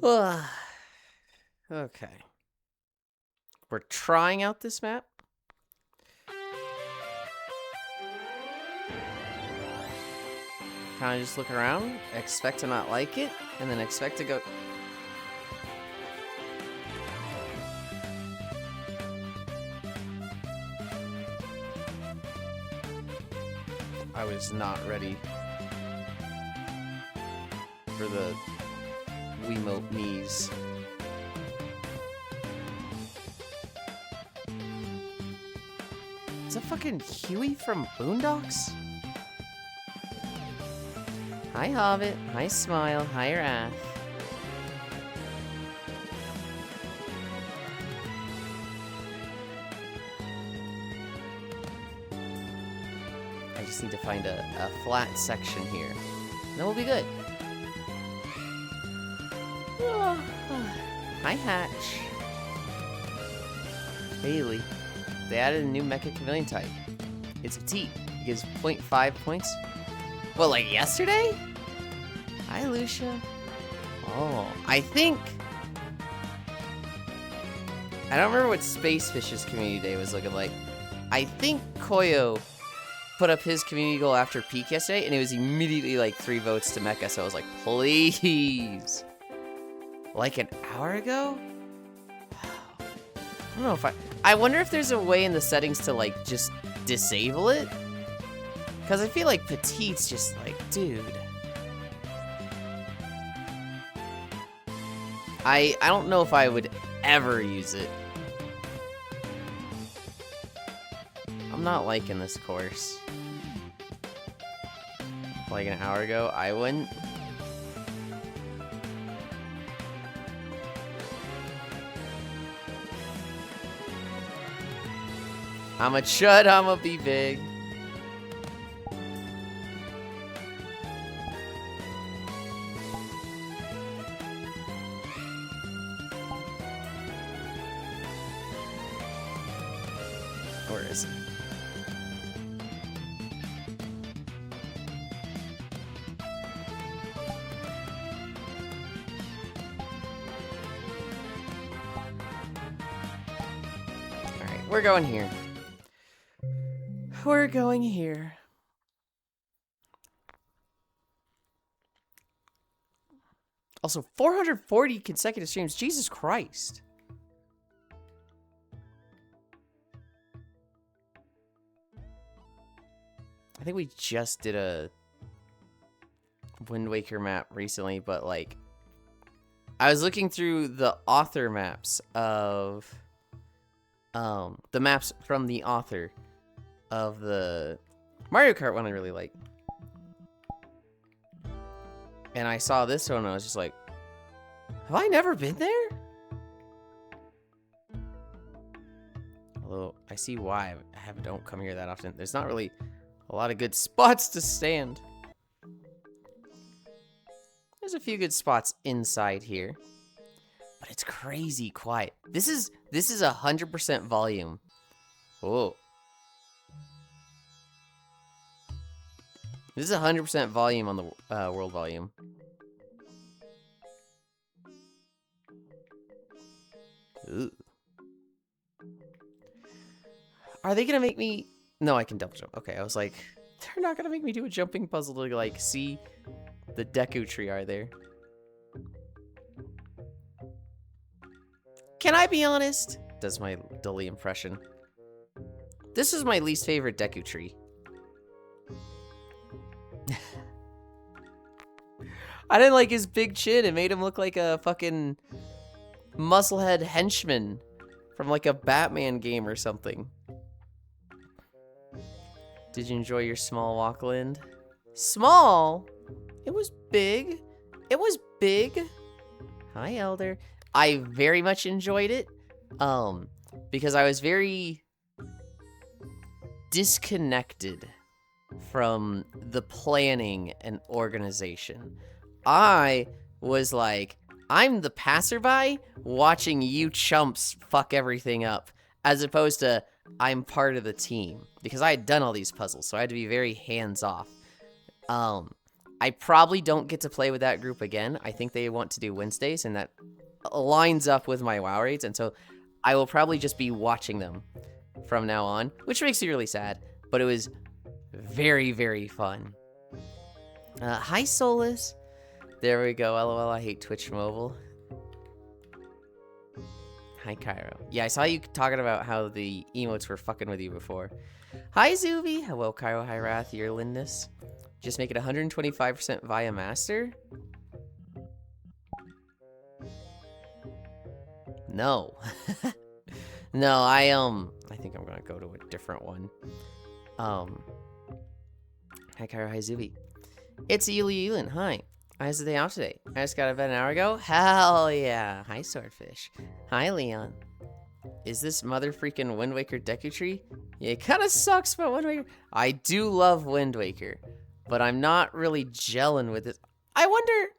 Okay. We're trying out this map. Kind of just look around, expect to not like it, and then expect to go... I was not ready for the Wiimote knees. Is that fucking Huey from Boondocks? Hi, Hobbit. Hi, Smile. Hi, Wrath. I just need to find a flat section here. And then we'll be good. Hi, Hatch. Bailey. They added a new Mecha Chameleon type. It's petite. It gives 0.5 points. What, like yesterday? Hi, Lucia. Oh, I think... I don't remember what Space Fish's community day was looking like. I think Koyo put up his community goal after peak yesterday, and it was immediately like 3 votes to Mecha, so I was like, please. Like an hour ago? I don't know if I wonder if there's a way in the settings to like just disable it? Because I feel like Petite's just like, dude. I don't know if I would ever use it. I'm not liking this course. Like an hour ago, I wouldn't. I'm a chud, I'ma be big. Where is it? Alright, we're going here. We're going here. Also, 440 consecutive streams. Jesus Christ. I think we just did a Wind Waker map recently, but like, I was looking through the author maps of, the maps from the author of the Mario Kart one I really like. And I saw this one and I was just like, have I never been there? Although, I see why I don't come here that often. There's not really a lot of good spots to stand. There's a few good spots inside here. But it's crazy quiet. This is 100% volume. Oh. This is 100% volume on the world volume. Ooh. Are they gonna make me... No, I can double jump. Okay, I was like, they're not gonna make me do a jumping puzzle to like see the Deku Tree, are there? Can I be honest? That's my Dully impression. This is my least favorite Deku Tree. I didn't like his big chin. It made him look like a fucking musclehead henchman from like a Batman game or something. Did you enjoy your small walk, Lind? Small? It was big. It was big. Hi, Elder. I very much enjoyed it. Because I was very disconnected from the planning and organization. I was like, I'm the passerby watching you chumps fuck everything up, as opposed to I'm part of the team, because I had done all these puzzles, so I had to be very hands-off. I probably don't get to play with that group again. I think they want to do Wednesdays, and that lines up with my WoW rates, and so I will probably just be watching them from now on, which makes me really sad, but it was very, very fun. Hi, Solus. There we go. LOL, I hate Twitch Mobile. Hi, Cairo. Yeah, I saw you talking about how the emotes were fucking with you before. Hi, Zuby. Hello, Cairo. Hi, Wrath. Yulindness. Just make it 125% via master? No. No, I think I'm gonna go to a different one. Hi, Cairo. Hi, Zuby. It's Yulind. Hi. How's the day off today? I just got out of bed an hour ago. Hell yeah. Hi, Swordfish. Hi, Leon. Is this mother freaking Wind Waker Deku Tree? Yeah, it kind of sucks, but Wind Waker. I do love Wind Waker, but I'm not really gelling with it. I wonder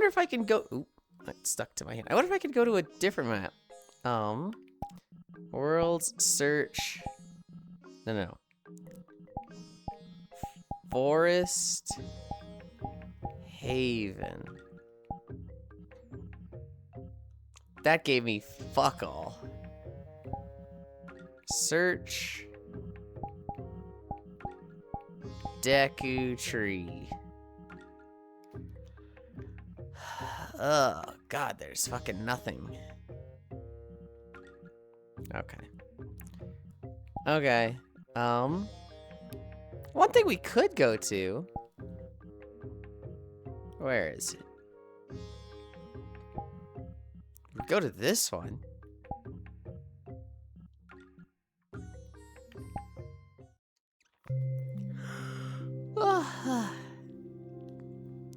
if I can go. Oop, that stuck to my hand. I wonder if I could go to a different map. Worlds search. No. Forest Haven. That gave me fuck all. Search Deku Tree. Oh god, there's fucking nothing. Okay. One thing we could go to. Where is it? Go to this one.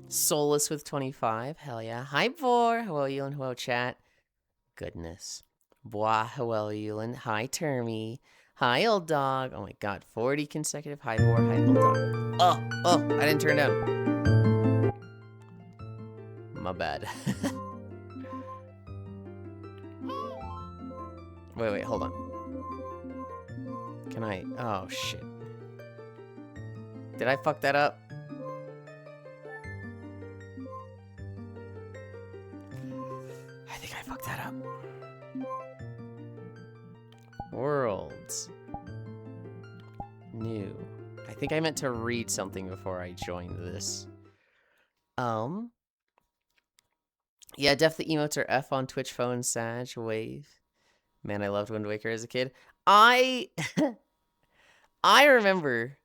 Solus with 25. Hell yeah. Hi, Vor. Hello, Yulind. Hello, chat. Goodness. Boah. Hello, Yulind. Hi, Termy. Hi, old dog. Oh my god. 40 consecutive. Hi, Vor. Hi, old dog. Oh, I didn't turn down. My bad. Wait, hold on. Can I? Oh, shit. Did I fuck that up? I think I fucked that up. Worlds. New. I think I meant to read something before I joined this. Yeah, def the emotes are F on Twitch phone, Sag, Wave. Man, I loved Wind Waker as a kid. I remember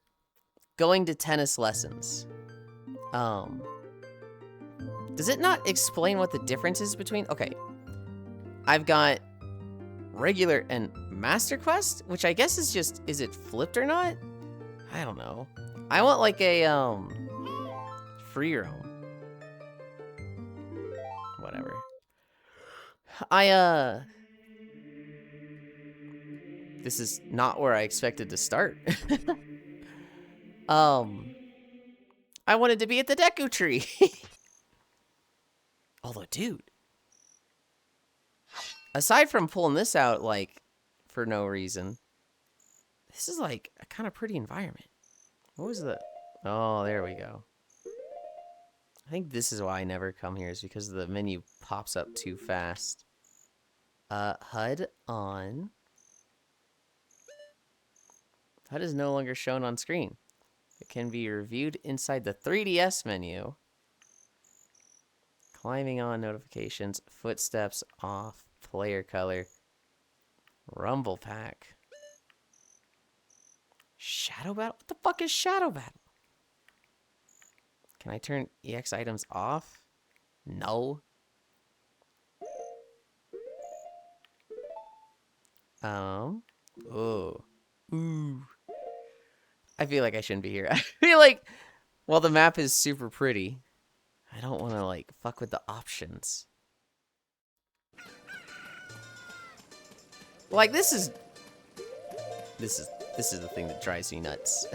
going to tennis lessons. Does it not explain what the difference is between? Okay. I've got regular and Master Quest, which I guess is just, is it flipped or not? I don't know. I want like a free roam. Whatever. This is not where I expected to start. I wanted to be at the Deku Tree. Although, dude, aside from pulling this out, like, for no reason, this is, like, a kind of pretty environment. What was the... Oh, there we go. I think this is why I never come here, is because the menu pops up too fast. HUD on. HUD is no longer shown on screen. It can be reviewed inside the 3DS menu. Climbing on notifications, footsteps off, player color, rumble pack. Shadow battle? What the fuck is shadow battle? Can I turn EX items off? No. Ooh. I feel like I shouldn't be here. I feel like, well, the map is super pretty. I don't want to, like, fuck with the options. Like, this is the thing that drives me nuts.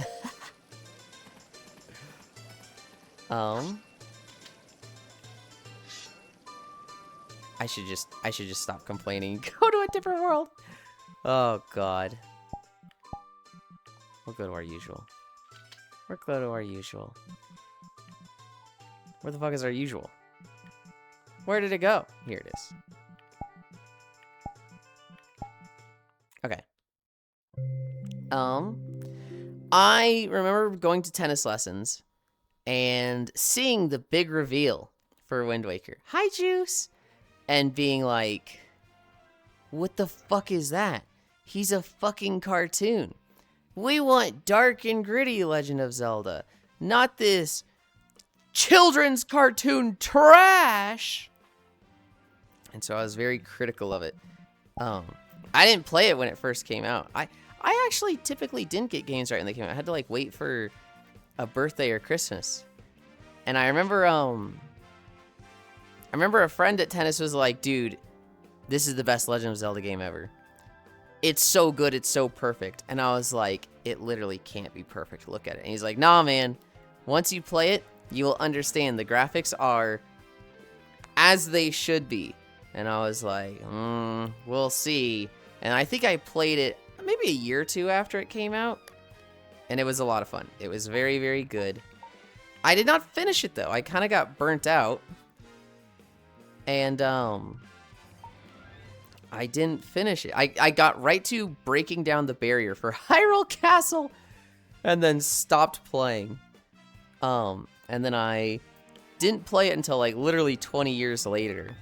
I should just stop complaining. Go to a different world. Oh god. We'll go to our usual. Where the fuck is our usual? Where did it go? Here it is. Okay. I remember going to tennis lessons and seeing the big reveal for Wind Waker. Hi, Juice! And being like, what the fuck is that? He's a fucking cartoon. We want dark and gritty Legend of Zelda, not this children's cartoon trash. And so I was very critical of it. I didn't play it when it first came out. I actually typically didn't get games right when they came out. I had to like wait for a birthday or Christmas. And I remember a friend at tennis was like, dude, this is the best Legend of Zelda game ever. It's so good, it's so perfect. And I was like, it literally can't be perfect. Look at it. And he's like, nah, man. Once you play it, you will understand the graphics are as they should be. And I was like, we'll see. And I think I played it maybe a year or two after it came out. And it was a lot of fun. It was very, very good. I did not finish it, though. I kind of got burnt out. And, I didn't finish it. I got right to breaking down the barrier for Hyrule Castle and then stopped playing. And then I didn't play it until like literally 20 years later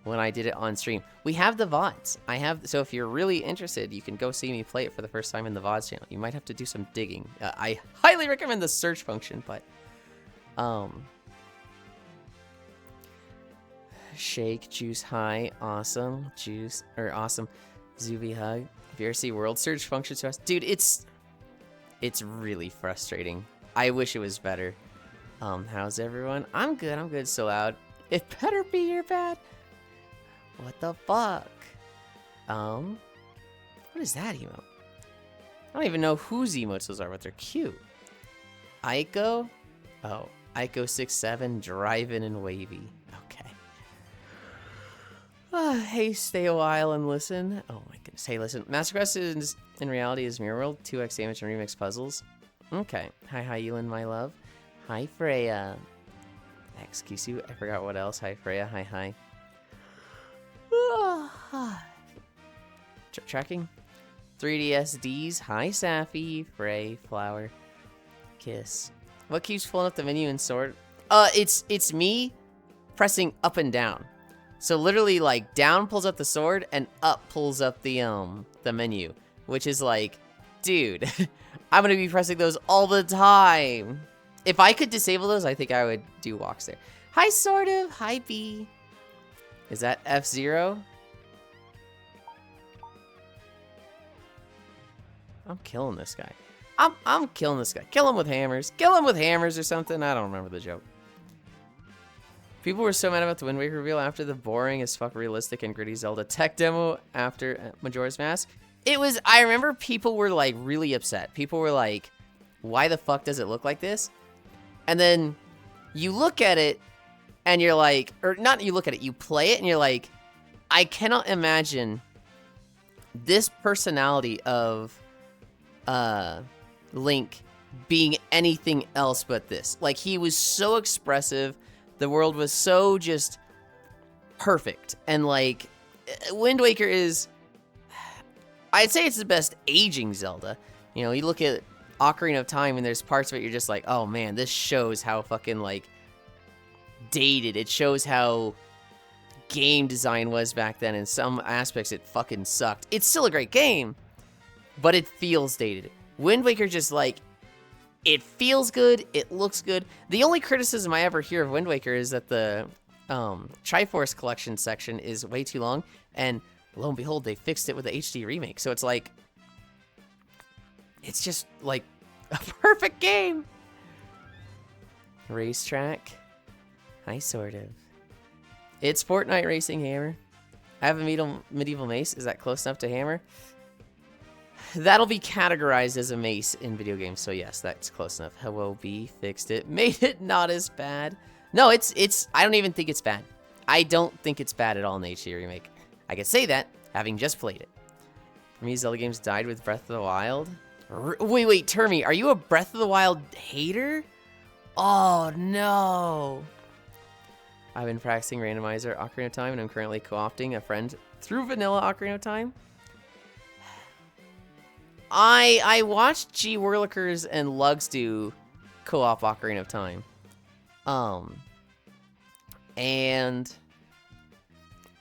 when I did it on stream. We have the VODs. So if you're really interested, you can go see me play it for the first time in the VODs channel. You might have to do some digging. I highly recommend the search function, but Shake, Juice, High, Awesome, Juice, or Awesome, Zuby Hug, VRC World Search function to us. Dude, it's really frustrating. I wish it was better. How's everyone? I'm good, so loud. It better be your bad. What the fuck? What is that emote? I don't even know whose emotes those are, but they're cute. Aiko? Oh, Aiko67, driving and wavy. Hey, stay a while and listen. Oh my goodness. Hey, listen. Master Quest is, in reality, is Mirror World, 2x damage and remix puzzles. Okay. Hi, Yulind, my love. Hi, Freya. Excuse you. I forgot what else. Hi, Freya. Hi. Tracking. 3DSDs. Hi, Safi. Frey. Flower. Kiss. What keeps pulling up the menu in Sword? It's me pressing up and down. So literally, like, down pulls up the sword, and up pulls up the menu. Which is like, dude, I'm gonna be pressing those all the time. If I could disable those, I think I would do walks there. Hi, sort of. Hi, B. Is that F-Zero? I'm killing this guy. I'm killing this guy. Kill him with hammers. Kill him with hammers or something. I don't remember the joke. People were so mad about the Wind Waker reveal after the boring as fuck realistic and gritty Zelda tech demo after Majora's Mask. I remember people were like really upset. People were like, why the fuck does it look like this? And then you look at it and you're like, or not you look at it, you play it and you're like, I cannot imagine this personality of Link being anything else but this. Like, he was so expressive. The world was so just perfect. And, like, Wind Waker is... I'd say it's the best aging Zelda. You know, you look at Ocarina of Time and there's parts of it you're just like, oh, man, this shows how fucking, like, dated. It shows how game design was back then. In some aspects, it fucking sucked. It's still a great game, but it feels dated. Wind Waker just, like... It feels good. It looks good. The only criticism I ever hear of Wind Waker is that the Triforce Collection section is way too long. And lo and behold, they fixed it with the HD remake. So it's like, it's just like a perfect game. Racetrack. Hi, sort of. It's Fortnite Racing Hammer. I have a medieval mace. Is that close enough to hammer? That'll be categorized as a mace in video games, so yes, that's close enough. Hello, B, fixed it. Made it not as bad. No, I don't even think it's bad. I don't think it's bad at all in the HD remake. I can say that, having just played it. For me, Zelda games died with Breath of the Wild. Wait, Termy, are you a Breath of the Wild hater? Oh, no. I've been practicing randomizer Ocarina of Time, and I'm currently co-opting a friend through vanilla Ocarina of Time. I watched G Whirlikers and Lugs do co-op Ocarina of Time. And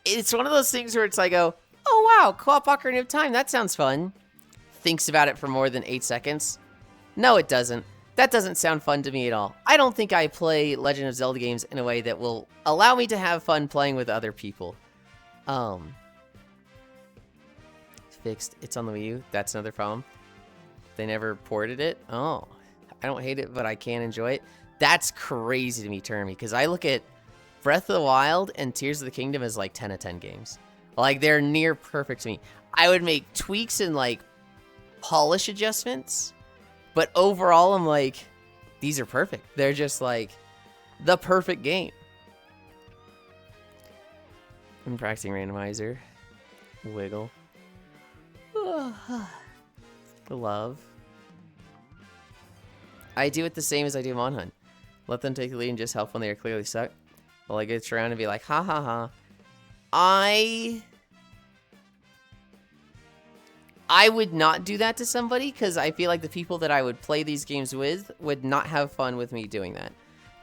it's one of those things where it's like, oh wow, co-op Ocarina of Time, that sounds fun. Thinks about it for more than 8 seconds. No, it doesn't. That doesn't sound fun to me at all. I don't think I play Legend of Zelda games in a way that will allow me to have fun playing with other people. Fixed. It's on the Wii U. That's another problem. They never ported it. Oh, I don't hate it, but I can't enjoy it. That's crazy to me, Termy, because I look at Breath of the Wild and Tears of the Kingdom as like 10 of 10 games. Like, they're near perfect to me. I would make tweaks and like polish adjustments, but overall I'm like, these are perfect. They're just like the perfect game. I'm practicing randomizer. Wiggle. Love. I do it the same as I do Monhunt. Let them take the lead and just help when they are clearly stuck. Well, I get around and be like, ha ha ha. I would not do that to somebody, because I feel like the people that I would play these games with would not have fun with me doing that.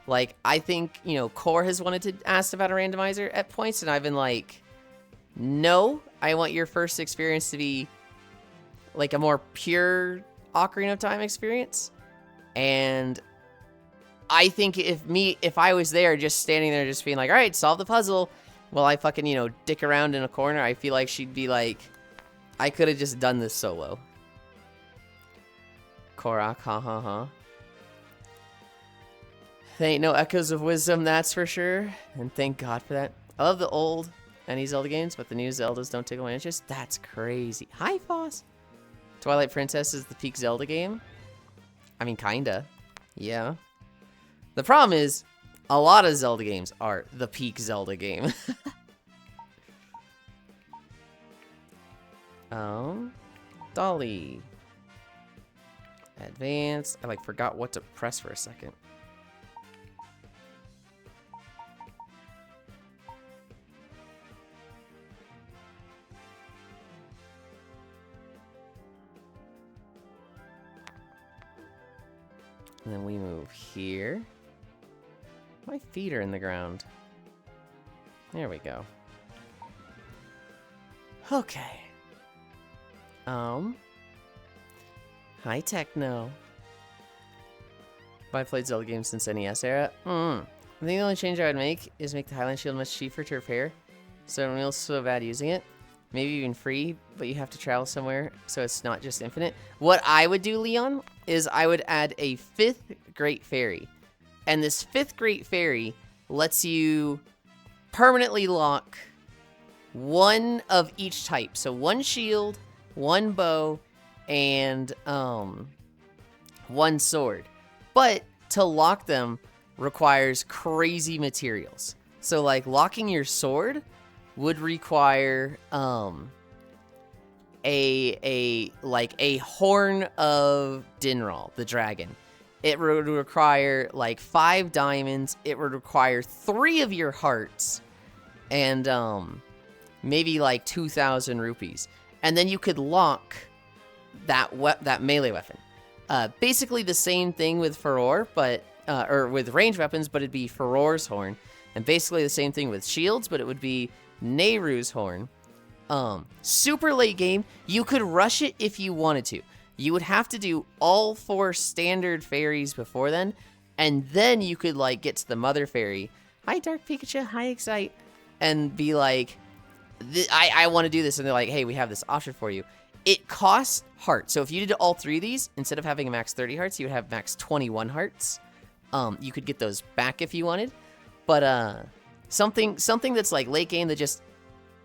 Like, I think, you know, Core has wanted to ask about a randomizer at points, and I've been like, no, I want your first experience to be like a more pure Ocarina of Time experience. And I think if I was there just standing there just being like, all right, solve the puzzle, while I fucking, you know, dick around in a corner, I feel like she'd be like, I could have just done this solo. Korok, ha ha ha. There ain't no echoes of wisdom, that's for sure. And thank God for that. I love the old NES Zelda games, but the new Zeldas don't tickle my interest. That's crazy. Hi, Foss. Twilight Princess is the peak Zelda game? I mean, kinda. Yeah. The problem is, a lot of Zelda games are the peak Zelda game. Dolly. Advance. I, like, forgot what to press for a second. And then we move here. My feet are in the ground. There we go. Okay. Hi, Techno. Have I played Zelda games since NES era? I think the only change I would make is make the Highland Shield much cheaper to repair, so it feels so bad using it. Maybe even free, but you have to travel somewhere, so it's not just infinite. What I would do, Leon, is I would add a 5th Great Fairy. And this 5th Great Fairy lets you permanently lock one of each type. So 1 shield, 1 bow, and 1 sword. But to lock them requires crazy materials. So like locking your sword would require a horn of Dinral, the dragon. It would require like 5 diamonds. It would require 3 of your hearts, and maybe like 2,000 rupees. And then you could lock that melee weapon. Basically the same thing with Furore, but or with ranged weapons, but it'd be Furore's horn. And basically the same thing with shields, but it would be Nehru's horn. Super late game. You could rush it if you wanted to. You would have to do all 4 standard fairies before then, and then you could like get to the mother fairy. Hi, Dark Pikachu. Hi, Excite. And be like, I want to do this. And they're like, hey, we have this option for you. It costs hearts. So if you did all 3 of these, instead of having a max 30 hearts, you would have max 21 hearts. You could get those back if you wanted. But something that's like late game that just,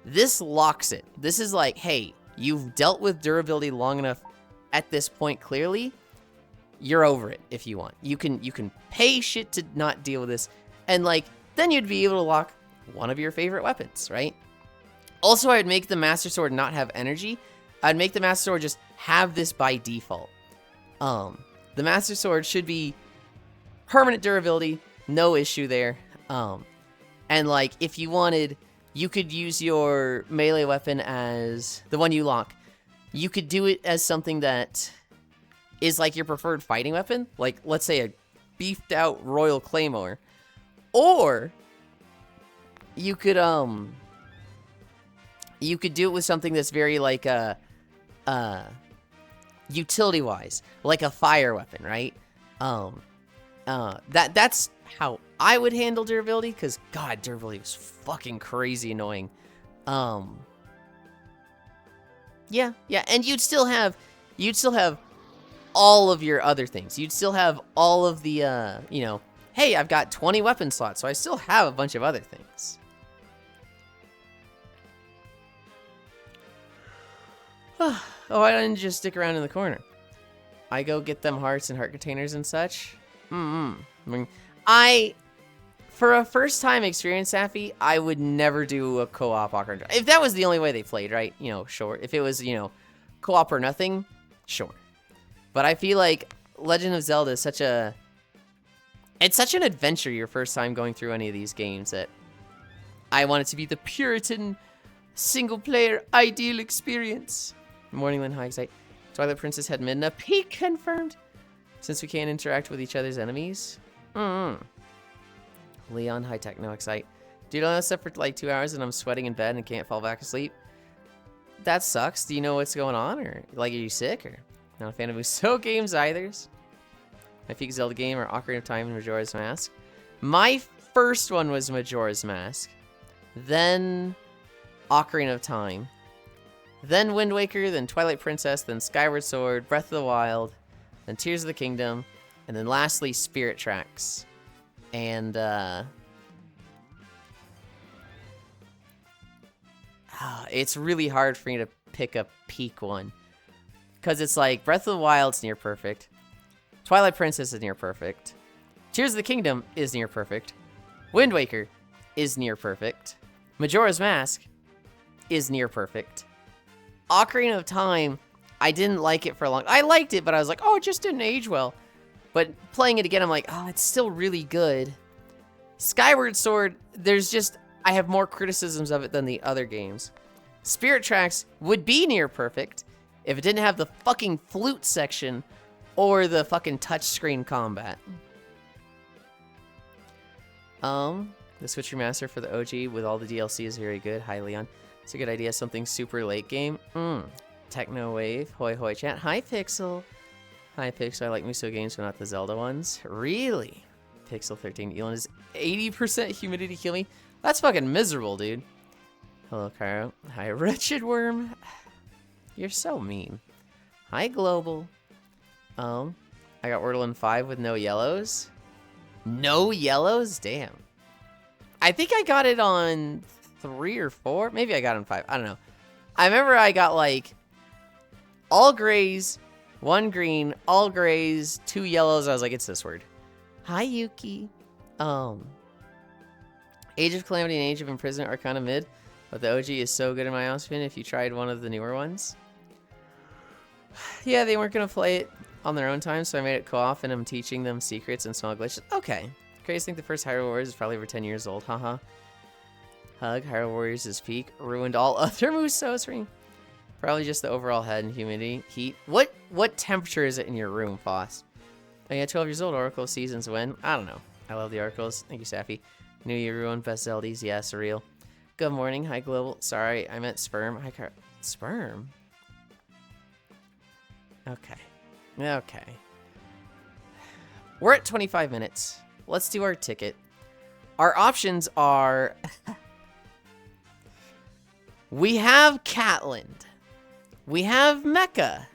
this locks it. This is like, hey, you've dealt with durability long enough at this point, clearly. You're over it if you want. You can pay shit to not deal with this. And like, then you'd be able to lock one of your favorite weapons, right? Also, I'd make the Master Sword not have energy. I'd make the Master Sword just have this by default. The Master Sword should be permanent durability, no issue there. And, like, if you wanted, you could use your melee weapon as the one you lock. You could do it as something that is, like, your preferred fighting weapon. Like, let's say a beefed out Royal Claymore. Or you could do it with something that's very, like, utility-wise. Like a fire weapon, right? That's how I would handle durability, because God, durability was fucking crazy annoying. Yeah, and you'd still have all of your other things. You'd still have all of the you know, hey, I've got 20 weapon slots, so I still have a bunch of other things. Oh, I didn't just stick around in the corner. I go get them hearts and heart containers and such. I mean, for a first-time experience, Safi, I would never do a co-op Ocarina of Time. If that was the only way they played, right? You know, sure. If it was, you know, co-op or nothing, sure. But I feel like Legend of Zelda is such an adventure your first time going through any of these games that I want it to be the Puritan single-player ideal experience. Morningland High Excite. Twilight Princess had Midna. Peak confirmed. Since we can't interact with each other's enemies. Leon, high tech, no excite. Dude, I slept for like 2 hours and I'm sweating in bed and can't fall back asleep. That sucks. Do you know what's going on? Or, like, are you sick? Or not a fan of Musou games either? My peak Zelda game are Ocarina of Time and Majora's Mask. My first one was Majora's Mask. Then Ocarina of Time. Then Wind Waker, then Twilight Princess, then Skyward Sword, Breath of the Wild, then Tears of the Kingdom, and then lastly Spirit Tracks. And it's really hard for me to pick a peak one, because it's like Breath of the Wild's near perfect, Twilight Princess is near perfect, Tears of the Kingdom is near perfect, Wind Waker is near perfect, Majora's Mask is near perfect. Ocarina of Time, I didn't like it for a long. I liked it, but I was like, oh, it just didn't age well. But playing it again, I'm like, oh, it's still really good. Skyward Sword, I have more criticisms of it than the other games. Spirit Tracks would be near perfect if it didn't have the fucking flute section or the fucking touchscreen combat. The Switch Remaster for the OG with all the DLC is very good. Hi, Leon. It's a good idea. Something super late game. Techno Wave. Hoi hoi chat. Hi, Pixel. Hi, Pixel. I like Musou games, but not the Zelda ones. Really? Pixel 13. Yulind is 80% humidity. Kill me. That's fucking miserable, dude. Hello, Cairo. Hi, Wretched Worm. You're so mean. Hi, Global. I got Wordle in 5 with no yellows. No yellows? Damn. I think I got it on 3 or 4. Maybe I got it on 5. I don't know. I remember I got like all grays, 1 green, all grays, 2 yellows. I was like, it's this word. Hi, Yuki. Age of Calamity and Age of Imprisonment are kind of mid, but the OG is so good in my honest opinion if you tried one of the newer ones. Yeah, they weren't going to play it on their own time, so I made it co-op, and I'm teaching them secrets and small glitches. Okay. Crazy think the first Hyrule Warriors is probably over 10 years old. Haha. Hug. Hyrule Warriors is peak. Ruined all other Musou stream. Probably just the overall head and humidity. Heat. What temperature is it in your room, Foss? Oh yeah, 12 years old. Oracle seasons when? I don't know. I love the Oracles. Thank you, Safi. New Year ruined. Best Zeldies. Yeah, surreal. Good morning. Hi, Global. Sorry, I meant sperm. Hi, Sperm? Okay. Okay. We're at 25 minutes. Let's do our ticket. Our options are... we have Catland. We have Mecca.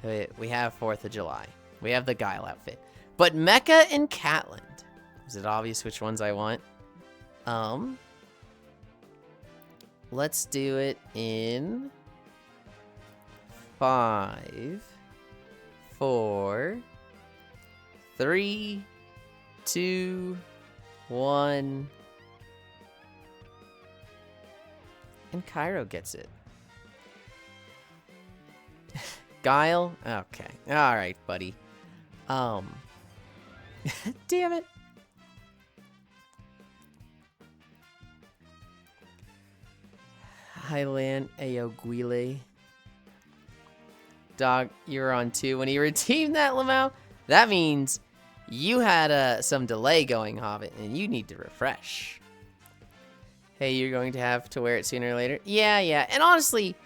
We have 4th of July. We have the Guile outfit. But Mecca and Catland. Is it obvious which ones I want? Let's do it in 5, 4, 3, 2, 1. And Cairo gets it. Guile? Okay. Alright, buddy. Damn it. Highland Ayoguile. Dog, you were on 2 when you redeemed that, Lamau. That means you had some delay going, Hobbit, and you need to refresh. Hey, you're going to have to wear it sooner or later. Yeah. And honestly,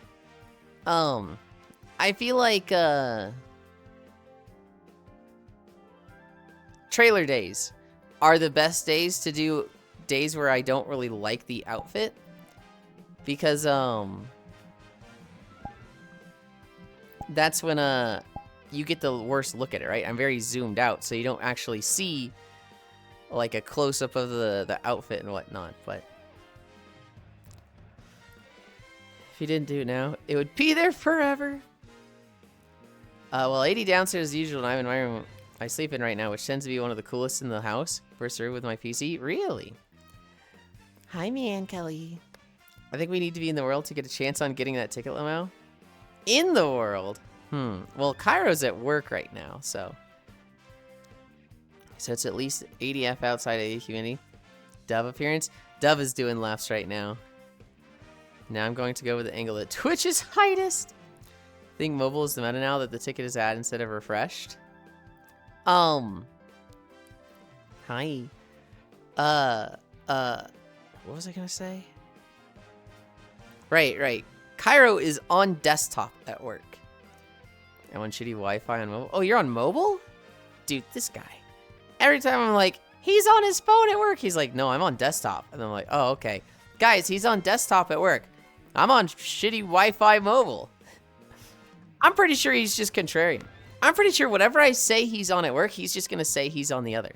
I feel like trailer days are the best days to do days where I don't really like the outfit, because that's when you get the worst look at it, right? I'm very zoomed out, so you don't actually see like a close-up of the outfit and whatnot. But if you didn't do it now, it would be there forever. Well, 80 downstairs as usual, and I'm in my room I sleep in right now, which tends to be one of the coolest in the house. First through with my PC. Really? Hi, man, Kelly. I think we need to be in the world to get a chance on getting that ticket, Lamau. In the world? Well, Cairo's at work right now, so it's at least 80F outside of the community. Dove appearance? Dove is doing laps right now. Now I'm going to go with the angle that Twitch is highest. I think mobile is the meta now that the ticket is at instead of refreshed. Hi. What was I gonna say? Right. Cairo is on desktop at work. I'm on shitty Wi-Fi on mobile. Oh, you're on mobile? Dude, this guy. Every time I'm like, he's on his phone at work. He's like, no, I'm on desktop. And I'm like, oh, okay. Guys, he's on desktop at work. I'm on shitty Wi-Fi mobile. I'm pretty sure he's just contrarian. I'm pretty sure whatever I say he's on at work, he's just gonna say he's on the other.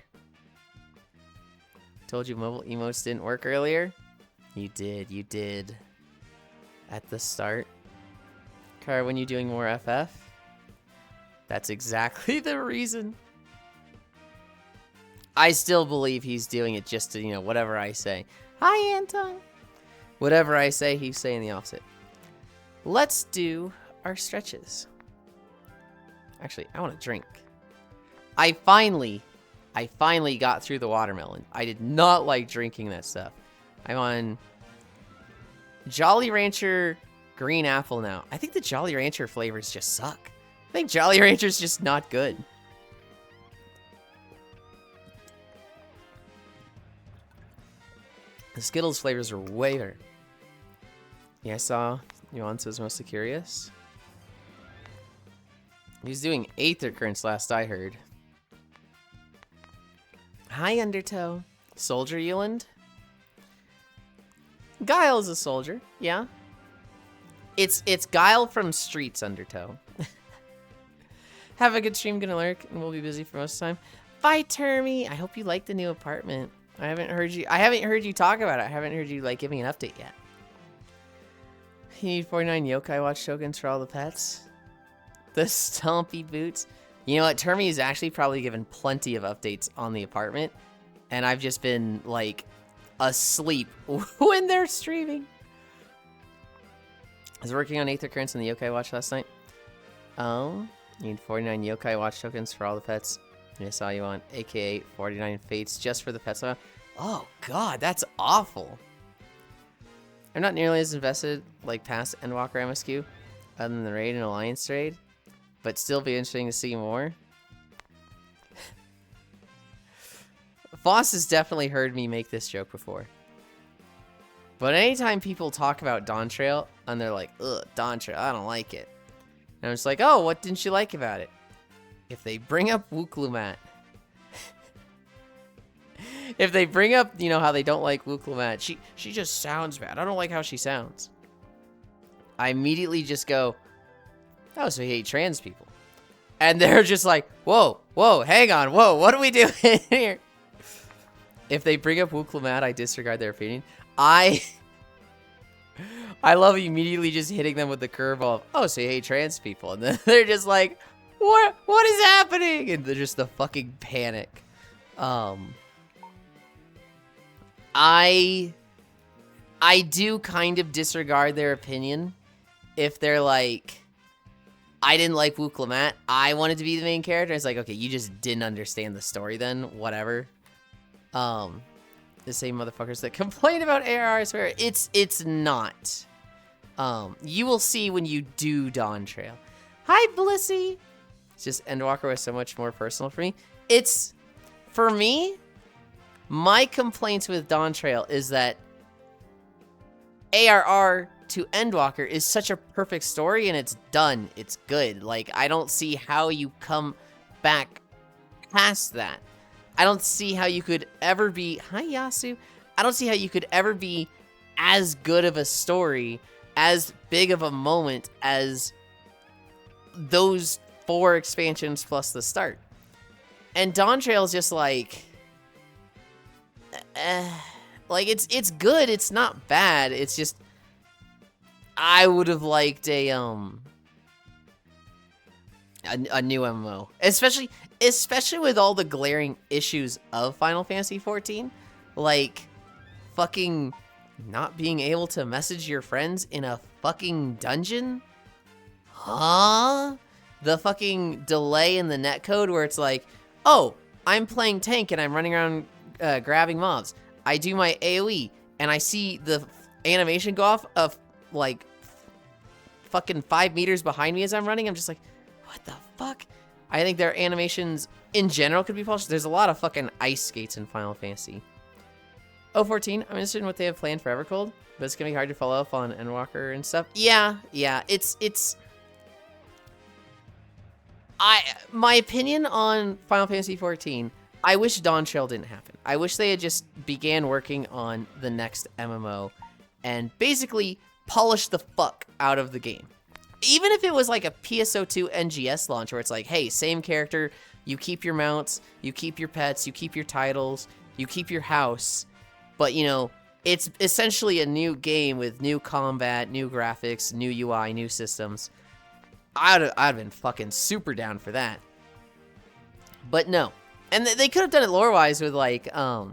Told you mobile emotes didn't work earlier? You did. At the start. Car, when you doing more FF? That's exactly the reason. I still believe he's doing it just to, whatever I say. Hi, Anton. Whatever I say, he's saying the opposite. Let's do our stretches. Actually, I want to drink. I finally got through the watermelon. I did not like drinking that stuff. I'm on Jolly Rancher green apple now. I think the Jolly Rancher flavors just suck. I think Jolly Rancher's just not good. The Skittles flavors are way better. Yeah, I saw Nuance was mostly curious. He was doing Aether Currents last I heard. Hi, Undertow. Soldier Yulind? Guile is a soldier, yeah. It's Guile from Streets, Undertow. Have a good stream, gonna lurk, and we'll be busy for most of the time. Bye, Termy. I hope you like the new apartment. I haven't heard you talk about it. I haven't heard you give me an update yet. You need 49 Yokai Watch tokens for all the pets. The Stompy Boots. You know what? Termy is actually probably given plenty of updates on the apartment, and I've just been asleep when they're streaming. I was working on Aether Currents in the Yokai Watch last night. You need 49 Yokai Watch tokens for all the pets. I saw you on aka 49 Fates just for the pets. Oh god, that's awful. I'm not nearly as invested like past Endwalker MSQ, other than the raid and Alliance raid, but still be interesting to see more. Voss has definitely heard me make this joke before. But anytime people talk about Dawn Trail, and they're like, ugh, Dawn Trail, I don't like it. And I'm just like, oh, what didn't you like about it? If they bring up Wooklumat. If they bring up, how they don't like Wooklumat, she just sounds bad. I don't like how she sounds. I immediately just go, oh, so you hate trans people. And they're just like, whoa, hang on, what are we doing here? If they bring up Wooklumat, I disregard their opinion. I love immediately just hitting them with the curveball of, oh, so you hate trans people. And then they're just like, what is happening? And they're just the fucking panic. I do kind of disregard their opinion if they're like, I didn't like Wooklumat. I wanted to be the main character. It's like, okay, you just didn't understand the story then. Whatever. The same motherfuckers that complain about ARR, I swear. It's not. You will see when you do Dawn Trail. Hi, Blissey. It's just Endwalker was so much more personal for me. It's, for me, my complaints with Dawn Trail is that ARR to Endwalker is such a perfect story, and it's done. It's good. Like, I don't see how you come back past that. I don't see how you could ever be... Hi, Yasu. I don't see how you could ever be as good of a story, as big of a moment as those 4 expansions plus the start. And Dawn Trail is just like... like, it's good. It's not bad. It's just... I would have liked a new MMO. Especially with all the glaring issues of Final Fantasy XIV. Like, fucking not being able to message your friends in a fucking dungeon? Huh? The fucking delay in the netcode where it's like, oh, I'm playing tank and I'm running around grabbing mobs. I do my AoE and I see the animation go off of like fucking 5 meters behind me as I'm running. I'm just like, what the fuck? I think their animations in general could be polished. There's a lot of fucking ice skates in Final Fantasy. 014, I'm interested in what they have planned for Evercold, but it's gonna be hard to follow up on Endwalker and stuff. Yeah, it's my opinion on Final Fantasy XIV, I wish Dawn Trail didn't happen. I wish they had just began working on the next MMO and basically polish the fuck out of the game. Even if it was like a PSO2 NGS launch where it's like, hey, same character, you keep your mounts, you keep your pets, you keep your titles, you keep your house, but you know, it's essentially a new game with new combat, new graphics, new UI, new systems. I'd have been fucking super down for that. But no. And they could have done it lore-wise with like, how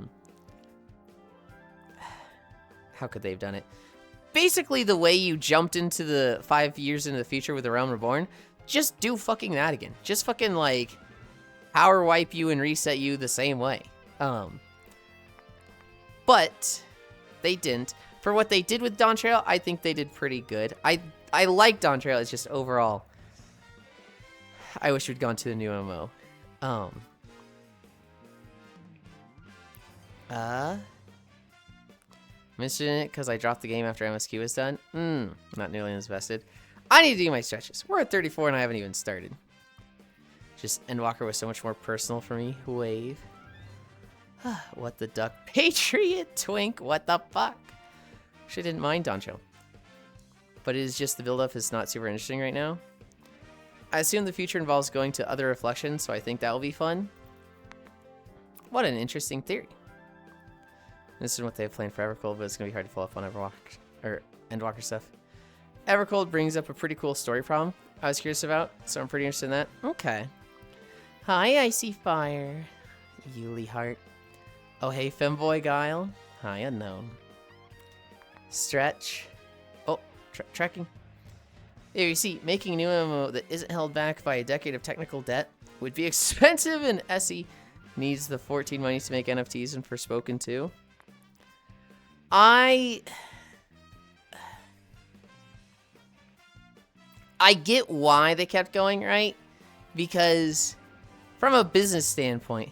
could they have done it? Basically, the way you jumped into the 5 years into the future with The Realm Reborn, just do fucking that again. Just fucking, like, power wipe you and reset you the same way. But they didn't. For what they did with Dawn Trail, I think they did pretty good. I like Dawn Trail, it's just overall, I wish we'd gone to the new MMO. Mentioned it because I dropped the game after MSQ was done. Not nearly as invested. I need to do my stretches. We're at 34 and I haven't even started. Just Endwalker was so much more personal for me. Wave. What the duck? Patriot Twink. What the fuck? Actually didn't mind Dawn Trail. But it is just the build-up is not super interesting right now. I assume the future involves going to other reflections, so I think that will be fun. What an interesting theory. This is what they have planned for Evercold, but it's going to be hard to follow up on Endwalker stuff. Evercold brings up a pretty cool story problem I was curious about, so I'm pretty interested in that. Okay. Hi, Icy Fire. Yuli Heart. Oh, hey, Femboy Guile. Hi, Unknown. Stretch. Oh, tracking. Here you see, making a new MMO that isn't held back by a decade of technical debt would be expensive, and Essie needs the 14 money to make NFTs and Forspoken too. I get why they kept going, right? Because from a business standpoint,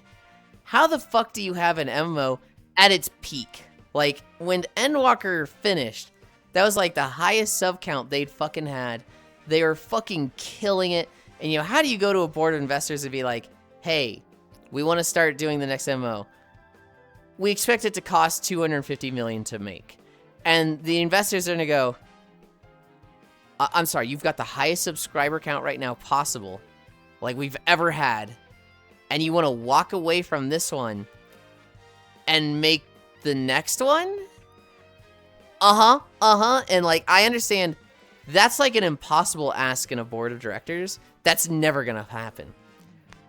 how the fuck do you have an MMO at its peak? Like, when Endwalker finished, that was like the highest sub count they'd fucking had. They were fucking killing it. And, you know, how do you go to a board of investors and be like, hey, we want to start doing the next MMO. We expect it to cost $250 million to make. And the investors are going to go, I'm sorry, you've got the highest subscriber count right now possible, like we've ever had, and you want to walk away from this one and make the next one? And, like, I understand that's like an impossible ask in a board of directors. That's never going to happen.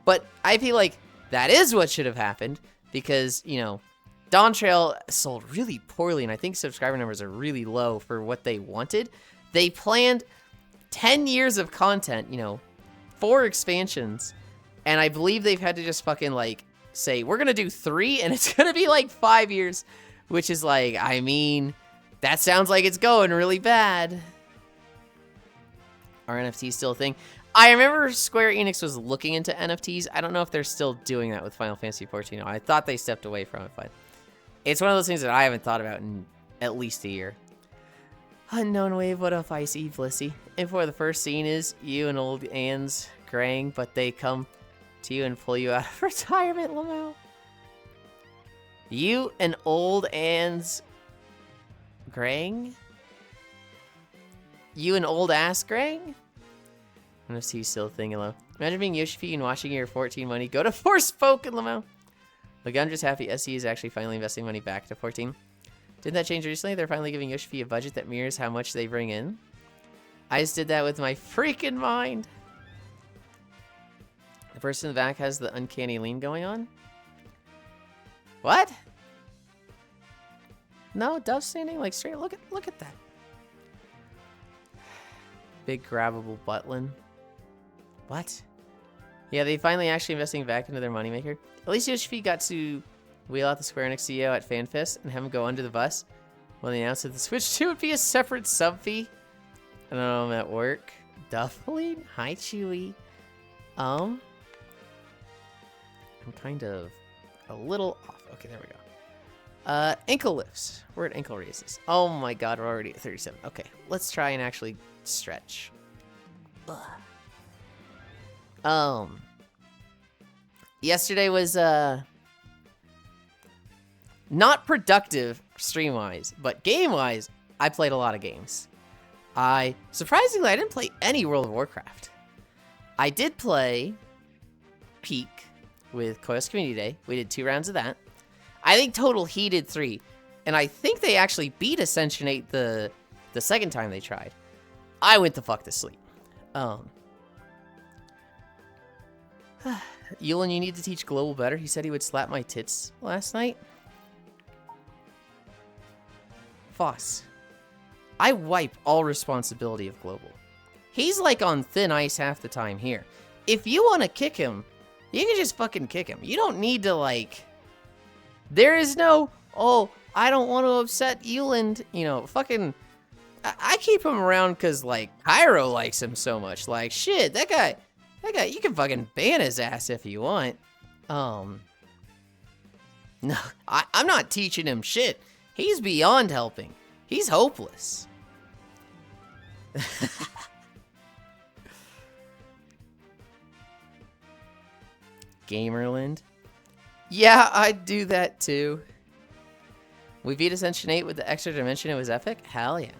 But I feel like that is what should have happened because, you know, Dawn Trail sold really poorly, and I think subscriber numbers are really low for what they wanted. They planned 10 years of content, you know, 4 expansions, and I believe they've had to just fucking, like, say, we're gonna do 3, and it's gonna be, like, 5 years, which is, like, I mean, that sounds like it's going really bad. Are NFTs still a thing? I remember Square Enix was looking into NFTs. I don't know if they're still doing that with Final Fantasy XIV. I thought they stepped away from it, but it's one of those things that I haven't thought about in at least a year. Unknown wave, what if I see Blissey? And for the first scene is you and old Anne's graying, but they come to you and pull you out of retirement, Lamau. You and old Anne's graying? You and old ass graying? I'm gonna see still thinking low. Imagine being Yoshifi and watching your 14 money go to Forspoken, Lamau. Look, I'm just happy SE is actually finally investing money back to 14. Didn't that change recently? They're finally giving Yoshifi a budget that mirrors how much they bring in. I just did that with my freaking mind. The person in the back has the uncanny lean going on. What? No, Dove standing like straight. Look at that. Big grabbable buttlin. What? Yeah, they finally actually investing back into their moneymaker. At least Yoshifi got to wheel out the Square Enix CEO at FanFest and have him go under the bus when they announced that the Switch 2 would be a separate sub fee. I don't know, I'm at work. Duffling? Hi, Chewy. I'm kind of a little off. Okay, there we go. Ankle lifts. We're at ankle raises. Oh my god, we're already at 37. Okay, let's try and actually stretch. Ugh. Yesterday was not productive stream-wise, but game-wise, I played a lot of games. Surprisingly, I didn't play any World of Warcraft. I did play Peak with Koya's Community Day. We did 2 rounds of that. I think total he did 3. And I think they actually beat Ascension 8 the second time they tried. I went the fuck to sleep. Yulind, you need to teach Global better. He said he would slap my tits last night. Foss. I wipe all responsibility of Global. He's like on thin ice half the time here. If you want to kick him, you can just fucking kick him. You don't need to like... There is no, oh, I don't want to upset Yulind. You know, fucking... I keep him around because, like, Cairo likes him so much. Like, shit, that guy, you can fucking ban his ass if you want. No, I'm not teaching him shit. He's beyond helping. He's hopeless. Gamerland. Yeah, I'd do that too. We beat Ascension 8 with the extra dimension. It was epic. Hell yeah.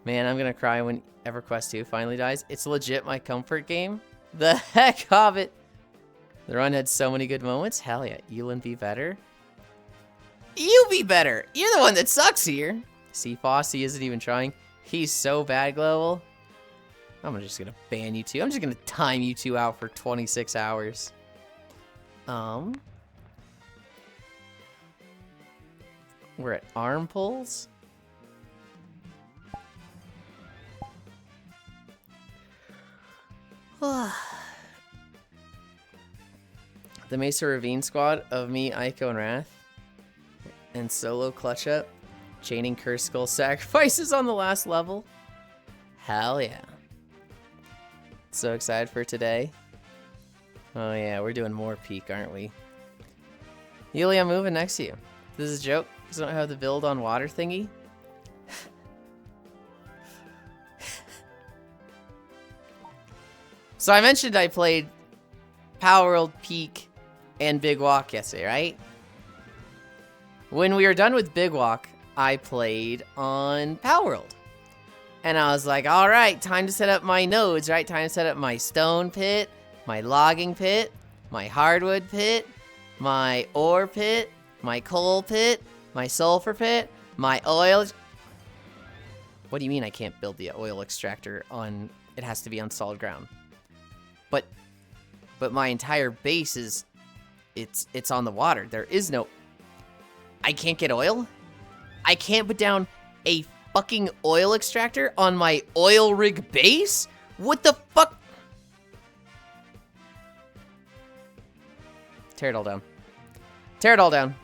Man, I'm gonna cry when EverQuest 2 finally dies. It's legit my comfort game. The heck of it. The run had so many good moments. Hell yeah. Yulind be better. You be better. You're the one that sucks here. See, Fossey isn't even trying. He's so bad, Global. I'm just gonna ban you two. I'm just gonna time you two out for 26 hours. We're at arm pulls. The Mesa Ravine squad of me, Aiko, and Wrath. And solo clutch up. Chaining Curse Skull sacrifices on the last level. Hell yeah. So excited for today. Oh yeah, we're doing more Peak, aren't we? Yuli, I'm moving next to you. This is a joke, because I don't have the build on water thingy. So I mentioned I played Power World, Peak, and Big Walk yesterday, right? When we were done with Big Walk, I played on Power World. And I was like, all right, time to set up my nodes, right? Time to set up my stone pit, my logging pit, my hardwood pit, my ore pit, my coal pit, my sulfur pit, my oil... What do you mean I can't build the oil extractor on... It has to be on solid ground. But my entire base is... It's on the water. There is no... I can't get oil? I can't put down a fucking oil extractor on my oil rig base? What the fuck? Tear it all down. Tear it all down.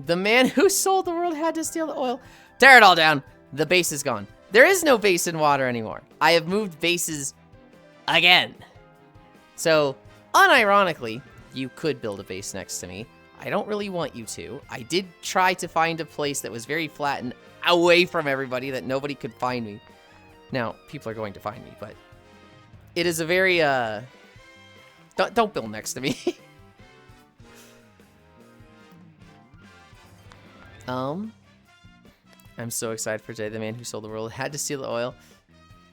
The man who sold the world had to steal the oil. Tear it all down. The base is gone. There is no base in water anymore. I have moved bases again. So, unironically, you could build a base next to me. I don't really want you to. I did try to find a place that was very flat and away from everybody that nobody could find me. Now, people are going to find me, but it is a very, don't build next to me. I'm so excited for Jay, the man who sold the world. Had to steal the oil.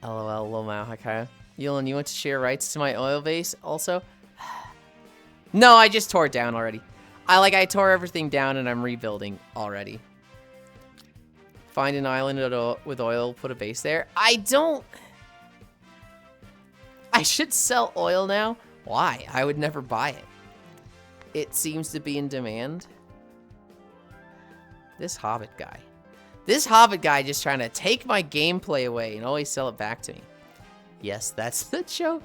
LOL, Lomao, Hakaya. Yulind, you want to share rights to my oil base also? No, I just tore it down already. I tore everything down and I'm rebuilding already. Find an island with oil, put a base there. I should sell oil now? Why? I would never buy it. It seems to be in demand. This Hobbit guy. This Hobbit guy just trying to take my gameplay away and always sell it back to me. Yes, that's the joke.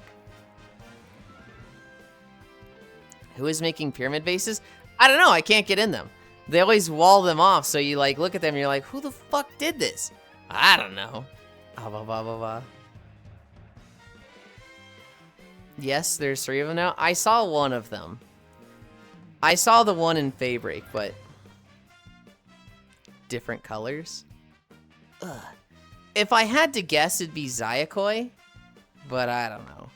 Who is making pyramid bases? I don't know. I can't get in them. They always wall them off, so you like look at them and you're like, who the fuck did this? I don't know. Yes, there's 3 of them now. I saw one of them. I saw the one in Faybreak, but different colors. Ugh. If I had to guess, it'd be Zayakoi, but I don't know.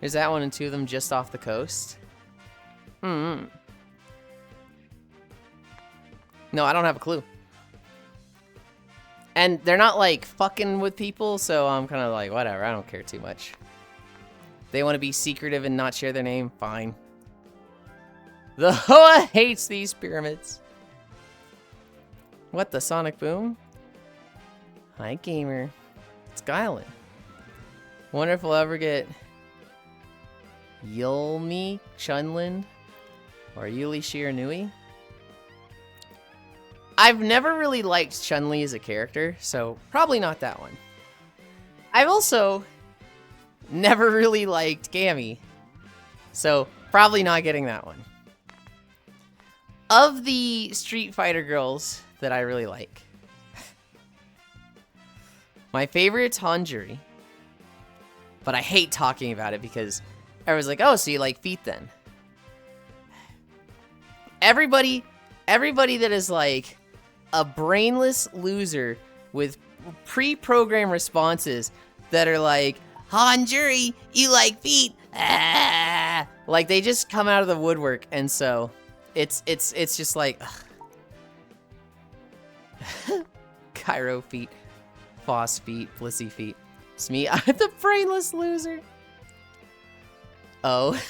There's that one and 2 of them just off the coast. No, I don't have a clue. And they're not like fucking with people, so I'm kind of like, whatever, I don't care too much. They want to be secretive and not share their name, fine. The Hoa hates these pyramids. What the Sonic Boom? Hi, gamer. It's Guilin. Wonder if we'll ever get Yulmi Chunlin or Yuli Shiranui. I've never really liked Chun-Li as a character, so probably not that one. I've also never really liked Gammy, so probably not getting that one. Of the Street Fighter girls that I really like, my favorite's Hanjuri, but I hate talking about it because everyone's like, oh, so you like feet then? Everybody that is like a brainless loser with pre-programmed responses that are like, Hanjuri, you like feet? Ah! Like they just come out of the woodwork, and so it's just like Cairo feet, Foss feet, Blissy feet. It's me, I'm the brainless loser. Oh,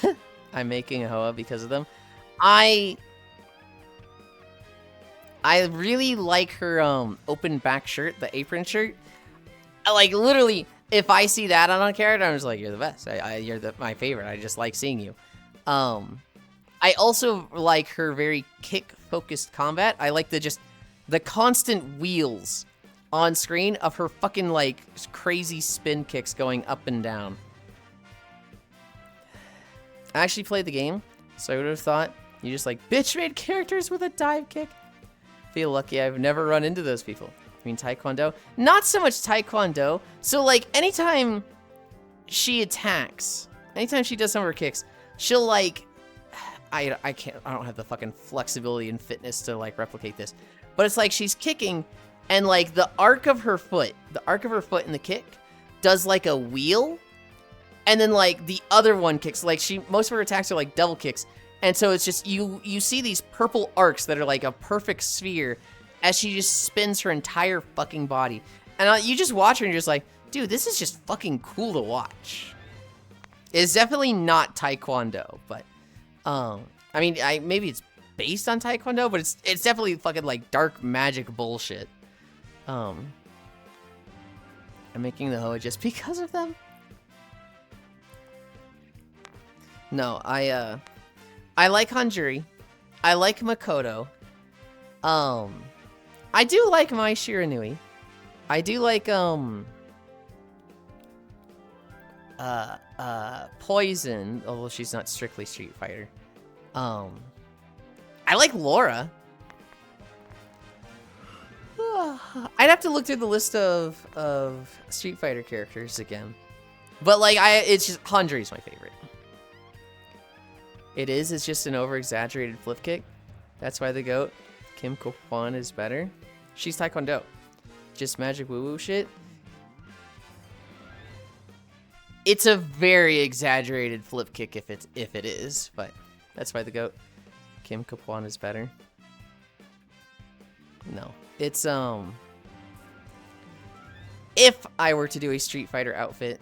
I'm making a Hoa because of them. I really like her open back shirt, the apron shirt. Like literally, if I see that on a character, I'm just like, you're the best. You're my favorite. I just like seeing you. I also like her very kick-focused combat. I like the constant wheels on screen of her fucking like crazy spin kicks going up and down. I actually played the game, so I would have thought you just like bitch made characters with a dive kick. Feel lucky I've never run into those people. I mean, Taekwondo? Not so much Taekwondo. So, like, anytime she attacks, anytime she does some of her kicks, she'll, like... I don't have the fucking flexibility and fitness to, like, replicate this. But it's like she's kicking, and, like, the arc of her foot in the kick does, like, a wheel. And then, like, the other one kicks. Like, most of her attacks are, like, double kicks. And so it's just, you see these purple arcs that are like a perfect sphere as she just spins her entire fucking body. And you just watch her and you're just like, dude, this is just fucking cool to watch. It's definitely not Taekwondo, but, I mean, maybe it's based on Taekwondo, but it's definitely fucking like dark magic bullshit. I'm making the Hoa just because of them. No, I like Hanjuri. I like Makoto. I do like Mai Shiranui. I do like, Poison, although she's not strictly Street Fighter. I like Laura. I'd have to look through the list of Street Fighter characters again. But like it's just Hanjui's my favorite. It's just an over-exaggerated flip kick. That's why the GOAT, Kim Ko-kwan, is better. She's Taekwondo. Just magic woo-woo shit. It's a very exaggerated flip kick if it is, but that's why the GOAT, Kim Ko-kwan, is better. No. It's if I were to do a Street Fighter outfit,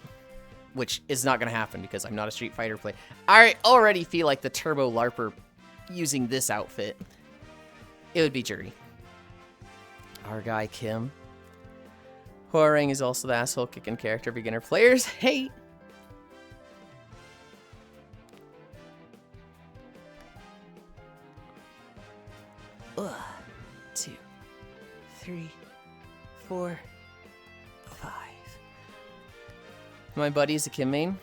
which is not gonna happen because I'm not a Street Fighter player. I already feel like the Turbo LARPer using this outfit. It would be Jury. Our guy Kim. Hwoarang is also the asshole kicking character beginner players hate. Ugh. 2, 3, 4, 5. My buddy's a Kim main,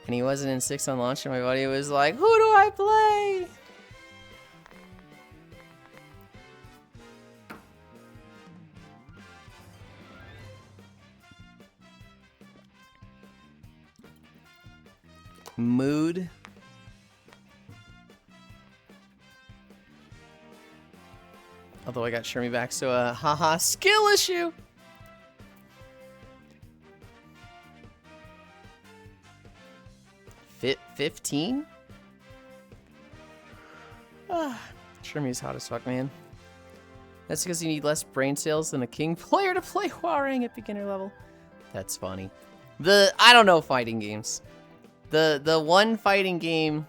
and he wasn't in 6 on launch, and my buddy was like, who do I play? Mood. Although I got Shermie back, so haha, skill issue. Fit 15? Shermie's hot as fuck, man. That's because you need less brain cells than a king player to play Hwoarang at beginner level. That's funny. I don't know fighting games. The one fighting game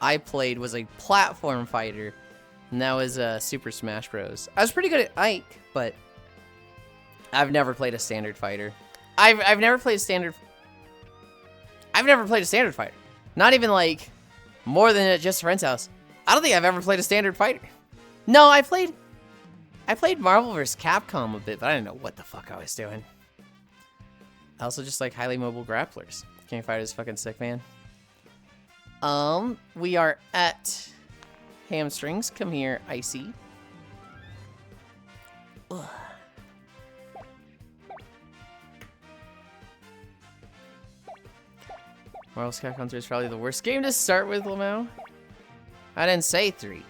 I played was a platform fighter, and that was Super Smash Bros. I was pretty good at Ike, but I've never played a standard fighter. I've never played a standard. I've never played a standard fighter. Not even like more than at just a friend's house. I don't think I've ever played a standard fighter. No, I played Marvel vs. Capcom a bit, but I didn't know what the fuck I was doing. I also just like highly mobile grapplers. King of Fighters is fucking sick, man. We are at Hamstrings. Come here, Icy. Ugh. Marvel vs. Capcom 3 is probably the worst game to start with, Lamau. I didn't say 3.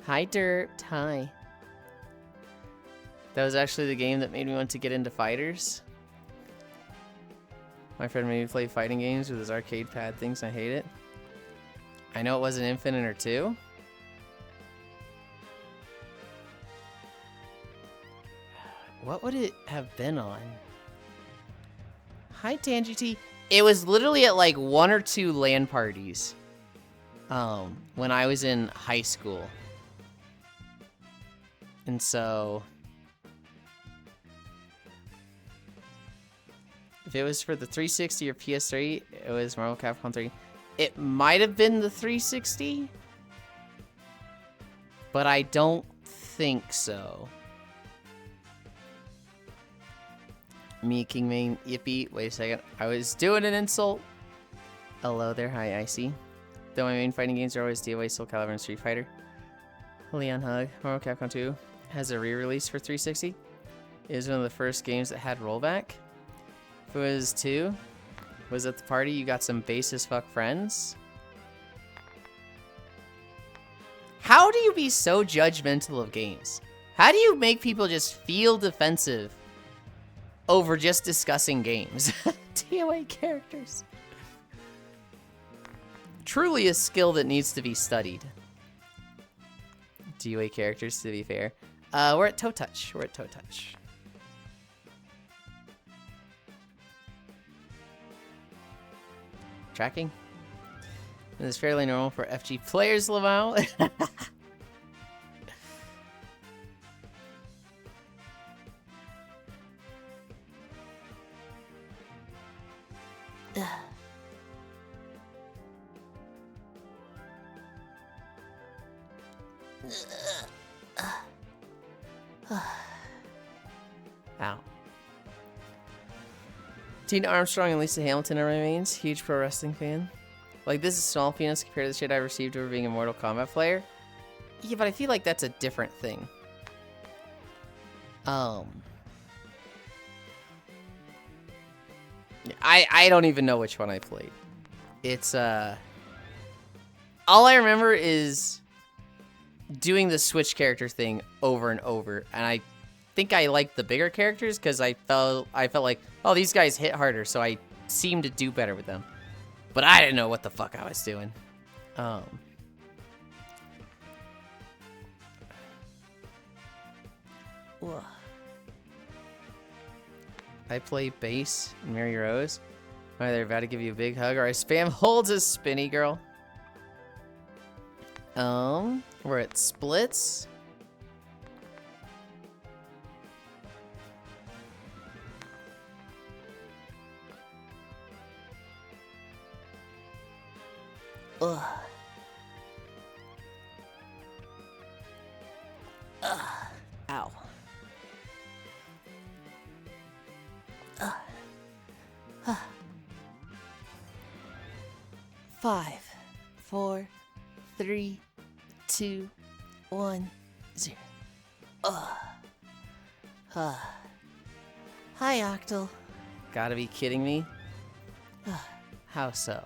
Hi, Dirt. Hi. That was actually the game that made me want to get into fighters. My friend made me play fighting games with his arcade pad things, and I hate it. I know it wasn't Infinite or 2. What would it have been on? Hi, Tangy. It was literally at like 1 or 2 LAN parties. When I was in high school. And so if it was for the 360 or PS3, it was Marvel Capcom 3. It might have been the 360, but I don't think so. Me, King Main, Yippee. Wait a second. I was doing an insult. Hello there. Hi, Icy. Though my main fighting games are always DOA, Soul Calibur, and Street Fighter. Leon Hug. Marvel Capcom 2 has a re-release for 360. It was one of the first games that had rollback. If it was 2, was at the party you got some base as fuck friends? How do you be so judgmental of games? How do you make people just feel defensive over just discussing games? DOA characters. Truly a skill that needs to be studied. DOA characters, to be fair. We're at Toe Touch. We're at Toe Touch. Tracking. This is fairly normal for FG players, Lamau. Ow. Tina Armstrong and Lisa Hamilton are my mains. Huge pro wrestling fan. Like, this is small penis compared to the shit I received over being a Mortal Kombat player. Yeah, but I feel like that's a different thing. I don't even know which one I played. It's all I remember is doing the switch character thing over and over, and I think I liked the bigger characters because I felt like, oh, these guys hit harder, so I seemed to do better with them. But I didn't know what the fuck I was doing. I play bass in Mary Rose. They're about to give you a big hug, or I spam holds a spinny girl. We're at splits. Ugh. Ow. 5, 4, 3, 2, 1, 0. Hi, Octal. Gotta be kidding me. How so?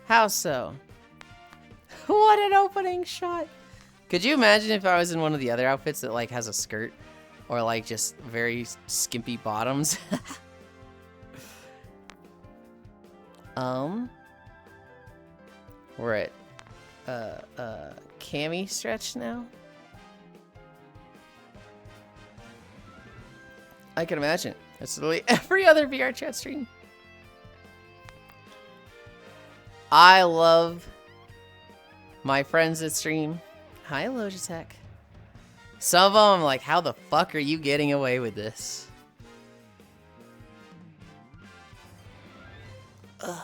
How so? What an opening shot! Could you imagine if I was in one of the other outfits that like has a skirt or like just very skimpy bottoms? We're at cami stretch now. I can imagine. That's literally every other VR chat stream. I love my friends that stream. Hi, Logitech. Some of them, I'm like, how the fuck are you getting away with this? Ugh.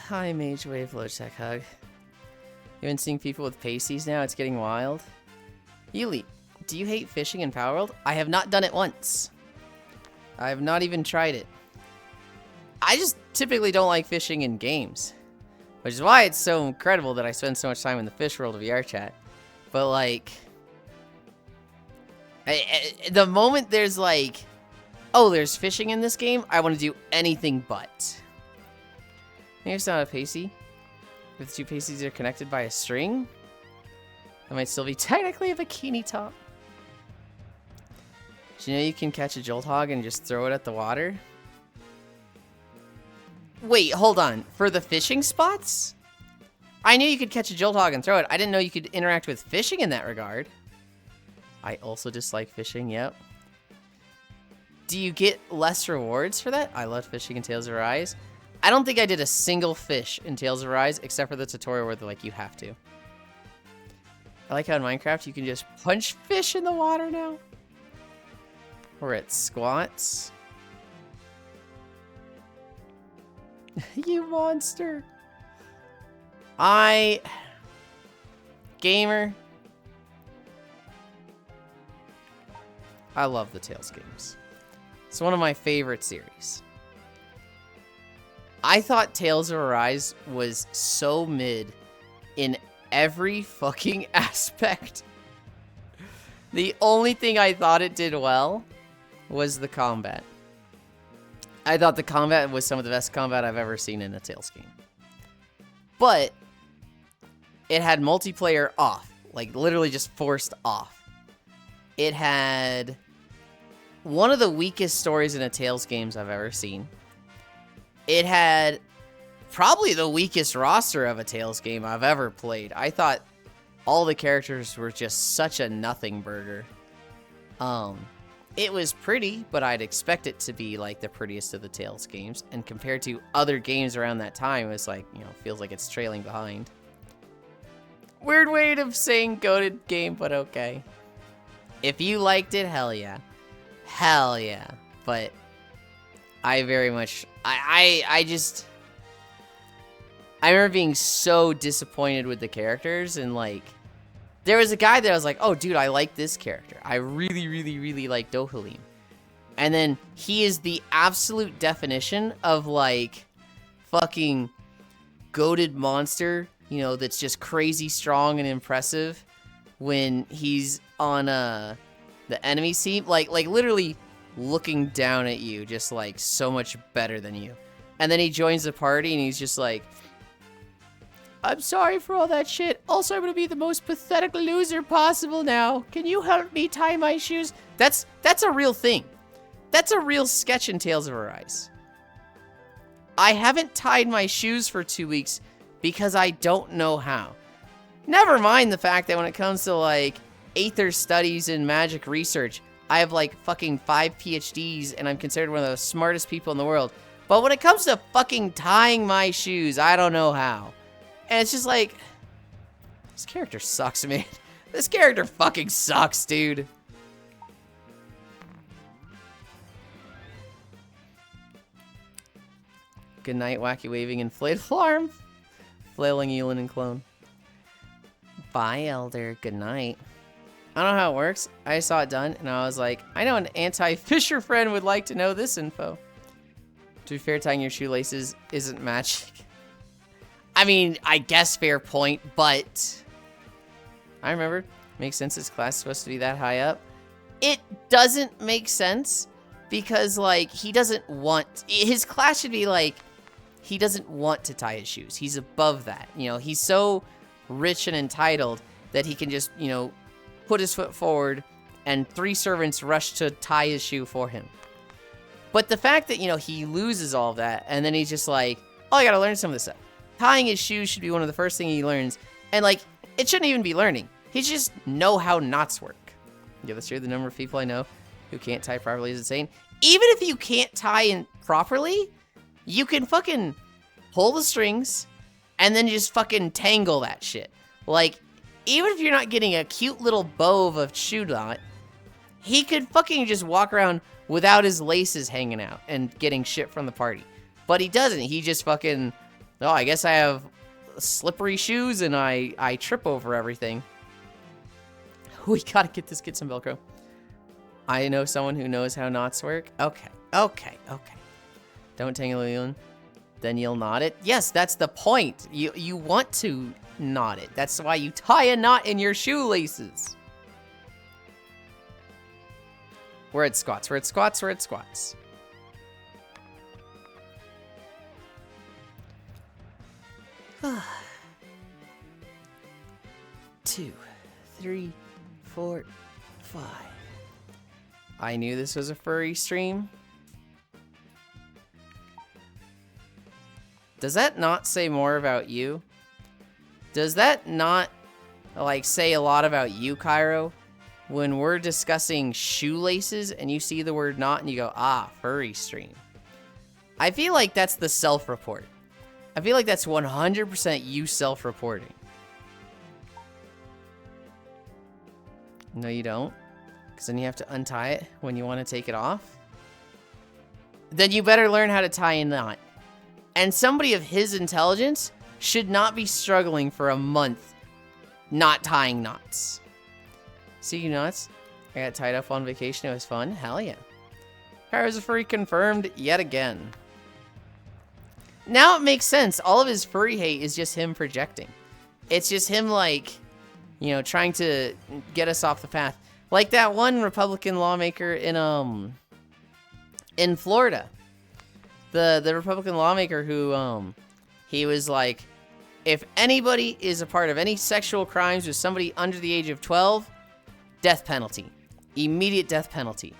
Hi, Mage Wave Logitech hug. You haven't seen people with pasties now? It's getting wild. Yulind, do you hate fishing in Power World? I have not done it once. I have not even tried it. I just typically don't like fishing in games, which is why it's so incredible that I spend so much time in the fish world of VR chat. But like, the moment there's like, oh, there's fishing in this game, I want to do anything but. Maybe it's not a pasty. If the two pasties are connected by a string, that might still be technically a bikini top. Do you know you can catch a jolt hog and just throw it at the water? Wait, hold on. For the fishing spots? I knew you could catch a jolt hog and throw it. I didn't know you could interact with fishing in that regard. I also dislike fishing, yep. Do you get less rewards for that? I love fishing in Tales of Arise. I don't think I did a single fish in Tales of Arise, except for the tutorial where they're like, you have to. I like how in Minecraft you can just punch fish in the water now. We're at squats. You monster. Gamer. I love the Tales games. It's one of my favorite series. I thought Tales of Arise was so mid in every fucking aspect. The only thing I thought it did well was the combat. I thought the combat was some of the best combat I've ever seen in a Tales game. But it had multiplayer off, like literally just forced off. It had one of the weakest stories in a Tales games I've ever seen. It had probably the weakest roster of a Tales game I've ever played. I thought all the characters were just such a nothing burger. It was pretty, but I'd expect it to be like the prettiest of the Tales games. And compared to other games around that time, it was like, you know, feels like it's trailing behind. Weird way of saying goated game, but okay. If you liked it, hell yeah. Hell yeah. But I very much, I remember being so disappointed with the characters and like There was a guy that I was like, oh, dude, I like this character. I really, really, really like Dohalim. And then he is the absolute definition of, like, fucking goated monster, you know, that's just crazy strong and impressive when he's on the enemy team. Like literally looking down at you, just, like, so much better than you. And then he joins the party, and he's just like, I'm sorry for all that shit. Also, I'm gonna be the most pathetic loser possible now. Can you help me tie my shoes? That's a real thing. That's a real sketch in Tales of Arise. I haven't tied my shoes for 2 weeks because I don't know how. Never mind the fact that when it comes to, like, Aether studies and magic research, I have, like, fucking 5 PhDs and I'm considered one of the smartest people in the world. But when it comes to fucking tying my shoes, I don't know how. And it's just like, this character sucks, man. This character fucking sucks, dude. Good night, wacky waving inflatable arm. Flailing Yulind and clone. Bye, Elder. Good night. I don't know how it works. I saw it done, and I was like, I know an anti-Fisher friend would like to know this info. To be fair, tying your shoelaces isn't magic. I mean, I guess fair point, but I remember. Makes sense. His class is supposed to be that high up. It doesn't make sense because, like, he doesn't want... His class should be, like, he doesn't want to tie his shoes. He's above that. You know, he's so rich and entitled that he can just, you know, put his foot forward and 3 servants rush to tie his shoe for him. But the fact that, you know, he loses all of that and then he's just like, oh, I gotta learn some of this stuff. Tying his shoes should be one of the first things he learns. And, like, it shouldn't even be learning. He should just know how knots work. Yeah, this year the number of people I know who can't tie properly is insane. Even if you can't tie in properly, you can fucking pull the strings and then just fucking tangle that shit. Like, even if you're not getting a cute little bow of a shoe knot, he could fucking just walk around without his laces hanging out and getting shit from the party. But he doesn't. He just fucking... Oh, I guess I have slippery shoes and I trip over everything. We gotta get this kid some Velcro. I know someone who knows how knots work. Okay. Don't tangle Yulind, then you'll knot it. Yes, that's the point. You want to knot it. That's why you tie a knot in your shoelaces. We're at squats. We're at squats. We're at squats. Two, 3, 4, 5. I knew this was a furry stream. Does that not say more about you? Does that not, like, say a lot about you, Cairo? When we're discussing shoelaces and you see the word knot and you go, ah, furry stream. I feel like that's the self-report. I feel like that's 100% you self-reporting. No, you don't. Because then you have to untie it when you want to take it off. Then you better learn how to tie a knot. And somebody of his intelligence should not be struggling for a month not tying knots. See you knots? I got tied up on vacation. It was fun. Hell yeah. Kairo's a furry confirmed yet again. Now it makes sense. All of his furry hate is just him projecting. It's just him, like, you know, trying to get us off the path. Like that one Republican lawmaker in Florida. The Republican lawmaker who, he was like, if anybody is a part of any sexual crimes with somebody under the age of 12, death penalty. Immediate death penalty.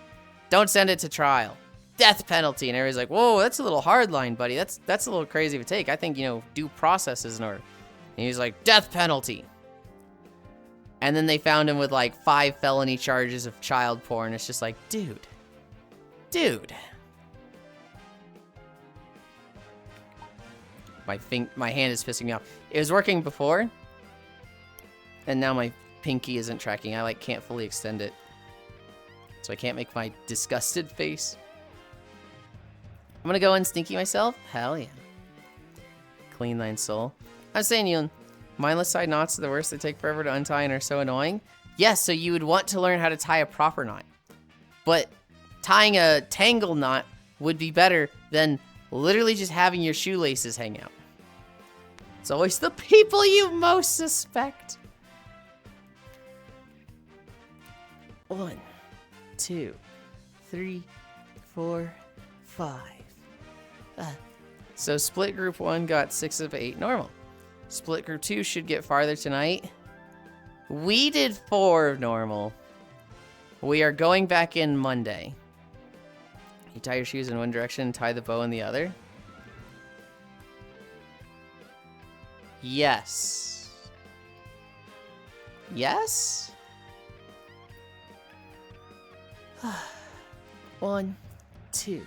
Don't send it to trial. Death penalty. And everybody's like, whoa, that's a little hard line, buddy. That's a little crazy of a take. I think, you know, due process is in order. And he's like, death penalty. And then they found him with, like, 5 felony charges of child porn. It's just like, dude. My hand is pissing me off. It was working before. And now my pinky isn't tracking. I, like, can't fully extend it. So I can't make my disgusted face. I'm gonna go and stinky myself. Hell yeah. Clean thine soul. I'm saying, Yulind, Mindless tie knots are the worst. They take forever to untie and are so annoying. Yes, so you would want to learn how to tie a proper knot. But tying a tangle knot would be better than literally just having your shoelaces hang out. It's always the people you most suspect. 1, 2, 3, 4, 5. So split group 1 got 6 of 8 normal. Split group 2 should get farther tonight. We did 4 of normal. We are going back in Monday. You tie your shoes in one direction, tie the bow in the other. Yes. Yes? 1, 2,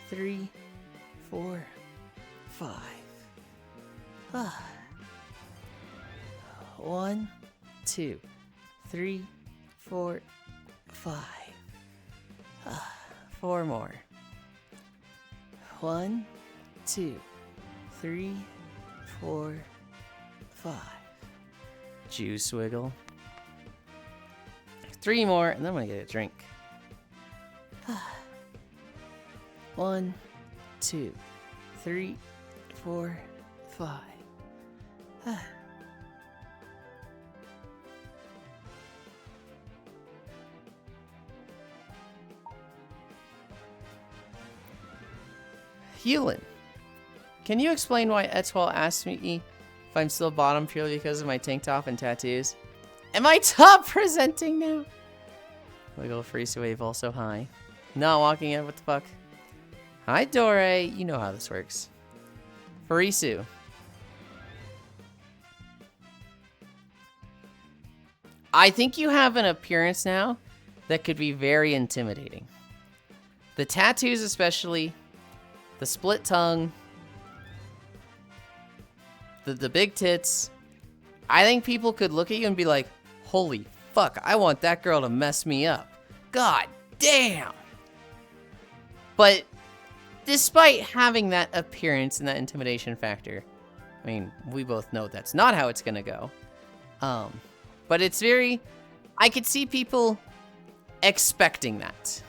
3, 4, 5. 1, 2, 3, 4, 5. 4 more. 1, 2, 3, 4, 5. Juice wiggle. 3 more, and then I'm gonna get a drink. 1, 2, 3, 4, 5. Yulind, can you explain why Etoile asked me if I'm still bottom purely because of my tank top and tattoos? Am I top presenting now? Wiggle freeze wave also high. Not walking in, what the fuck? Hi Dore, you know how this works. Farisu. I think you have an appearance now that could be very intimidating. The tattoos especially, the split tongue, the big tits. I think people could look at you and be like, holy fuck, I want that girl to mess me up. God damn. But despite having that appearance and that intimidation factor, I mean, we both know that's not how it's gonna go. But it's very, I could see people expecting that.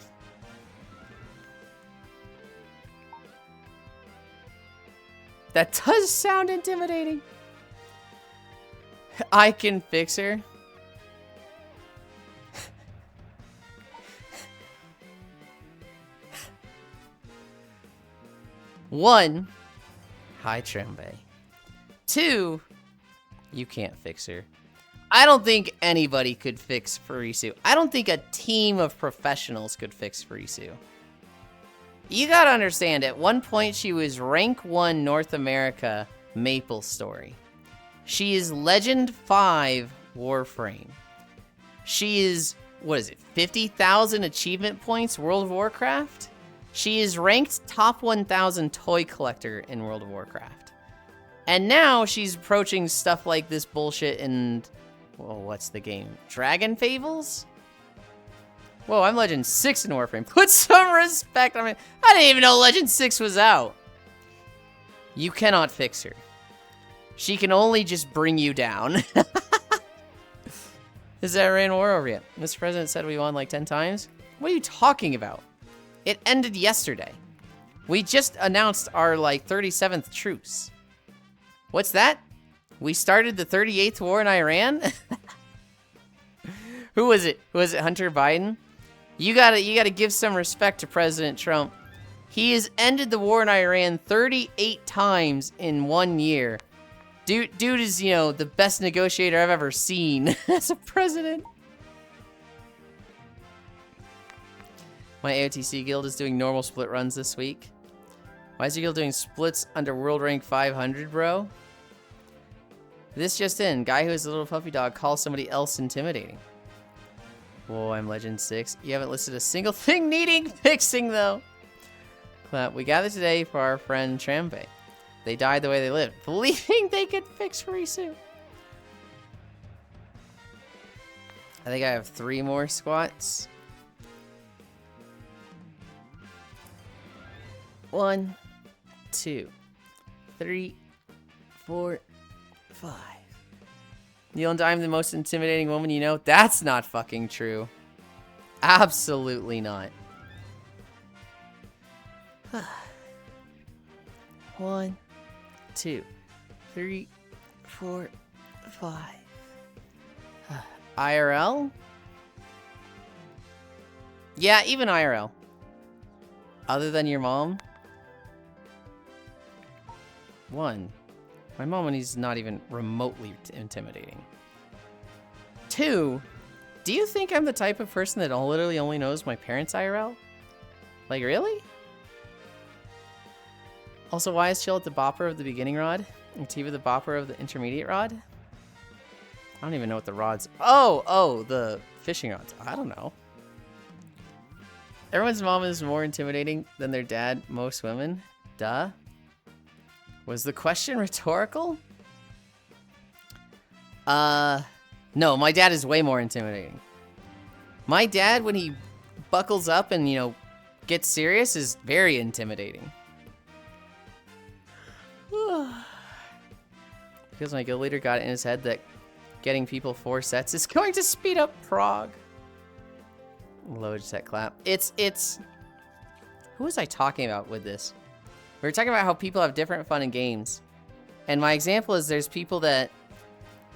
That does sound intimidating. I can fix her. One, hi Trembe. 2, you can't fix her. I don't think anybody could fix Farisu. I don't think a team of professionals could fix Farisu. You gotta understand, at one point she was rank 1 North America Maple Story. She is Legend 5 Warframe. She is, what is it, 50,000 achievement points World of Warcraft? She is ranked top 1,000 toy collector in World of Warcraft. And now she's approaching stuff like this bullshit in, well, what's the game? Dragon Fables? Whoa, I'm Legend 6 in Warframe. Put some respect on me. I didn't even know Legend 6 was out. You cannot fix her. She can only just bring you down. Is that Iran war over yet? Mr. President said we won like 10 times. What are you talking about? It ended yesterday. We just announced our like 37th truce. What's that? We started the 38th war in Iran? Who was it? Was it Hunter Biden? You gotta give some respect to President Trump. He has ended the war in Iran 38 times in 1 year. Dude is, you know, the best negotiator I've ever seen as a president. My AOTC guild is doing normal split runs this week. Why is your guild doing splits under world rank 500, bro? This just in. Guy who is a little puppy dog calls somebody else intimidating. Whoa, I'm Legend 6. You haven't listed a single thing needing fixing, though. Clap. We gathered today for our friend Trambe. They died the way they lived, believing they could fix Farisu. I think I have 3 more squats. 1, 2, 3, 4, 5. Yulind, I'm the most intimidating woman you know. That's not fucking true. Absolutely not. 1, 2, 3, 4, 5. IRL? Yeah, even IRL. Other than your mom? 1. My mom, when he's not even remotely intimidating. 2. Do you think I'm the type of person that literally only knows my parents' IRL? Like, really? Also, why is Chill at the bopper of the beginning rod and Tiva the bopper of the intermediate rod? I don't even know what the rods... Oh, the fishing rods. I don't know. Everyone's mom is more intimidating than their dad, most women. Duh. Was the question rhetorical? No, my dad is way more intimidating. My dad, when he buckles up and, you know, gets serious, is very intimidating. Because my guild leader got it in his head that getting people 4 sets is going to speed up prog. Load set clap. It's... Who was I talking about with this? We were talking about how people have different fun in games. And my example is there's people that...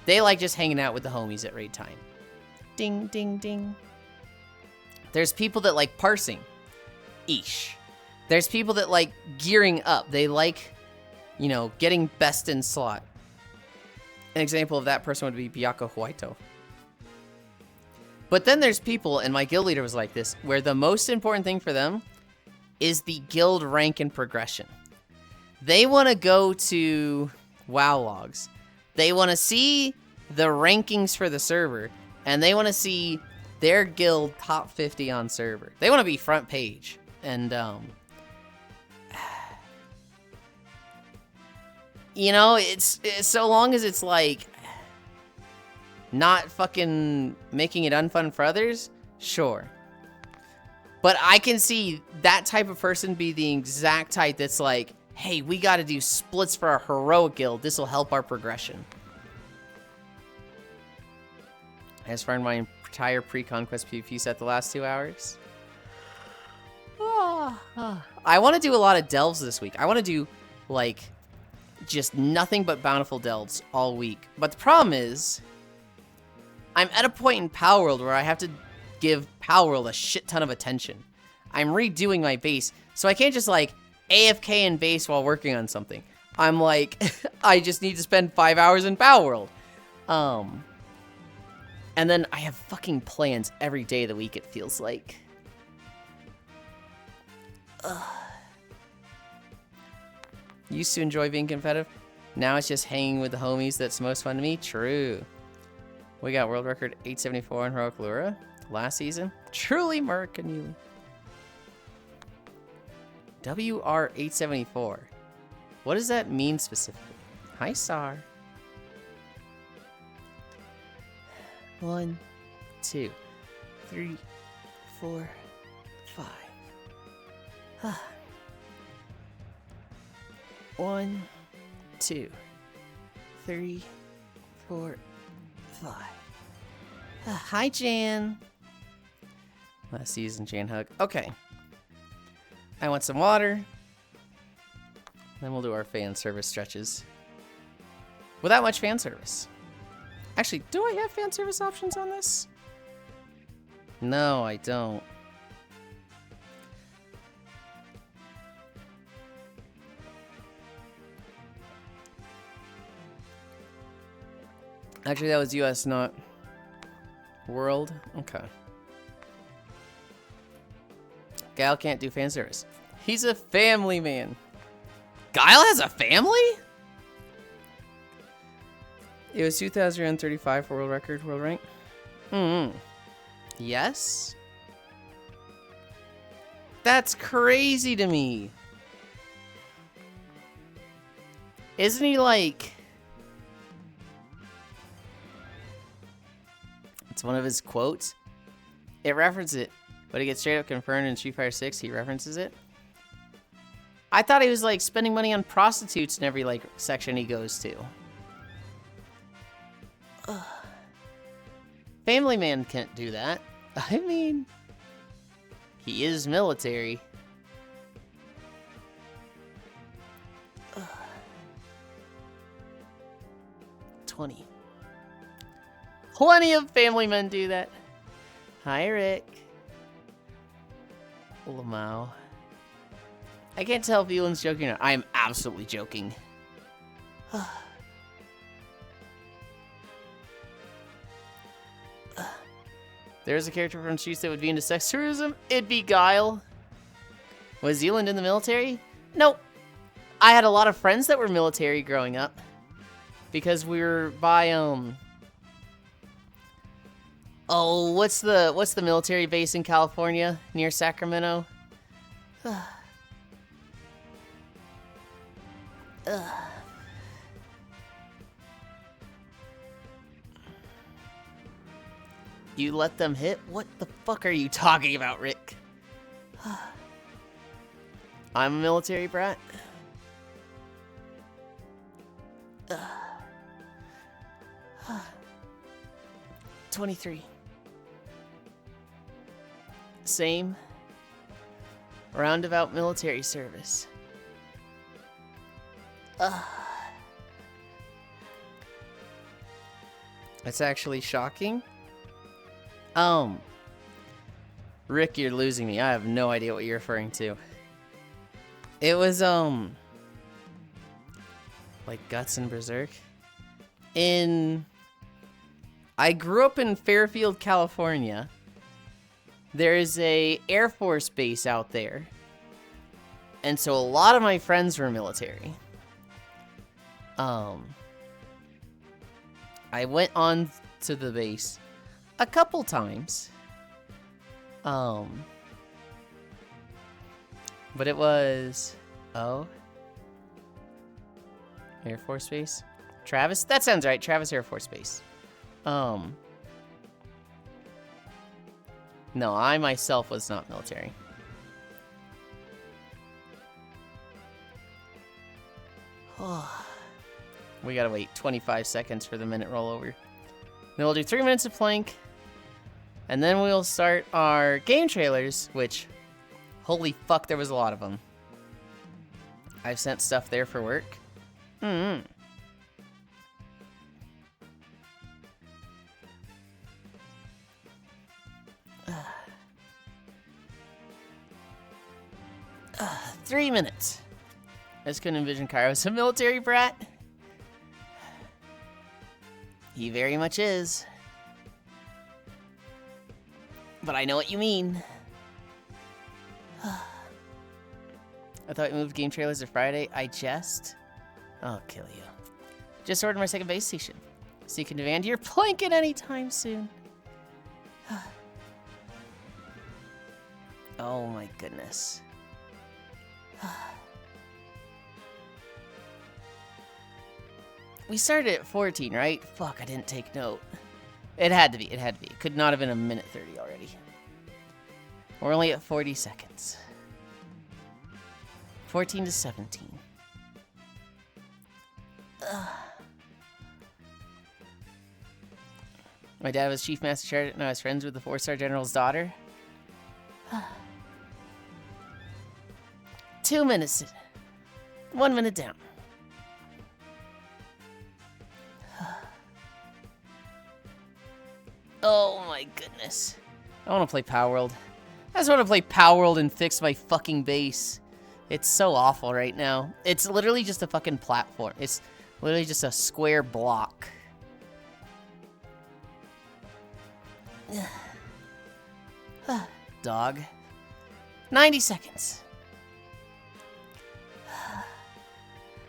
They like just hanging out with the homies at raid time. Ding, ding, ding. There's people that like parsing. Eesh. There's people that like gearing up. They like, you know, getting best in slot. An example of that person would be Byaku Huaito. But then there's people, and my guild leader was like this, where the most important thing for them is the guild rank and progression. They want to go to WoW logs. They want to see the rankings for the server, and they want to see their guild top 50 on server. They want to be front page. And, you know, it's so long as it's like not fucking making it unfun for others, sure. But I can see that type of person be the exact type that's like, hey, we got to do splits for our heroic guild. This will help our progression. I just farmed my entire pre-conquest PvP set the last 2 hours. I want to do a lot of delves this week. I want to do, like, just nothing but bountiful delves all week. But the problem is, I'm at a point in Power World where I have to give Power World a shit ton of attention. I'm redoing my base, so I can't just, like, AFK in base while working on something. I'm like, I just need to spend 5 hours in Power World. And then I have fucking plans every day of the week, it feels like. Used to enjoy being competitive. Now it's just hanging with the homies that's most fun to me. True. We got world record 874 in Heroic Lura last season. Truly Merc and Yuli. WR874. What does that mean specifically? Hi, Star. 1, 2, 3, 4, 5. 1, 2, 3, 4, 5. Hi, Jan. Last season, Jan hug. Okay. I want some water. Then we'll do our fan service stretches. Without much fan service. Actually, do I have fan service options on this? No, I don't. Actually, that was US, not world. Okay. Guile can't do fan service. He's a family man. Guile has a family? It was 2,035 for world record, world rank. Yes? That's crazy to me. Isn't he like... It's one of his quotes. It references it, but it gets straight up confirmed in Street Fighter 6. He references it. I thought he was like spending money on prostitutes in every like section he goes to. Ugh. Family Man can't do that. I mean, he is military. 20. Plenty of family men do that. Hi, Rick. Lamau. I can't tell if Yulind's joking or not. I am absolutely joking. There's a character from Chiefs that would be into sex tourism. It'd be Guile. Was Yulind in the military? Nope. I had a lot of friends that were military growing up. Because we were by, oh, what's the military base in California near Sacramento? You let them hit? What the fuck are you talking about, Rick? I'm a military brat. 23. Same. Roundabout military service. That's actually shocking. Rick, you're losing me. I have no idea what you're referring to. It was, like Guts and Berserk. I grew up in Fairfield, California. There's a Air Force base out there. And so a lot of my friends were military. I went on to the base a couple times. But it was... Oh. Air Force Base? Travis? That sounds right. Travis Air Force Base. No, I myself was not military. We gotta wait 25 seconds for the minute rollover. Then we'll do 3 minutes of plank. And then we'll start our game trailers, which, holy fuck, there was a lot of them. I've sent stuff there for work. 3 minutes. I just couldn't envision Cairo as a military brat. He very much is. But I know what you mean. I thought we moved game trailers to Friday. I'll kill you. Just ordered my second base station. So you can demand your planking anytime soon. Oh my goodness. We started at 14, right? Fuck, I didn't take note. It had to be. It could not have been a minute 30 already. We're only at 40 seconds. 14 to 17. My dad was Chief Master Sergeant and I was friends with the 4-star General's daughter. 2 minutes. 1 minute down. Oh my goodness. I want to play Power World. I just want to play Power World and fix my fucking base. It's so awful right now. It's literally just a fucking platform. It's literally just a square block. Dog. 90 seconds.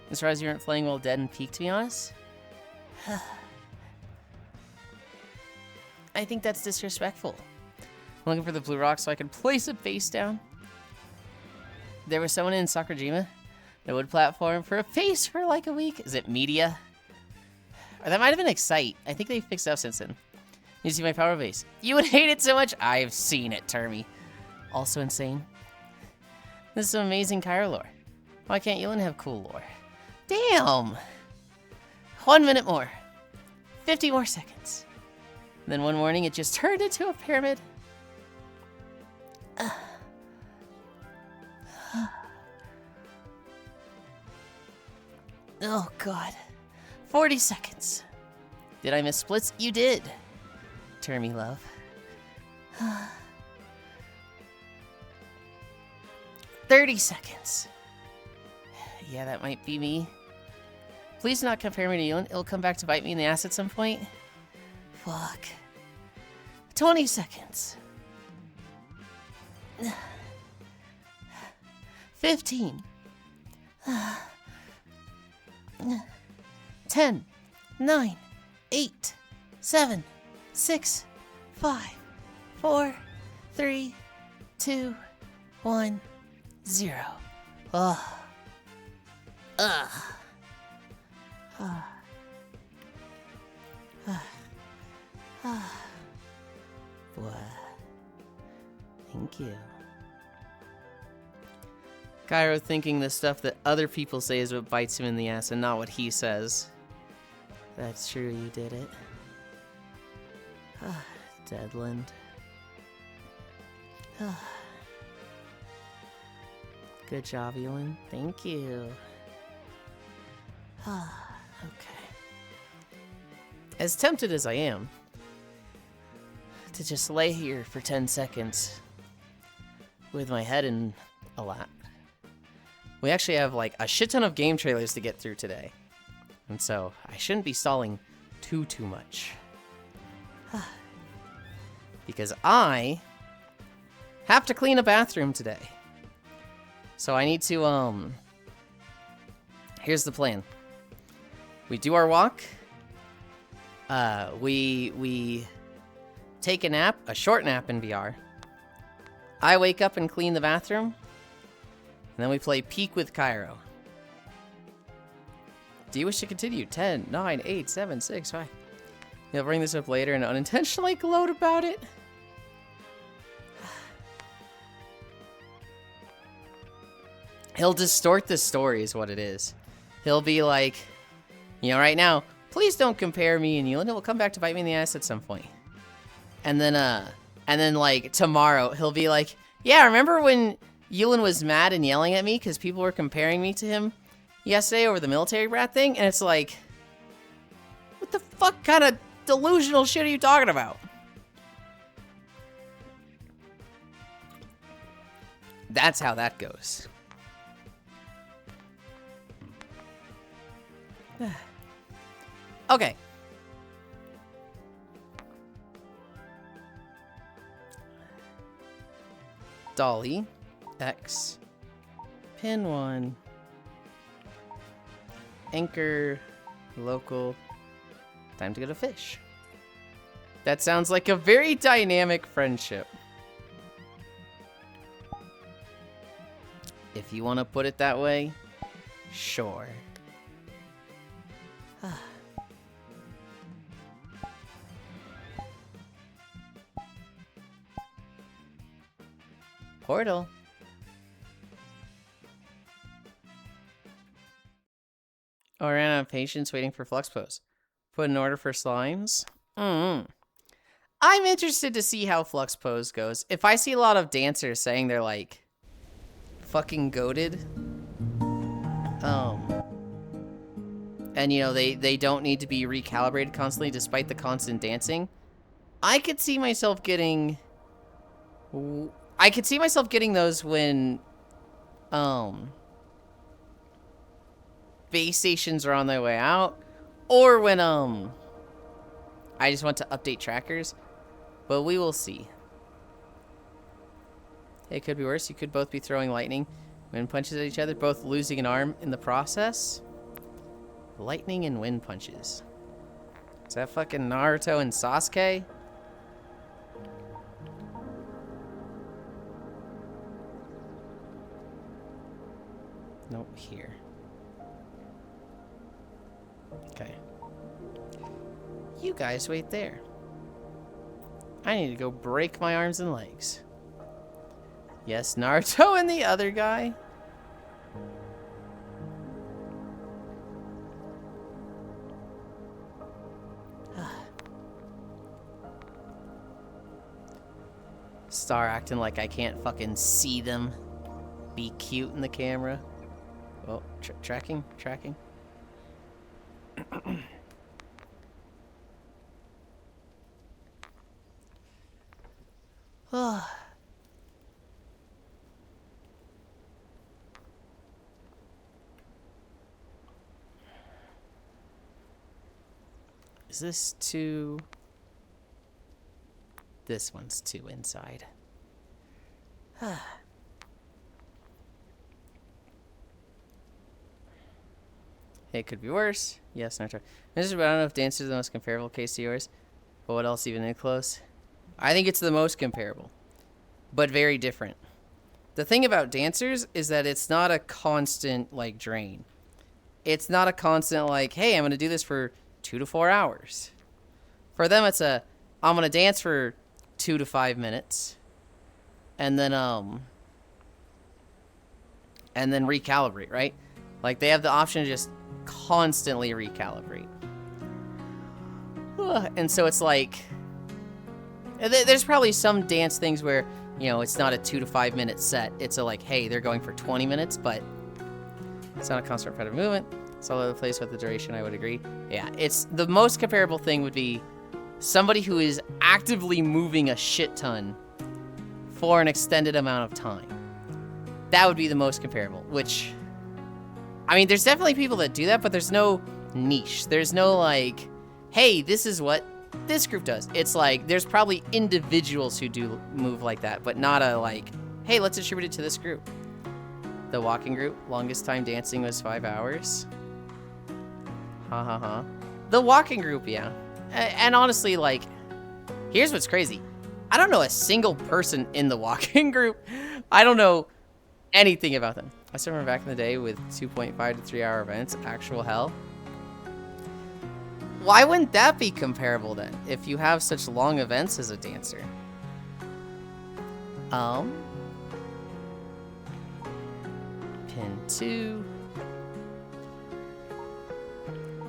I'm surprised you weren't playing while dead and peak, to be honest. I think that's disrespectful. I'm looking for the blue rock so I can place a base down. There was someone in Sakurajima, the wood platform, for a base for like a week. Is it Media? Or that might have been Excite. I think they fixed it up since then. You see my power base. You would hate it so much. I've seen it, Termy. Also insane. This is some amazing Cairo lore. Why can't Yulind have cool lore? Damn! 1 minute more. 50 more seconds. Then one morning, it just turned into a pyramid. Oh, God. 40 seconds. Did I miss splits? You did. Termy love. 30 seconds. Yeah, that might be me. Please do not compare me to Yulind. It'll come back to bite me in the ass at some point. Fuck. 20 seconds. 15. 10. 9. 8. 7. 6. 5. 4. 3. 2. 1. 0. Ugh. Ugh. What? Thank you. Cairo thinking the stuff that other people say is what bites him in the ass and not what he says. That's true, you did it. Deadland. Good job, Yulind. Thank you. Okay. As tempted as I am to just lay here for 10 seconds with my head in a lap, we actually have like a shit ton of game trailers to get through today. And so I shouldn't be stalling too much. Because I have to clean a bathroom today. So I need to, here's the plan. We do our walk. We take a nap, a short nap in VR. I wake up and clean the bathroom. And then we play Peek with Cairo. Do you wish to continue? 10, 9, 8, 7, 6, 5. He'll bring this up later and unintentionally gloat about it. He'll distort the story is what it is. He'll be like, you know, right now, please don't compare me and Yulind. It will come back to bite me in the ass at some point. And then like tomorrow, he'll be like, yeah, remember when Yulind was mad and yelling at me because people were comparing me to him yesterday over the military brat thing? And it's like, what the fuck kind of delusional shit are you talking about? That's how that goes. Okay. Dolly, X, pin 1, anchor, local, time to go to fish. That sounds like a very dynamic friendship. If you want to put it that way, sure. Portal. Oh, I ran out of patience waiting for Flux Pose. Put an order for slimes. I'm interested to see how Flux Pose goes. If I see a lot of dancers saying they're like fucking goated, and you know they don't need to be recalibrated constantly despite the constant dancing, I could see myself getting those when base stations are on their way out, or when I just want to update trackers, but we will see. It could be worse. You could both be throwing lightning wind punches at each other, both losing an arm in the process. Lightning and wind punches. Is that fucking Naruto and Sasuke? Nope, here. Okay. You guys wait there. I need to go break my arms and legs. Yes, Naruto and the other guy. Star acting like I can't fucking see them. Be cute in the camera. Oh, tracking. Is this too... This one's too inside. It could be worse. Yes, no try. I don't know if Dancer is the most comparable case to yours, but what else even in close? I think it's the most comparable, but very different. The thing about Dancers is that it's not a constant, like, drain. It's not a constant, like, hey, I'm going to do this for 2 to 4 hours. For them, it's a, I'm going to dance for 2 to 5 minutes, and then recalibrate, right? Like, they have the option to just constantly recalibrate. And so it's like, there's probably some dance things where, you know, it's not a 2 to 5 minute set. It's a like, hey, they're going for 20 minutes, but it's not a constant repetitive movement. It's all over the place with the duration, I would agree. Yeah, it's the most comparable thing would be somebody who is actively moving a shit ton for an extended amount of time. That would be the most comparable, which, I mean, there's definitely people that do that, but there's no niche. There's no like, hey, this is what this group does. It's like, there's probably individuals who do move like that, but not a like, hey, let's attribute it to this group. The walking group, longest time dancing was 5 hours. The walking group, yeah. And honestly, like, here's what's crazy. I don't know a single person in the walking group. I don't know anything about them. I still remember back in the day with 2.5 to 3 hour events, actual hell. Why wouldn't that be comparable then, if you have such long events as a dancer? Pin 2.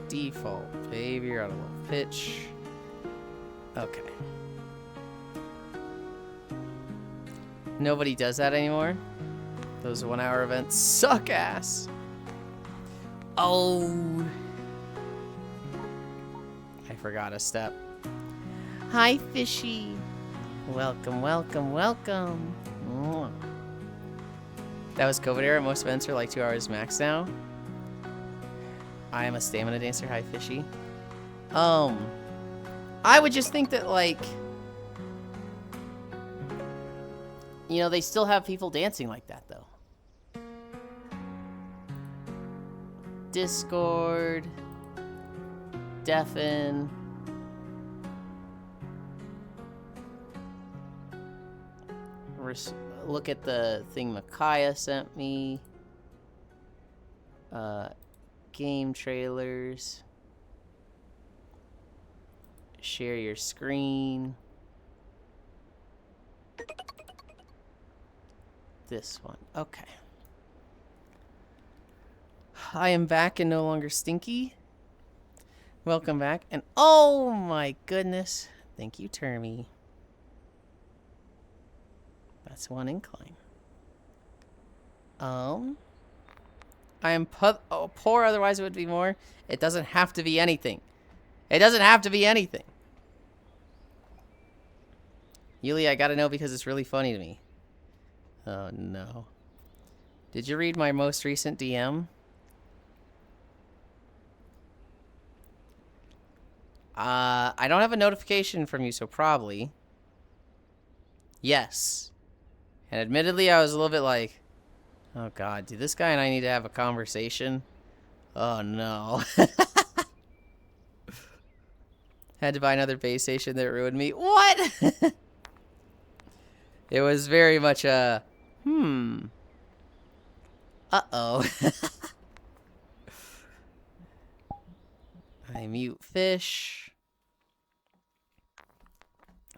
Default behavior, auto level pitch. Okay. Nobody does that anymore. Those 1 hour events suck ass. Oh. I forgot a step. Hi, fishy. Welcome. That was COVID era. Most events are like 2 hours max now. I am a stamina dancer. Hi, fishy. I would just think that, like, you know, they still have people dancing like that, though. Discord. Deafen. Look at the thing Micaiah sent me. Game trailers. Share your screen. This one. Okay. I am back and no longer stinky. Welcome back. And oh my goodness. Thank you, Termy. That's one incline. I am poor, otherwise it would be more. It doesn't have to be anything. It doesn't have to be anything. Yuli, I gotta know because it's really funny to me. Oh no. Did you read my most recent DM? I don't have a notification from you, so probably. Yes. And admittedly, I was a little bit like, oh god, do this guy and I need to have a conversation? Oh no. Had to buy another base station that ruined me. What? It was very much a, Uh-oh. I mute fish.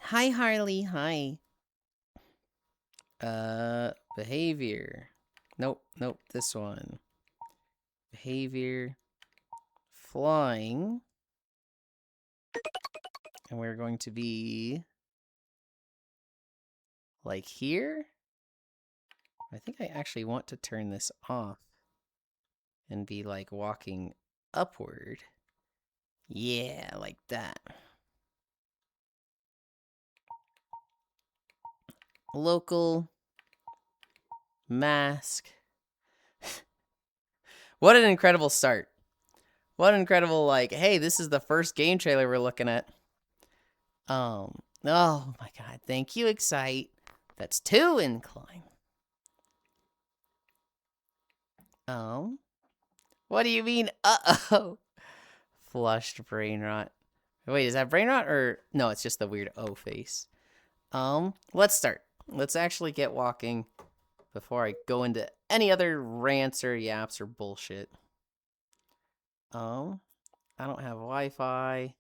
Hi, Harley. Hi. Behavior. Nope, this one. Behavior. Flying. And we're going to be like here. I think I actually want to turn this off and be like walking upward. Yeah, like that. Local mask. What an incredible start. What an incredible, like, hey, this is the first game trailer we're looking at. Oh my god, thank you, Excite. That's 2 incline. Oh. What do you mean, uh-oh? Flushed brain rot. Wait, is that brain rot or... No, it's just the weird O face. Let's start. Let's actually get walking before I go into any other rants or yaps or bullshit. I don't have Wi-Fi.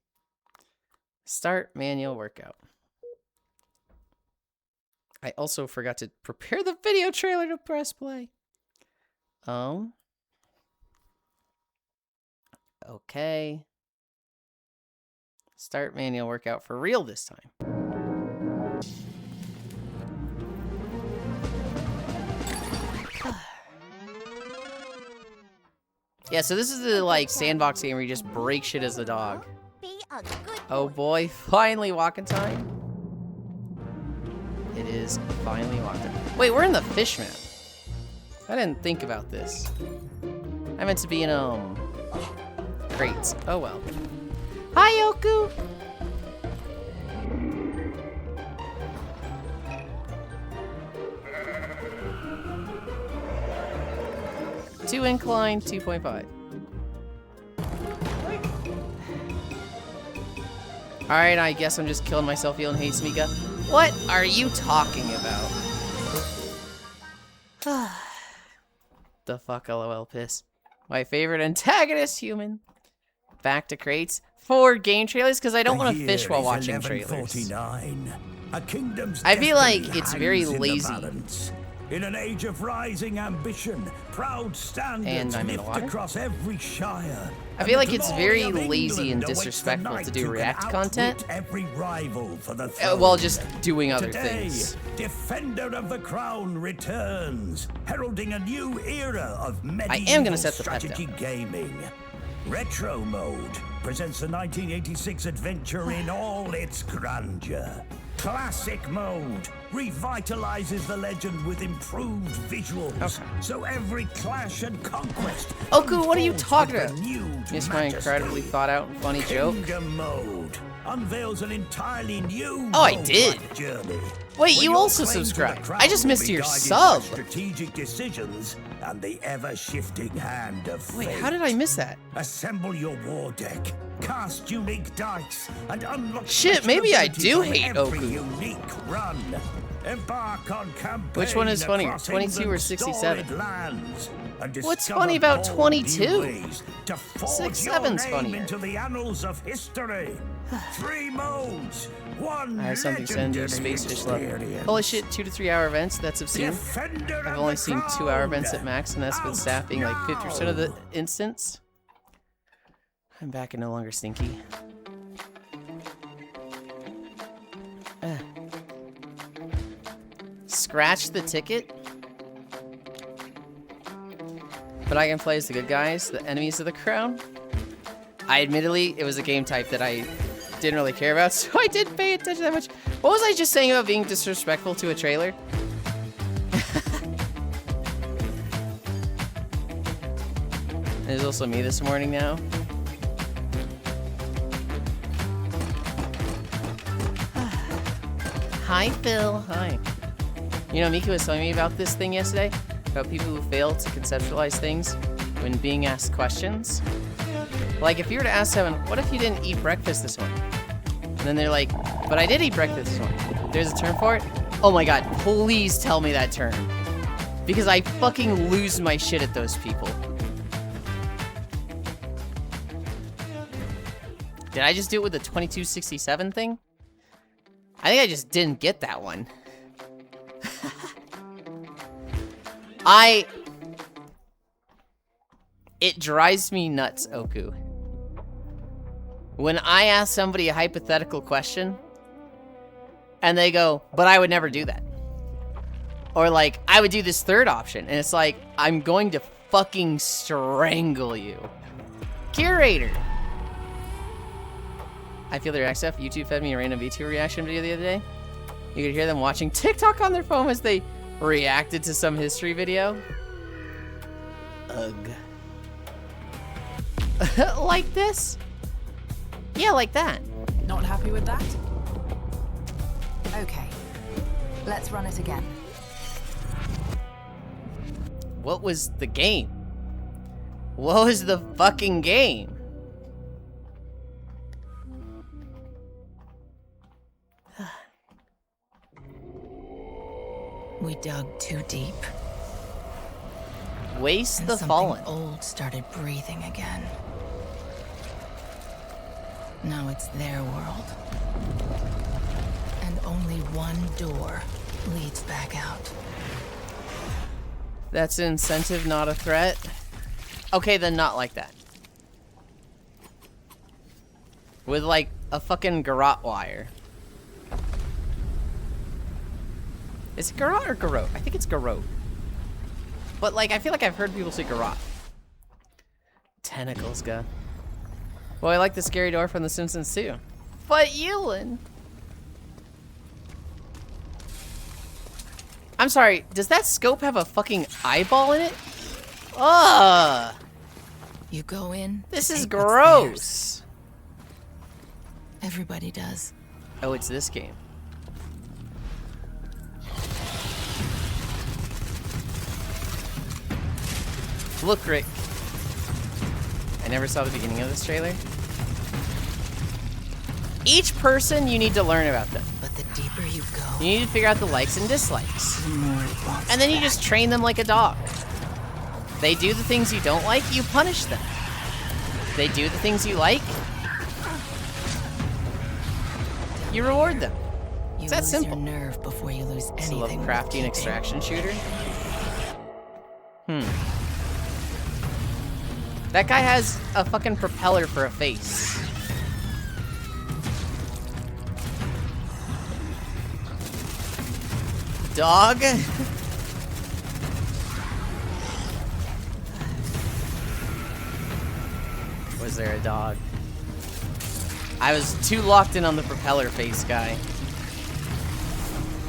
Start manual workout. I also forgot to prepare the video trailer to press play. Okay. Start manual workout for real this time. Yeah, so this is the, like, sandbox game where you just break shit as a dog. Oh boy, finally walking time. It is finally walking time. Wait, we're in the fish map. I didn't think about this. I meant to be in, crates. Oh well. Hi, Yoku! Two incline, 2.5. Alright, I guess I'm just killing myself feeling hate Smika. What are you talking about? The fuck, lol, piss. My favorite antagonist, human. Back to crates for game trailers, because I don't want to fish while watching trailers. I feel like it's very lazy. In an age of rising ambition, proud standards lift across every shire. I feel like it's very lazy and disrespectful to do React content every rival for the throne. while just doing other things. Defender of the Crown returns, heralding a new era of medieval strategy gaming. Retro Mode presents the 1986 adventure in all its grandeur. Classic Mode revitalizes the legend with improved visuals, so every clash and conquest. Oku, what are you talking about? It's my incredibly thought out and funny joke. Kingdom Mode unveils an entirely new journey. Wait, you also subscribed. I just missed your sub. Strategic decisions and the ever-shifting hand of fate. Wait, how did I miss that? Assemble your war deck, cast unique dice, and unlock. Shit, maybe I do hate Oku. Unique run. Embark on campaign. Which one is funnier, 22 or 67? Lands, what's funny about 22? 67's funnier. Into the annals of history. 3 modes. One I have something to send you, Space Fish Love. Holy shit, 2 to 3 hour events, that's obscene. I've only seen 2 hour events at max, and that's with staff being like 50% of the instance. I'm back and no longer stinky. Scratch the ticket? But I can play as the good guys, the enemies of the crown. Admittedly, it was a game type that I didn't really care about, so I didn't pay attention that much. What was I just saying about being disrespectful to a trailer? There's also me this morning now. Hi, Phil. Hi. You know, Mika was telling me about this thing yesterday, about people who fail to conceptualize things when being asked questions. Like, if you were to ask someone, what if you didn't eat breakfast this morning? And then they're like, but I did eat breakfast this morning. There's a term for it? Oh my god, please tell me that term. Because I fucking lose my shit at those people. Did I just do it with the 2267 thing? I think I just didn't get that one. It drives me nuts, Oku. When I ask somebody a hypothetical question, and they go, but I would never do that. Or like, I would do this third option, and it's like, I'm going to fucking strangle you. Curator. I feel their XF. YouTube fed me a random VTuber reaction video the other day. You could hear them watching TikTok on their phone as they reacted to some history video. Ugh. Like this? Yeah, like that. Not happy with that? Okay. Let's run it again. What was the game? What was the fucking game? We dug too deep. Waste and the Fallen. Old started breathing again. Now it's their world. And only one door leads back out. That's an incentive, not a threat. Okay, then not like that. With like a fucking garrote wire. Is it garrote or garrote? I think it's garrote. But like, I feel like I've heard people say garrote. Tentacles, guy. Well, I like the scary door from The Simpsons too. But Yulind. I'm sorry, does that scope have a fucking eyeball in it? Ugh. You go in. This is gross. Everybody does. Oh, it's this game. Look, Rick. I never saw the beginning of this trailer. Each person, you need to learn about them. But the deeper you go, you need to figure out the likes and dislikes. The more it wants and then you just train them like a dog. They do the things you don't like, you punish them. They do the things you like, you reward them. It's that simple. You lose your nerve before you lose anything. It's a Lovecraftian extraction shooter. That guy has a fucking propeller for a face. Dog? Was there a dog? I was too locked in on the propeller face guy.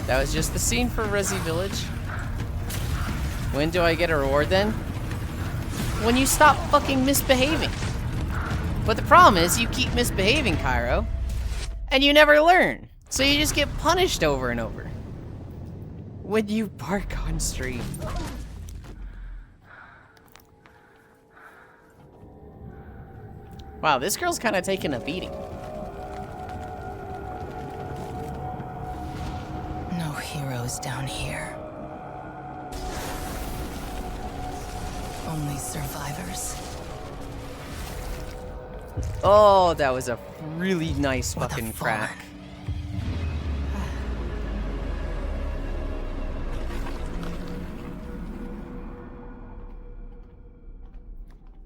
That was just the scene for Resi Village. When do I get a reward then? When you stop fucking misbehaving. But the problem is you keep misbehaving, Cairo, and you never learn. So you just get punished over and over. When you bark on stream. Wow, this girl's kind of taking a beating. No heroes down here. Only survivors. Oh, that was a really nice fucking crack.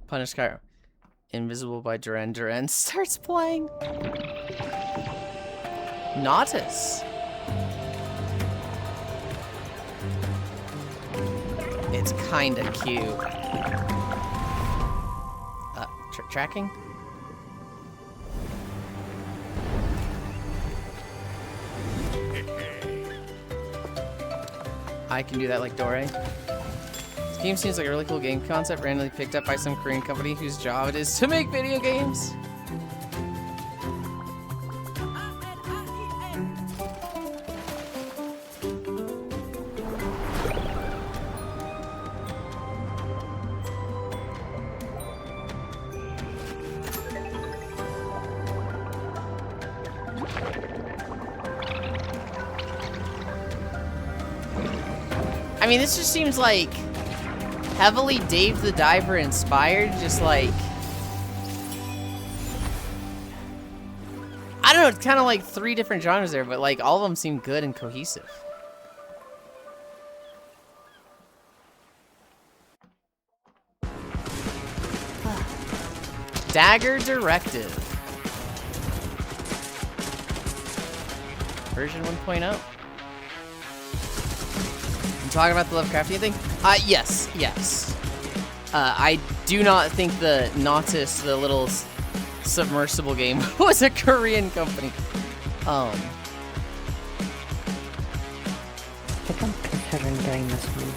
Punish Cairo. Invisible by Duran Duran starts playing. Nautis. It's kinda cute. Tracking? I can do that like Dore. This game seems like a really cool game concept, randomly picked up by some Korean company whose job it is to make video games. I mean, this just seems like heavily Dave the Diver inspired, just like, I don't know, it's kind of like 3 different genres there, but like all of them seem good and cohesive. Dagger Directive. Version 1.0. Talking about the Lovecraftian thing? Yes. I do not think the Nautis, the little submersible game, was a Korean company. Kita considering getting this one.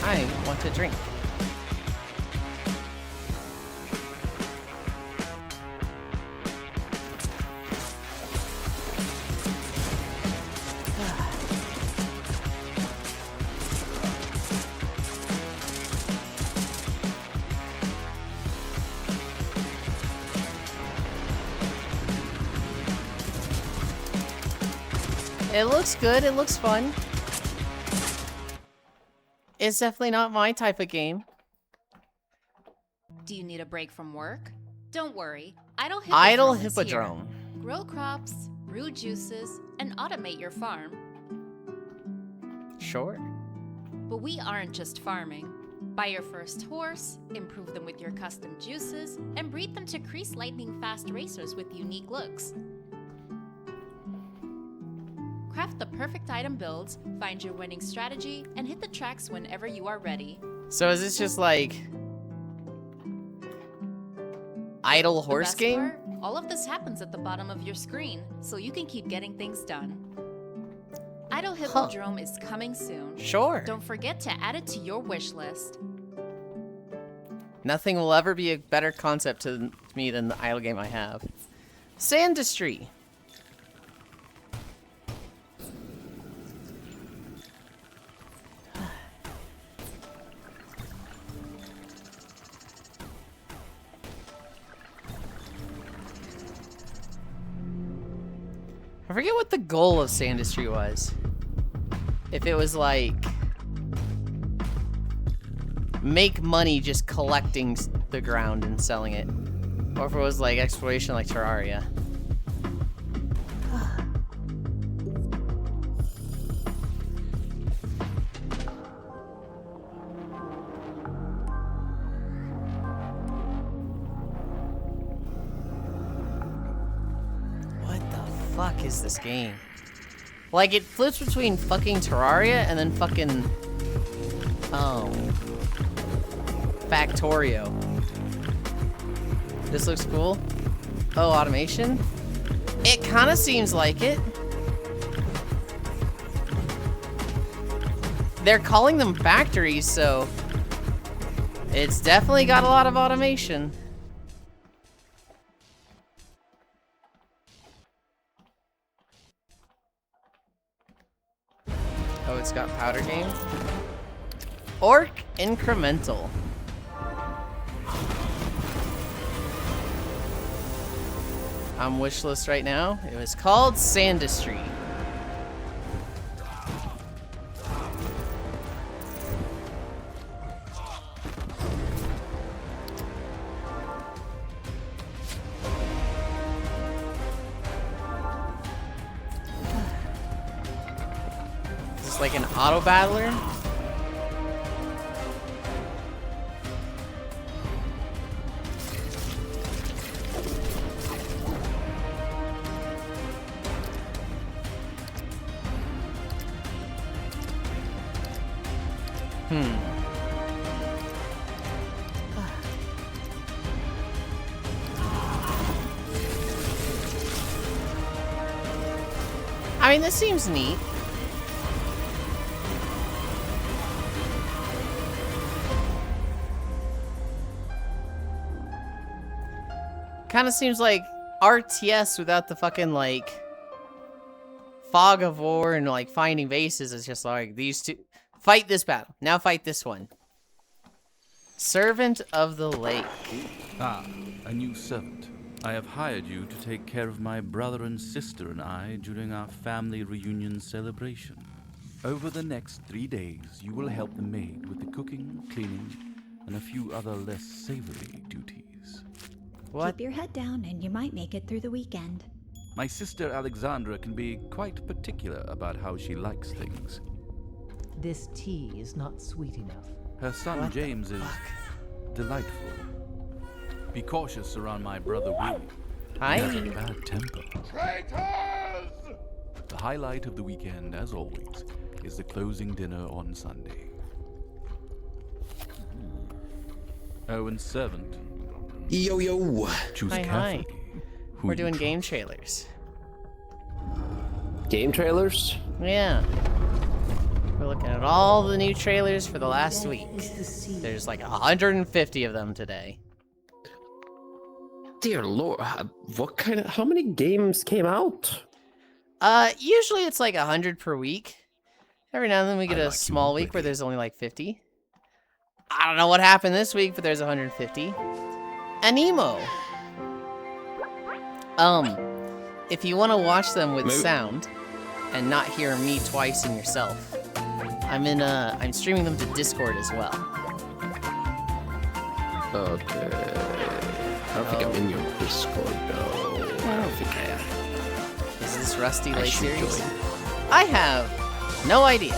I want to drink. It looks good. It looks fun. It's definitely not my type of game. Do you need a break from work? Don't worry. Idle Hippodrome. Grow crops, brew juices, and automate your farm. Sure. But we aren't just farming. Buy your first horse, improve them with your custom juices, and breed them to crease lightning-fast racers with unique looks. Craft the perfect item builds, find your winning strategy, and hit the tracks whenever you are ready. So is this just like idle horse game? Part, all of this happens at the bottom of your screen, so you can keep getting things done. Idle Hippodrome is coming soon. Sure. Don't forget to add it to your wish list. Nothing will ever be a better concept to me than the idle game I have. Sandistry. I forget what the goal of Sandistry was. If it was like make money just collecting the ground and selling it, or if it was like exploration like Terraria. Fuck is this game? Like, it flips between fucking Terraria and then fucking Factorio. This looks cool. Oh, automation? It kind of seems like it. They're calling them factories, so it's definitely got a lot of automation. Oh, it's got powder game. Orc Incremental. I'm wishlist right now. It was called Sandistry. Like an auto battler. I mean, this seems neat. Kind of seems like RTS without the fucking, like, fog of war and, like, finding bases. It's just like, these two... Fight this battle. Now fight this one. Servant of the Lake. Ah, a new servant. I have hired you to take care of my brother and sister and I during our family reunion celebration. Over the next 3 days, you will help the maid with the cooking, cleaning, and a few other less savory duties. What? Keep your head down and you might make it through the weekend. My sister Alexandra can be quite particular about how she likes things. This tea is not sweet enough. Her son James is delightful. Be cautious around my brother Willie. Hi. He has a bad temper. Traitors! The highlight of the weekend, as always, is the closing dinner on Sunday. Oh, and servant. Yo, yo. Choose Hi, carefully. who We're you doing trust. game trailers. Game trailers? Yeah. We're looking at all the new trailers for the last week. There's like 150 of them today. Dear Lord, how many games came out? Usually it's like 100 per week. Every now and then we get I a like you small week where already. there's only like 50. I don't know what happened this week, but there's 150. Anemo. If you want to watch them with sound and not hear me twice and yourself, I'm streaming them to Discord as well. Okay. I don't think I'm in your Discord, though. I don't think I am. Is this Rusty I Lake should series? join. I have no idea.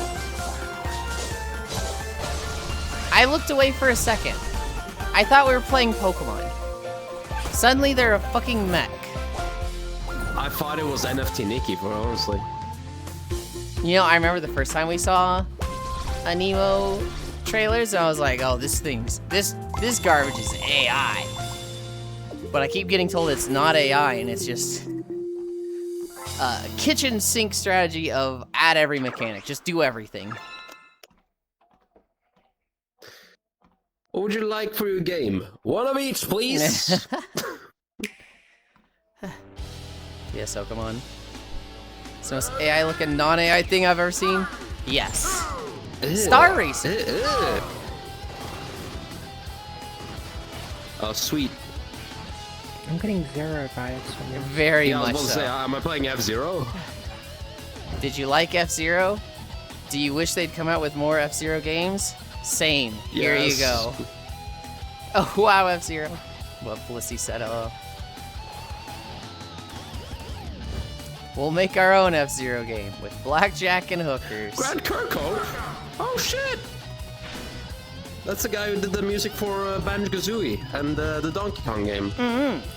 I looked away for a second. I thought we were playing Pokemon. Suddenly they're a fucking mech. I thought it was NFT Nikki, but honestly. You know, I remember the first time we saw Anemo trailers, and I was like, oh, this garbage is AI. But I keep getting told it's not AI, and it's just a kitchen sink strategy of add every mechanic. Just do everything. What would you like for your game? One of each, please. Yes, Pokemon. It's the most AI looking non-AI thing I've ever seen. Yes. Star Racing. Oh, sweet. I'm getting 0 vibes from you. Very Yeah, I was much about to so. say, am I playing F-Zero? Did you like F-Zero? Do you wish they'd come out with more F-Zero games? Same. Here you Yes. go. Oh, wow, F-Zero. What Felicity said, hello. We'll make our own F-Zero game with blackjack and hookers. Grant Kirkhope? Oh, shit! That's the guy who did the music for Banjo-Kazooie and the Donkey Kong game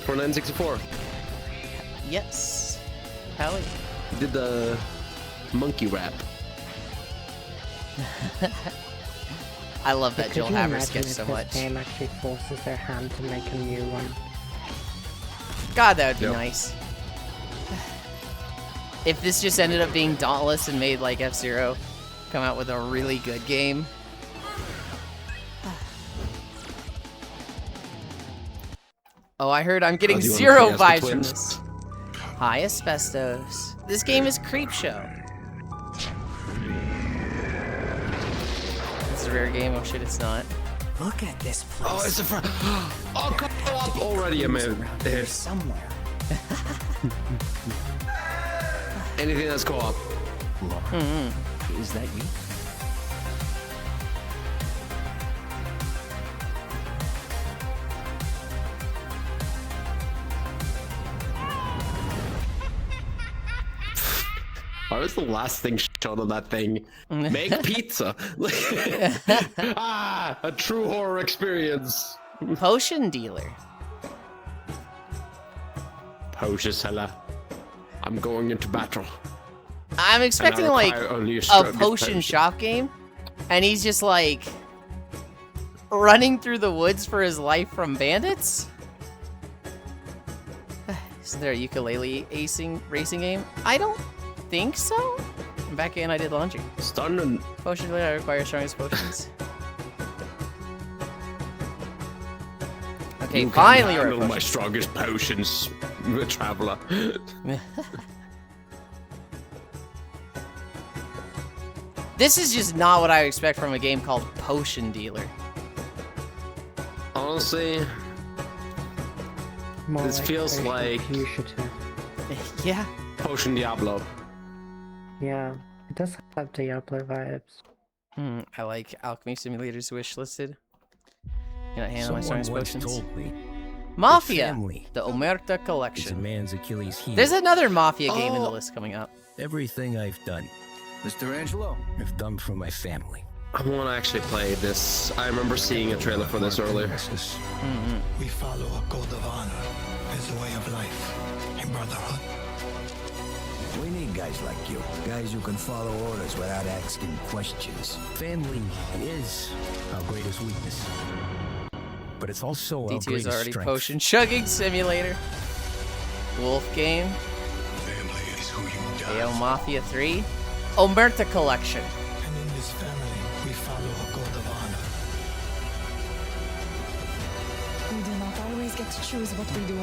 for N64. Yes. Hell yeah. He did the monkey rap. I love that Could Joel you Haver imagine sketch if so this much. game actually forces their hand to make a new one? God, that would be Yep. nice. If this just ended up being Dauntless and made like F-Zero come out with a really good game. Oh, I heard I'm getting Oh, do you wanna 0 play as the vibes from twins? this. Hi, Asbestos. This game is Creepshow. This is a rare game. Oh shit, it's not. Look at this place. Oh, it's a Oh, come up already a minute. There's somewhere. Anything that's co-op. Is that you? Why was the last thing shown on that thing? Make pizza. A true horror experience. Potion dealer. Poshesella. I'm going into battle. I'm expecting And I like require only a strongest potion shop game, and he's just like running through the woods for his life from bandits. Isn't there a ukulele racing game? I don't think so. Back in, I did laundry. Stunning. Potion dealer, I require strongest potions. Okay, You finally can we're handle at my potions. strongest potions, traveler. This is just not what I expect from a game called Potion Dealer. Honestly, More this feels Potion like Fugitive. Yeah. Potion Diablo. Yeah, does have Diablo vibes. I like Alchemy Simulator's wish listed. You know, handle my strongest potions. Told me Mafia, family the Omerta is a collection. man's Achilles heel. There's another Mafia game in the list coming up. Everything I've done, Mr. Angelo, I've done for my family. I want to actually play this. I remember seeing a trailer for this earlier. We follow a code of honor as a way of life, a brotherhood. we need guys like you. Guys who can follow orders without asking questions. Family is our greatest weakness, but it's also our D2 is greatest already strength. potion chugging simulator. Wolf game. Family is who you AO Mafia 3. Omerta collection. And in this family, we follow a code of honor. We do not always get to choose what we do.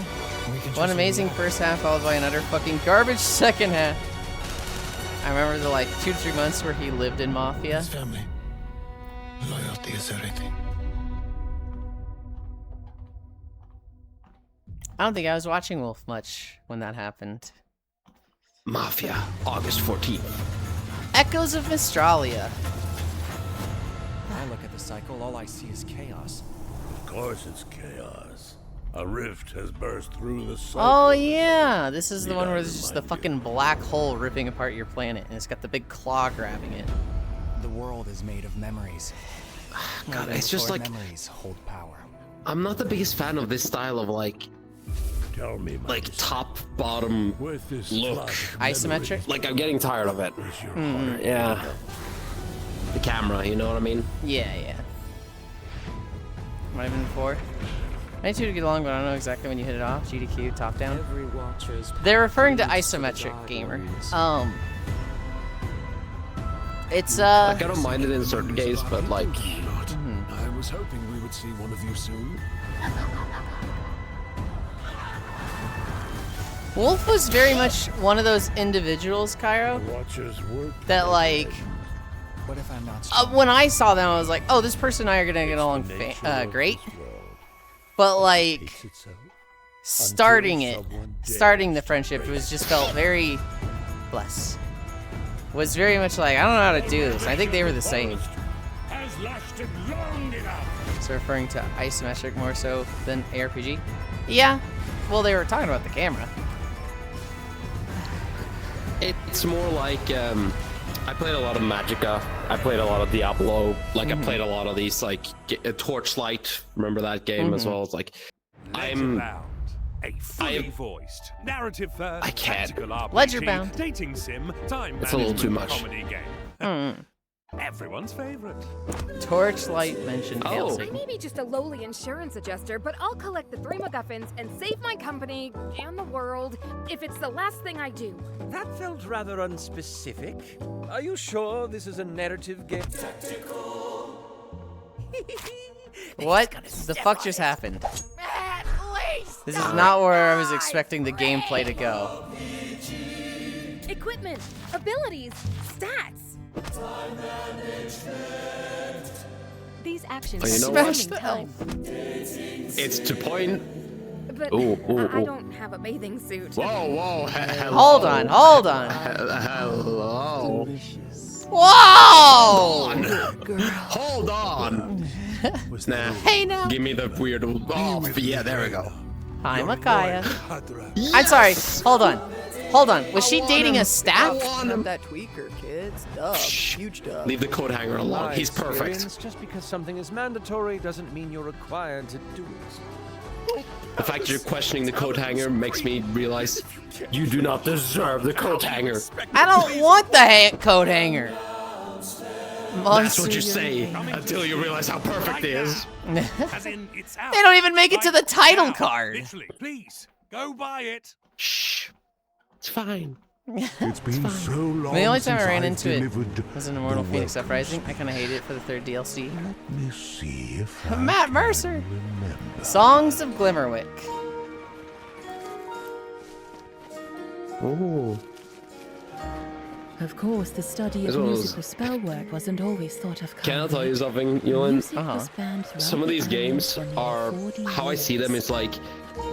One amazing first half followed by another fucking garbage second half. I remember the like 2 to 3 months where he lived in Mafia. This family, loyalty is everything. I don't think I was watching Wolf much when that happened. Mafia, August 14th. Echoes of Mistralia. I look at the cycle, all I see is chaos. Of course it's chaos. A rift has burst through the cycle. Oh yeah, this is the one where there's just the fucking black hole ripping apart your planet, and it's got the big claw grabbing it. The world is made of memories. God, it's just like memories hold power. I'm not the biggest fan of this style of like Tell me, top bottom with this look. Isometric? Like I'm getting tired of it. Yeah. The camera, you know what I mean? Yeah. Might have been 4. 92 to get along, but I don't know exactly when you hit it off. GDQ, top down. They're referring to isometric gamer. It's Like I don't mind it in certain games, but like I was hoping we would see one of you soon. Wolf was very much one of those individuals, Cairo, that like What if I'm not when I saw them, I was like, oh, this person and I are gonna get along great. But like starting the friendship, it was just felt very bless. Was very much like, I don't know how to do this. I think they were the same. So referring to isometric more so than ARPG. Yeah. Well, they were talking about the camera. it's more like I played a lot of Magicka. I played a lot of Diablo. Like I played a lot of these like Torchlight. Remember that game as well? It's like a fully voiced narrative first I can't. Ledgerbound. dating sim time It's a little too much. comedy game. Everyone's favorite. Torchlight mentioned fail I Satan. may be just a lowly insurance adjuster, but I'll collect the 3 MacGuffins and save my company and the world if it's the last thing I do. That felt rather unspecific. Are you sure this is a narrative game? What the fuck just happened? This is not where I was expecting the gameplay to go. Equipment, abilities, stats. These actions Oh, you are know what? consuming time. it's to point. But Ooh, I don't have a bathing suit. Whoa! Hold on. Hello. Whoa! Hold on. Nah. Hey now. Give me the weird. Oh, yeah, there we go. Hi, Makaya. I'm sorry. Hold on. Was she dating a staff? Not that tweaker, kids. Dub. Huge dub. Leave the coat hanger alone. He's perfect. Just because something is mandatory doesn't mean you're required to do it. The fact you're questioning the coat hanger makes me realize you do not deserve the coat hanger. I don't want the coat hanger. That's what you say until you realize how perfect it is. As in, it's out. They don't even make it to the title card. Literally, please go buy it. Shh. It's fine. It's been so long. The only time I ran into it was in Immortal Phoenix Uprising. I kind of hated it for the 3rd DLC. Let me see if Matt Mercer. Songs of Glimmerwick. Oh. Of course, the study of musical spell work wasn't always thought of. Can I tell you something, Yulind? Some of these games are, how I see them is like,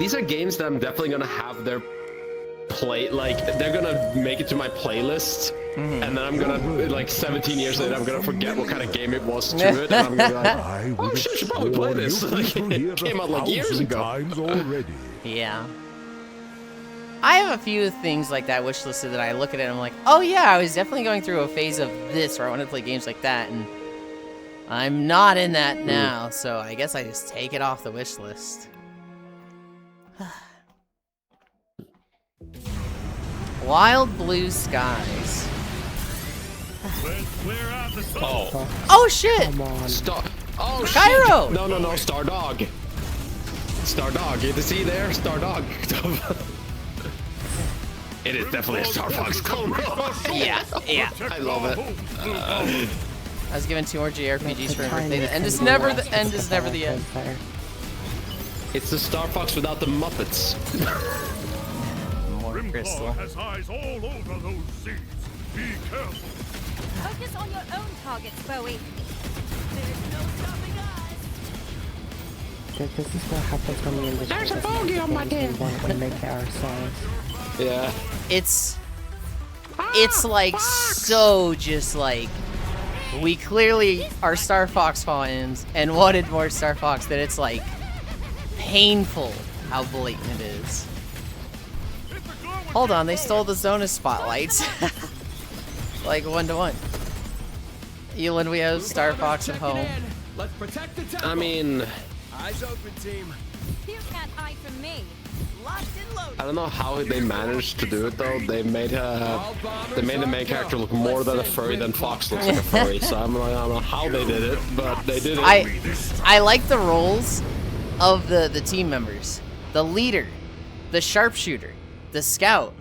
these are games that I'm definitely gonna have their they're gonna make it to my playlist and then I'm gonna, like 17 years later, I'm gonna forget what kind of game it was to it, and I'm gonna be like, oh shit, I should probably play this. Like, it came out like years ago. Already. Yeah. I have a few things like that wishlisted that I look at it and I'm like, oh yeah, I was definitely going through a phase of this where I wanted to play games like that, and I'm not in that now, so I guess I just take it off the wish list. Wild Blue Skies. Oh shit! Star. Oh Cairo! shit! No, Star Dog. Star Dog. You see there? Star Dog. It is definitely a Star Fox clone. Yeah. I love it. I was given 2 more JRPGs for my birthday. The end is never the end. It's the Star Fox without the Muppets. More crystal. has eyes all over those seas. Be careful. Focus on your own targets, Bowie. There's no stopping us. This is what happens when we understand. There's a bogey on my head. We want to make it ourselves. Yeah. It's like so just like we clearly are Star Fox fans and wanted more Star Fox, that it's like painful how blatant it is. Hold on, they stole the Zonus spotlights. Like 1-to-1. Yulind, we have Star Fox at home. Let's protect the temple. I mean, Eyes open, team. You can't hide from me. Locked and loaded. I don't know how they managed to do it though. They made the main character look more than a furry than Fox looks like a furry. So I don't know how they did it, but they did it. I like the roles of the team members. The leader, the sharpshooter, the scout.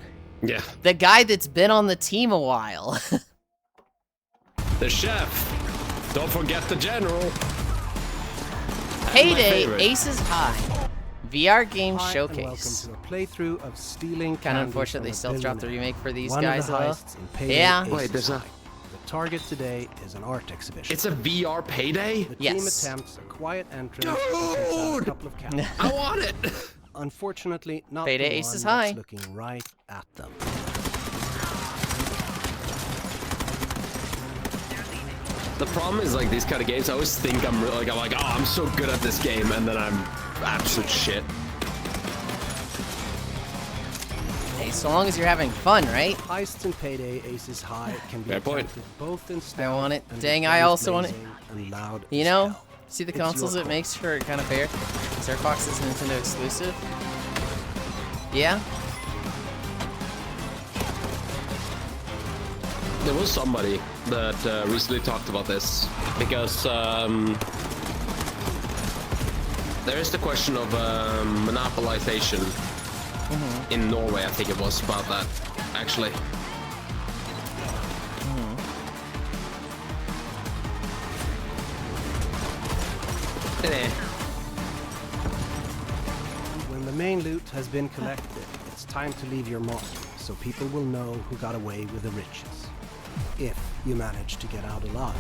Yeah. The guy that's been on the team a while. The chef. Don't forget the general. Payday Aces High. VR game showcase. Welcome to a playthrough of stealing. Kind of unfortunate they still dropped the remake for these guys though. Yeah. Wait, there's a... The target today is an art exhibition. It's a VR Payday? The team attempts a quiet entrance. Dude! A couple of I want it! Unfortunately, not Payday the Aces one High. that's looking right at them. The problem is, like, these kind of games, I always think I'm like, oh, I'm so good at this game, and then I'm absolute shit. Hey, so long as you're having fun, right? Heists and Payday Aces High can be Fair point. attempted both in I want it. and Dang, with I also want it. and loud You as know, hell. see the It's consoles your it makes for kind of fair. Star Fox is Nintendo exclusive. Yeah. There was somebody that recently talked about this, because there is the question of monopolization in Norway. I think it was about that, actually. When the main loot has been collected, it's time to leave your mark, so people will know who got away with the riches. If you manage to get out alive.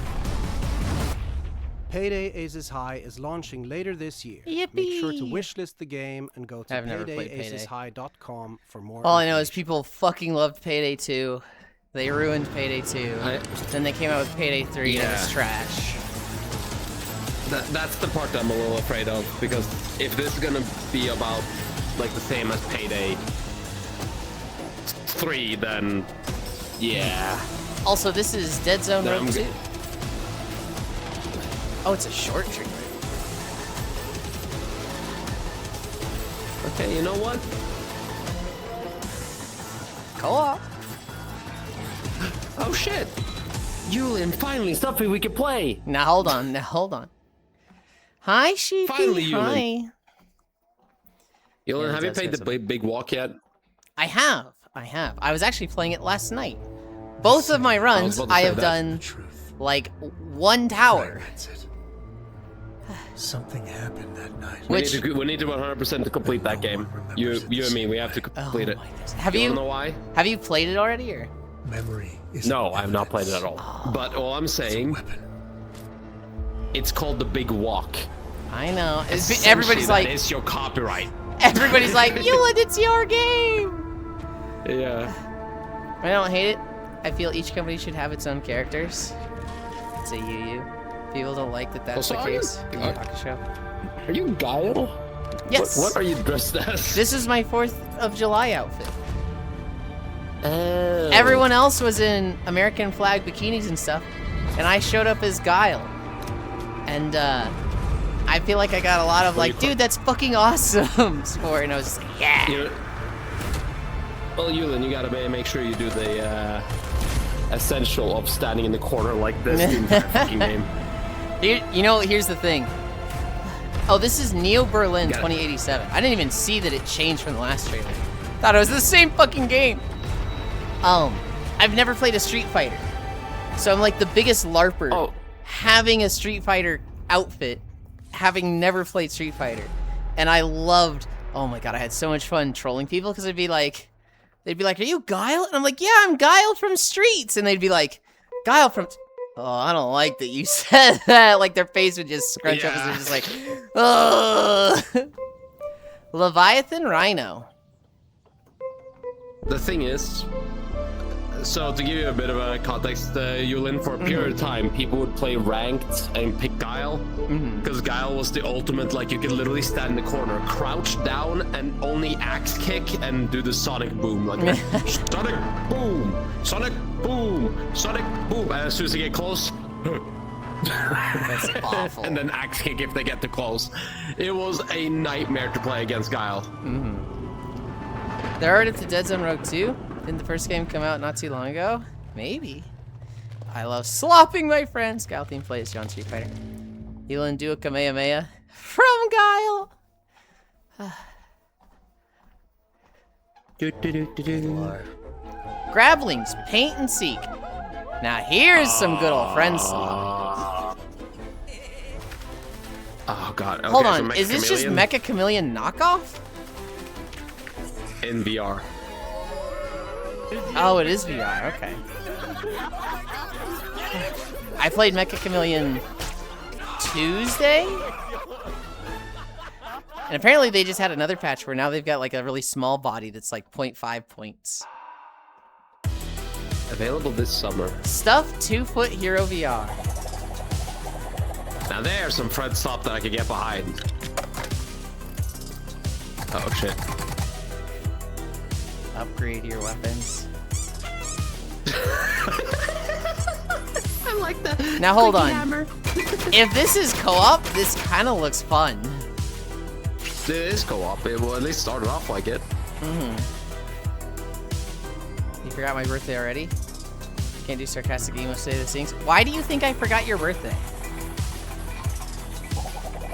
Payday Aces High is launching later this year. Yippee! Make sure to wishlist the game and go to I've never played Payday. paydayaceshigh.com for more. All I know is people fucking loved Payday 2. They ruined Payday 2. Then they came out with Payday 3 and it was trash. That's the part that I'm a little afraid of, because if this is gonna be about like the same as Payday 3, then yeah. Also, this is Dead Zone Road 2. Oh, it's a short trigger. Okay, you know what? Co-op. Oh shit! Yulind, finally something we can play! Now hold on, Hi, Sheepy. Finally, hi. Yulind, have you played the Big Walk yet? I have. I was actually playing it last night. Both of my runs, I have done like one tower. Something happened that night. We need to 100% to complete that game. You and me, we have to complete it. Have you? Know why? Have you played it already, or? Memory is no, I have not played it at all. But all I'm saying, it's called the Big Walk. I know. Everybody's like, it's your copyright. Everybody's like, Yulind, it's your game. Yeah. I don't hate it. I feel each company should have its own characters. It's a Yu. People don't like that that's the case. Are you Guile? Yes. What are you dressed as? This is my 4th of July outfit. Oh. Everyone else was in American flag bikinis and stuff, and I showed up as Guile. And I feel like I got a lot of like, dude, that's fucking awesome support, and I was just like, yeah. Well, Yulind, you gotta make sure you do the essential of standing in the corner like this the entire fucking game. Here's the thing. Oh, this is Neo Berlin 2087. I didn't even see that it changed from the last trailer. Thought it was the same fucking game. I've never played a Street Fighter, so I'm like the biggest LARPer having a Street Fighter outfit, having never played Street Fighter, and I loved. Oh my god, I had so much fun trolling people because they'd be like, "Are you Guile?" And I'm like, "Yeah, I'm Guile from Streets," and they'd be like, "Guile from." Oh, I don't like that you said that. Like their face would just scrunch up as they're just like, ugh. Leviathan Rhino. The thing is, so to give you a bit of a context, Yulind, for a period of time, people would play ranked and pick Guile, because Guile was the ultimate, like you could literally stand in the corner, crouch down, and only axe kick and do the sonic boom, like sonic boom, sonic boom, sonic boom, and as soon as they get close, that's awful. And then axe kick if they get too close. It was a nightmare to play against Guile. They're already to Dead Zone Rogue 2. Didn't the first game come out not too long ago? Maybe. I love slopping my friends. Guile team plays John Street Fighter. Yulind, do a Kamehameha from Guile. Grablings, paint and seek. Now here's some good old friend slop. Oh god. Okay, hold on, so is this just Mecha Chameleon knockoff? In VR. Oh, it is VR, okay. I played Mecha Chameleon Tuesday? And apparently they just had another patch where now they've got like a really small body that's like 0.5 points. Available this summer. Stuff 2-foot Hero VR. Now there's some Fred slop that I could get behind. Oh shit. Upgrade your weapons. I like that. Now hold on. Hammer. If this is co-op, this kind of looks fun. It is co-op. It will at least start off like it. You forgot my birthday already? Can't do sarcastic emo say the things. Why do you think I forgot your birthday?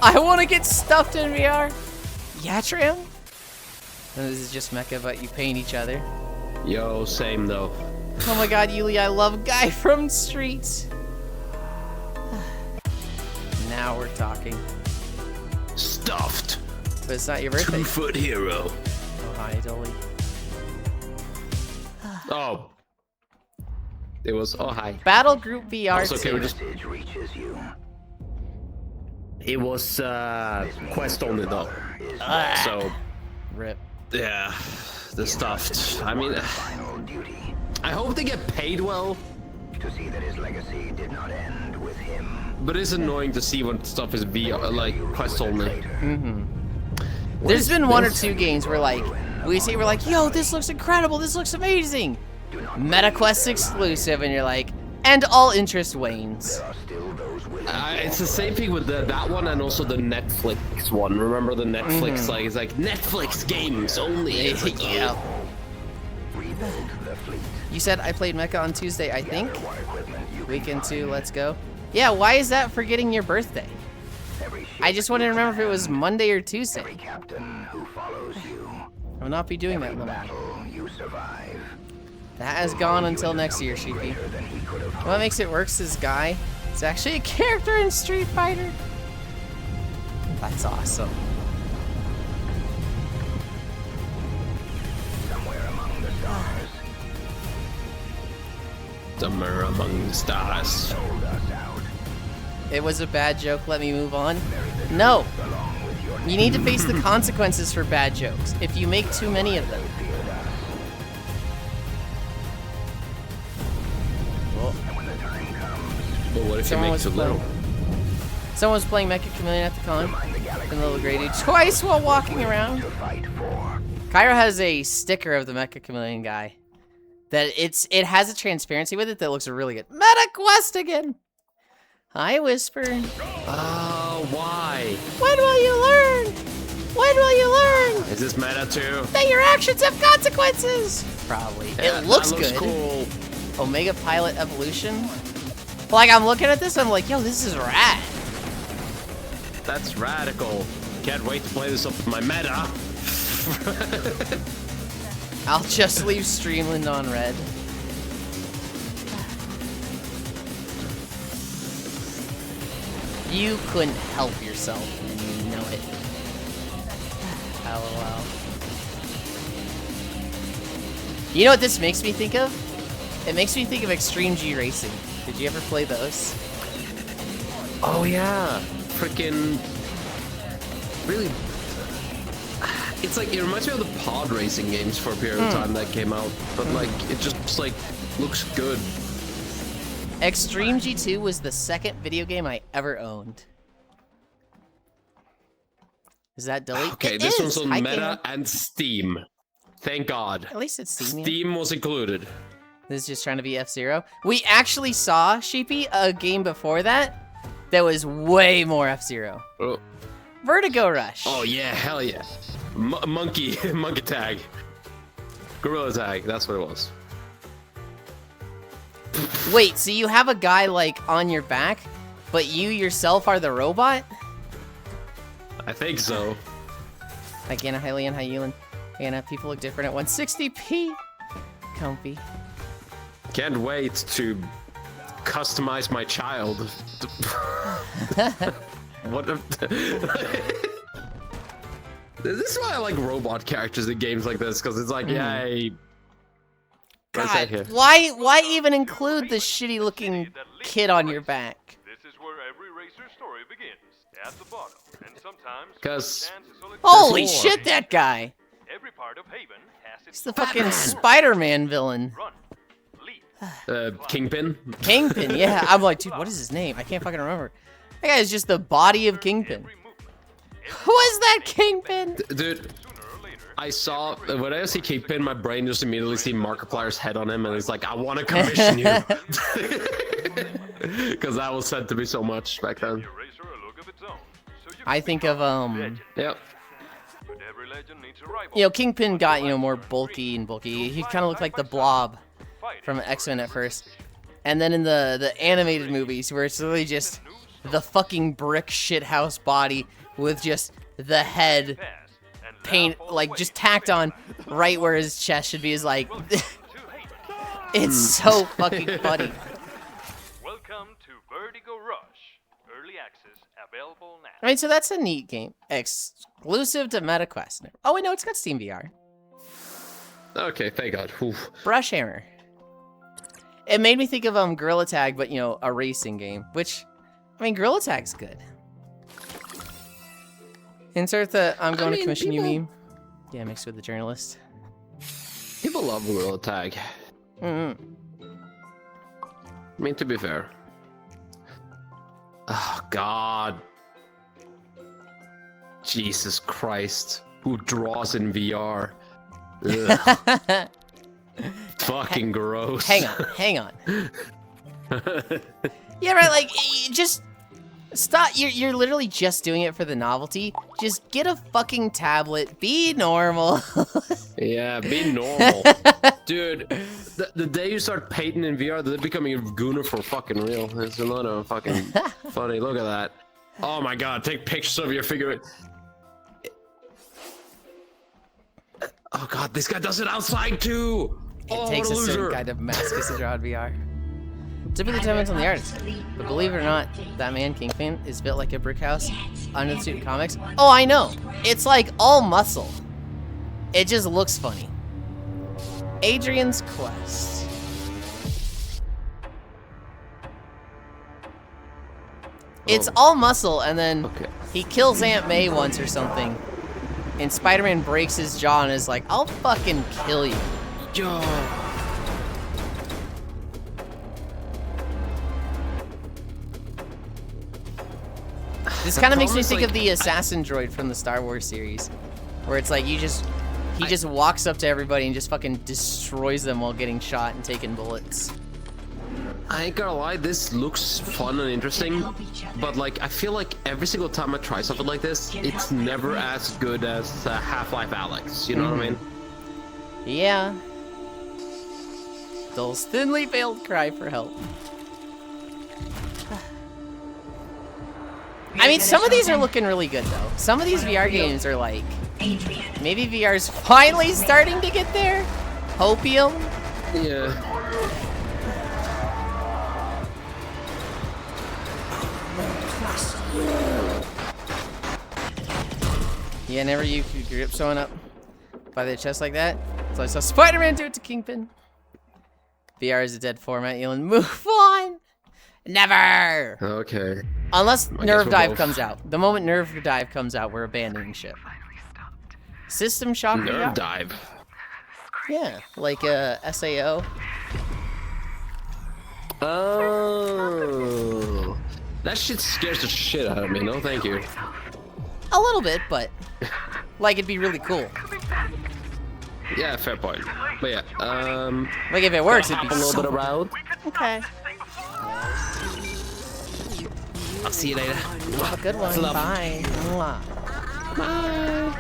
I want to get stuffed in VR. Yatram? And this is just mecha, but you paint each other. Yo, same though. Oh my god, Yuli, I love Guy from Streets. Now we're talking. Stuffed. But it's not your birthday. 2-foot hero. Oh, hi, Dolly. Oh. It was, oh hi. Battle Group VR also, 2. Just... It was quest only though. So rip. Yeah, the stuffed. I mean, I hope they get paid well. To see that his legacy did not end with him. But it's annoying to see when stuff is VR, like quest only. There's been one or two games where like we're like, yo, this looks incredible, this looks amazing. MetaQuest exclusive, and you're like, and all interest wanes. It's the same thing with that one and also the Netflix one. Remember the Netflix? Like it's like Netflix games only. Yeah. You said I played Mecha on Tuesday, I think. Weekend 2, let's go. Yeah, why is that forgetting your birthday? I just wanted to remember if it was Monday or Tuesday. I will not be doing that no more. That has gone until next year, Sheepy. What makes it worse is Guy. It's actually a character in Street Fighter. That's awesome. Somewhere among the stars. Somewhere among the stars. It was a bad joke, let me move on. No! You need to face the consequences for bad jokes, if you make too many of them. But what if he makes it little? Someone was playing Mecha Chameleon at the con in Little Grady twice while walking around. Cairo has a sticker of the Mecha Chameleon guy. That it has a transparency with it that looks really good. Meta quest again! Hi, Whisper. Oh, why? When will you learn? When will you learn? Is this meta too? That your actions have consequences! Probably. Yeah, it looks that looks good. Cool. Omega Pilot Evolution. Like, I'm looking at this, I'm like, yo, this is rad. That's radical. Can't wait to play this up with my meta. I'll just leave Streamland on red. You couldn't help yourself, and you know it. LOL. You know what this makes me think of? It makes me think of Extreme G Racing. Did you ever play those? Oh yeah, freaking really. It's like it reminds me of the pod racing games for a period of time that came out, but like it just like looks good. Extreme G2 was the second video game I ever owned. Is that delete? Okay, this one's on Meta and Steam. Thank God. At least it's Steam. Steam was included. This is just trying to be F-Zero. We actually saw, Sheepy, a game before that was way more F-Zero. Oh. Vertigo Rush. Oh yeah, hell yeah. Monkey tag. Gorilla tag, that's what it was. Wait, so you have a guy, like, on your back, but you yourself are the robot? I think so. Again, hi Leon, hi Yulind. Again, people look different at 160p. Comfy. Can't wait to customize my child. What This is why I like robot characters in games like this, because it's like, yay. God, why even include the shitty looking kid on your back? This is where every racer's story begins, at the bottom, and sometimes because holy shit, that guy! Every part of Haven has its He's the fucking Spider-Man villain. Kingpin? Kingpin, yeah. I'm like, dude, what is his name? I can't fucking remember. That guy is just the body of Kingpin. Who is that Kingpin? Dude, I saw, when I see Kingpin, my brain just immediately see Markiplier's head on him, and it's like, I want to commission you. Because that was said to be so much back then. I think of, Yep. You know, Kingpin got, you know, more bulky and bulky. He kind of looked like the Blob from X-Men at first. And then in the animated movies, where it's literally just the fucking brick shithouse body with just the head paint, like, just tacked on right where his chest should be, is like... It's so fucking funny. Welcome to Vertigo Rush. Early access available now. I mean, so that's a neat game. Exclusive to MetaQuest. Oh, wait, no, it's got Steam VR. Okay, thank God. Oof. Brush Hammer. It made me think of Gorilla Tag, but, you know, a racing game, which, I mean, Gorilla Tag's good. Insert the I'm going to commission you meme. Yeah, mixed with the journalist. People love Gorilla Tag. I mean, to be fair. Oh, God. Jesus Christ. Who draws in VR? Ugh. Fucking gross. Hang on. Yeah, right, like, just stop. You're literally just doing it for the novelty. Just get a fucking tablet. Be normal. Yeah, be normal. Dude, the day you start painting in VR, they're becoming a gooner for fucking real. It's a lot of fucking funny. Look at that. Oh my God, take pictures of your figure. Oh God, this guy does it outside too. It takes a certain kind of masochist to draw in VR. Typically depends on the artist, but believe it or not, that man Kingpin is built like a brick house under the suit in comics. Oh, I know. It's like all muscle. It just looks funny. Adrian's Quest. It's all muscle, and then he kills Aunt May once or something, and Spider-Man breaks his jaw and is like, I'll fucking kill you. Yo. This kind of makes me think of the assassin droid from the Star Wars series, where it's like he just walks up to everybody and just fucking destroys them while getting shot and taking bullets. I ain't gonna lie, this looks fun and interesting, but like I feel like every single time I try something like this, it's never as good as Half-Life Alyx. You know what I mean? Yeah. Dull's thinly veiled cry for help. I mean, some of these are looking really good though. Some of these VR games are like, maybe VR's finally starting to get there. Hopium. Yeah. Yeah, never you could grip someone up by the chest like that. So I saw Spider-Man do it to Kingpin. VR is a dead format. Yulind, move on. Never. Okay. Unless Nerve Dive comes out. The moment Nerve Dive comes out, we're abandoning ship. System Shock. Nerve Dive. Yeah, like SAO. Oh. That shit scares the shit out of me. No, thank you. A little bit, but like it'd be really cool. Yeah, fair point. But yeah, like if it works, it'd be a little bit around. Okay. I'll see you later. Have a good one. Bye. Bye.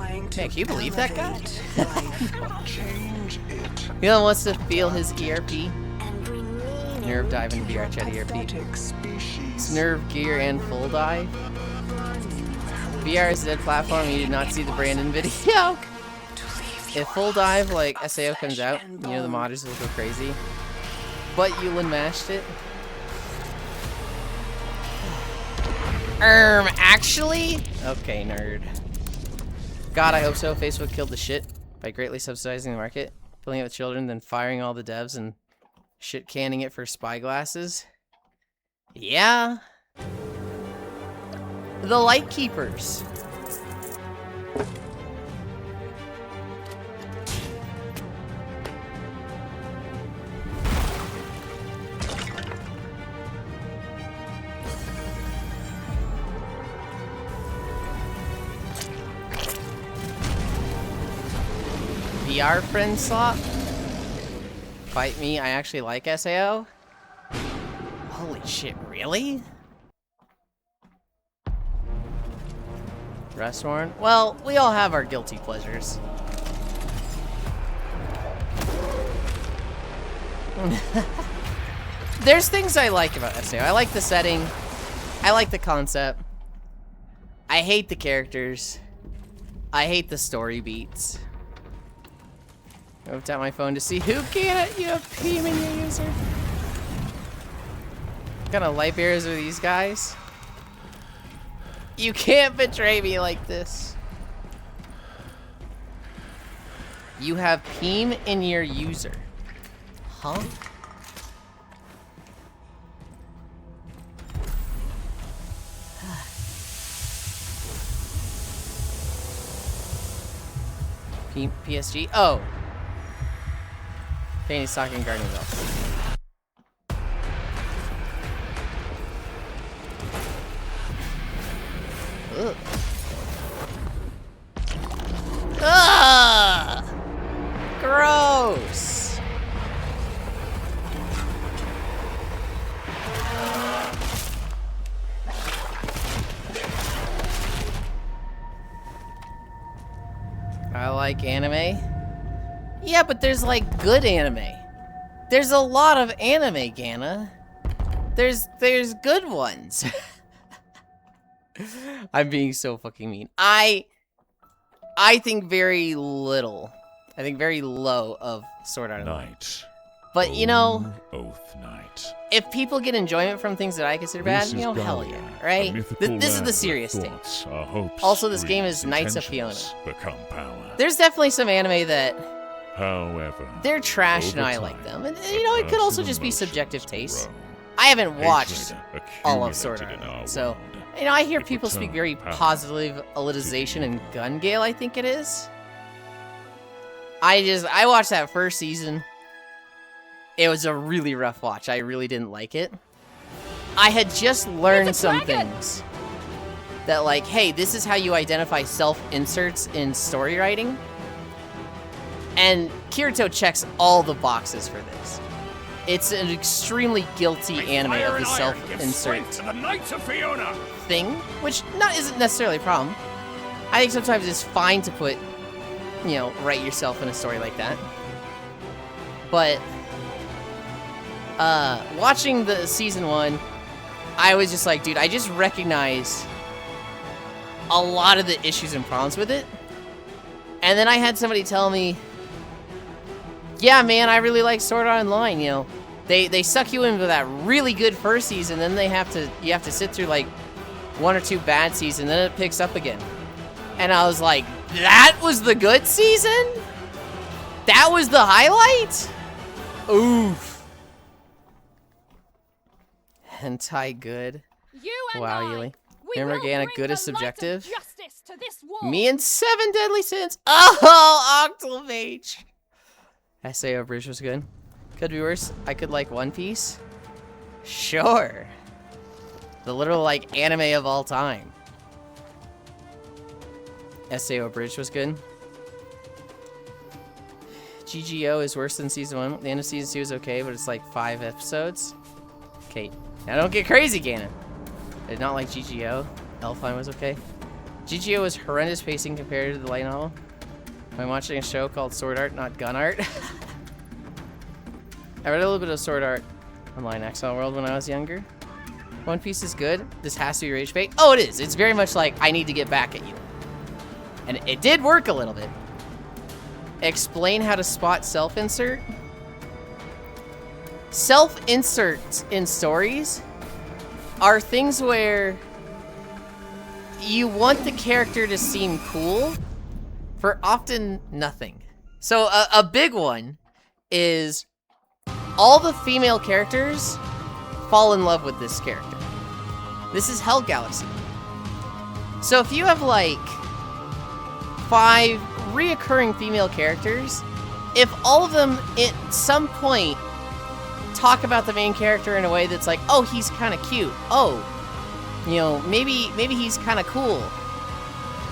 Man, can you believe that guy? Yulind wants to feel his ERP. Nerve Dive and VR Chat ERP. It's Nerve Gear and Full Dive. VR is a dead platform. You did not see the Brandon video. If Full Dive like SAO comes out, you know the modders will go crazy. But Yulind mashed it. Actually? Okay, nerd. God, I hope so. Facebook killed the shit by greatly subsidizing the market, filling it with children, then firing all the devs and shit canning it for spyglasses. Yeah. The Lightkeepers. VR friend slot. Fight me, I actually like SAO. Holy shit, really? Restaurant? Well, we all have our guilty pleasures. There's things I like about SAO. I like the setting. I like the concept. I hate the characters. I hate the story beats. I whipped out my phone to see who can it. You have Peem in your user. What kind of light bearers are these guys? You can't betray me like this. You have Peem in your user. Huh? PSG? Oh. Danny's talking Guardian Bell. Ugh. Ugh! Gross! I like anime. Yeah, but there's like good anime. There's a lot of anime, Ganna. There's good ones. I'm being so fucking mean. I think very little. I think very low of Sword Art Online. But you know, Oath Night. If people get enjoyment from things that I consider bad, you know, hell yeah, right? This is the serious thing. Also, this game is Knights of Fiona. There's definitely some anime that, however, they're trash and I like them. And you know, it could also just be subjective taste. I haven't watched all of Sword Art Online, so you know, I hear people speak very positive elitization and Gun Gale, I think it is. I watched that first season. It was a really rough watch. I really didn't like it. I had just learned some things. That like, hey, this is how you identify self-inserts in story writing. And Kirito checks all the boxes for this. It's an extremely guilty anime of the self-insert thing, which isn't necessarily a problem. I think sometimes it's fine to put, you know, write yourself in a story like that. But watching the season 1, I was just like, dude, I just recognize a lot of the issues and problems with it. And then I had somebody tell me, yeah, man, I really like Sword Art Online, you know. They suck you into that really good first season, then you have to sit through like 1 or 2 bad seasons, then it picks up again. And I was like, that was the good season? That was the highlight? Oof. Hentai good. Wow, Yulind. Remember Gana good is subjective? Me and 7 Deadly Sins. Oh, Octomage. SAO Bridge was good. Could be worse. I could like One Piece. Sure. The literal like anime of all time. SAO Bridge was good. GGO is worse than season 1. The end of season 2 is okay, but it's like 5 episodes. Okay. Now don't get crazy, Gana. I did not like GGO. Elfline was okay. GGO is horrendous pacing compared to the light novel. I'm watching a show called Sword Art, not Gun Art. I read a little bit of Sword Art Online Exile World when I was younger. One Piece is good. This has to be rage bait. Oh, it is. It's very much like, I need to get back at you. And it did work a little bit. Explain how to spot self-insert. Self-inserts in stories are things where you want the character to seem cool for often nothing. So a big one is all the female characters fall in love with this character. This is Hell Galaxy. So if you have like 5 reoccurring female characters, if all of them at some point talk about the main character in a way that's like, oh, he's kind of cute. Oh, you know, maybe he's kind of cool.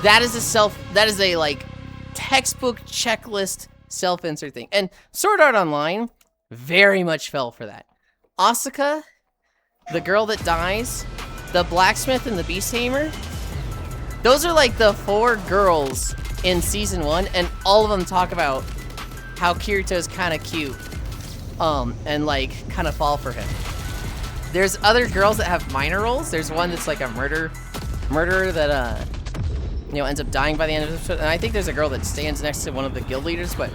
That is a like textbook checklist self-insert thing. And Sword Art Online very much fell for that. Asuka, the girl that dies, the blacksmith, and the beast tamer. Those are like the 4 girls in season 1, and all of them talk about how Kirito's kind of cute. And like kind of fall for him. There's other girls that have minor roles. There's one that's like a murderer that you know, ends up dying by the end of the episode. And I think there's a girl that stands next to one of the guild leaders, but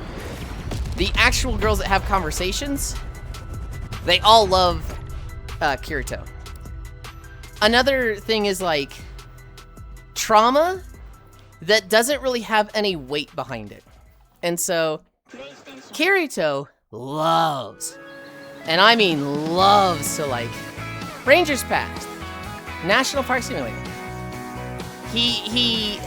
the actual girls that have conversations, they all love Kirito. Another thing is like trauma that doesn't really have any weight behind it. And so Kirito loves, and I mean loves, to like Rangers Pass, National Park Simulator. He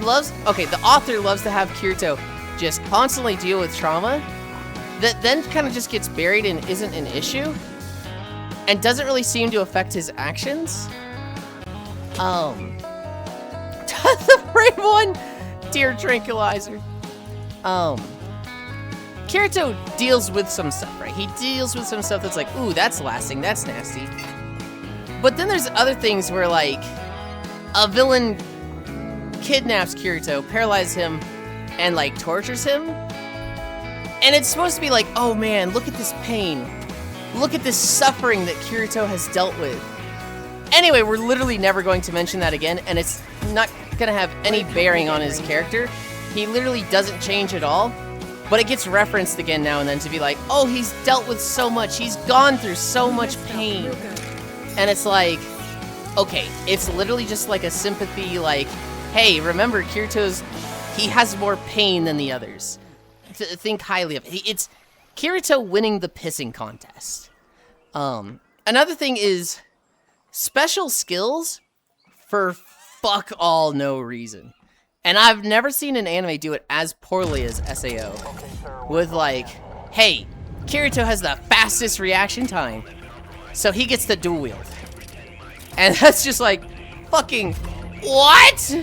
loves, okay, the author loves to have Kirito just constantly deal with trauma that then kind of just gets buried and isn't an issue and doesn't really seem to affect his actions. The brave one, dear tranquilizer. Kirito deals with some stuff, right? He deals with some stuff that's like, ooh, that's lasting, that's nasty. But then there's other things where like a villain kidnaps Kirito, paralyzes him, and like tortures him. And it's supposed to be like, oh man, look at this pain. Look at this suffering that Kirito has dealt with. Anyway, we're literally never going to mention that again, and it's not gonna have any bearing on his character. He literally doesn't change at all. But it gets referenced again now and then to be like, oh, he's dealt with so much. He's gone through so much pain. And it's like, okay, it's literally just like a sympathy, like, hey, remember, he has more pain than the others. Think highly of it. It's Kirito winning the pissing contest. Another thing is special skills for fuck all no reason. And I've never seen an anime do it as poorly as SAO. With like, hey, Kirito has the fastest reaction time, so he gets the dual wield. And that's just like, fucking, what?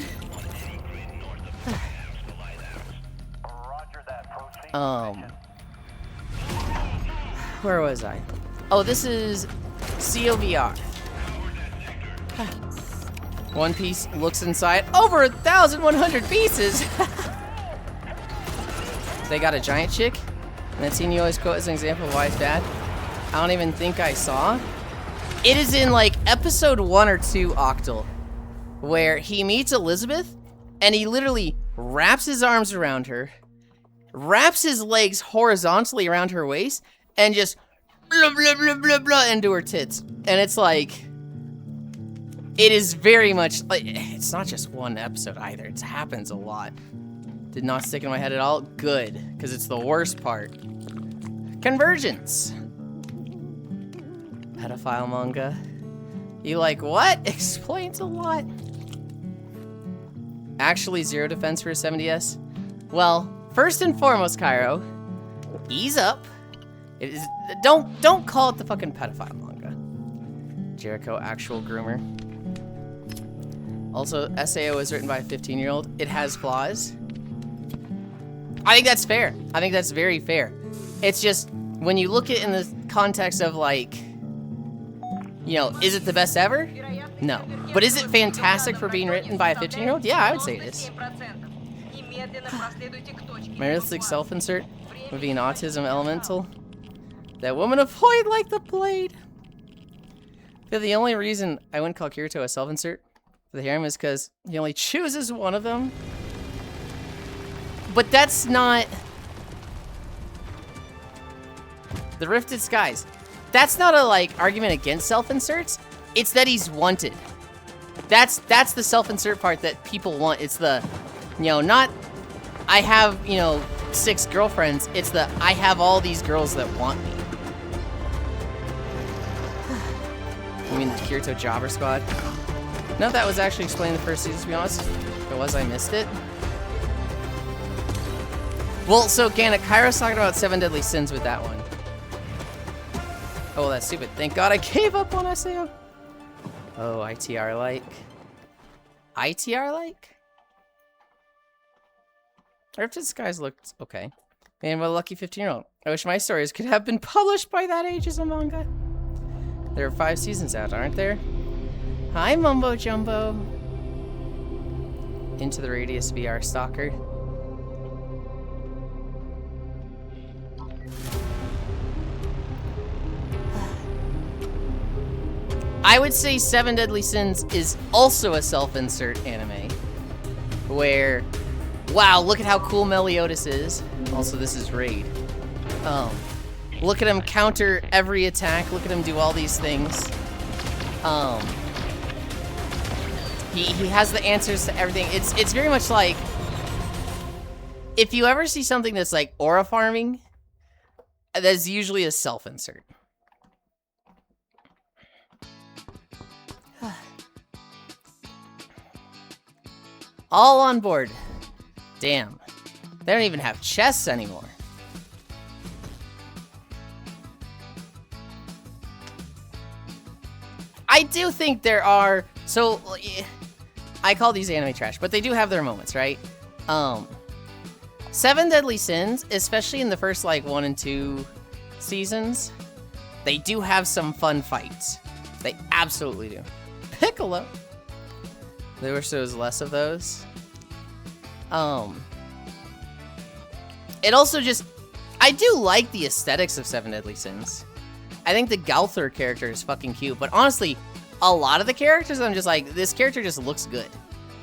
Where was I? Oh, this is COVR. One Piece looks inside over 1,100 pieces. They got a giant chick. And that scene you always quote as an example of why it's bad. I don't even think I saw. It is in like episode 1 or 2, Octal, where he meets Elizabeth and he literally wraps his arms around her, wraps his legs horizontally around her waist, and just blah, blah, blah, blah, blah into her tits. And it's like, it is very much, like, it's not just one episode either. It happens a lot. Did not stick in my head at all. Good, because it's the worst part. Convergence. Pedophile manga. You like, what? Explains a lot. Actually, zero defense for a 70S? Well, first and foremost, Cairo, ease up. It is, don't call it the fucking pedophile manga. Jericho, actual groomer. Also, SAO is written by a 15-year-old. It has flaws. I think that's fair. I think that's very fair. It's just, when you look at it in the context of like, you know, is it the best ever? No. But is it fantastic for being written by a 15-year-old? Yeah, I would say it is. My realistic self-insert would be an autism elemental. That woman avoid like the blade. I feel the only reason I wouldn't call Kirito a self-insert for the harem is because he only chooses one of them. But that's not... The Rifted Skies. That's not a, like, argument against self-inserts. It's that he's wanted. That's the self-insert part that people want. It's the, you know, not, I have, you know, 6 girlfriends. It's the, I have all these girls that want me. You mean the Kirito Jobber Squad? No, that was actually explained in the first season, to be honest. If it was, I missed it. Well, so, Gana, Kairo's talking about 7 Deadly Sins with that one. Oh, that's stupid. Thank God I gave up on SAO. Oh, ITR-like. ITR-like? Rifted Skies looked okay. Man, what a lucky 15-year-old. I wish my stories could have been published by that age as a manga. There are 5 seasons out, aren't there? Hi, Mumbo Jumbo. Into the Radius VR Stalker. I would say 7 Deadly Sins is also a self-insert anime. Where, wow, look at how cool Meliodas is. Also, this is Raid. Look at him counter every attack. Look at him do all these things. He has the answers to everything. It's very much like, if you ever see something that's like aura farming, that's usually a self-insert. All on board. Damn. They don't even have chests anymore. I do think there are, so I call these anime trash, but they do have their moments, right? 7 Deadly Sins, especially in the first like 1 and 2 seasons, they do have some fun fights. They absolutely do. Piccolo. There wish there was less of those. It also just, I do like the aesthetics of 7 Deadly Sins. I think the Gowther character is fucking cute, but honestly, a lot of the characters, I'm just like, this character just looks good.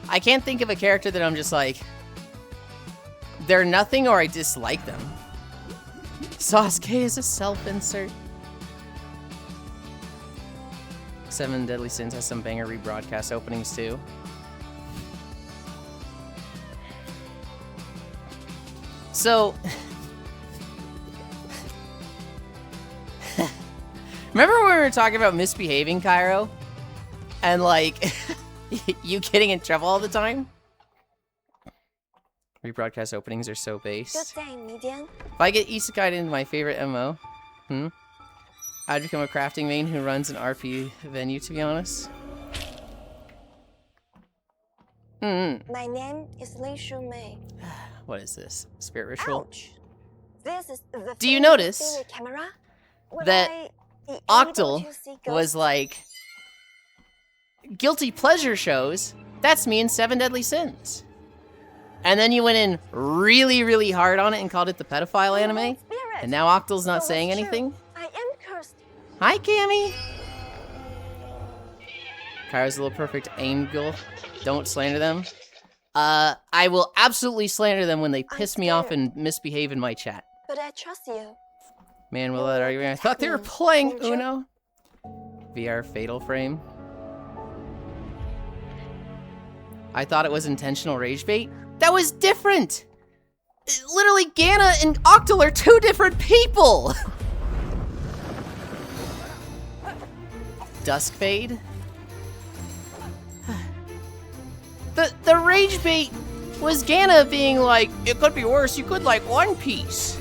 I can't think of a character that I'm just like, they're nothing or I dislike them. Sasuke is a self-insert. 7 Deadly Sins has some banger rebroadcast openings too. So, remember when we were talking about misbehaving, Cairo? And like, you getting in trouble all the time? Rebroadcast openings are so base. If I get isekai'd into my favorite MMO, I'd become a crafting main who runs an RP venue, to be honest. My name is Lei Shumei. What is this? Spirit ritual? Ouch. This is the Do you notice camera? that Octal was like, guilty pleasure shows, that's me in 7 Deadly Sins. And then you went in really, really hard on it and called it the pedophile anime. And now Octal's not saying anything. I am cursed. Hi, Cammy. Kyra's a little perfect angle. Don't slander them. I will absolutely slander them when they piss me off and misbehave in my chat. But I trust you. Man, will that argument? I thought they were playing Uno. VR Fatal Frame. I thought it was intentional rage bait. That was different! Literally, Ganna and Octal are 2 different people! Dusk Fade. The rage bait was Ganna being like, it could be worse, you could like One Piece.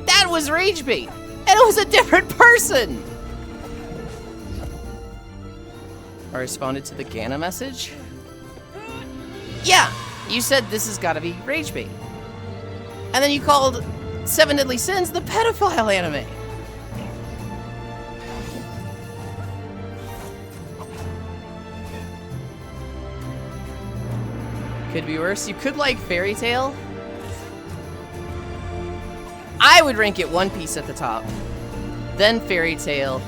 That was rage bait, and it was a different person! I responded to the Ganna message. Yeah, you said this has gotta be rage bait. And then you called 7 Deadly Sins the pedophile anime. Could be worse. You could like Fairy Tail. I would rank it One Piece at the top, then Fairy Tail,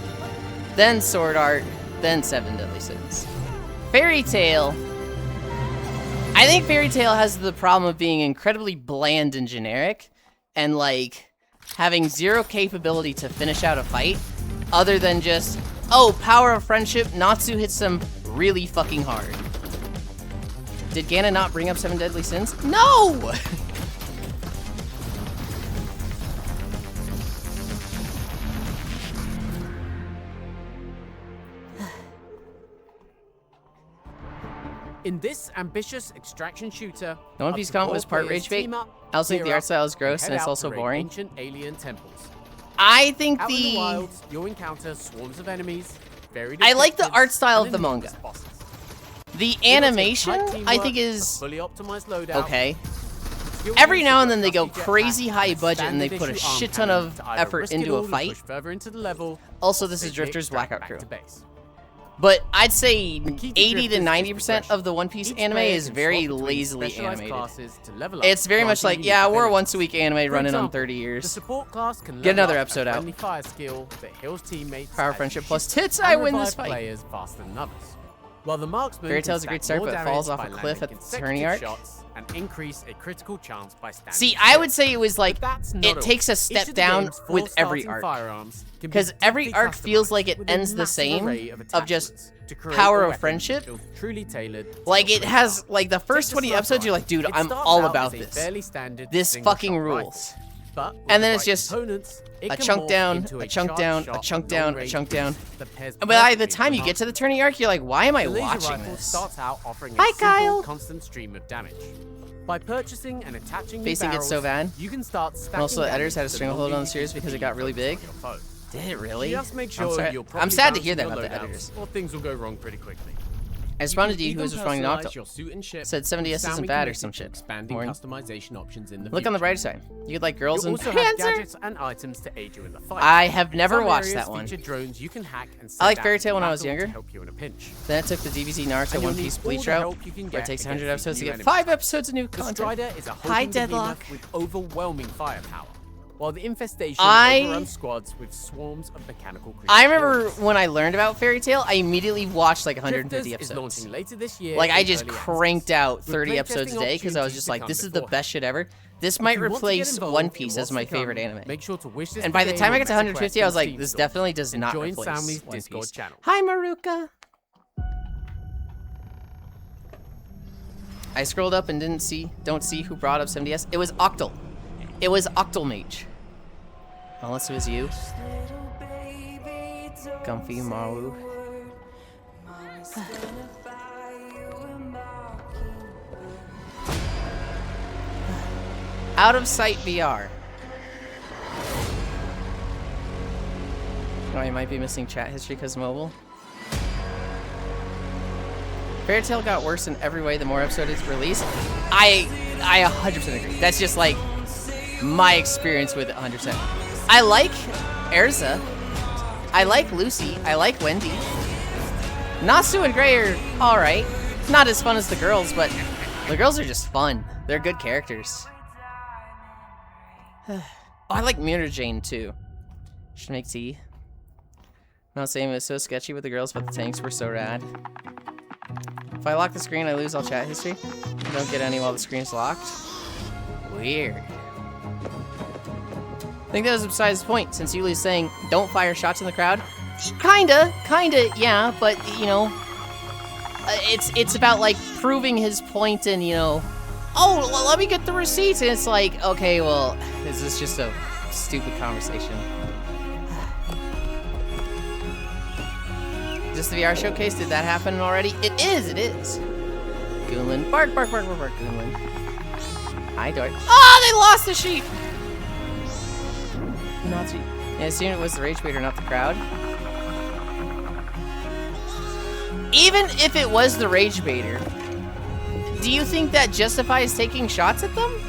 then Sword Art, then 7 Deadly Sins. Fairy Tail. I think Fairy Tail has the problem of being incredibly bland and generic, and like having 0 capability to finish out a fight, other than just, oh, power of friendship, Natsu hits them really fucking hard. Did Ganna not bring up 7 Deadly Sins? No! In this ambitious extraction shooter, the One Piece comment was part rage bait. I also think the art style is gross and it's also boring. Ancient alien temples. I think Out in the wilds, you'll encounter swarms of enemies. I like the art style of the manga. The animation, I think, is okay. Every now and then they go crazy high budget and they put a shit ton of effort into a fight. Also, this is Drifter's Blackout Crew. But I'd say 80 to 90% of the One Piece anime is very lazily animated. It's very much like, yeah, we're a once-a-week anime running on 30 years. Get another episode out. Power Friendship plus tits, I win this fight. While the marksman Fairy Tail's a great start, but falls off a cliff at the turning arc. And increase a critical chance by standing. See, I would say it was like, it takes a step down with every arc. Because every arc feels like it ends the same, of just power of friendship. Like, it has, like, the first 20 episodes, you're like, dude, I'm all about this. This fucking rules. And then it's just a chunk down, a chunk down, a chunk down, a chunk down. And by the time you get to the turning arc, you're like, why am I watching this? Hi, Kyle! Constant stream of damage. By purchasing and attaching Facing gets so bad. You can start and also, the editors had a stranglehold on the series because it got really big. Did it really? Just make sure I'm sad to hear that about the editors. Or things will go wrong pretty quickly. I responded to you who was responding to Octo. Said 70S isn't bad or some shit. Customization options in the Look on the brighter side. You could like girls and also have gadgets and items to aid you in the fight. I have never watched that one. Drones you can hack and I liked Fairy Tail when I was younger. Help you in a pinch. Then I took the DBZ Naruto One Piece Bleach route, where it takes 100 episodes to get 5 episodes of new content. Strider is a Hi, Deadlock. With overwhelming firepower. While the infestation overruns squads with swarms of mechanical creatures. I remember when I learned about Fairy Tail, I immediately watched like 150 episodes. Later this year like I just cranked out 30 episodes a day because I was just like, this is the best shit ever. This might replace One Piece as my favorite anime. Make sure to wish this and by the time I got to 150, I was like, this definitely does not replace One Piece. Hi, Maruka. I scrolled up and don't see who brought up 70S. It was Octal. It was Octalmage. Unless it was you. Comfy Maru. Out of sight VR. Oh, you might be missing chat history because mobile. Fairy Tail got worse in every way the more episode it's released. I 100% agree. That's just like my experience with it 100%. I like Erza. I like Lucy. I like Wendy. Natsu and Gray are alright. Not as fun as the girls, but the girls are just fun. They're good characters. Oh, I like Mutagene too. Should make tea. Not saying it was so sketchy with the girls, but the tanks were so rad. If I lock the screen, I lose all chat history. I don't get any while the screen's locked. Weird. I think that was besides the point, since Yuli's saying, don't fire shots in the crowd. Kinda, yeah, but, you know, it's about, like, proving his point and, you know, oh, well, let me get the receipts, and it's like, okay, well, is this just a stupid conversation? Is this the VR showcase? Did that happen already? It is! Yulind, bark, Yulind. Hi, Dort. Oh, they lost the sheep! Nazi. Yeah, assuming it was the rage baiter, not the crowd. Even if it was the rage baiter, do you think that justifies taking shots at them?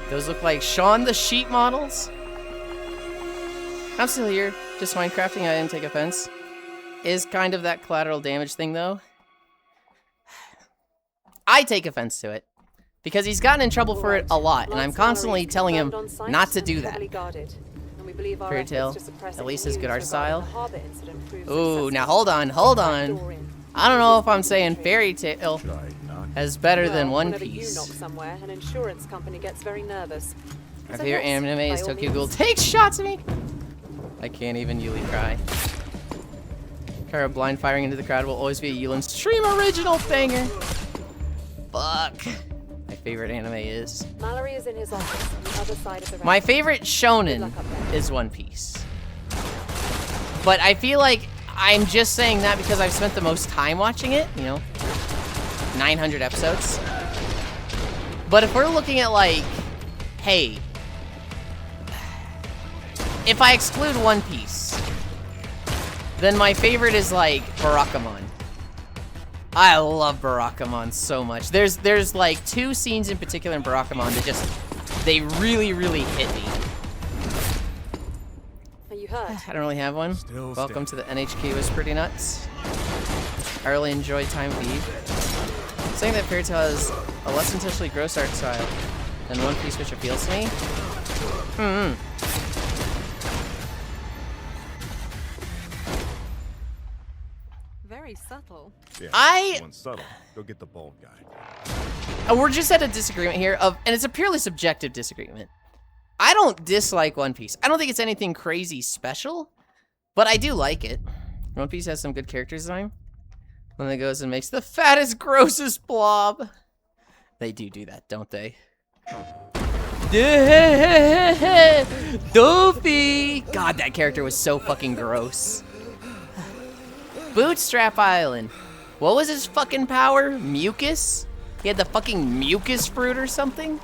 Those look like Shaun the Sheep models. I'm still here, just Minecrafting. I didn't take offense. Is kind of that collateral damage thing, though. I take offense to it. Because he's gotten in trouble for it a lot, and I'm constantly telling him not to do that. Fairy Tail, at least his good art style. Ooh, now hold on. I don't know if I'm saying Fairy Tail is better than One Piece. My favorite anime is Tokyo Ghoul takes shots at me. I can't even Yuli cry. Kara blind firing into the crowd will always be a Yulind stream original banger. Fuck. My favorite anime is. Mallory is in his office on the other side of the My favorite shonen is One Piece. But I feel like I'm just saying that because I've spent the most time watching it, you know, 900 episodes. But if we're looking at like, hey, if I exclude One Piece, then my favorite is like Barakamon. I love Barakamon so much. There's like 2 scenes in particular in Barakamon that they really hit me. Are you hurt? I don't really have one. Welcome to the NHK was pretty nuts. I really enjoyed Time of Eve. Saying that Fairy Tail has a less intentionally gross art style than One Piece, which appeals to me. Very subtle. Yeah, subtle. Go get the bald guy. We're just at a disagreement here and it's a purely subjective disagreement. I don't dislike One Piece. I don't think it's anything crazy special, but I do like it. One Piece has some good character design. When it goes and makes the fattest, grossest blob. They do that, don't they? Doofy! God, that character was so fucking gross. Bootstrap Island. What was his fucking power? Mucus? He had the fucking mucus fruit or something?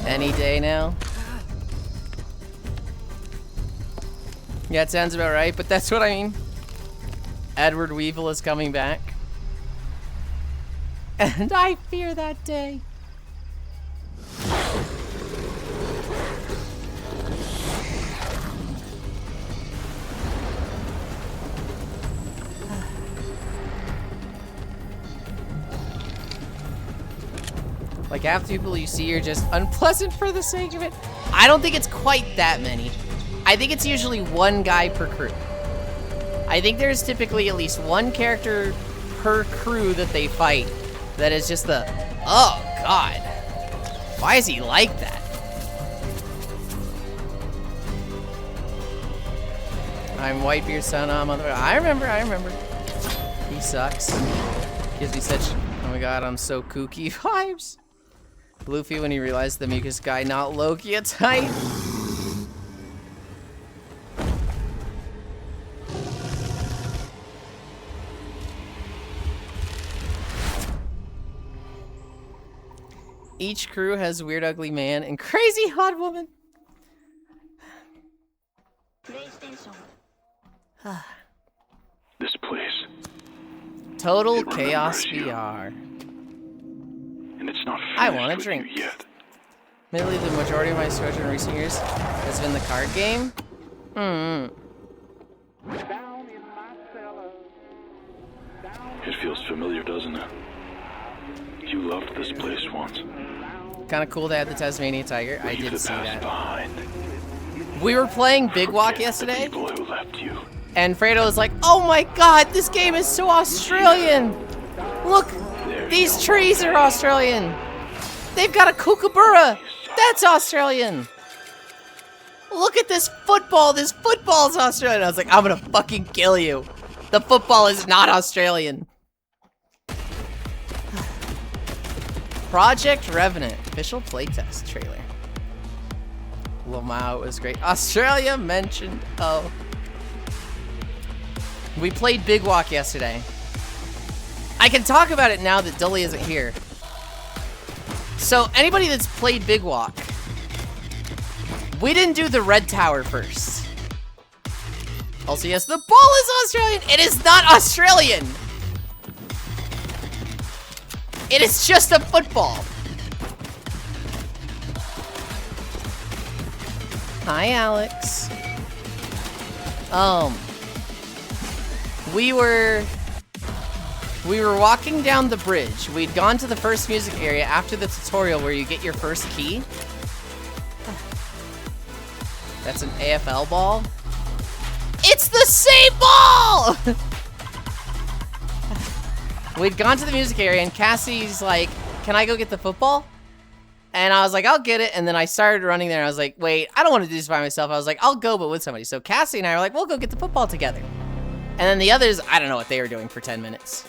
Any day now. Yeah, it sounds about right, but that's what I mean. Edward Weevil is coming back. And I fear that day. Like, half the people you see are just unpleasant for the sake of it. I don't think it's quite that many. I think it's usually one guy per crew. I think there's typically at least one character per crew that they fight that is just the, oh god, why is he like that? I'm Whitebeard's son, I remember. He sucks. Gives me such, oh my god, I'm so kooky vibes. Luffy when he realized the mucus guy, not Loki, a type. Each crew has Weird Ugly Man and Crazy Hot Woman. This place. Total Chaos VR. And it's not I want a drink. Yet. Admittedly, the majority of my exposure in recent years has been the card game. It feels familiar, doesn't it? You loved this place once. Kind of cool to add the Tasmania Tiger. I did see that. Behind. We were playing Big Walk yesterday, People who left you. and Fredo was like, "Oh my God, this game is so Australian! Look, these trees are Australian. They've got a kookaburra. That's Australian. Look at this football. This football's Australian." I was like, "I'm gonna fucking kill you. The football is not Australian." Project Revenant official playtest trailer. Lamau was great. Australia mentioned. Oh. We played Big Walk yesterday. I can talk about it now that Dully isn't here. So, anybody that's played Big Walk, we didn't do the red tower first. Also, yes, the ball is Australian. It is not Australian. It is just a football. Hi, Alex. We were walking down the bridge. We'd gone to the first music area after the tutorial where you get your first key. That's an AFL ball. It's the same ball! We'd gone to the music area and Cassie's like, "Can I go get the football?" And I was like, "I'll get it." And then I started running there and I was like, "Wait, I don't want to do this by myself." I was like, "I'll go, but with somebody." So Cassie and I were like, "We'll go get the football together." And then the others, I don't know what they were doing for 10 minutes.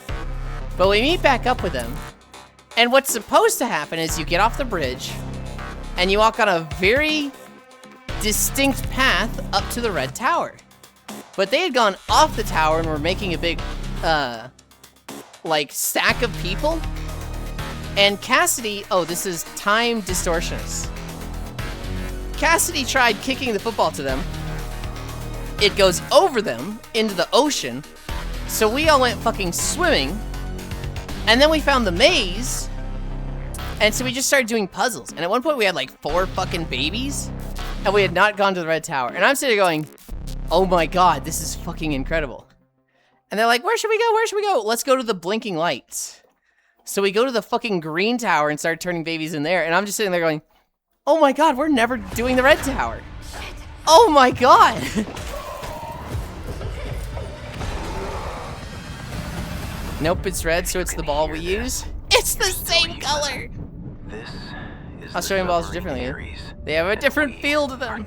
But we meet back up with them. And what's supposed to happen is you get off the bridge and you walk on a very distinct path up to the red tower. But they had gone off the tower and were making a big, like, stack of people. And Cassidy, oh, this is time distortionist. Cassidy tried kicking the football to them. It goes over them into the ocean. So we all went fucking swimming. And then we found the maze. And so we just started doing puzzles. And at one point we had like 4 fucking babies. And we had not gone to the red tower. And I'm sitting there going, "Oh my God, this is fucking incredible." And they're like, "Where should we go? Where should we go?" "Let's go to the blinking lights." So we go to the fucking green tower and start turning babies in there. And I'm just sitting there going, "Oh my God, we're never doing the red tower. Oh my God." Nope, it's red, so it's the ball we use. It's the same color. This is Australian balls are differently. They have a different feel to them.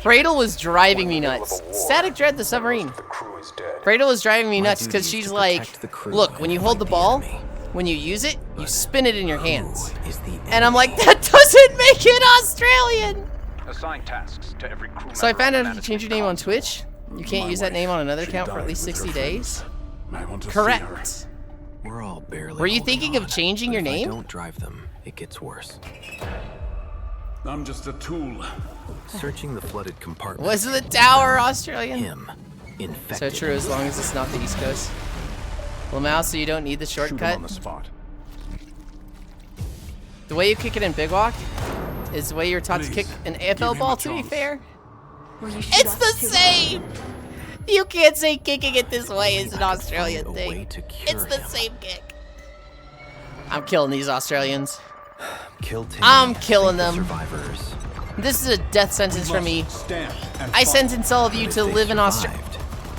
Fredo was driving me nuts. Static Dread the submarine. Fredo was driving me nuts because she's like, "Look, when you hold the ball, when you use it, you spin it in your hands." And I'm like, "That doesn't make it Australian." Assign tasks to every crew So I found out if you change your name on Twitch, you can't use that name on another account for at least 60 days. Correct. We're all barely. Were you thinking of changing your name? If I don't drive them, it gets worse. I'm just a tool. Searching the flooded compartment. Was the tower Australian? Him. So Infected. true, as long as it's not the East Coast. Lamau, so you don't need the shortcut. On the spot. The way you kick it in Big Walk is the way you're taught to kick an AFL ball, to be fair. It's the same! You can't say kicking it this way is an Australian thing. It's the same kick. I'm killing these Australians. I'm killing them. Survivors. This is a death sentence for me. I sentence all of you to live in Australia.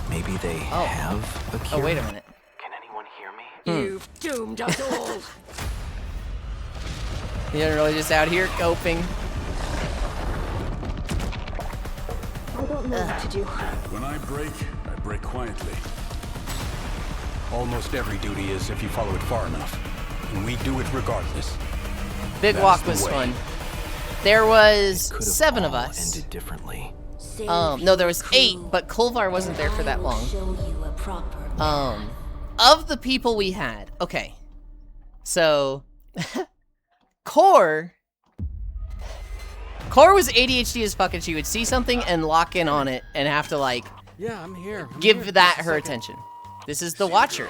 Maybe they have a cure. Oh, wait a minute. Can anyone hear me? You've doomed us all. You're really just out here coping. I don't know what to do. When I break quietly. Almost every duty is if you follow it far enough. And we do it regardless. Big Walk was fun. There was 7 of us. Ended differently. No, there was 8, but Kulvar wasn't there for that long. Of the people we had, okay. So, Core was ADHD as fuck, and she would see something and lock in on it and have to, like, yeah, I'm here. Give that her attention. This is the Watcher.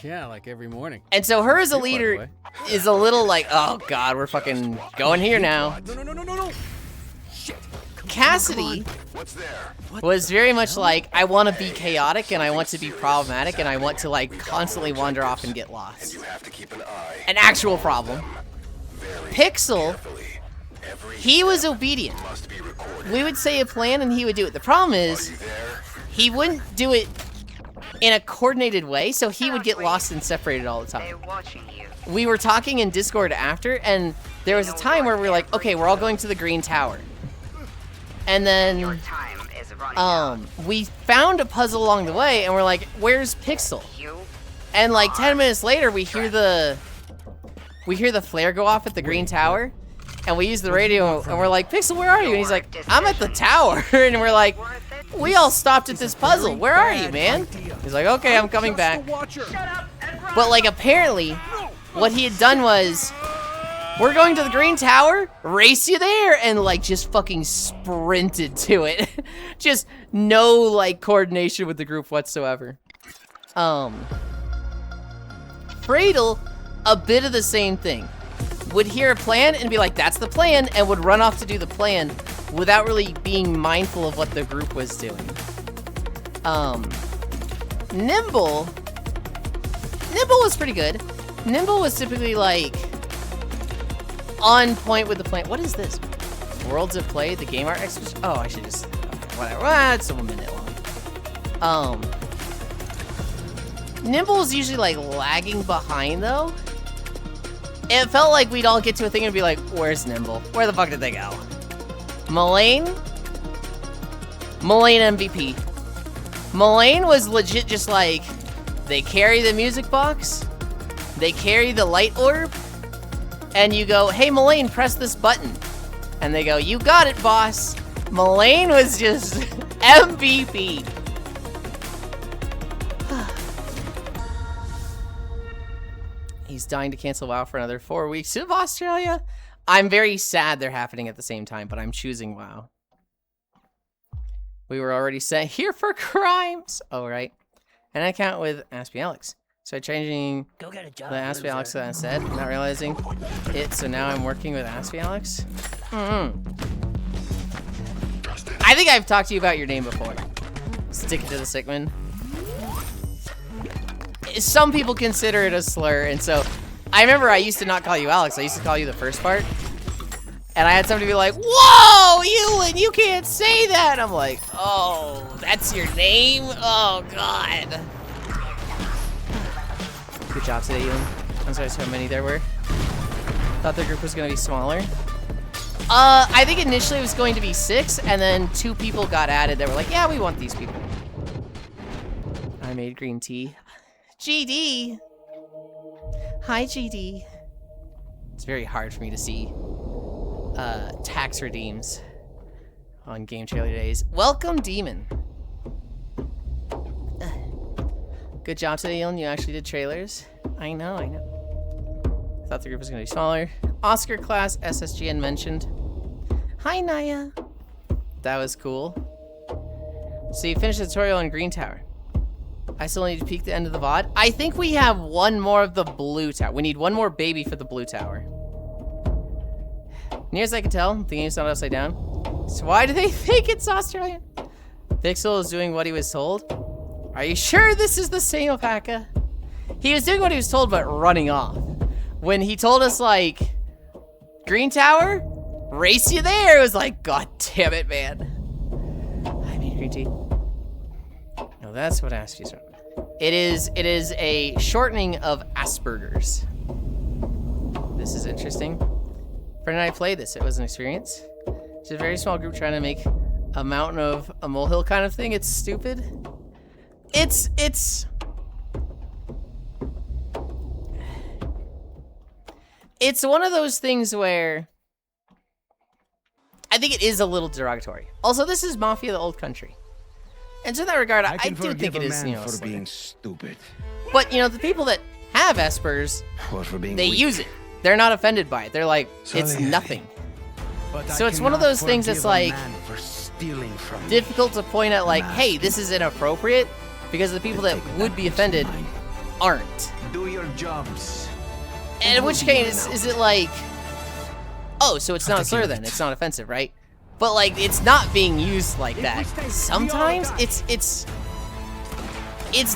Yeah, like every morning. And so her as a leader is a little like, oh god, we're fucking going here now. No. Shit. Cassidy was very much like, I want to be chaotic and I want to be problematic and I want to like constantly wander off and get lost. An actual problem. Pixel, he was obedient. We would say a plan and he would do it. The problem is, he wouldn't do it in a coordinated way, so he would get lost and separated all the time. We were talking in Discord after, and there was a time where we were like, okay, we're all going to the Green Tower. And then, we found a puzzle along the way, and we're like, where's Pixel? And like 10 minutes later, we hear the flare go off at the Green Tower, and we use the radio, and we're like, Pixel, where are you? And he's like, I'm at the tower. And we're like, we all stopped at this puzzle. Where are you, man? He's like, okay, I'm coming back. But like, apparently, what he had done was, we're going to the Green Tower, race you there, and like just fucking sprinted to it. Just no like coordination with the group whatsoever. Freydle, a bit of the same thing. Would hear a plan and be like, that's the plan, and would run off to do the plan without really being mindful of what the group was doing. Nimble was pretty good. Nimble was typically like on point with the plan. What is this? Worlds of Play, the game art exhibition. Oh, I should just, whatever. Well, it's a minute long. Nimble was usually like lagging behind though. It felt like we'd all get to a thing and be like, where's Nimble? Where the fuck did they go? Mullane MVP. Mullane was legit just like, they carry the music box, they carry the light orb, and you go, hey Mullane, press this button. And they go, you got it, boss. Mullane was just MVP. He's dying to cancel WoW for another 4 weeks of Australia. I'm very sad they're happening at the same time, but I'm choosing WoW. We were already sent here for crimes. Oh, right. An account with Aspie Alex. So I'm changing the Aspie Alex that I said, not realizing it. So now I'm working with Aspie Alex. I think I've talked to you about your name before. Stick it to the Sickman. Some people consider it a slur, and so I remember I used to not call you Alex. I used to call you the first part. And I had somebody be like, whoa, Yulind, you can't say that. And I'm like, oh, that's your name? Oh, God. Good job today, Yulind. I'm sorry how many there were. Thought the group was going to be smaller. I think initially it was going to be 6, and then 2 people got added that were like, yeah, we want these people. I made green tea. GD. Hi, GD. It's very hard for me to see tax redeems on game trailer days. Welcome, Demon. Good job today, Yulind. You actually did trailers. I know. I thought the group was going to be smaller. Oscar class SSGN mentioned. Hi, Naya. That was cool. So you finished the tutorial on Green Tower. I still need to peek the end of the VOD. I think we have one more of the blue tower. We need one more baby for the blue tower. Near as I can tell, the game's not upside down. So why do they think it's Australian? Pixel is doing what he was told. Are you sure this is the same alpaca? He was doing what he was told, but running off. When he told us, like, Green Tower, race you there, it was like, God damn it, man. I mean, green tea. No, that's what Aspie's from. It is a shortening of Asperger's. This is interesting. Friend and I played this. It was an experience. It's a very small group trying to make a mountain of a molehill kind of thing. It's stupid. It's one of those things where I think it is a little derogatory. Also, this is Mafia the Old Country. And so in that regard, I do think it is, you know, for being stupid. But, you know, the people that have Asperger's, they use it. they're not offended by it. They're like, it's nothing. So it's one of those things that's like difficult to point out, like, hey, this is inappropriate, because the people that would be offended aren't. Do your jobs. And in which case, is it like, oh, so it's not a slur then? It's not offensive, right? But like, it's not being used like that. Sometimes it's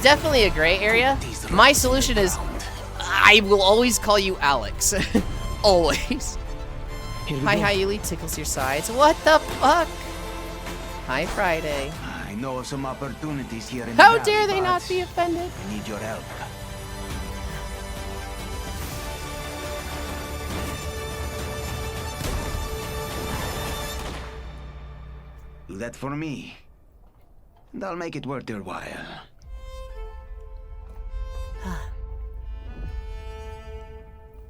definitely a gray area. My solution is, I will always call you Alex. Always. Hi, Yulind, tickles your sides. What the fuck? Hi, Friday. I know of some opportunities here in How dare they not be offended? I need your help. Do that for me, and I'll make it worth your while.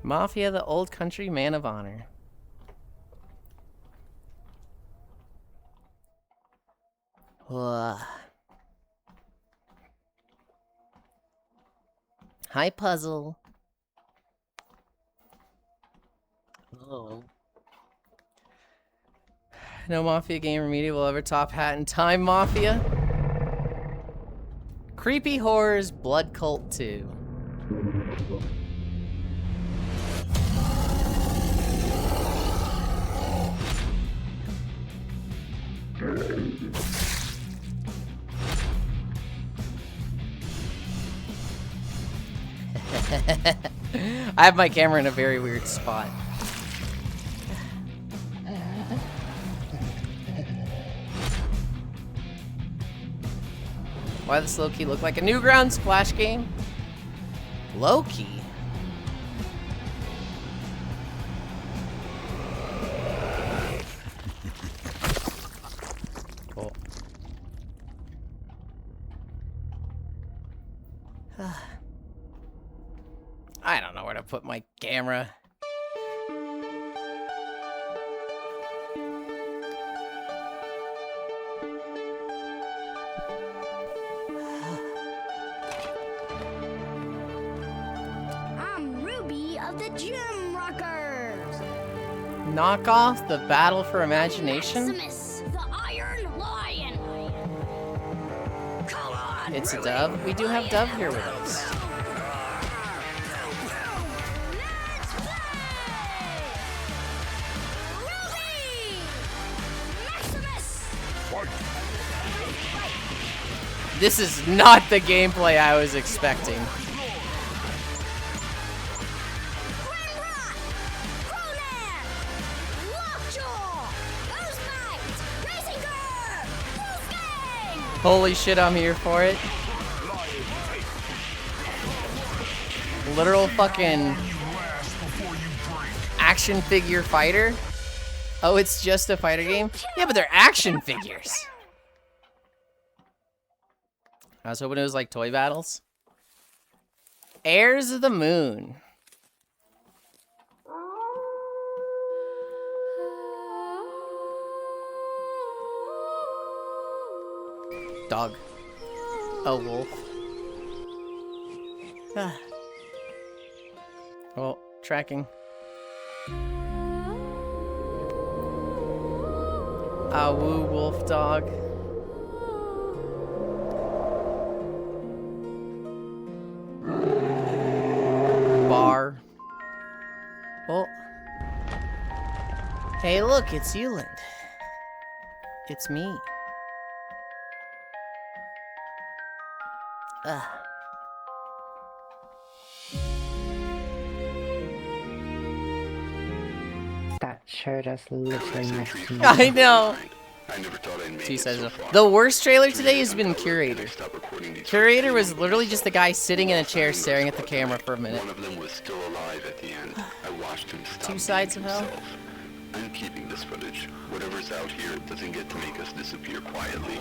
Mafia, the old country man of honor. Hi, Puzzle. Oh. No Mafia game or media will ever top Hat in Time Mafia. Creepy Horrors Blood Cult 2. I have my camera in a very weird spot. Why does Loki look like a Newgrounds Splash game? Loki? Cool. I don't know where to put my camera. Knock off the battle for imagination? The Iron Lion. Come on, it's a Dove. We do have Dove here with us. This is not the gameplay I was expecting. Holy shit, I'm here for it. Literal fucking action figure fighter? Oh, it's just a fighter game? Yeah, but they're action figures. I was hoping it was like toy battles. Heirs of the Moon. Dog. A wolf. Oh, tracking. A woo wolf dog. Bar. Oh. Hey, look, it's Yulind. It's me. That shirt is literally next to me. I know. She says the worst trailer today has been Curator. Curator was literally just the guy sitting in a chair staring at the camera for a minute. One of them was still alive at the end. I watched him stop. Two sides of hell. I'm keeping this footage. Whatever's out here doesn't get to make us disappear quietly.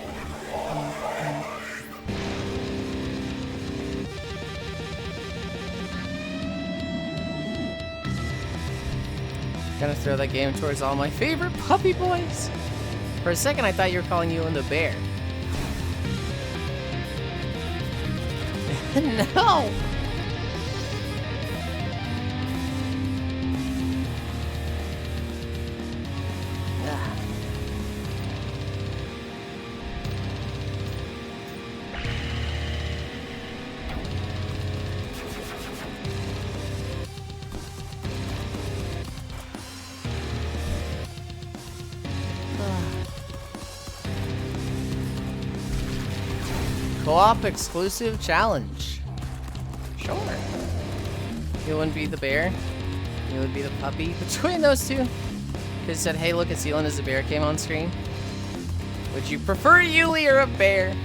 Gonna throw that game towards all my favorite puppy boys. For a second, I thought you were calling Yulind a bear. No! Co-op exclusive challenge. Sure. Yulind be the bear. Yulind be the puppy. Between those two. Because he said, hey, look, it's Yulind as the bear came on screen. Would you prefer Yuli or a bear?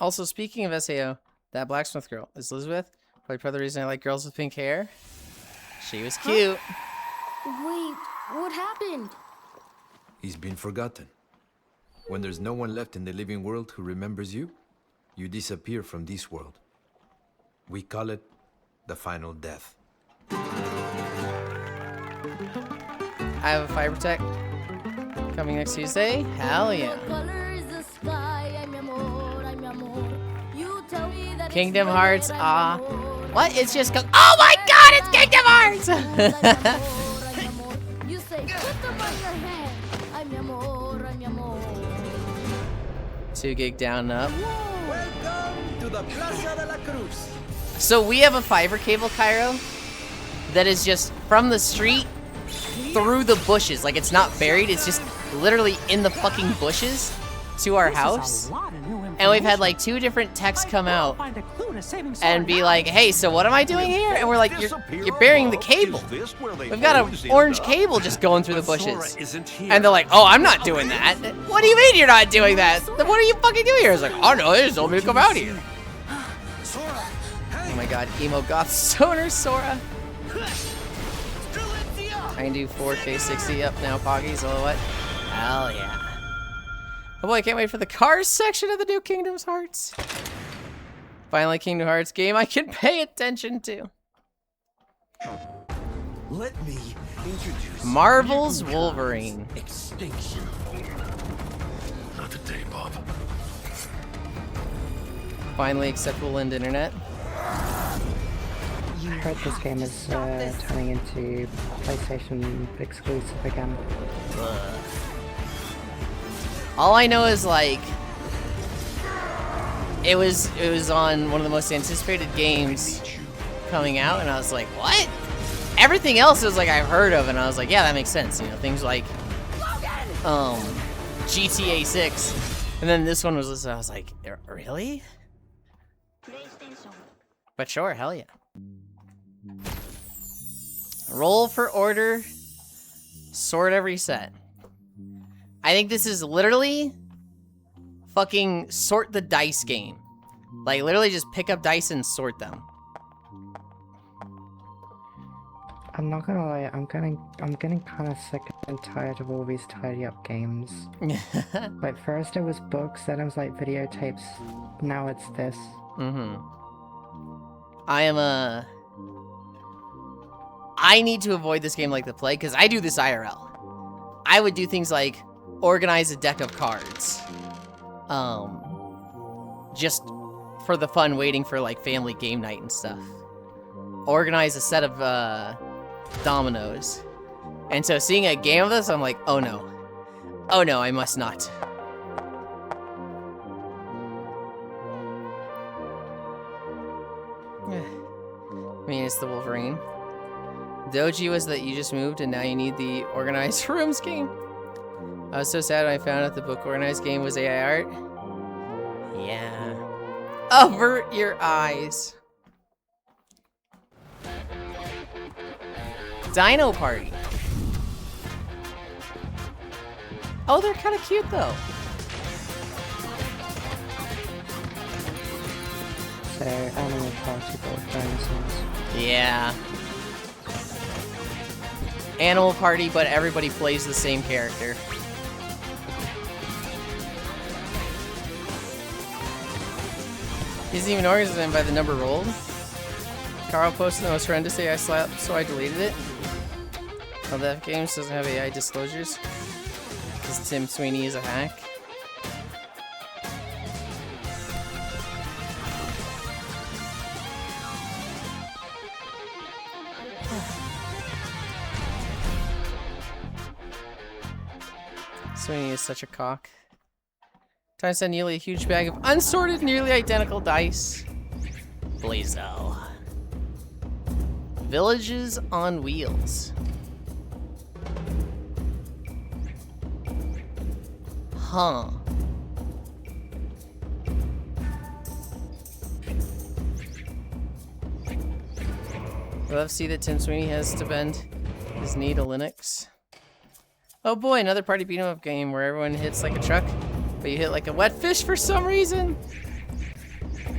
Also, speaking of SAO, that blacksmith girl is Elizabeth. Probably part of the reason I like girls with pink hair. She was cute. Wait, what happened? He's been forgotten. When there's no one left in the living world who remembers you, you disappear from this world. We call it the final death. I have a fiber tech coming next Tuesday. Hell yeah. Kingdom Hearts, what? It's just oh my god, it's Kingdom Hearts! You say, put them on your hand. I'm mi amor, I'm mi amor. 2 gig down and up. Welcome to the Plaza de la Cruz. So we have a fiber cable, Cairo, that is just from the street through the bushes. Like, it's not buried, it's just literally in the fucking bushes to our house. And we've had like 2 different techs come out and be like, hey, so what am I doing here? And we're like, you're burying the cable. We've got an orange cable just going through the bushes. And they're like, oh, I'm not doing that. What do you mean you're not doing that? Then what are you fucking doing here? It's like, oh no, they just told me to come out here. Oh my god, emo goth stoner Sora. I can do 4K 60 up now, Poggies, oh what? Hell yeah. Oh boy, I can't wait for the cars section of the new Kingdom Hearts. Finally, Kingdom Hearts game I can pay attention to. Let me introduce Marvel's Wolverine. Extinction. Not today, Bob. Finally acceptable in internet. I heard this game is turning into PlayStation exclusive again. All I know is like it was on one of the most anticipated games coming out, and I was like, what? Everything else was like I've heard of, and I was like, yeah, that makes sense. You know, things like GTA 6, and then this one was listed. I was like, really? But sure, hell yeah. Roll for order, sort every set. I think this is literally fucking sort the dice game. Like, literally just pick up dice and sort them. I'm not gonna lie, I'm getting kind of sick and tired of all these tidy up games. Like, first it was books, then it was like videotapes, now it's this. I need to avoid this game like the plague, because I do this IRL. I would do things like organize a deck of cards. Just for the fun, waiting for like family game night and stuff. Organize a set of dominoes. And so seeing a game of this, I'm like, oh no. Oh no, I must not. I mean, it's the Wolverine. Doji was that you just moved and now you need the organized rooms game. I was so sad when I found out the book organized game was AI art. Yeah. Avert your eyes. Dino Party. Oh, they're kind of cute though. So, Animal Party both dinosaurs. Yeah. Animal Party, but everybody plays the same character. He doesn't even organize them by the number rolled. Carl posted the most horrendous AI slap, so I deleted it. Oh, that game doesn't have AI disclosures. Because Tim Sweeney is a hack. Sweeney is such a cock. Time to send nearly a huge bag of unsorted, nearly identical dice. Blazo. Villages on wheels. Huh. We'll see that Tim Sweeney has to bend his knee to Linux. Oh boy, another party beat 'em up game where everyone hits like a truck, but you hit like a wet fish for some reason.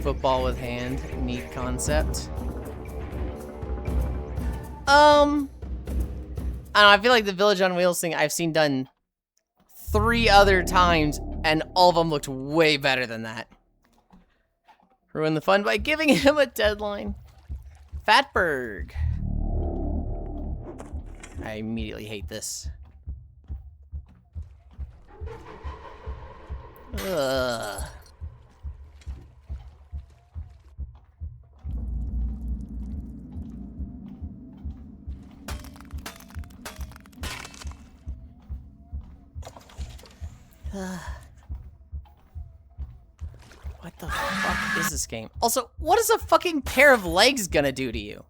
Football with hand, neat concept. I don't know, I feel like the Village on Wheels thing I've seen done 3 other times, and all of them looked way better than that. Ruin the fun by giving him a deadline. Fatberg. I immediately hate this. Ugh. What the fuck is this game? Also, what is a fucking pair of legs gonna do to you?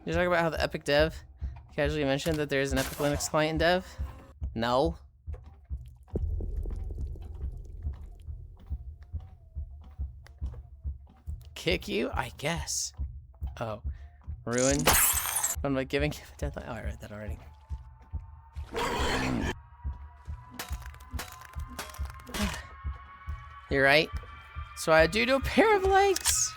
You talk about how the Epic Dev casually mentioned that there's an Epic Linux client in dev? No. Kick you? I guess. Oh. Ruin. Fun by giving a deadline. Oh, I read that already. You're right. So I do to a pair of legs.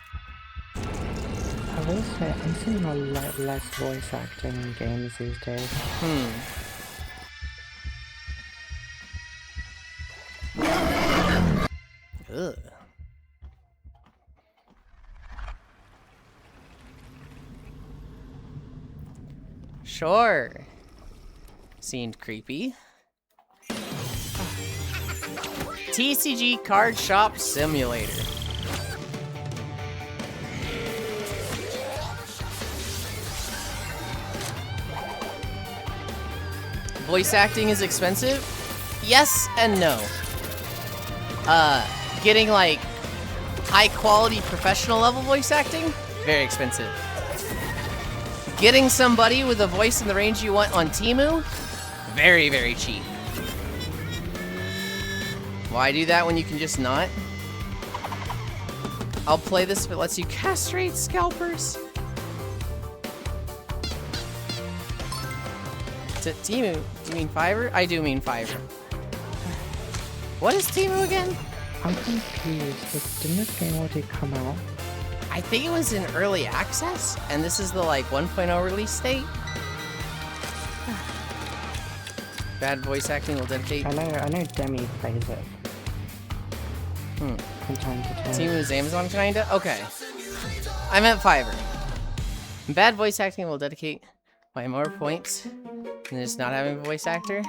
I will say, I'm seeing a lot less voice acting in games these days. Ugh. Sure. Seemed creepy. TCG Card Shop Simulator. Voice acting is expensive? Yes and no. Getting like high quality professional level voice acting? Very expensive. Getting somebody with a voice in the range you want on Temu? Very, very cheap. Why do that when you can just not? I'll play this if it lets you castrate scalpers. Temu? Do you mean Fiverr? I do mean Fiverr. What is Temu again? I'm confused. Didn't this game already come out? I think it was in early access, and this is the like 1.0 release date. Bad voice acting will dedicate. I know Demi plays it. From time to time. Temu's Amazon kinda? Okay. I meant Fiverr. Bad voice acting will dedicate by more points than just not having a voice actor.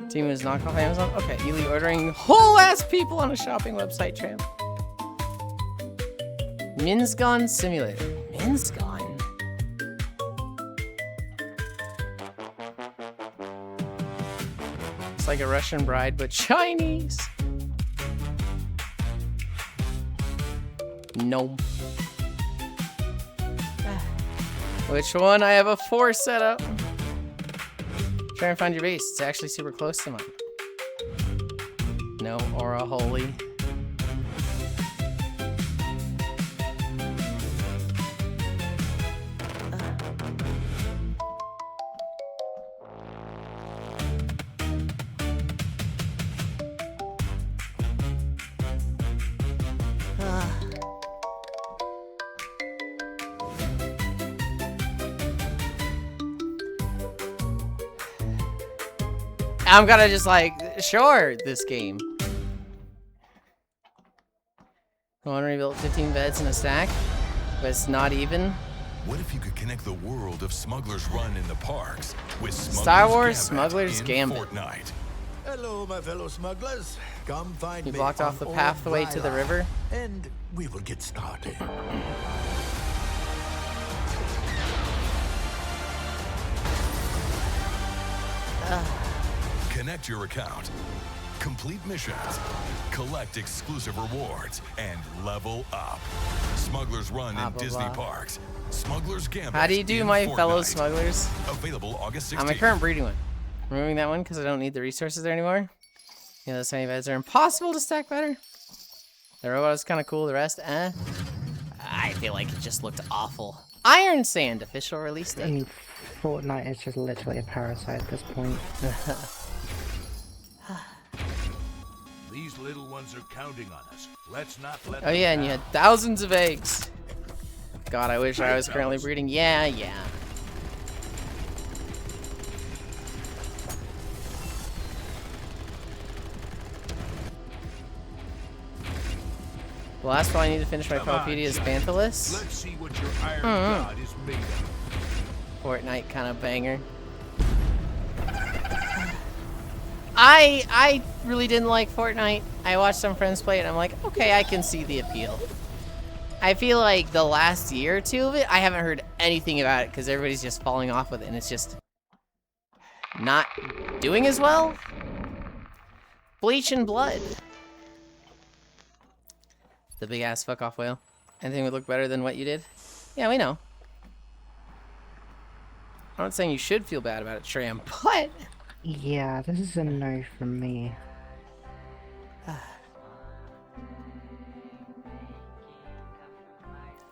Temu's knockoff Amazon? Okay, Ely ordering whole ass people on a shopping website tramp. Minsgon Simulator. Minsgon? It's like a Russian bride, but Chinese. No. Which one? I have a 4 set up. Try and find your base. It's actually super close to mine. No, or a holy. I'm gonna just like, sure, this game. I want to rebuild 15 beds in a stack, but it's not even. What if you could connect the world of Smuggler's Run in the parks with Star Wars Smuggler's Gambit? Fortnite? Hello, my fellow smugglers. Come find You me blocked off the pathway to the river? and we will get started. Connect your account, complete missions, collect exclusive rewards, and level up. Smugglers Run in Disney parks. Smugglers Gambit. How do you do, my fellow smugglers? Available August 16th. On my current breeding one. Removing that one because I don't need the resources there anymore. You know, the tiny beds are impossible to stack better. The robot is kind of cool. The rest, I feel like it just looked awful. Iron Sand official release date. I mean, Fortnite is just literally a parasite at this point. These little ones are counting on us. Let's not let Oh yeah, and you had thousands of eggs. God, I wish I was currently breeding. Yeah. The last one I need to finish my Callpedia is Panthalus. Let's see what your iron god is made of. Fortnite kind of banger. I really didn't like Fortnite. I watched some friends play it and I'm like, okay, I can see the appeal. I feel like the last year or two of it, I haven't heard anything about it because everybody's just falling off with it and it's just not doing as well. Bleach and Blood. The big ass fuck off whale. Anything would look better than what you did? Yeah, we know. I'm not saying you should feel bad about it, Tram, but... Yeah, this is a no from me.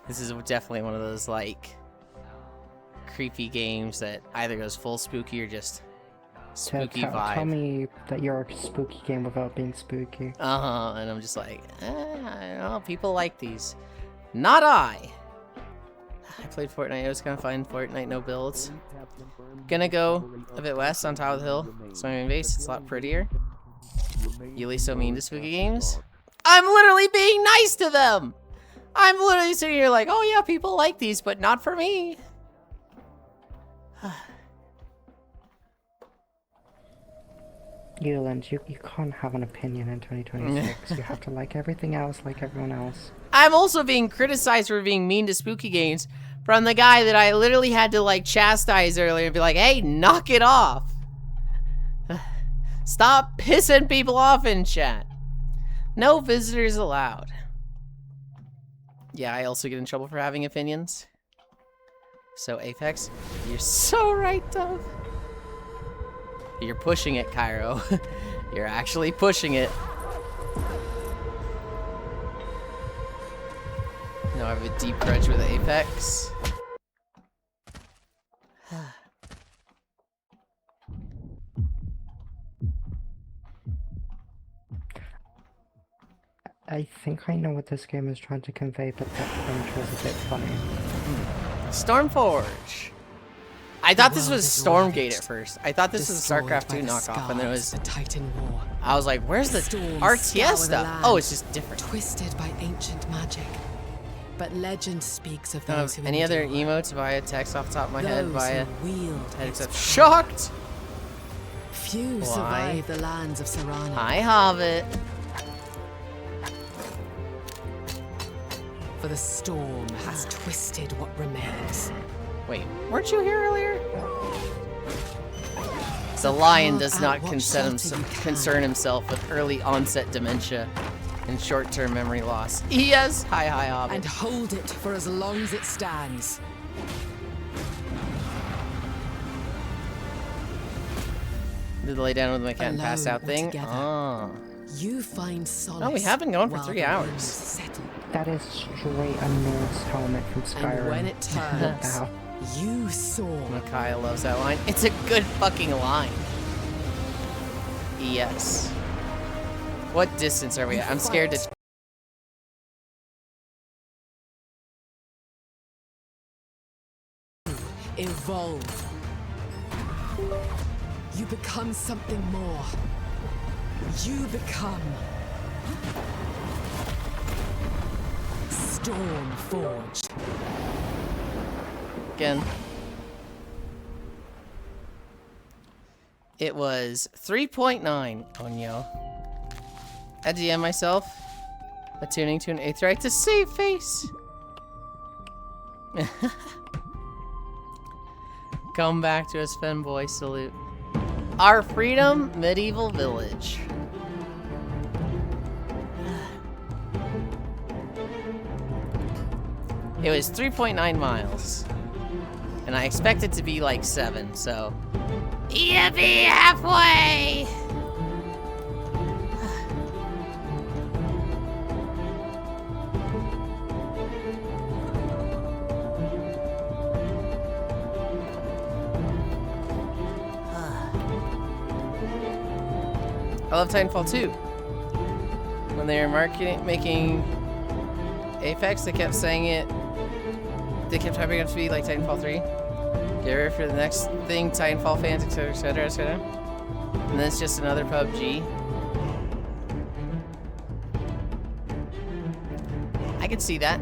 This is definitely one of those, like, creepy games that either goes full spooky or just spooky vibe. Tell me that you're a spooky game without being spooky. And I'm just like, I don't know, people like these. Not I! I played Fortnite, it was kind of fun. Fortnite, no builds. Gonna go a bit west on top of the hill. It's my main base, it's a lot prettier. Yuli's so mean to spooky games. I'm literally being nice to them! I'm literally sitting here like, oh yeah, people like these, but not for me. Yulind, you can't have an opinion in 2026. You have to like everything else like everyone else. I'm also being criticized for being mean to spooky games from the guy that I literally had to like chastise earlier and be like, hey, knock it off. Stop pissing people off in chat. No visitors allowed. Yeah, I also get in trouble for having opinions. So Apex, you're so right, Dove. You're pushing it, Cairo. You're actually pushing it. No, I have a deep grudge with Apex. I think I know what this game is trying to convey, but that French was a bit funny. Stormforge. I thought this was Stormgate at first. I thought this was a StarCraft 2 knockoff, and then it was Titan War. I was like, "Where's the RTS stuff?" Oh, it's just different. Twisted by ancient magic, but legend speaks of those who. Any other emotes via text off the top of my head via wield head except shocked. Few survive the lands of Serana. I have it. For the storm has twisted what remains. Wait, weren't you here earlier? The lion does not concern himself with early onset dementia and short-term memory loss. Yes, hi, Hobbit. And hold it for as long as it stands. Did lay down with my cat and pass out thing? Oh. You find solace. Oh, we have been going for 3 hours. That is straight a Norse helmet from Skyrim. And when it turns, you soar. Micaiah loves that line. It's a good fucking line. Yes. What distance are we at? I'm scared to... Evolve. You become something more. You become... Stormforged. Again. It was 3.9 on yo. I DM myself. Attuning to an 8th right to save face. Come back to us, femboy. Salute. Our freedom, medieval village. It was 3.9 miles. And I expect it to be like 7, so... Yippee! Halfway! I love Titanfall 2. When they were making Apex, they kept saying it. They kept hyping it to be like Titanfall 3. Get ready for the next thing, Titanfall fans, etc., etc., etc. And then it's just another PUBG. I could see that.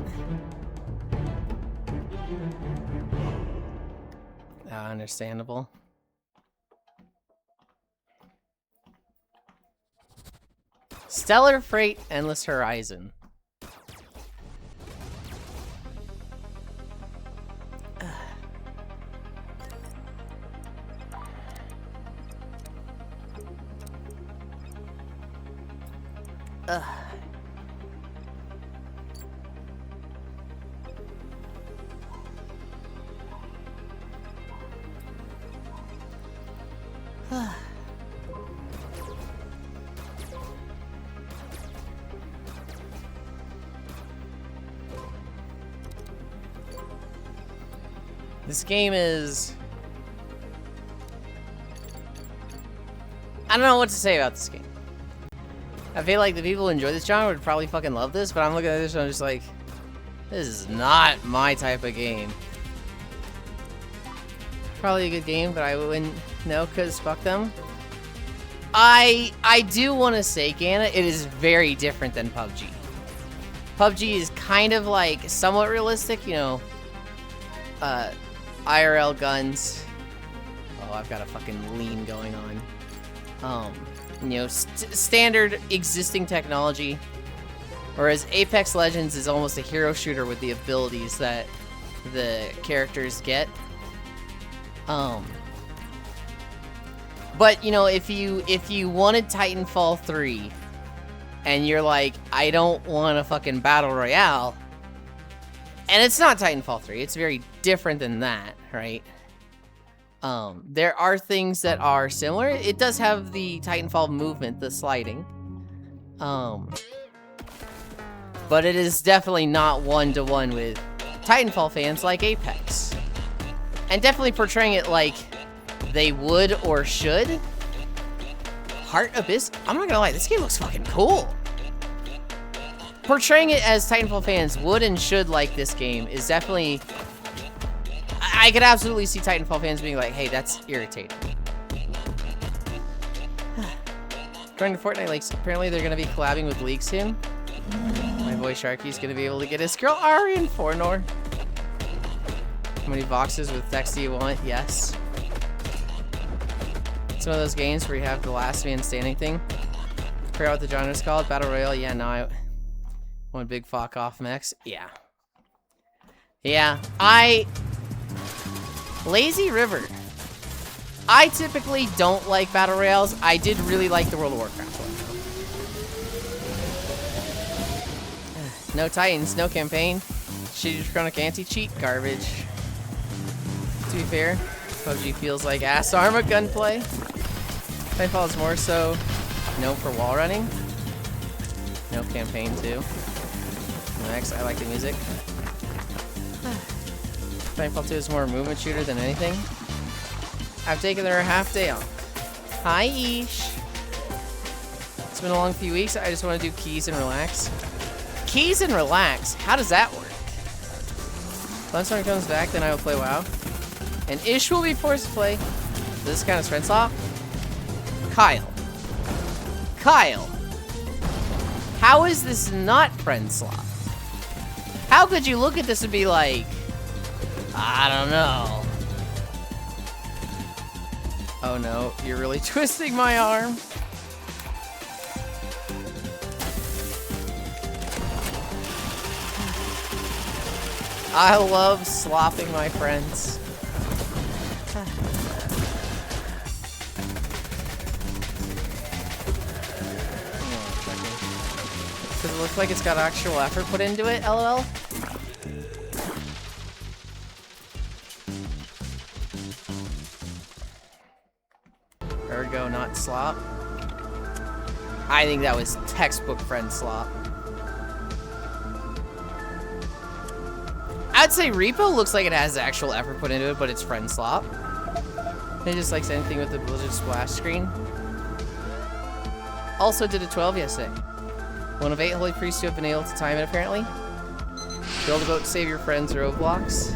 Understandable. Stellar Freight, Endless Horizon. This game is... I don't know what to say about this game. I feel like the people who enjoy this genre would probably fucking love this, but I'm looking at this and I'm just like, this is not my type of game. Probably a good game, but I wouldn't know because fuck them. I do want to say, Gana, it is very different than PUBG. PUBG is kind of like somewhat realistic, you know, IRL guns. Oh, I've got a fucking lean going on. You know, standard existing technology. Whereas Apex Legends is almost a hero shooter with the abilities that the characters get. But you know, if you wanted Titanfall 3 and you're like, I don't want a fucking battle royale, and it's not Titanfall 3, it's very different than that, right? There are things that are similar. It does have the Titanfall movement, the sliding. But it is definitely not one-to-one with Titanfall fans like Apex. And definitely portraying it like they would or should. Heart Abyss? I'm not gonna lie, this game looks fucking cool. Portraying it as Titanfall fans would and should like this game is definitely... I could absolutely see Titanfall fans being like, hey, that's irritating. According to Fortnite Leaks, apparently they're gonna be collabing with League soon. My boy Sharky's gonna be able to get his girl Ari in Fornor. How many boxes with text do you want? Yes. It's one of those games where you have the last man standing thing. Forgot what the genre's called. Battle Royale? Yeah, no, I want big fuck off mechs. Yeah. Yeah, Lazy River. I typically don't like Battle Royales. I did really like the World of Warcraft one. No Titans, no campaign. Shitty Chronic anti-cheat garbage. To be fair, PUBG feels like ass armor gunplay. Titanfall is more so known for wall running. No campaign too. Next, I like the music. Titanfall 2 is more a movement shooter than anything. I've taken their half day off. Hi, Ish. It's been a long few weeks. I just want to do keys and relax. Keys and relax? How does that work? Once one comes back, then I will play WoW. And Ish will be forced to play. This kind of friend swap. Kyle. Kyle. How is this not friend swap? How could you look at this and be like, I don't know. Oh no, you're really twisting my arm. I love slopping my friends. Does it look like it's got actual effort put into it, LOL? not slop. I think that was textbook friend slop. I'd say Repo looks like it has actual effort put into it, but it's friend slop. It just likes anything with the Blizzard splash screen. Also did a 12 yesterday. One of 8 holy priests who have been able to time it, apparently. Build a boat to save your friends' roadblocks.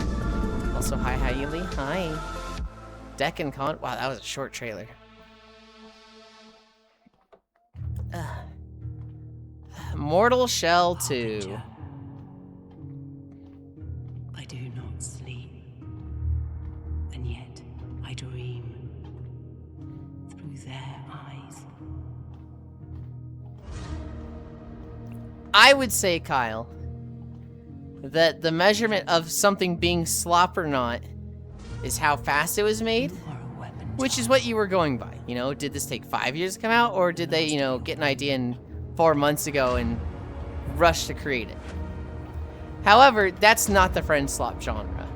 Also, hi, Yulind. Hi. Deck and con. Wow, that was a short trailer. Mortal Shell 2. I do not sleep, and yet I dream through their eyes. I would say, Kyle, that the measurement of something being slop or not is how fast it was made, which is what you were going by. You know, did this take 5 years to come out, or did they, you know, get an idea in 4 months ago and rush to create it? However, that's not the friend slop genre.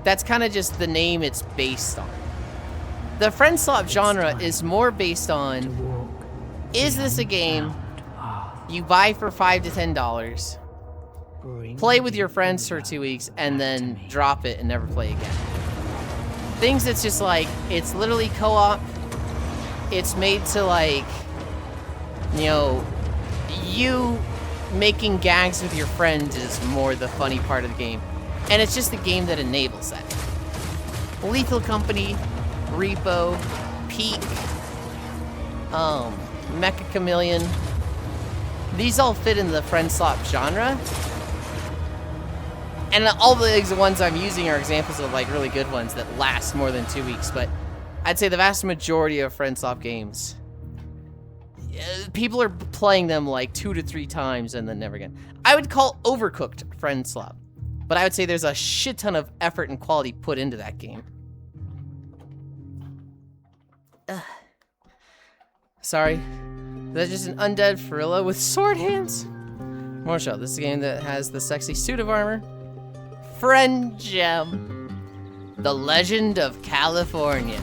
That's kind of just the name it's based on. The friend slop genre is more based on, is this a game you buy for $5 to $10, play with your friends for 2 weeks, and then drop it and never play again? Things that's just like, it's literally co-op. It's made to, like, you know, you making gags with your friends is more the funny part of the game. And it's just the game that enables that. Lethal Company, Repo, Peak, Mecha Chameleon. These all fit in the friend slop genre. And all the ones I'm using are examples of, like, really good ones that last more than 2 weeks. But I'd say the vast majority of friend slop games, people are playing them like 2 to 3 times and then never again. I would call Overcooked friend slop, but I would say there's a shit ton of effort and quality put into that game. Sorry, that's just an undead Farilla with sword hands. More show. This is a game that has the sexy suit of armor. Friend Gem, The Legend of California.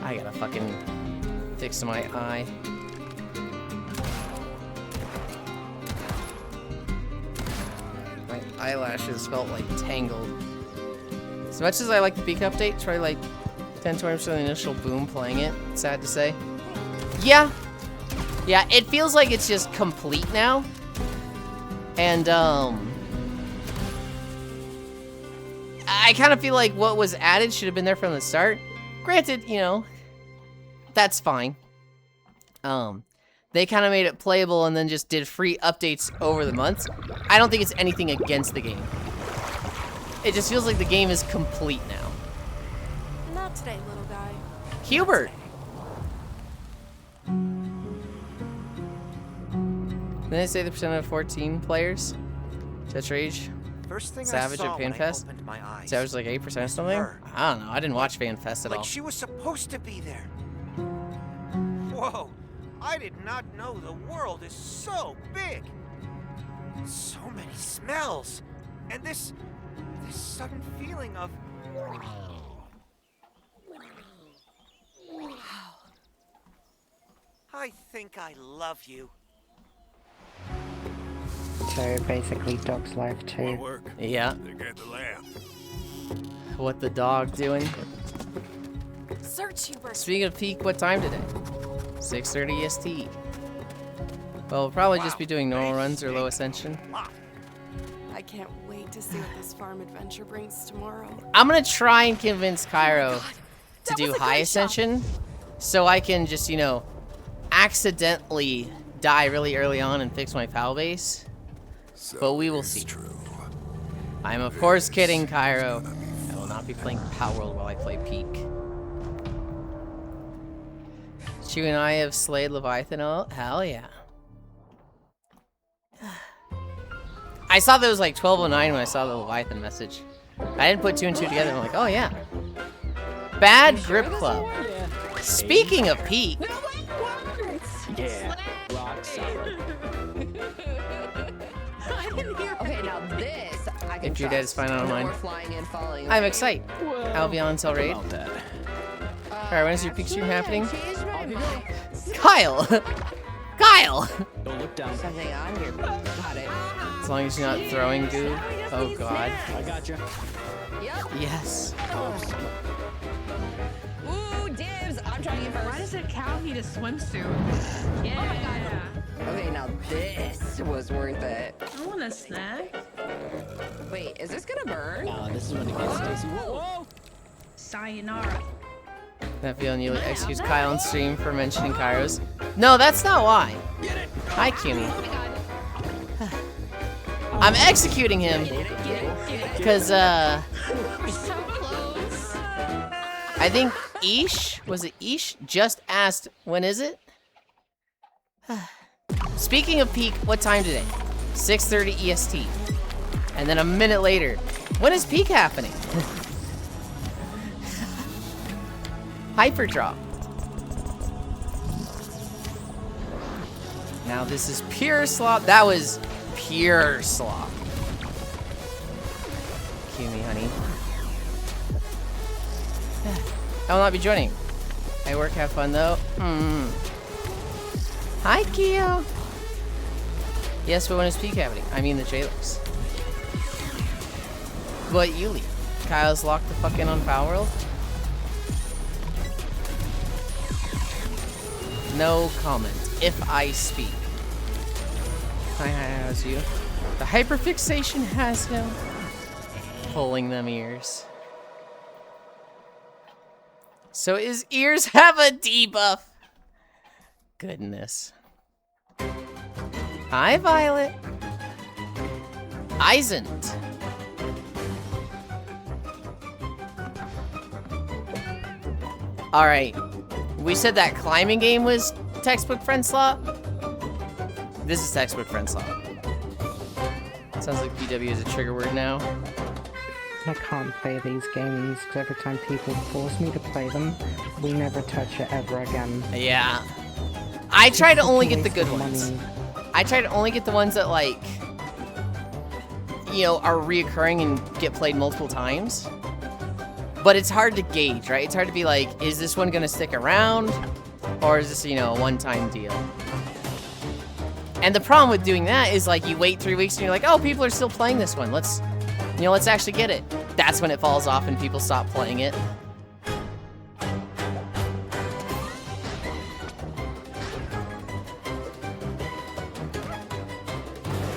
I gotta fucking fix my eye. My eyelashes felt like tangled. As much as I like the Peak update, try like 10-20% of the initial boom playing it. Sad to say. Yeah, it feels like it's just complete now. And I kind of feel like what was added should have been there from the start. Granted, you know, that's fine. They kind of made it playable and then just did free updates over the months. I don't think it's anything against the game. It just feels like the game is complete now. Not today, little guy. Hubert! Didn't they say the percent of 14 players? Tetra Rage? First thing Savage I saw at when FanFest? I opened my eyes. Savage like 8% or something? I don't know. I didn't watch FanFest at all. Like she was supposed to be there. Whoa! I did not know the world is so big. So many smells, and this sudden feeling of. Wow. I think I love you. So basically, dog's life too. Yeah. They get the lamp. What the dog doing? Search Hubert. Speaking of Peak, what time today? 6:30 EST. Well, we'll probably just be doing normal runs or low ascension. I can't wait to see what this farm adventure brings tomorrow. I'm gonna try and convince Cairo to do high ascension, so I can just, you know, accidentally die really early on and fix my PAL base. But we will see. I'm of course kidding, Cairo. I will not be playing Power World while I play Peak. Chew and I have slayed Leviathan. Oh, hell yeah. I saw that it was like 12:09 when I saw the Leviathan message. I didn't put 2 and 2 together. I'm like, oh yeah. Bad Grip Club. Speaking of Peak. Yeah. Okay, now this I can If your dad's trust. fine, I don't No mind. more flying and falling. I'm okay? excited. I'll be on until raid. Alright, when is your peak stream happening? Kyle! Kyle! Don't look down. Something on here. Got it. As long as you're not throwing goo. Oh god. I got you. Yep. Yes. Ooh, dibs. I'm trying it first. Why does a cow need a swimsuit? Yeah. Oh my god. Okay, now this was worth it. I want a snack. Wait, is this gonna burn? This is when it gets tasty. Whoa. Sayonara. That feeling you excuse Kyle on stream for mentioning Kairos. No, that's not why. Hi, Kimi. I'm executing him because I think was it Ish just asked when is it? Speaking of peak, what time today? 6:30 EST. And then a minute later, when is peak happening? Hyperdrop. Now this is pure slop. That was pure slop. Cue me, honey. I will not be joining. I work, have fun though. Hi, Keo. Yes, but when is peak happening? I mean the trailers. But Yulind, Kyle's locked the fuck in on Foul World. No comment if I speak. Hi, how's you? The hyperfixation has him pulling them ears. So his ears have a debuff. Goodness. Hi, Violet. Isn't. All right. We said that climbing game was textbook friend slot. This is textbook friend slot. Sounds like BW is a trigger word now. I can't play these games because every time people force me to play them, we never touch it ever again. Yeah. I try to only get the good ones. I try to only get the ones that, like, you know, are reoccurring and get played multiple times. But it's hard to gauge, right? It's hard to be like, is this one gonna stick around? Or is this, you know, a one-time deal? And the problem with doing that is, like, you wait 3 weeks and you're like, oh, people are still playing this one. Let's actually get it. That's when it falls off and people stop playing it.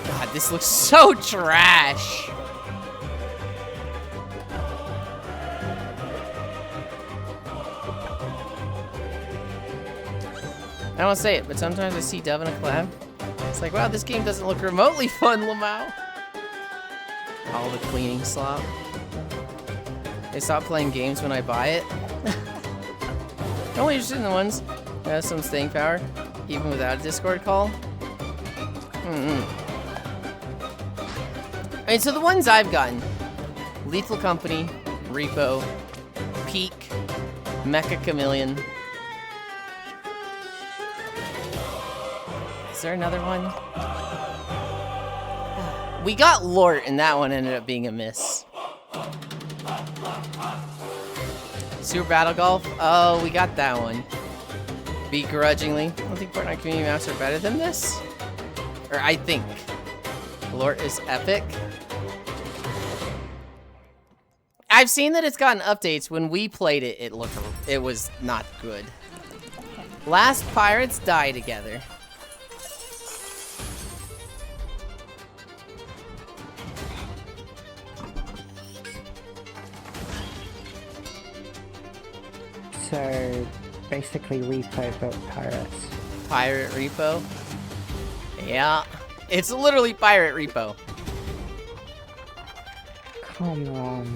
God, this looks so trash. I don't want to say it, but sometimes I see Dove in a collab. It's like, wow, this game doesn't look remotely fun, Lamau. All the cleaning slop. They stop playing games when I buy it. I'm only interested in the ones that have some staying power, even without a Discord call. I mean, so the ones I've gotten: Lethal Company, Repo, Peak, Mecha Chameleon. Is there another one? We got Lort, and that one ended up being a miss. Super Battle Golf? Oh, we got that one. Begrudgingly. I don't think Fortnite community maps are better than this. Or I think. Lort is epic. I've seen that it's gotten updates. When we played it, it was not good. Last pirates die together. So, basically Repo built pirates. Pirate Repo? Yeah. It's literally Pirate Repo. Come on.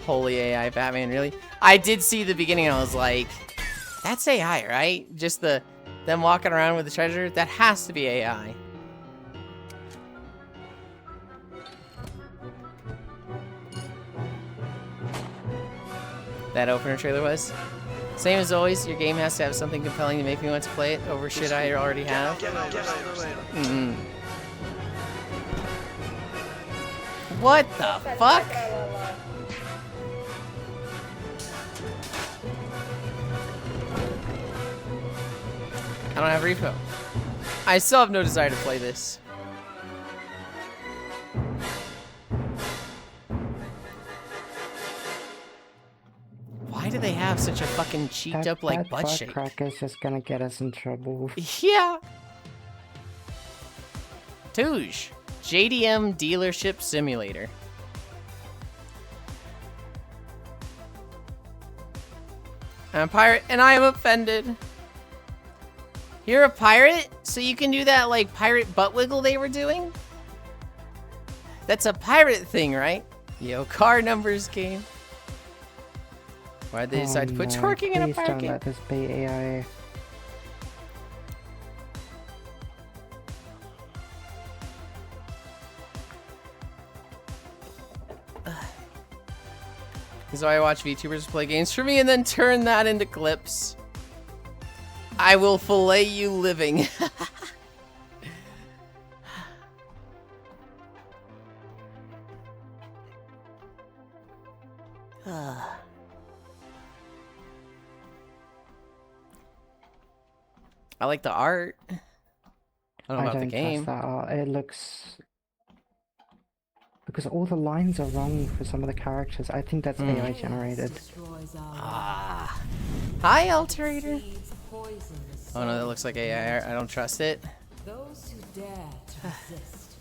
Holy AI, Batman, really? I did see the beginning and I was like, that's AI, right? Just them walking around with the treasure? That has to be AI. That opener trailer was? Same as always, your game has to have something compelling to make me want to play it over shit I already have. Mm-hmm. What the fuck? I don't have repo. I still have no desire to play this. Why do they have such a fucking cheeked up like butt shake? That crack is just gonna get us in trouble. Yeah. Touge. JDM Dealership Simulator. I'm a pirate and I am offended. You're a pirate? So you can do that like pirate butt wiggle they were doing? That's a pirate thing, right? Yo, car numbers game. Why'd they decide to put twerking in a pirate game? Please don't let this be AI. So I watch VTubers play games for me and then turn that into clips. I will fillet you living. I like the art. I don't know about the game. Trust that art. It looks... Because all the lines are wrong for some of the characters. I think that's AI generated. Ah. Hi, Alterator. Oh no, that looks like AI art. I don't trust it. Those who dare to resist.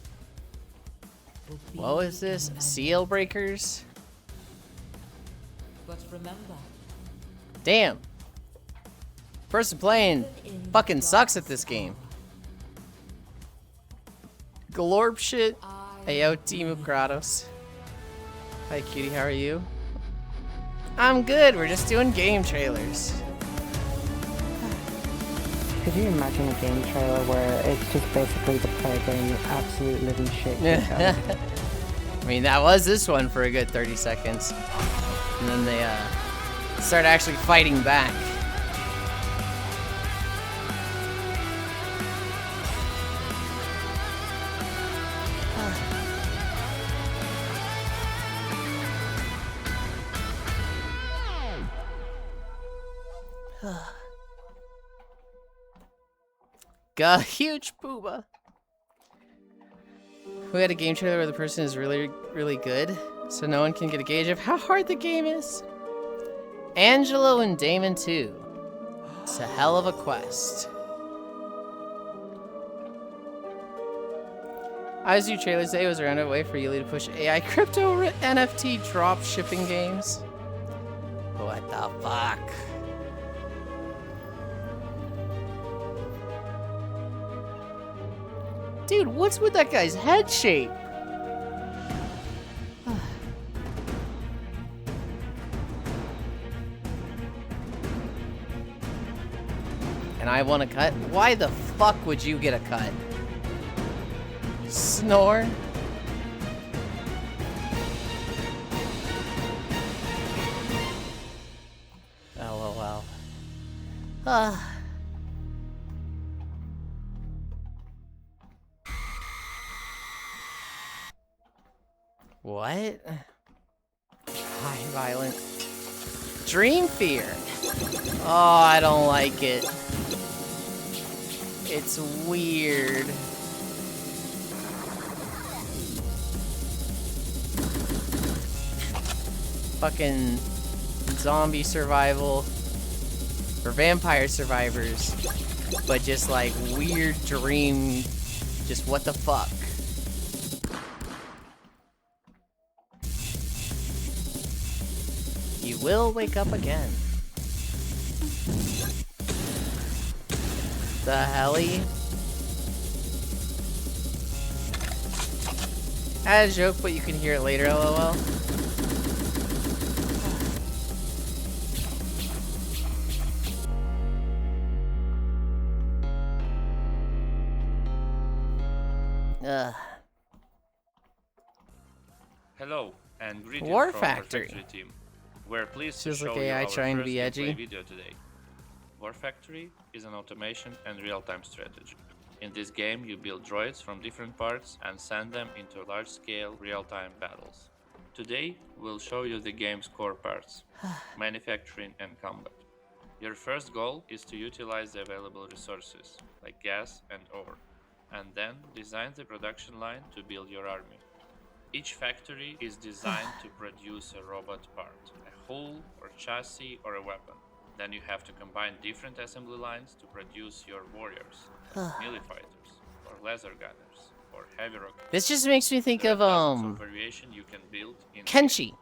What was this? Seal breakers? But remember. Damn. Person playing fucking sucks at this game. Glorp shit. Ayo, team of Kratos. Hi, cutie. How are you? I'm good. We're just doing game trailers. Could you imagine a game trailer where it's just basically the player getting absolute living shit? I mean, that was this one for a good 30 seconds. And then they start actually fighting back. Got a huge booba. We had a game trailer where the person is really, really good, so no one can get a gauge of how hard the game is. Angelo and Damon 2. It's a hell of a quest. As you trailers day was around a way for Yulind to push AI crypto NFT drop shipping games. What the fuck? Dude, what's with that guy's head shape? And I want a cut? Why the fuck would you get a cut? Snore? LOL. What? High violent. Dream Fear. Oh, I don't like it. It's weird. Fucking zombie survival for vampire survivors, but just like weird dream, just what the fuck. You will wake up again. The helly? I had a joke, but you can hear it later, lol. Hello, and greetings War from Factory. Factory team. We're pleased to Feels show like you AI our trying to first be gameplay edgy. video today. War Factory is an automation and real-time strategy. In this game, you build droids from different parts and send them into large-scale real-time battles. Today, we'll show you the game's core parts, manufacturing and combat. Your first goal is to utilize the available resources, like gas and ore, and then design the production line to build your army. Each factory is designed to produce a robot part, a hull or chassis or a weapon. Then you have to combine different assembly lines to produce your warriors, melee fighters, or laser gunners, or heavy rockets. This just makes me think There of are dozens of variation you can build in Kenshi.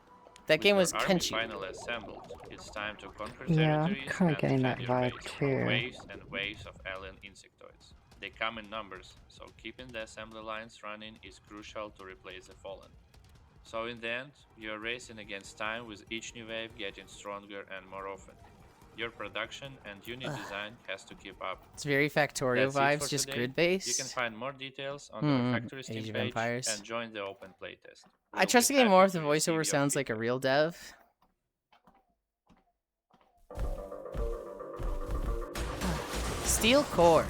That With game your was army Kenshi. finally assembled, it's time to conquer Yeah, I'm territories kind and of getting that defend your vibe base too. from waves and waves of alien insectoids. They come in numbers, so keeping the assembly lines running is crucial to replace the fallen. So in the end, you're racing against time, with each new wave getting stronger and more often. Your production and unit design has to keep up. It's very Factorio That's it vibes, for just today. grid-based. You can find more details on the factory Steam Age of page Empires. and join the open playtest. I trust the game more if the voiceover sounds like a real dev. Steel Core.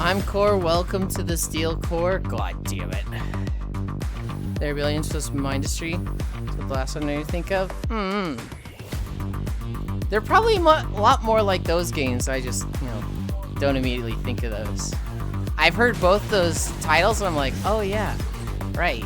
I'm Core, welcome to the Steel Core. God damn it. There are billions supposed to be my industry. That's what the last one you think of? They're probably a lot more like those games. I just, don't immediately think of those. I've heard both those titles and I'm like, oh yeah, right.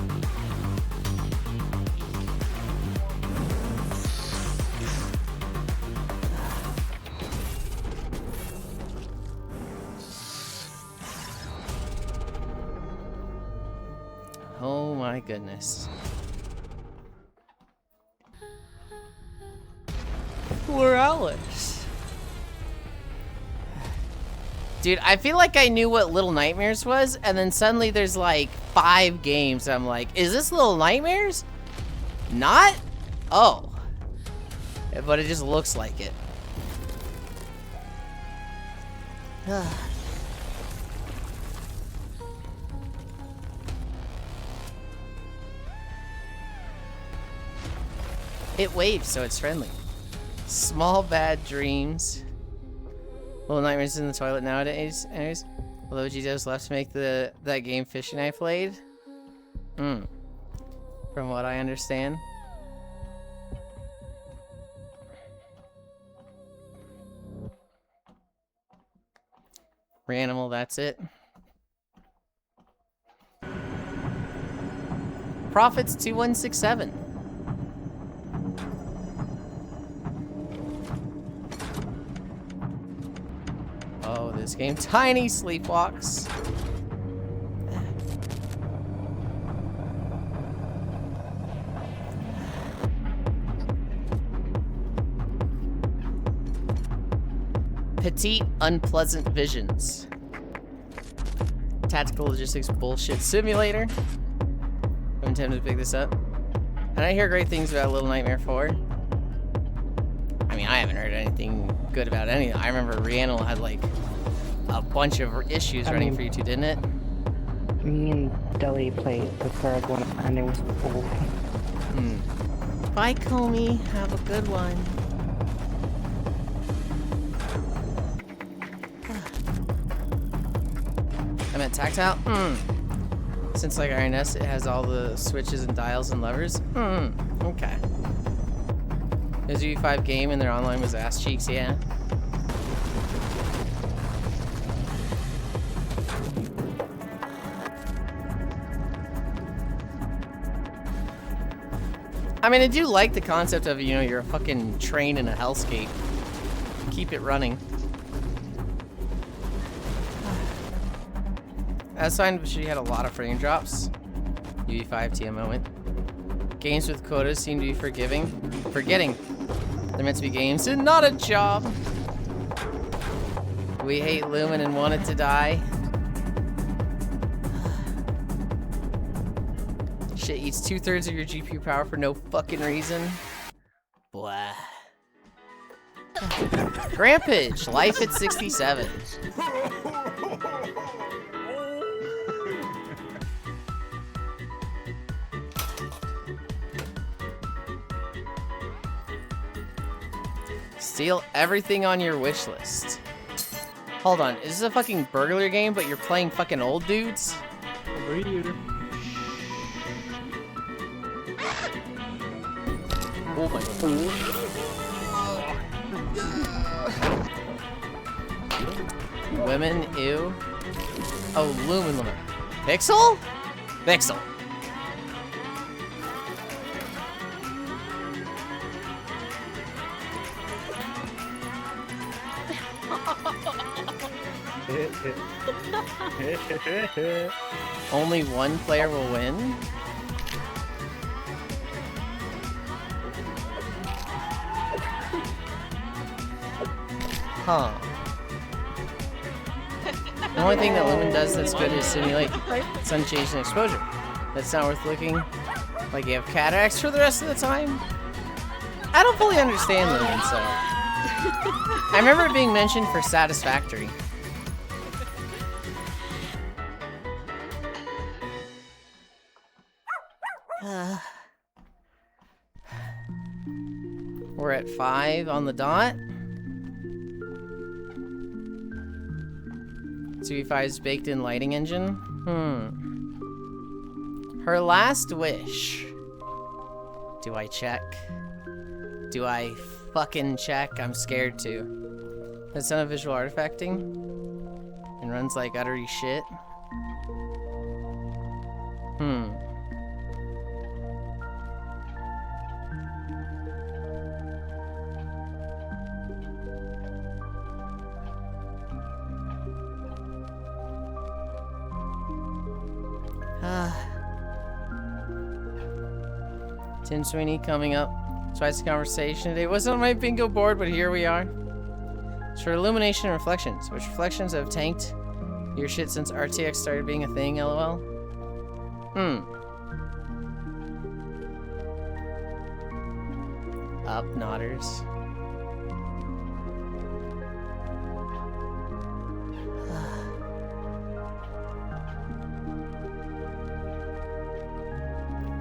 Oh my goodness. Poor Alex. Dude, I feel like I knew what Little Nightmares was, and then suddenly there's like 5 games. I'm like, is this Little Nightmares? Not? Oh. But it just looks like it. It waves, so it's friendly. Small bad dreams. Little Nightmares in the toilet nowadays. Anyways, although GDevs left to make that game Fishing I played. From what I understand. Reanimal, that's it. Profits 2167. Oh, this game. Tiny sleepwalks. Petite unpleasant visions. Tactical logistics bullshit simulator. I'm tempted to pick this up. And I hear great things about Little Nightmare 4. I mean, I haven't heard anything good about any. I remember Reanimal had like a bunch of issues running for you two, didn't it? Me and Deli played the third one, and it was awful. Bye, Comey. Have a good one. I meant tactile? Since like Iron S, it has all the switches and dials and levers? Okay. There's a U5 game and their online was ass cheeks, yeah. I mean, I do like the concept of, you're a fucking train in a hellscape. Keep it running. As signed, she had a lot of frame drops. UE5 TM moment. Games with quotas seem to be forgetting. They're meant to be games and not a job. We hate Lumen and want it to die. Shit eats 2/3 of your GPU power for no fucking reason. Blah. Grampage, life at 67. Steal everything on your wish list. Hold on, is this a fucking burglar game, but you're playing fucking old dudes? Oh my god. Women, ew. Oh, Lumen. Pixel? Pixel. Only one player will win? Huh. The only thing that Lumen does that's good is simulate sun change and exposure. That's not worth looking like you have cataracts for the rest of the time. I don't fully understand Lumen, so I remember it being mentioned for Satisfactory. We're at 5 on the dot. 2v5's baked-in lighting engine. Her last wish. Do I check? Do I fucking check? I'm scared to. That's not a visual artifacting. And runs like uttery shit. Tim Sweeney coming up. Twice the conversation today. Wasn't on my bingo board, but here we are. It's for illumination and reflections, which reflections have tanked your shit since RTX started being a thing, lol. Up, nodders.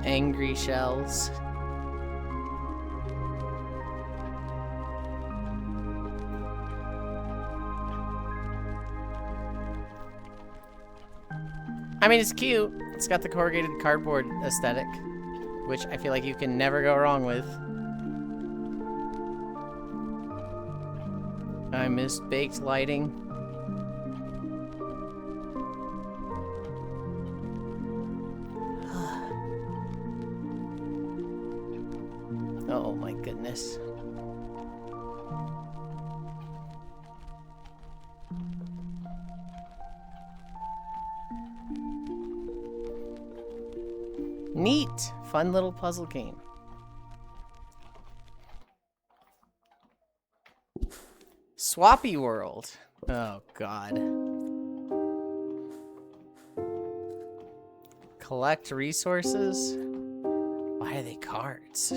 Angry shells. I mean, it's cute. It's got the corrugated cardboard aesthetic, which I feel like you can never go wrong with. I missed baked lighting. Oh my goodness. Neat! Fun little puzzle game. Swappy World. Oh god. Collect resources? Why are they cards?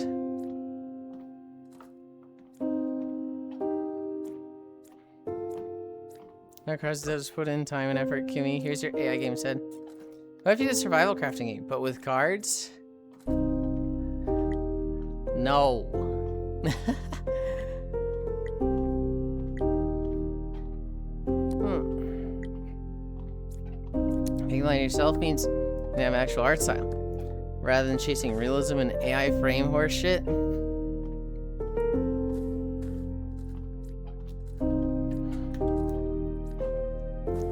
No cards does put in time and effort, Kimmy. Here's your AI game said. What if you did a survival crafting game, but with cards? No. Making light yourself means you have actual art style, rather than chasing realism and AI frame horse shit.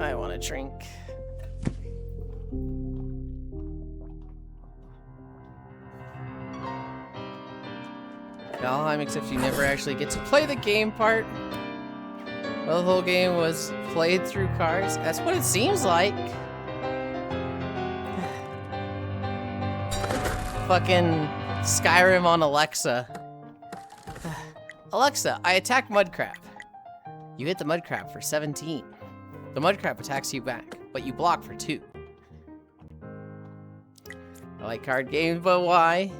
I want a drink. Valheim, except you never actually get to play the game part. Well, the whole game was played through cards. That's what it seems like. Fucking Skyrim on Alexa. Alexa, I attack Mudcrab. You hit the Mudcrab for 17. The Mudcrab attacks you back, but you block for 2. I like card games, but why?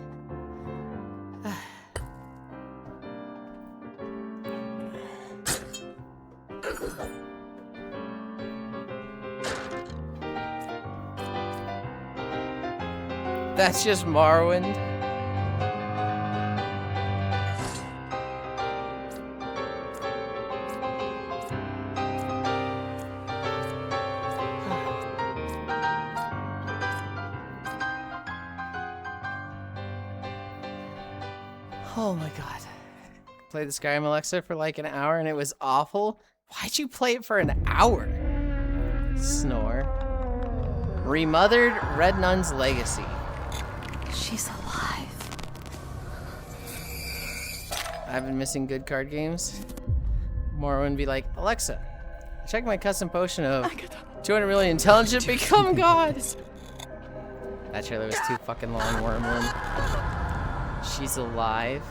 That's just Morrowind. Oh my god. Played the Skyrim Alexa for like an hour and it was awful. Why'd you play it for an hour? Snore. Remothered Red Nun's Legacy. She's alive. I've been missing good card games. Morrowind would be like, Alexa, check my custom potion of 200 million intelligent become god. That trailer was too fucking long, Wormwood. She's alive.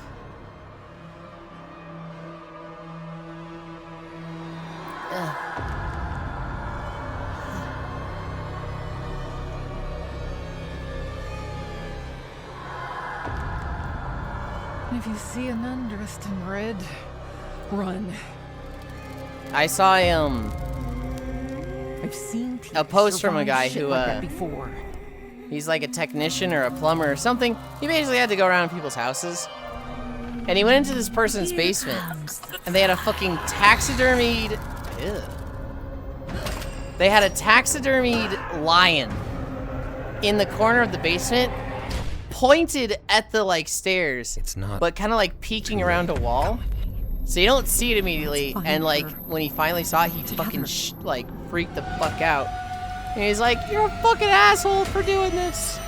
If you see a nun dressed in red, run. I saw I've seen a post from a survive guy shit who like that before. he's like a technician or a plumber or something. He basically had to go around people's houses. And he went into this person's basement and they had a fucking taxidermied ew. They had a taxidermied lion in the corner of the basement, pointed at the like stairs, but kind of like peeking around a wall, so you don't see it immediately. And like when he finally saw it, he fucking like freaked the fuck out. And he's like, "You're a fucking asshole for doing this."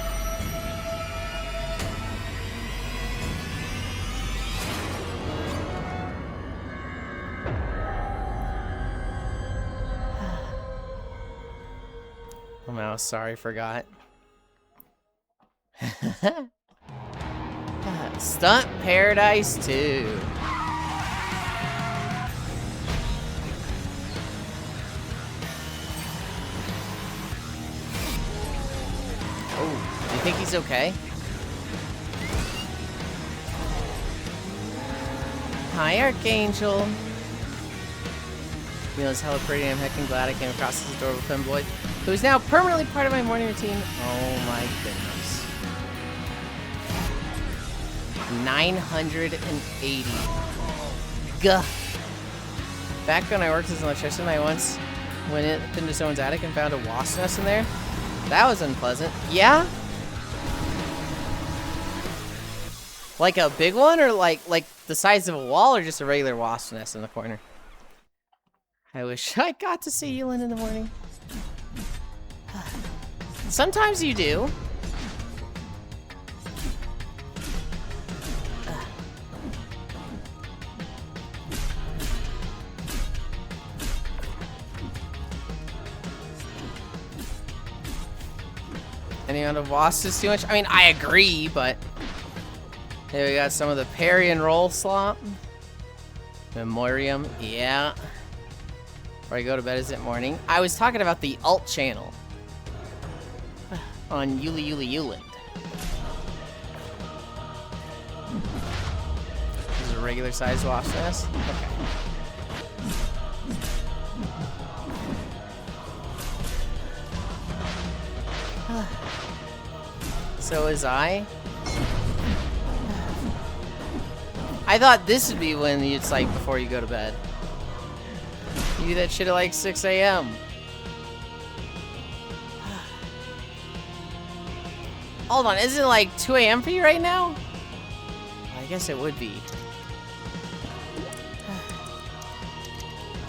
Oh no, sorry, forgot. Stunt Paradise 2. Oh, do you think he's okay? Hi, Archangel. Mila's hella pretty. I'm heckin' glad I came across this adorable femboy who is now permanently part of my morning routine. Oh my goodness. 980. Gah. Back when I worked as an electrician, I once went into someone's attic and found a wasp nest in there. That was unpleasant. Yeah? Like a big one, or like the size of a wall, or just a regular wasp nest in the corner? I wish I got to see Yulind in the morning. Sometimes you do. Any amount of wasps is too much? I mean, I agree, but here we got some of the parry and roll slop. Memoriam, yeah. Before I go to bed, is it morning? I was talking about the alt channel on Yulind. This is a regular sized wasp nest. Okay. So is I. I thought this would be when it's like before you go to bed. You do that shit at like 6 a.m. Hold on, isn't it like 2 a.m. for you right now? I guess it would be.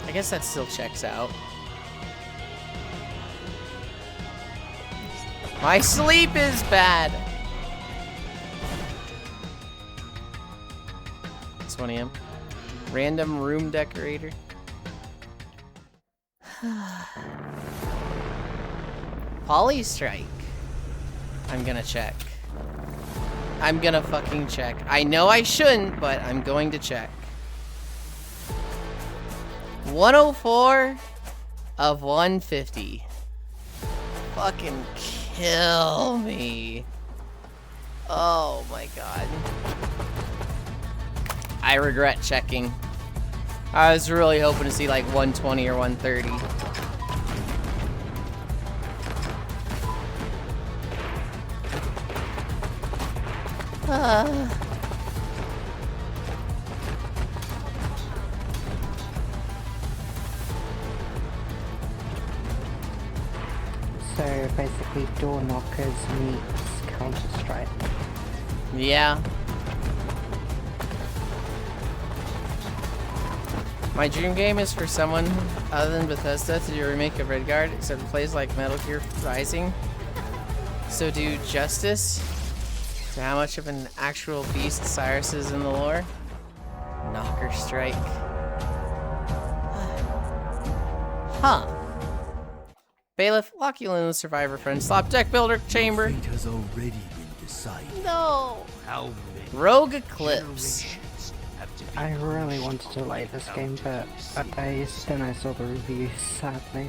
I guess that still checks out. My sleep is bad. It's 1 a.m. Random room decorator. Polystrike. I'm gonna check. I'm gonna fucking check. I know I shouldn't, but I'm going to check. 104 of 150. Fucking kill me. god. I regret checking. I was really hoping to see like 120 or 130. So basically, door knockers meets Counter-Strike. Yeah. My dream game is for someone other than Bethesda to do a remake of Redguard, except it plays like Metal Gear Rising. So do justice to how much of an actual beast Cyrus is in the lore. Knocker Strike. Huh. Bailiff, lock you in the survivor friend. Slop deck builder chamber. Fate has already been decided. No. How many Rogue Eclipse. I really wanted to like this game, but then I saw the reviews, sadly.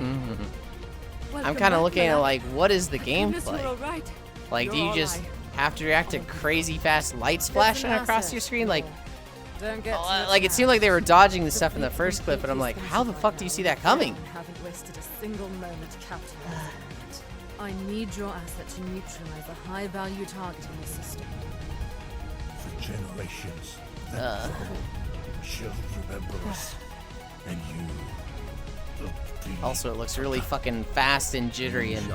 I'm kind of looking at like, what is the gameplay? Like, do you just have to react to crazy fast lights flashing across your screen? Like, it seemed like they were dodging the stuff in the first clip, but I'm like, how the fuck do you see that coming? Haven't wasted a single moment capitalizing. I need your asset to neutralize a high-value target in the system. For generations, that shall remember us, and you. Also, it looks really fucking fast and jittery, and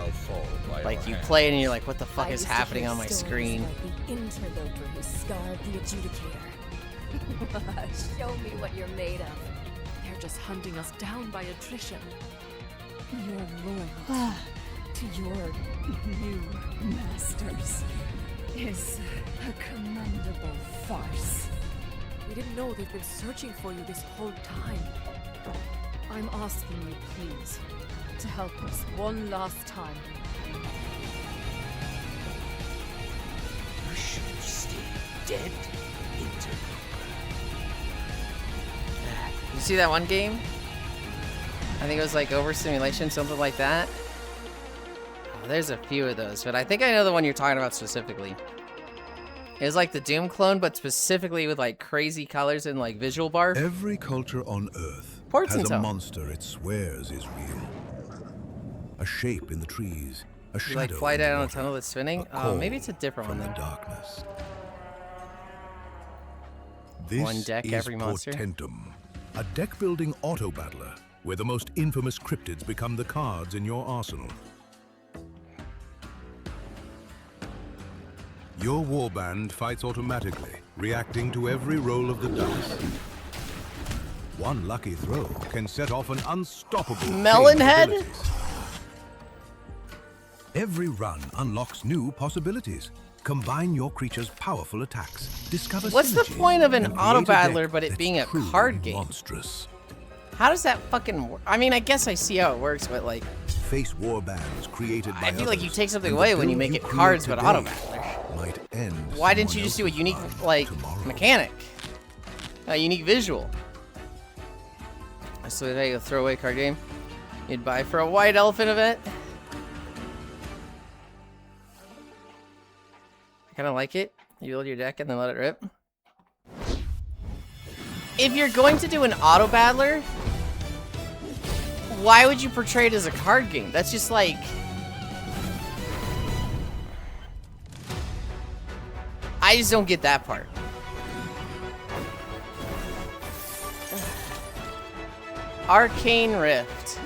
like you play it and you're like, what the fuck is happening on my screen? Like the interloper who scarred the adjudicator. Show me what you're made of. They're just hunting us down by attrition. Your loyalty to your new masters is a commendable farce. We didn't know they've been searching for you this whole time. I'm asking you, please, to help us one last time. You should stay dead, interloper. You see that one game? I think it was like Overstimulation, something like that. Oh, there's a few of those, but I think I know the one you're talking about specifically. It was like the Doom clone, but specifically with like crazy colors and like visual bar. Every culture on Earth has a monster it swears is real. A shape in the trees, a shadow. You like fly down in the on a tunnel that's spinning? Oh, maybe it's a different one then. Darkness. This one deck is every monster. Portentum, a deck-building auto-battler where the most infamous cryptids become the cards in your arsenal. Your warband fights automatically, reacting to every roll of the dice. One lucky throw can set off an unstoppable Melon head? abilities. Every run unlocks new possibilities. Combine your creature's powerful attacks. Discover What's the synergies, point of an and create auto a battler deck but it that's being a truly card game? Monstrous. How does that fucking work? I mean, I guess I see how it works, but like, Face warbands created by I feel like you others, take something and away the when you build make it create cards but today auto battler. Might end Why didn't you someone just do a else's unique, life like, tomorrow. mechanic? A unique visual. So there you go, throwaway card game. You'd buy for a white elephant event. I kind of like it. You build your deck and then let it rip. If you're going to do an auto battler, why would you portray it as a card game? That's just like... I just don't get that part. Arcane Rift.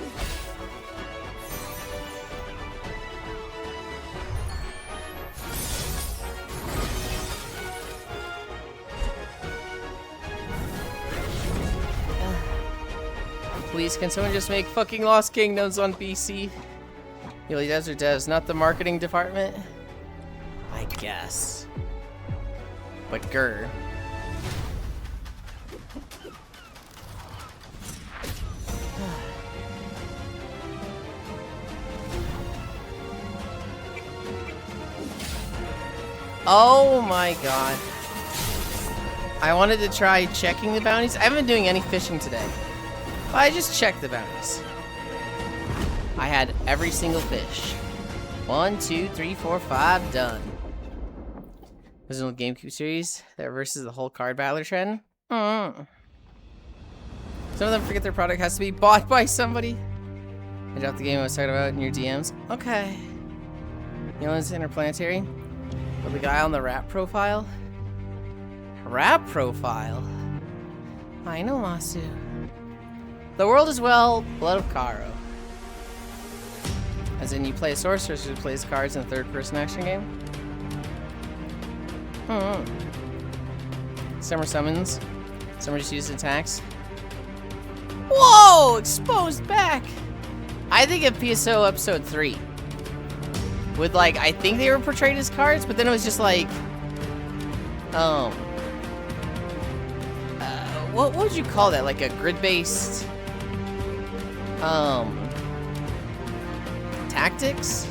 Please, can someone just make fucking Lost Kingdoms on PC? Really does or does, not the marketing department? I guess. But grr. Oh my god. I wanted to try checking the bounties. I haven't been doing any fishing today. But I just checked the bounties. I had every single fish. 1, 2, 3, 4, 5 done. Original GameCube series that reverses the whole card battler trend. Some of them forget their product has to be bought by somebody. I dropped the game I was talking about in your DMs. Okay. Yulind's Interplanetary. But the guy on the rap profile? Rap profile? I know, Masu. The world is well, Blood of Karo. As in, you play a sorceress who plays cards in a third-person action game? Summer summons. Summer just used attacks. Whoa! Exposed back! I think of PSO episode 3. With, like, I think they were portrayed as cards, but then it was just like... what would you call that? Like a grid-based... tactics?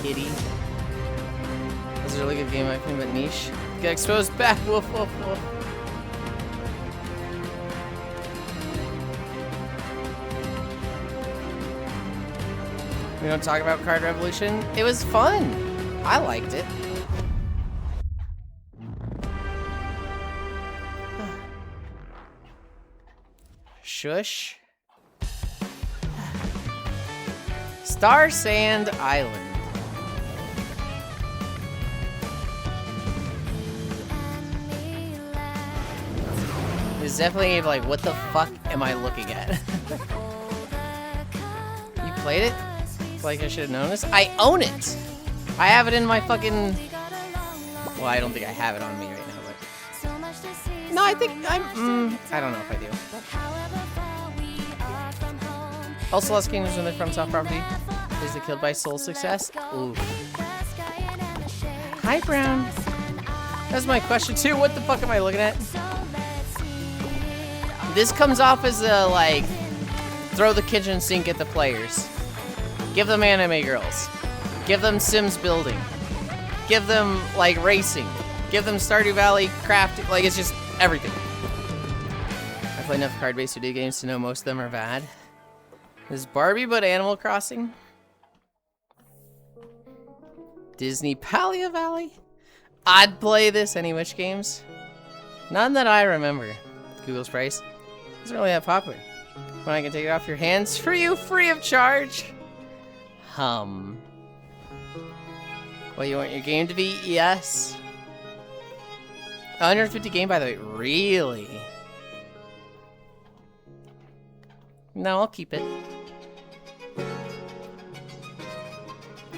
Kitty. This is a really good game, I think, but niche. Get exposed back, woof, woof, woof. We don't talk about Card Revolution. It was fun. I liked it. Shush. Star Sand Island. It's definitely like, what the fuck am I looking at? You played it? Like I should have known this. I own it. I have it in my fucking. Well, I don't think I have it on me right now, but no, I think I'm. I don't know if I do. Also, Lost Kingdoms when they're from Soft Property. Is it killed by Soul Success? Ooh. Hi, Brown. That's my question too. What the fuck am I looking at? This comes off as a like, throw the kitchen sink at the players. Give them anime girls. Give them Sims building. Give them, like, racing. Give them Stardew Valley crafting. Like, it's just everything. I play enough card-based video games to know most of them are bad. This is Barbie, but Animal Crossing. Disney Palia Valley. I'd play this. Any Witch games? None that I remember. Google's price. Isn't really that popular. When I can take it off your hands for you, free of charge. Well, you want your game to be? Yes. 150 game, by the way. Really? No, I'll keep it.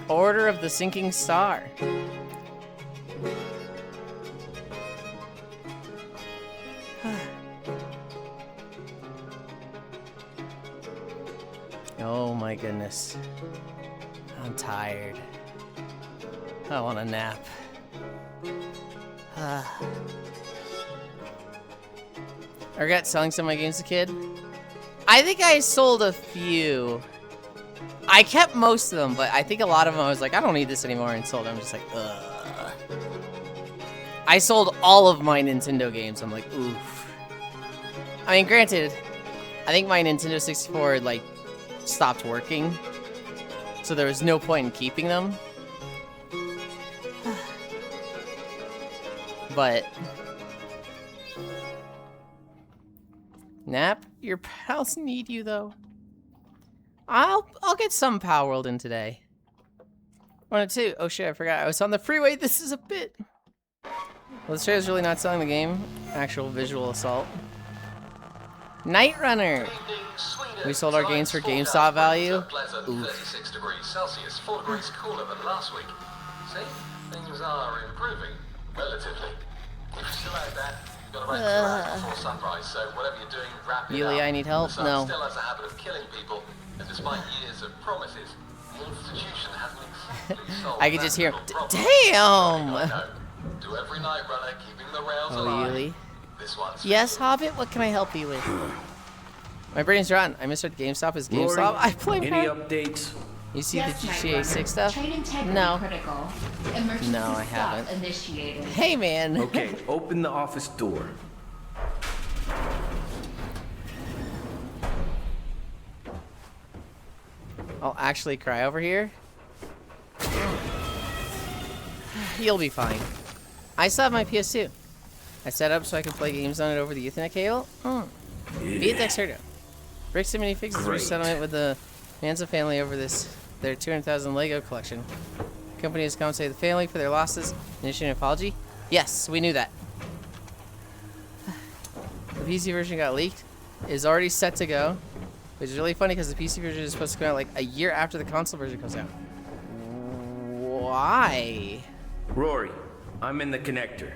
Order of the Sinking Star. Oh my goodness. I'm tired. I want a nap. I regret selling some of my games as a kid. I think I sold a few. I kept most of them, but I think a lot of them I was like, I don't need this anymore, and sold them. I'm just like, ugh. I sold all of my Nintendo games. I'm like, oof. I mean, granted, I think my Nintendo 64 like stopped working, so there was no point in keeping them. But nap, your pals need you though. I'll get some Power World in today. 1 and 2. Oh shit, I forgot. I was on the freeway. This is a bit. Well, this trailer's really not selling the game. Actual visual assault. Night Runner. We sold our games for GameStop value. Oof. 36 degrees Celsius, 4 degrees cooler than last week. See, things are improving, relatively. If you're still out there, you've got about 2 hours before sunrise, so whatever you're doing, wrap it Yuli, up. I need help. The sun No. still has a habit of killing people, and despite years of promises, the institution hasn't exactly solved I could just hear him. Damn! Damn! To every night runner, keeping the rails Oh, alive. Yuli. This one's Yes, Hobbit. What can I help you with? My brain's rotten. I misread GameStop as GameStop. Lori, I play any updates? You see Yes, the Night GTA Runner. 6 stuff? Train integrity No. critical. Emergency No, I stop haven't. Initiated. Hey, man. Okay, open the office door. I'll actually cry over here. You'll be fine. I still have my PS2. I set up so I can play games on it over the Ethernet cable. Beat Dexterdo. Bricks and minifigs has reached settlement with the Manza family over their 200,000 Lego collection. The company has compensated the family for their losses and issued an apology. Yes, we knew that. The PC version got leaked. It is already set to go. Which is really funny because the PC version is supposed to come out like a year after the console version comes out. Why? Rory, I'm in the connector.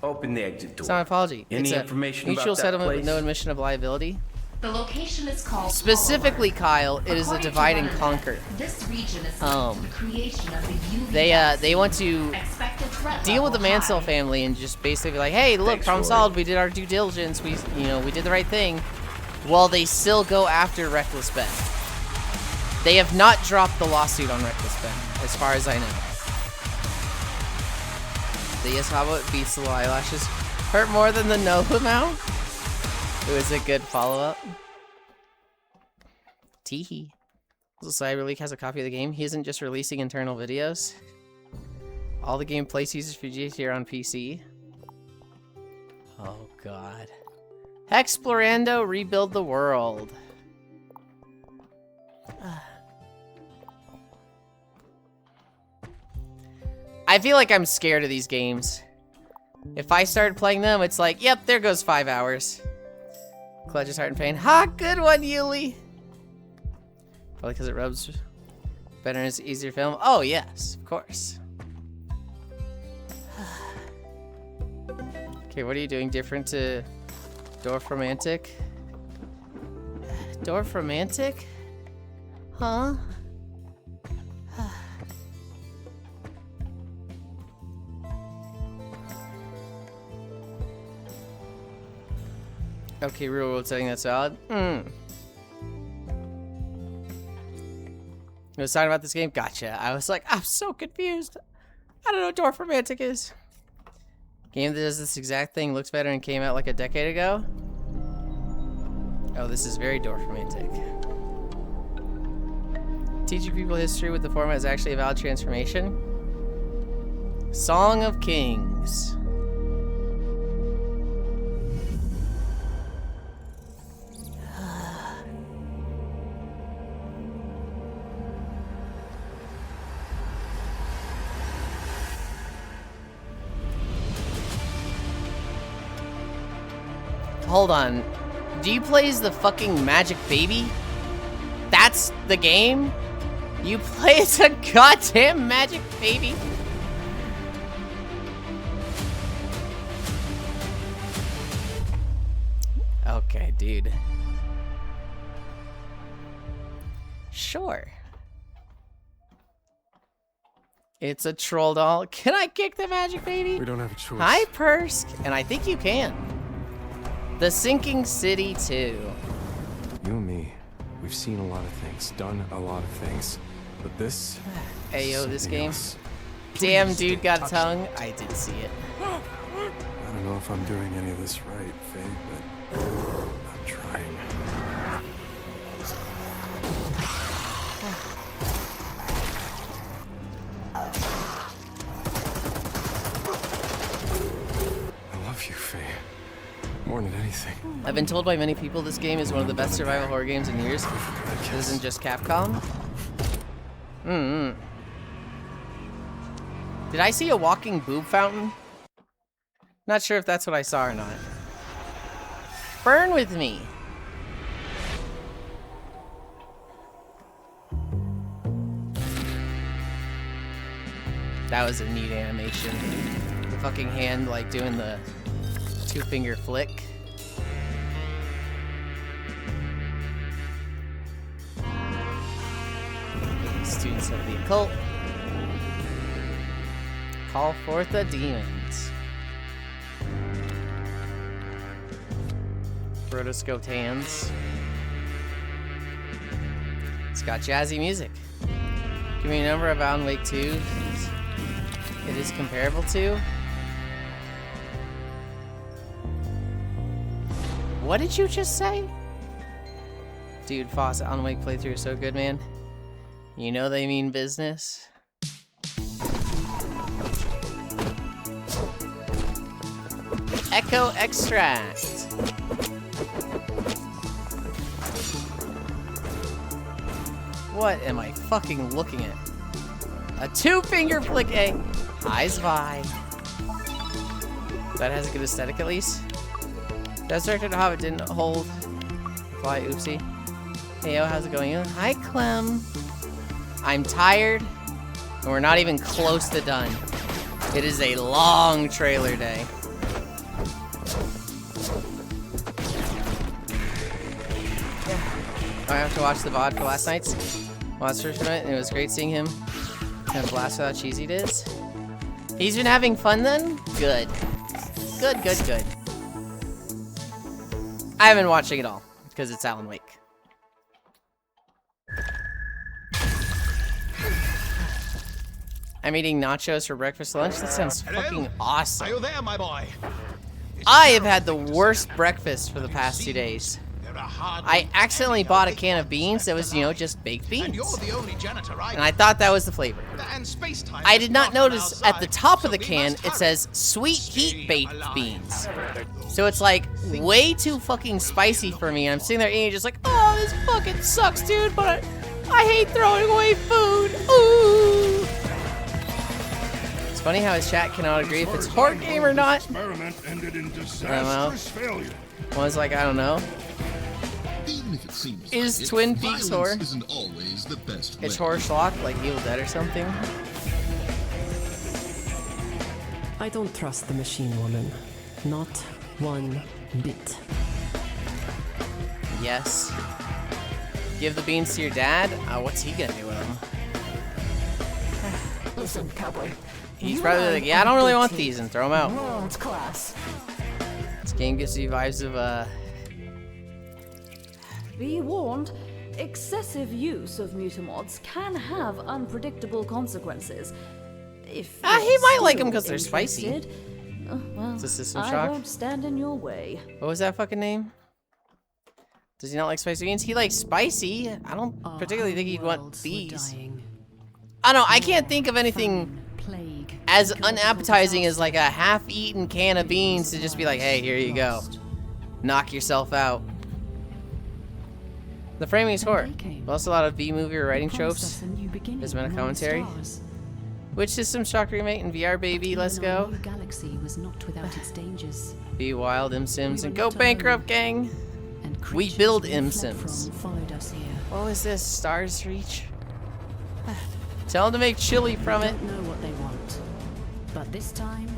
Open the exit door. It's not an apology. Any it's information mutual about that settlement place? with no admission of liability. The location is called Specifically, Kyle, it is a divide and conquer. This region is the creation of the They want to deal with the Mansell family and just basically be like, hey, look, problem solved. We did our due diligence. We did the right thing. While they still go after Reckless Ben. They have not dropped the lawsuit on Reckless Ben, as far as I know. The yes Hobbit beats the eyelashes. Hurt more than the no amount? It was a good follow-up. Teehee. Also, CyberLeak has a copy of the game. He isn't just releasing internal videos. All the gameplay uses for GTA on PC. Oh, God. Explorando, rebuild the world. I feel like I'm scared of these games. If I started playing them, it's like, yep, there goes 5 hours. Clutches heart and pain. Ha, good one, Yuli. Probably because it rubs better and it's easier film. Oh, yes, of course. Okay, what are you doing different to Dwarf Romantic? Dwarf Romantic? Huh? Okay, real world setting, that's odd. You was talking about this game? Gotcha. I was like, I'm so confused. I don't know what Dwarf Romantic is. Game that does this exact thing, looks better, and came out like a decade ago. Oh, this is very Dwarf Romantic. Teaching people history with the format is actually a valid transformation. Song of Kings. Hold on. Do you play as the fucking magic baby? That's the game? You play as a goddamn magic baby? Okay, dude. Sure. It's a troll doll. Can I kick the magic baby? We don't have a choice. Hi, Persk. And I think you can. The Sinking City 2. You and me, we've seen a lot of things, done a lot of things, but this... Ayo, this game. Damn, dude got a tongue. I did see it. I don't know if I'm doing any of this right, Faye, but I'm trying. I love you, Faye. More than anything. I've been told by many people this game is one of the best survival horror games in years. This isn't just Capcom. Did I see a walking boob fountain? Not sure if that's what I saw or not. Burn with me. That was a neat animation. The fucking hand like doing the two-finger flick. Students of the occult. Call forth the demons. Rotoscoped hands. It's got jazzy music. Give me a number of Alan Wake 2 it is comparable to. What did you just say? Dude, Foss, Alan Wake playthrough is so good, man. You know they mean business. Echo Extract. What am I fucking looking at? A 2-finger flick egg. Eyes vibe. That has a good aesthetic at least. That's directed to Hobbit didn't hold. Fly, oopsie. Hey yo, how's it going? Hi Clem. I'm tired, and we're not even close to done. It is a long trailer day. I have to watch the VOD for last night's Monster Tournament, and it was great seeing him kind of blast how cheesy it is. He's been having fun then? Good. Good, good, good. I haven't been watching it all, because it's Alan Wake. I'm eating nachos for breakfast lunch? That sounds fucking awesome. Are you there, my boy? I have had the worst breakfast for the past 2 days. I accidentally bought a can of beans that was, you know, just baked beans. And I thought that was the flavor. I did not notice at the top of the can it says sweet heat baked beans. So it's like way too fucking spicy for me. I'm sitting there eating just like, oh, this fucking sucks, dude, but I hate throwing away food. Ooh. It's funny how his chat cannot agree if it's a horror game or not. I don't know. One's like, I don't know. Is Twin Peaks horror? It's horror schlock, like Evil Dead or something. I don't trust the machine woman. Not one bit. Yes. Give the beans to your dad? What's he gonna do with them? Listen, cowboy. He's probably like, yeah, I don't really want these, and throw them out. World class. This game gives you vibes of, Be warned, excessive use of mutamods can have unpredictable consequences. If he might like them because they're spicy. Well, it's a System I Shock. won't stand in your way. What was that fucking name? Does he not like spicy beans? He likes spicy. I don't particularly think he'd want these. I don't know. I can't think of anything as unappetizing as like a half-eaten can of beans to just be like, hey, here you go. Knock yourself out. The framing is horror. But also a lot of B-movie or writing tropes. There's been a commentary. Which System Shock remake in VR, baby? Let's go. Galaxy was not without its dangers. Be wild, Sims, and go bankrupt, gang. We build Sims. What was this? Stars Reach? Tell them to make chili from it. Don't know what they want, but this time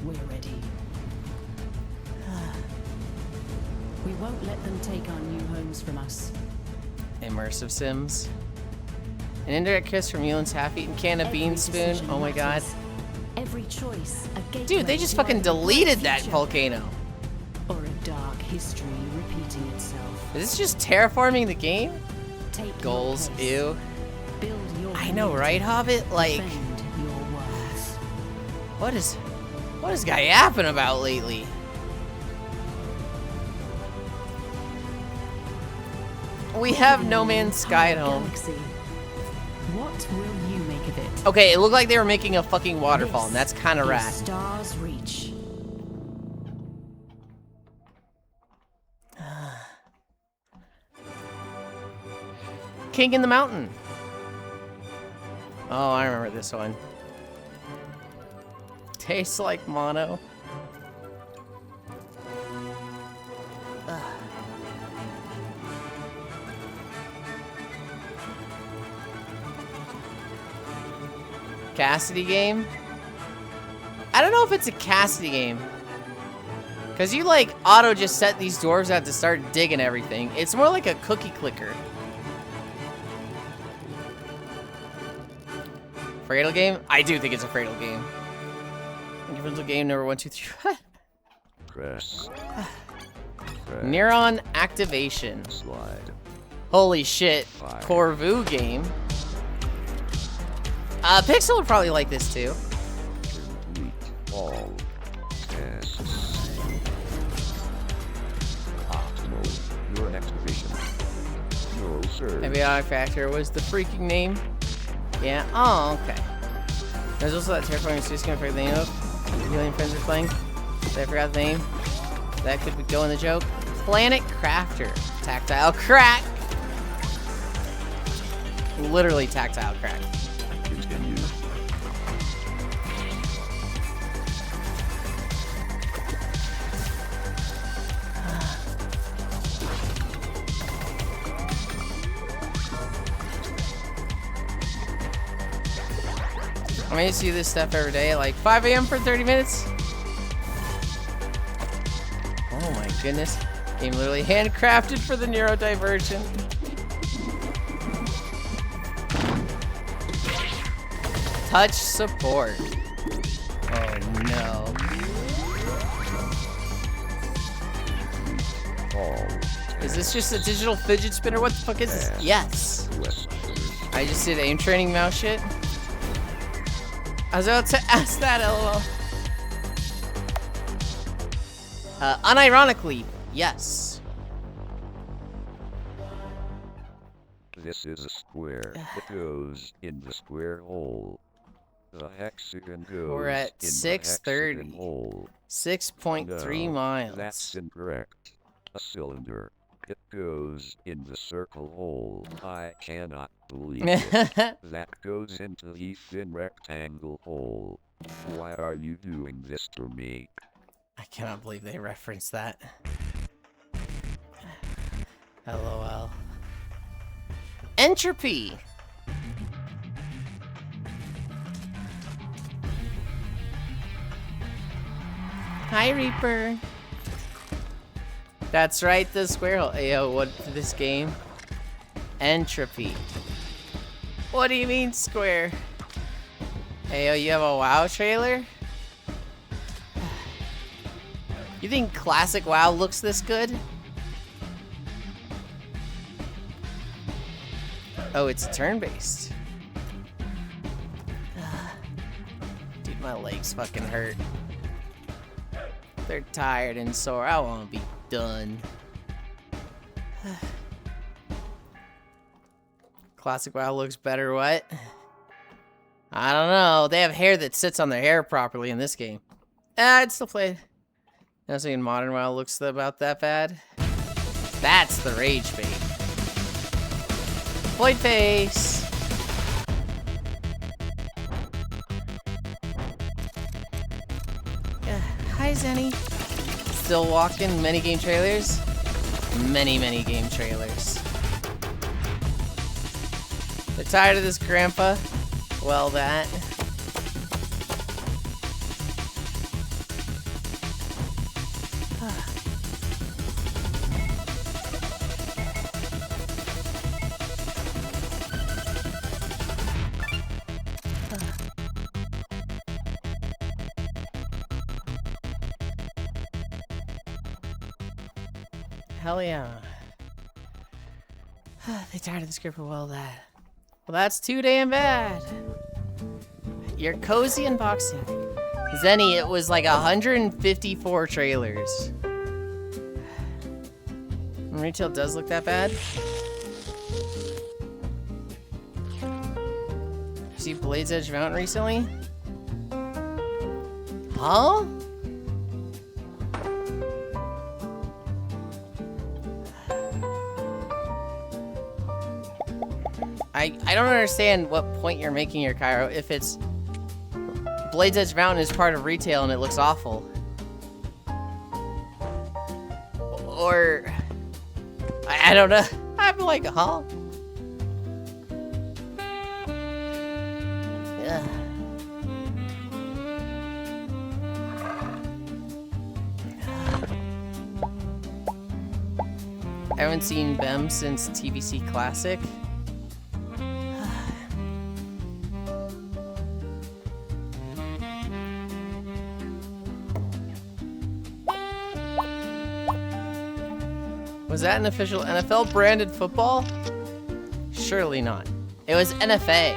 we're ready. We won't let them take our new homes from us. Immersive Sims. An indirect kiss from Yulin's half-eaten can of bean spoon. Oh my god. Every choice, a dude, they just fucking deleted that volcano. Or a dark history repeating itself. Is this just terraforming the game? Take goals, ew. Build your I know, right, Hobbit? Like, your words. what is guy yapping about lately? We have No Man's Sky at home. Galaxy. What will you make of it? Okay, it looked like they were making a fucking waterfall, and that's kind of rad. Stars Reach. King in the Mountain. Oh, I remember this one. Tastes like mono. Cassidy game? I don't know if it's a Cassidy game. Because you, like, auto just set these dwarves out to start digging everything. It's more like a cookie clicker. Fredo game? I do think it's a Fredo game. Incremental game number 1, 2, 3. Press. Neuron activation. Slide. Holy shit. Corvu game. Pixel would probably like this too. Complete all tasks. Optimal neuron activation. Neural surge. Abiotic Factor was the freaking name. Yeah. Oh, okay. There's also that terrifying serious game for the name of Alien friends are playing. I forgot the name. That could go in the joke. Planet Crafter. Tactile crack. Literally tactile crack. Continue. I'm gonna see this stuff every day at like 5 a.m. for 30 minutes. Oh my goodness. Game literally handcrafted for the neurodivergent. Touch support. Oh no. Is this just a digital fidget spinner? What the fuck is this? Yes. I just did aim training mouse shit. I was about to ask that, lol. Unironically, yes. This is a square that goes in the square hole. The hexagon goes We're at in 6:30. the hexagon hole. 6.3 No, miles. That's incorrect. A cylinder. It goes in the circle hole. I cannot believe it. That goes into the thin rectangle hole. Why are you doing this to me? I cannot believe they referenced that. LOL. Entropy. Hi, Reaper. That's right, the square hole. Ayo, what for this game? Entropy. What do you mean, square? Ayo, you have a WoW trailer? You think classic WoW looks this good? Oh, it's turn-based. Dude, my legs fucking hurt. They're tired and sore. I want to be done. Classic WoW looks better, what? I don't know. They have hair that sits on their hair properly in this game. I'd still play it. I was thinking modern WoW looks about that bad. That's the rage bait. Void face. Hi, Zenny. Still walking. Many game trailers. Many game trailers. They're tired of this, Grandpa. Well, that. Hell yeah. They tired of the script for well that. Well, that's too damn bad. Your cozy unboxing. Zenny, it was like 154 trailers. Retail does look that bad. See Blade's Edge Mountain recently? Huh? I don't understand what point you're making here, Cairo. If it's Blade's Edge Mountain is part of retail and it looks awful. Or I don't know. I'm like, huh? Yeah. I haven't seen BEM since TBC Classic. Was that an official NFL branded football? Surely not. It was NFA.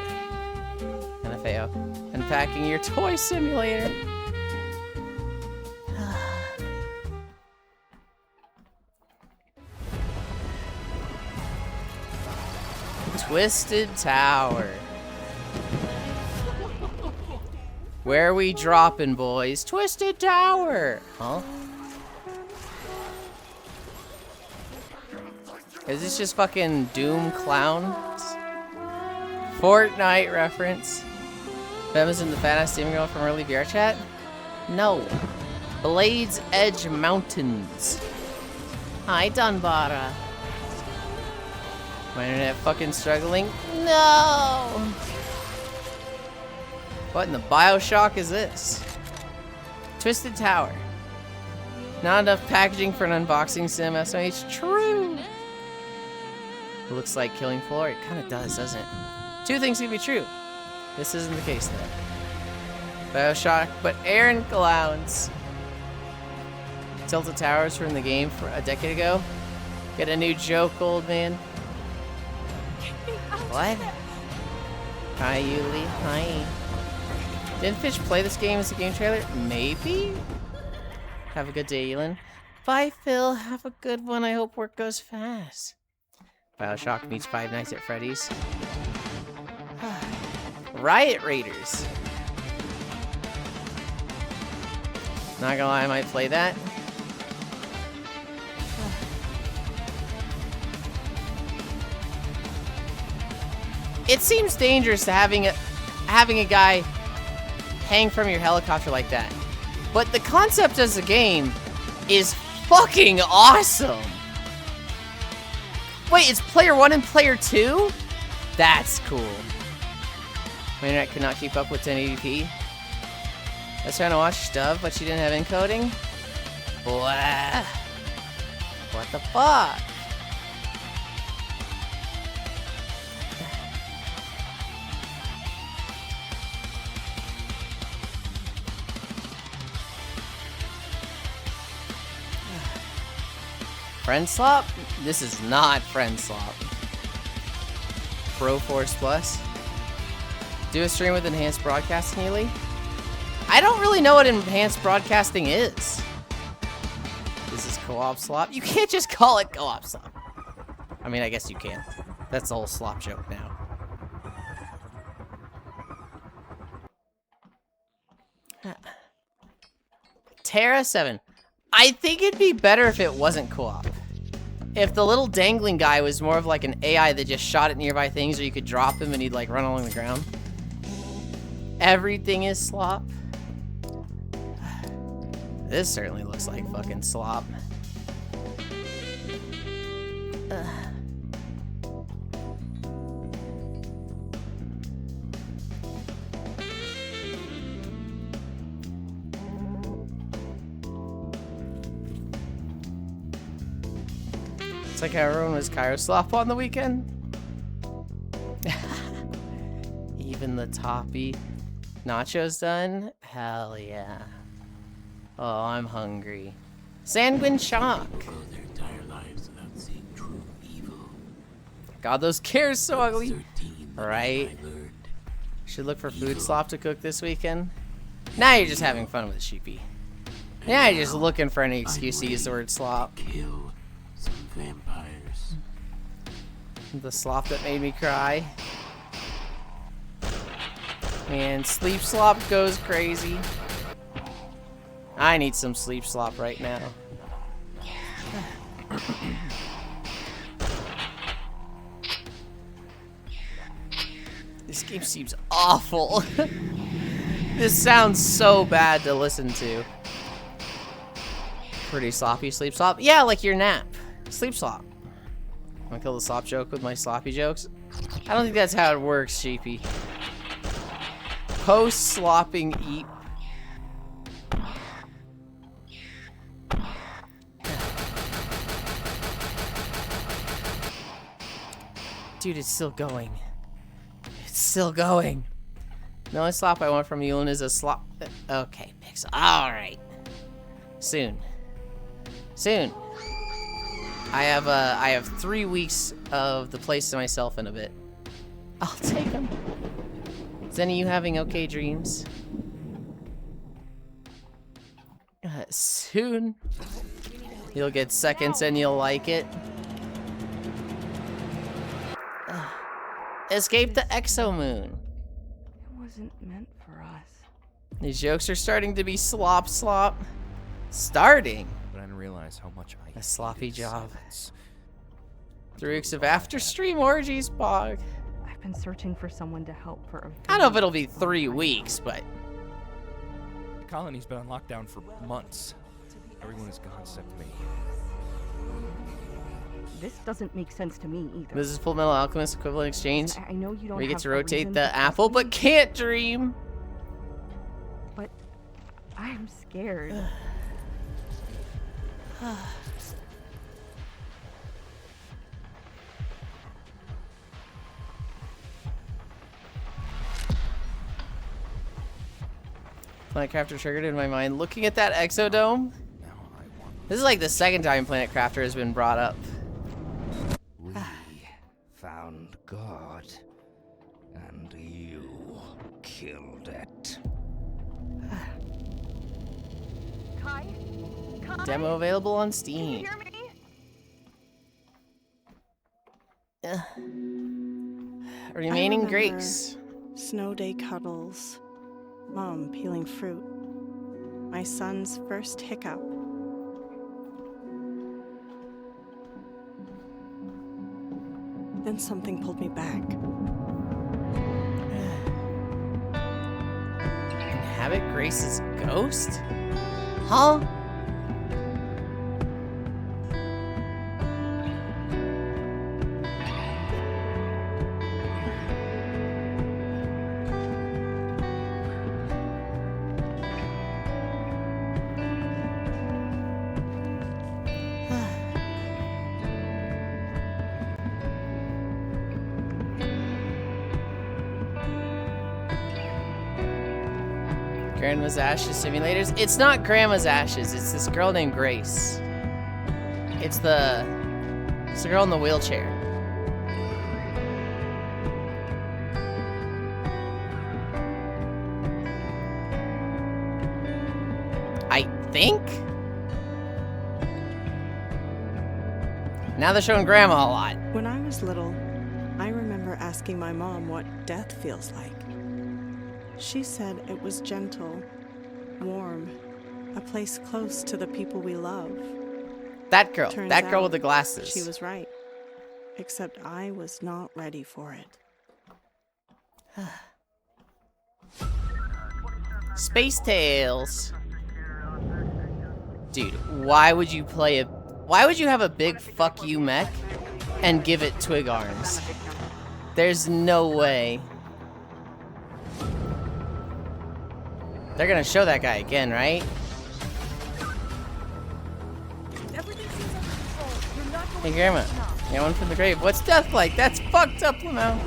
NFAO. Unpacking your toy simulator. Twisted Tower. Where are we dropping, boys? Twisted Tower! Huh? Is this just fucking Doom Clowns? Fortnite reference. Fem isn't the badass demon girl from early VR chat? No. Blades Edge Mountains. Hi, Dunbara. My internet fucking struggling? No! What in the Bioshock is this? Twisted Tower. Not enough packaging for an unboxing sim, SMH. True! It looks like killing floor. It kind of does, doesn't it? Two things can be true. This isn't the case, though. Bioshock, but Aaron Clowns. Tilted Towers from the game for a decade ago. Get a new joke, old man. What? Hi, Yuli. Hi. Didn't Fish play this game as a game trailer? Maybe? Have a good day, Yulind. Bye, Phil. Have a good one. I hope work goes fast. Bioshock meets Five Nights at Freddy's. Riot Raiders. Not gonna lie, I might play that. It seems dangerous to having a guy hang from your helicopter like that. But the concept as a game is fucking awesome. Wait, it's player 1 and player 2? That's cool. My internet could not keep up with 1080p. I was trying to watch stuff, but she didn't have encoding. Blah. What the fuck? Friend Slop? This is not Friend Slop. Pro Force Plus. Do a stream with enhanced broadcasting, Healy? I don't really know what enhanced broadcasting is. This is co-op slop. You can't just call it co-op slop. I mean, I guess you can. That's the whole slop joke now. Terra 7. I think it'd be better if it wasn't co-op. If the little dangling guy was more of like an AI that just shot at nearby things, or you could drop him and he'd like run along the ground. Everything is slop. This certainly looks like fucking slop. It's like how everyone was Cairo slop on the weekend. Even the toppy. Nachos done? Hell yeah. Oh, I'm hungry. Sanguine shock. God, those cares so ugly. Right? Should look for food slop to cook this weekend. Now you're just having fun with Sheepy. Now you're just looking for any excuse to use the word slop. Kill some vampires. The slop that made me cry. And sleep slop goes crazy. I need some sleep slop right now. This game seems awful. This sounds so bad to listen to. Pretty sloppy sleep slop. Yeah, like your nap. Sleep slop. Wanna kill the slop joke with my sloppy jokes? I don't think that's how it works, Sheepy. Post-slopping eat. Dude, it's still going. It's still going. The only slop I want from Yulind is a slop. Okay, Pixel. Alright. Soon. Soon. I have 3 weeks of the place to myself in a bit. I'll take them. Is any of you having okay dreams? Soon. You'll get seconds and you'll like it. Escape the exomoon. It wasn't meant for us. These jokes are starting to be slop. Starting. But I didn't realize how much I A sloppy job. silence. 3 weeks of after stream orgies, Bog. I've been searching for someone to help for a I don't know if it'll be 3 weeks, but The colony's been on lockdown for months. Everyone is gone except me. This doesn't make sense to me either. this is Full Metal Alchemist equivalent exchange. I know you don't Where you get have to a rotate reason the to trust apple, me, but can't dream. but I'm scared. Planet Crafter triggered in my mind. Looking at that Exodome. This is like the second time Planet Crafter has been brought up. We found God, and you killed it. Kai? Demo available on Steam. Hear me? Remaining I remember Grace. Snow day cuddles. Mom peeling fruit. My son's first hiccup. Then something pulled me back. Inhabit Grace's ghost? Huh? Grandma's Ashes simulators. It's not Grandma's Ashes. It's this girl named Grace. It's the girl in the wheelchair. I think. Now they're showing Grandma a lot. When I was little, I remember asking my mom what death feels like. She said it was gentle, warm, a place close to the people we love. That girl. Turns That girl out with the glasses. She was right. Except I was not ready for it. Space Tales. Dude, why would you have a big fuck you mech and give it twig arms? There's no way. They're gonna show that guy again, right? Hey, Grandma. Yeah, one from the grave. What's death like? That's fucked up, Lamau.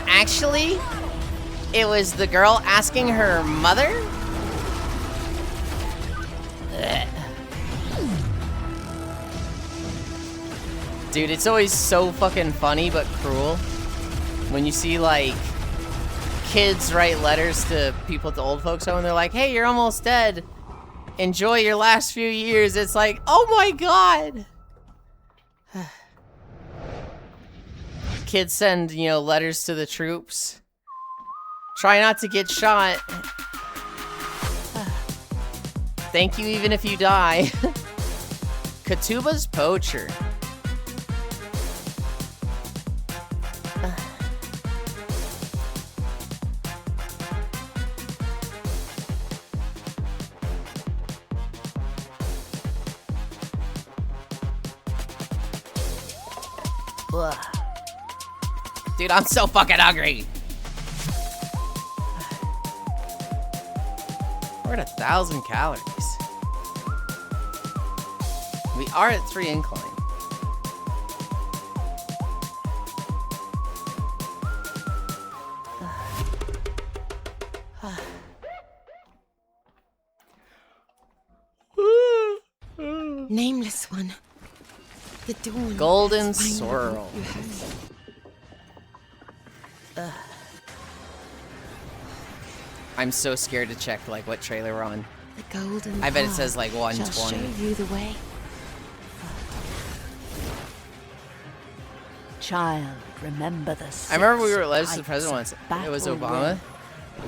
Actually, it was the girl asking her mother? Ugh. Dude, it's always so fucking funny but cruel when you see, like, kids write letters to people at the old folks home and they're like, hey, you're almost dead. Enjoy your last few years. It's like, oh my god. Kids send, you know, letters to the troops. Try not to get shot. Thank you even if you die. Katuba's Poacher. Dude, I'm so fucking hungry. We're at 1,000 calories. We are at 3 incline. Nameless one. The dawn. Golden Swirl. I'm so scared to check like what trailer we're on. The golden. I bet it says like Shall 120. show you the way. child, remember the I remember we were elected to the six president once. It was battle Obama.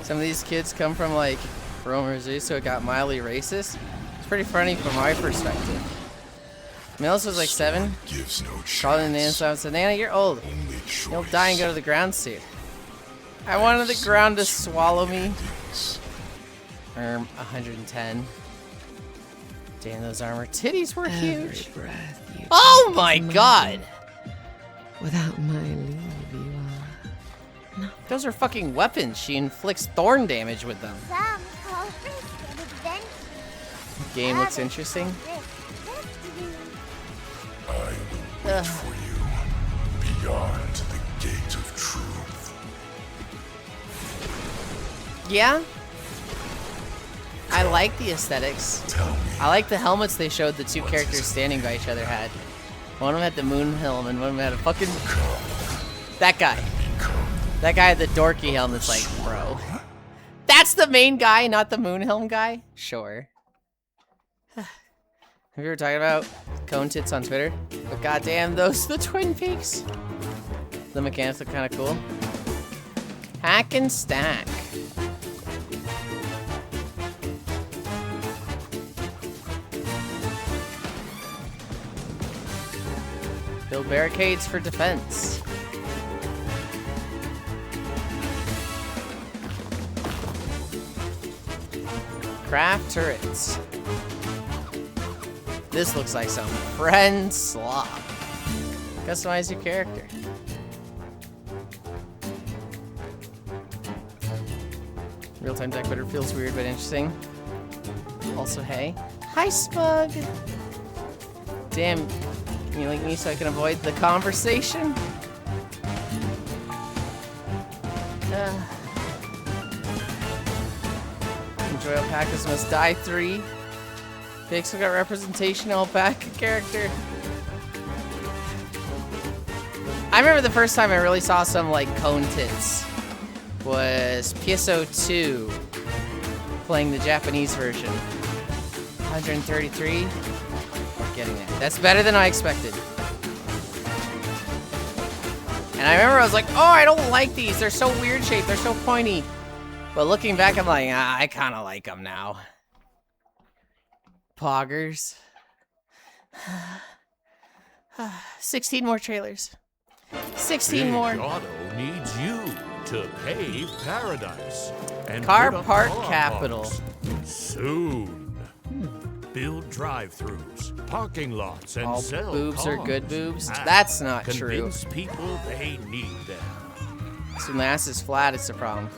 Some of these kids come from like rural Missouri, so it got mildly racist. It's pretty funny from my perspective. Mills was like 7. Called in Nana and said, Nana, you're old. You'll die and go to the ground soon. I wanted the ground to swallow me. 110. Damn, those armor titties were huge. Oh my god! Without my leave, you are. Those are fucking weapons. She inflicts thorn damage with them. Some call this an adventure. Game looks interesting. I will wait for you beyond the gate of truth. Yeah? I like the aesthetics. I like the helmets they showed the two characters standing by each other had. One of them had the moon helm and one of them had a fucking... That guy. That guy had the dorky helmet's like, bro. That's the main guy, not the moon helm guy? Sure. Have you ever talked about cone tits on Twitter? But goddamn, those the Twin Peaks. The mechanics look kind of cool. Hack and stack. Build barricades for defense. Craft turrets. This looks like some friend slop. Customize your character. Real-time deck better feels weird but interesting. Also, hey. Hi, Smug! Damn, can you link me so I can avoid the conversation? Enjoy alpacas must die 3. Pixel got representation alpaca character. I remember the first time I really saw some like cone tits was PSO 2 playing the Japanese version. 133. Getting it. That's better than I expected. And I remember I was like, oh, I don't like these. They're so weird shaped. They're so pointy. But looking back, I'm like, I kind of like them now. Poggers. 16 more trailers. 16 more. Big Auto needs you to pave paradise. And Car put up Park car Capital. parks soon. Build drive-thrus, parking lots, and All sell boobs are cars. good boobs? And That's not true. Convince people they need them. So the ass is flat, it's the problem.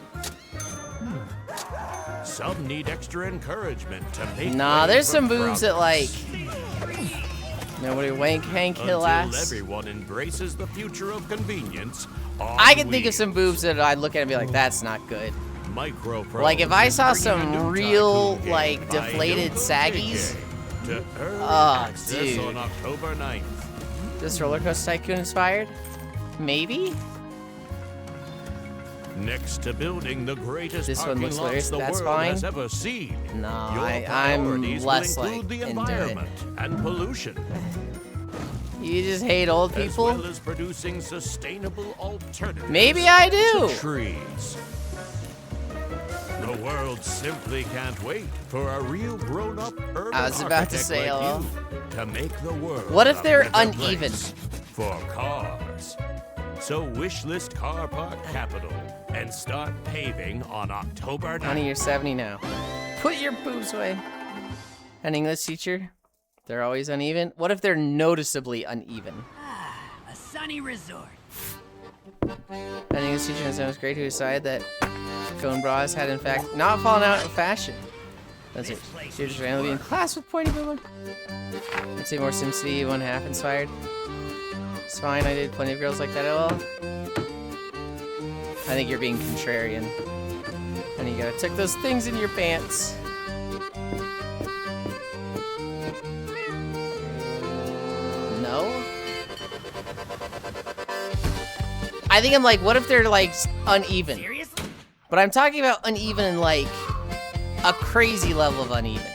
Some need extra encouragement to make Nah, way there's for some boobs that like... Nobody wank Hank Hill Until ass. everyone embraces the future of convenience. I can think of some boobs that I'd look at and be like, that's not good. Micro-Pro Like if I saw is bringing a some new real, tycoon like, game by deflated Hilltop saggies. JK to early Oh, access dude. on October 9th. This Roller Coaster Tycoon inspired? Maybe? Next to building the greatest This one parking looks lots hilarious. the That's world fine. has ever seen. No, Your I'm priorities less will like include the into it. environment and pollution, You just hate old as people? well as producing sustainable alternatives. Maybe I do. To trees. The world simply can't wait for a real grown-up urban I was about to architect say, like hello. you to make the world What if a they're better uneven? place for cars? So wishlist Car Park Capital and start paving on October 9th. Honey, you're 70 now. Put your boobs away. An English teacher? They're always uneven? What if they're noticeably uneven? A sunny resort. An English teacher in 7th grade who decided that cone bras had in fact not fallen out of fashion. That's it. She was just randomly in class with pointy boob. I'd say more SimCity 1/2 inspired. It's fine, I did plenty of girls like that LOL. I think you're being contrarian. And you gotta tuck those things in your pants. No? I think I'm like, what if they're like uneven? Seriously? But I'm talking about uneven in like a crazy level of uneven.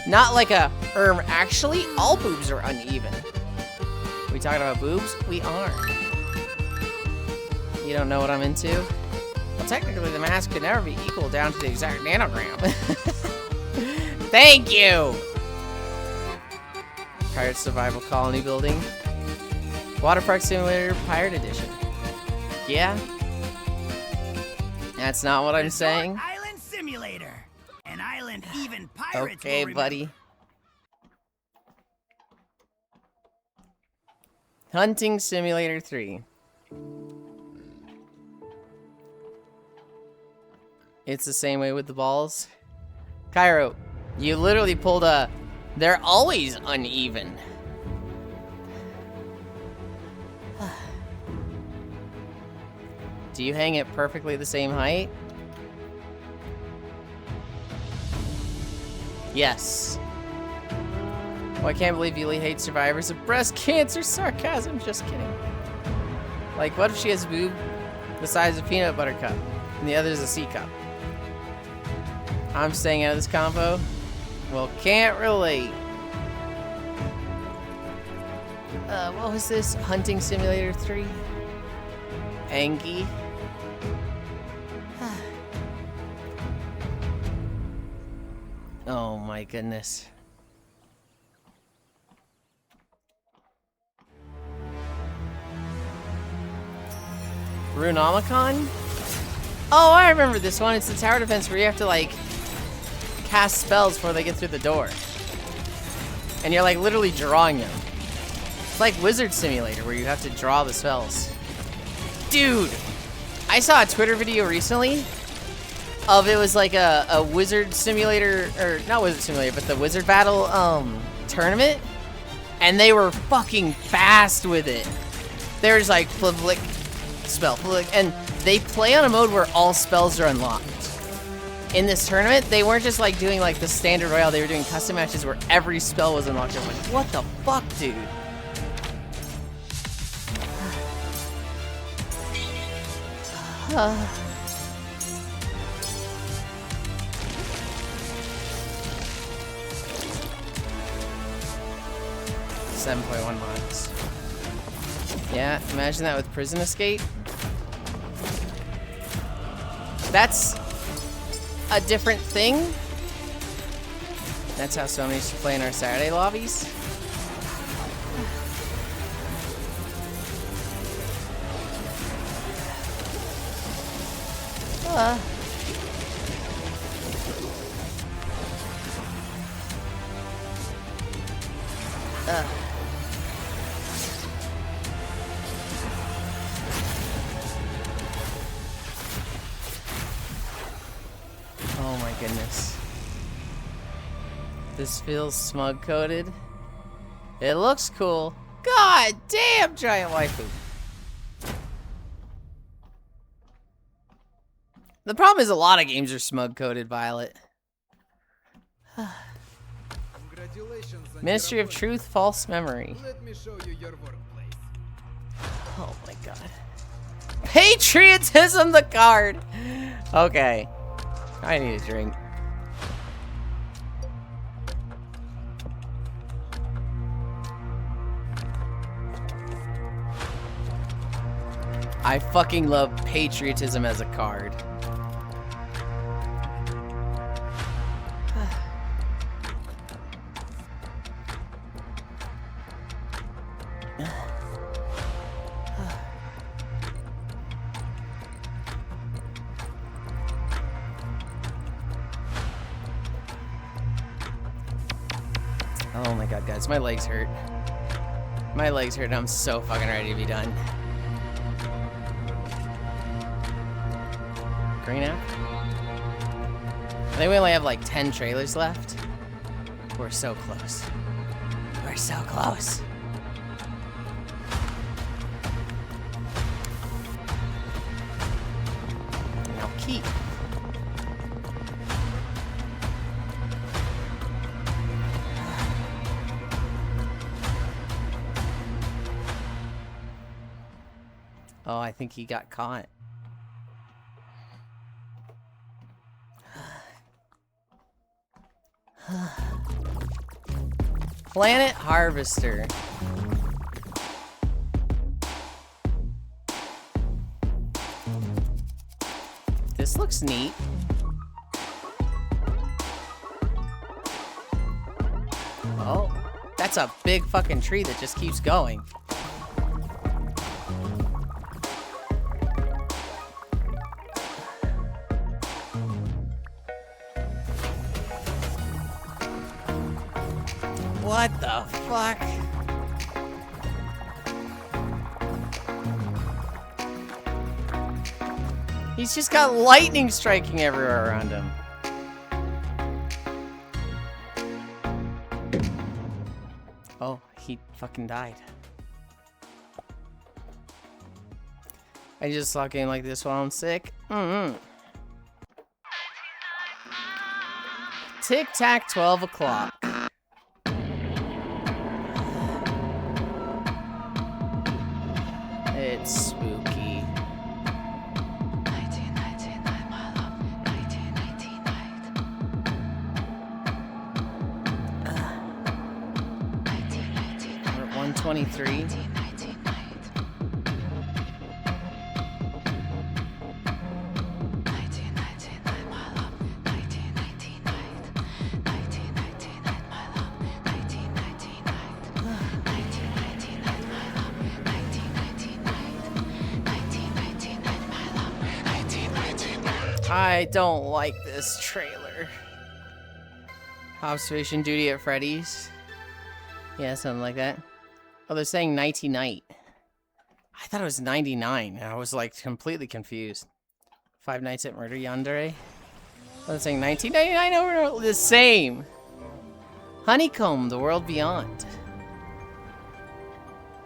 Not like a, actually all boobs are uneven. Are we talking about boobs? We are. you don't know what I'm into? Well, technically, the mass could never be equal down to the exact nanogram. Thank you! Pirate Survival Colony Building. Water Park Simulator Pirate Edition. Yeah? That's not what I'm saying. Island Simulator. An island even pirates Okay, will buddy. Hunting Simulator 3. It's the same way with the balls. Cairo, you literally pulled a... They're always uneven. Do you hang it perfectly the same height? Yes. Oh, I can't believe Yuli hates survivors of breast cancer. Sarcasm, just kidding. Like, what if she has a boob the size of a peanut butter cup and the other is a C cup? I'm staying out of this combo. Well, can't relate. What was this? Hunting Simulator 3? Angie? Oh my goodness. Runomicon? Oh, I remember this one. It's the tower defense where you have to, like, cast spells before they get through the door. And you're, like, literally drawing them. It's like Wizard Simulator where you have to draw the spells. Dude! I saw a Twitter video recently of it was like a Wizard Simulator, or not Wizard Simulator, but the Wizard Battle tournament. And they were fucking fast with it. They were just like, flick, spell, flick, and they play on a mode where all spells are unlocked. In this tournament, they weren't just like doing like the standard royale, they were doing custom matches where every spell was unlocked. I'm like, what the fuck, dude? Uh. 7.1 miles. Yeah, imagine that with Prison Escape. That's a different thing. That's how Sony used to play in our Saturday lobbies. Oh my goodness. This feels smug coated. It looks cool. God damn, giant waifu. The problem is a lot of games are smug coated, Violet. Ministry of Truth, false memory. Let me show you your workplace. Oh my god. Patriotism, the card. Okay. I need a drink. I fucking love patriotism as a card. Oh my god, guys, my legs hurt. My legs hurt and I'm so fucking ready to be done. Green app? I think we only have like 10 trailers left. We're so close. We're so close. Now keep. Oh, I think he got caught. Planet Harvester. This looks neat. Oh, that's a big fucking tree that just keeps going. What the fuck? He's just got lightning striking everywhere around him. Oh, he fucking died. I just saw a game like this while I'm sick. Tic-tac, 12 o'clock. It's spooky. We're at 123. I don't like this trailer. Observation duty at Freddy's. Yeah, something like that. Oh, they're saying nighty night. I thought it was 99. I was like completely confused. Five Nights at Murder Yandere. Oh, they're saying 1999 over the same. Honeycomb, The World Beyond.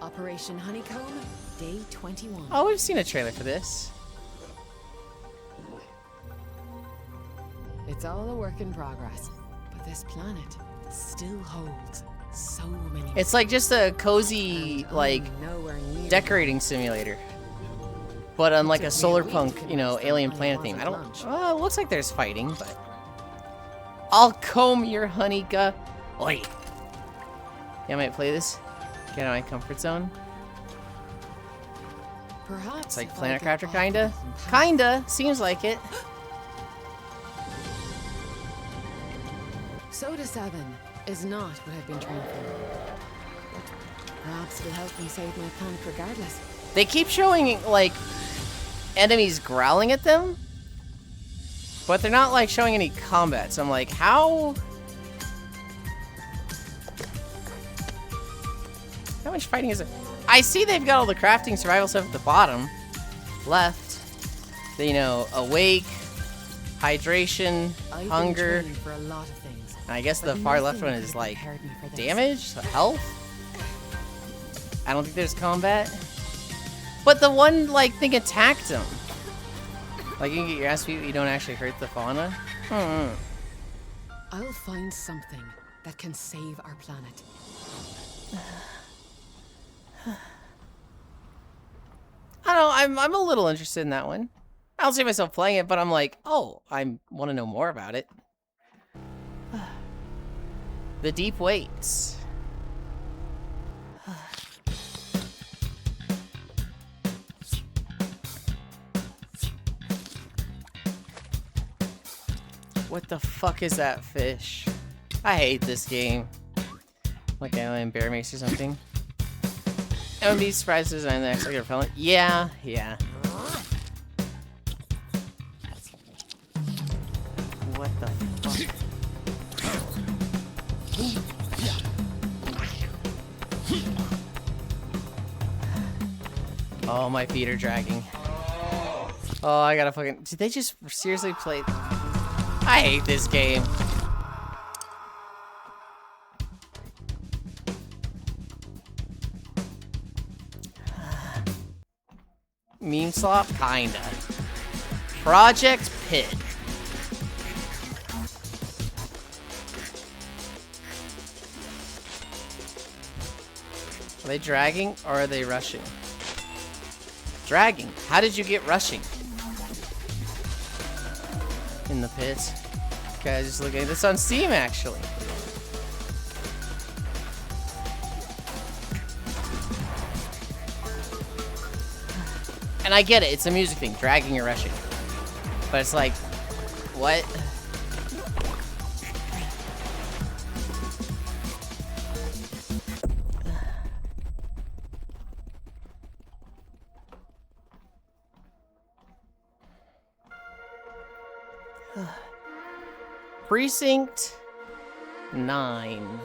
Operation Honeycomb, day 21. Oh, we've seen a trailer for this. It's all a work in progress, but this planet still holds so many. It's like just a cozy, like, decorating simulator. But on like a solar punk, you know, alien planet theme. I don't. It looks like there's fighting, but. I'll comb your honey gut. Oi. Yeah, I might play this. Get out of my comfort zone. Perhaps it's like Planet Crafter, kinda. Kinda. Seems like it. Soda 7 is not what I've been trained for. Perhaps it'll help me save my planet regardless. They keep showing, like, enemies growling at them, but they're not, like, showing any combat. So I'm like, how much fighting is it? I see they've got all the crafting survival stuff at the bottom left. You know, awake, hydration, hunger. For a lot of things. I guess the far left one is like damage, health. I don't think there's combat. But the one like thing attacked him. Like you can get your ass beat, but you don't actually hurt the fauna. I'll find something that can save our planet. I don't know, I'm a little interested in that one. I don't see myself playing it, but I'm like, oh, I want to know more about it. The Deep Waits. What the fuck is that fish? I hate this game. Like Alien Bear Mace or something. I would be surprised if there's anything actually repellent. Yeah. What the fuck? Oh, my feet are dragging. Oh, I gotta fucking... Did they just seriously play... I hate this game. Meme slop? Kinda. Project Pit. Are they dragging or are they rushing? Dragging. How did you get rushing? In the pits. Okay, just looking at this on Steam actually. And I get it, it's a music thing, dragging or rushing. But it's like, what? Precinct 9.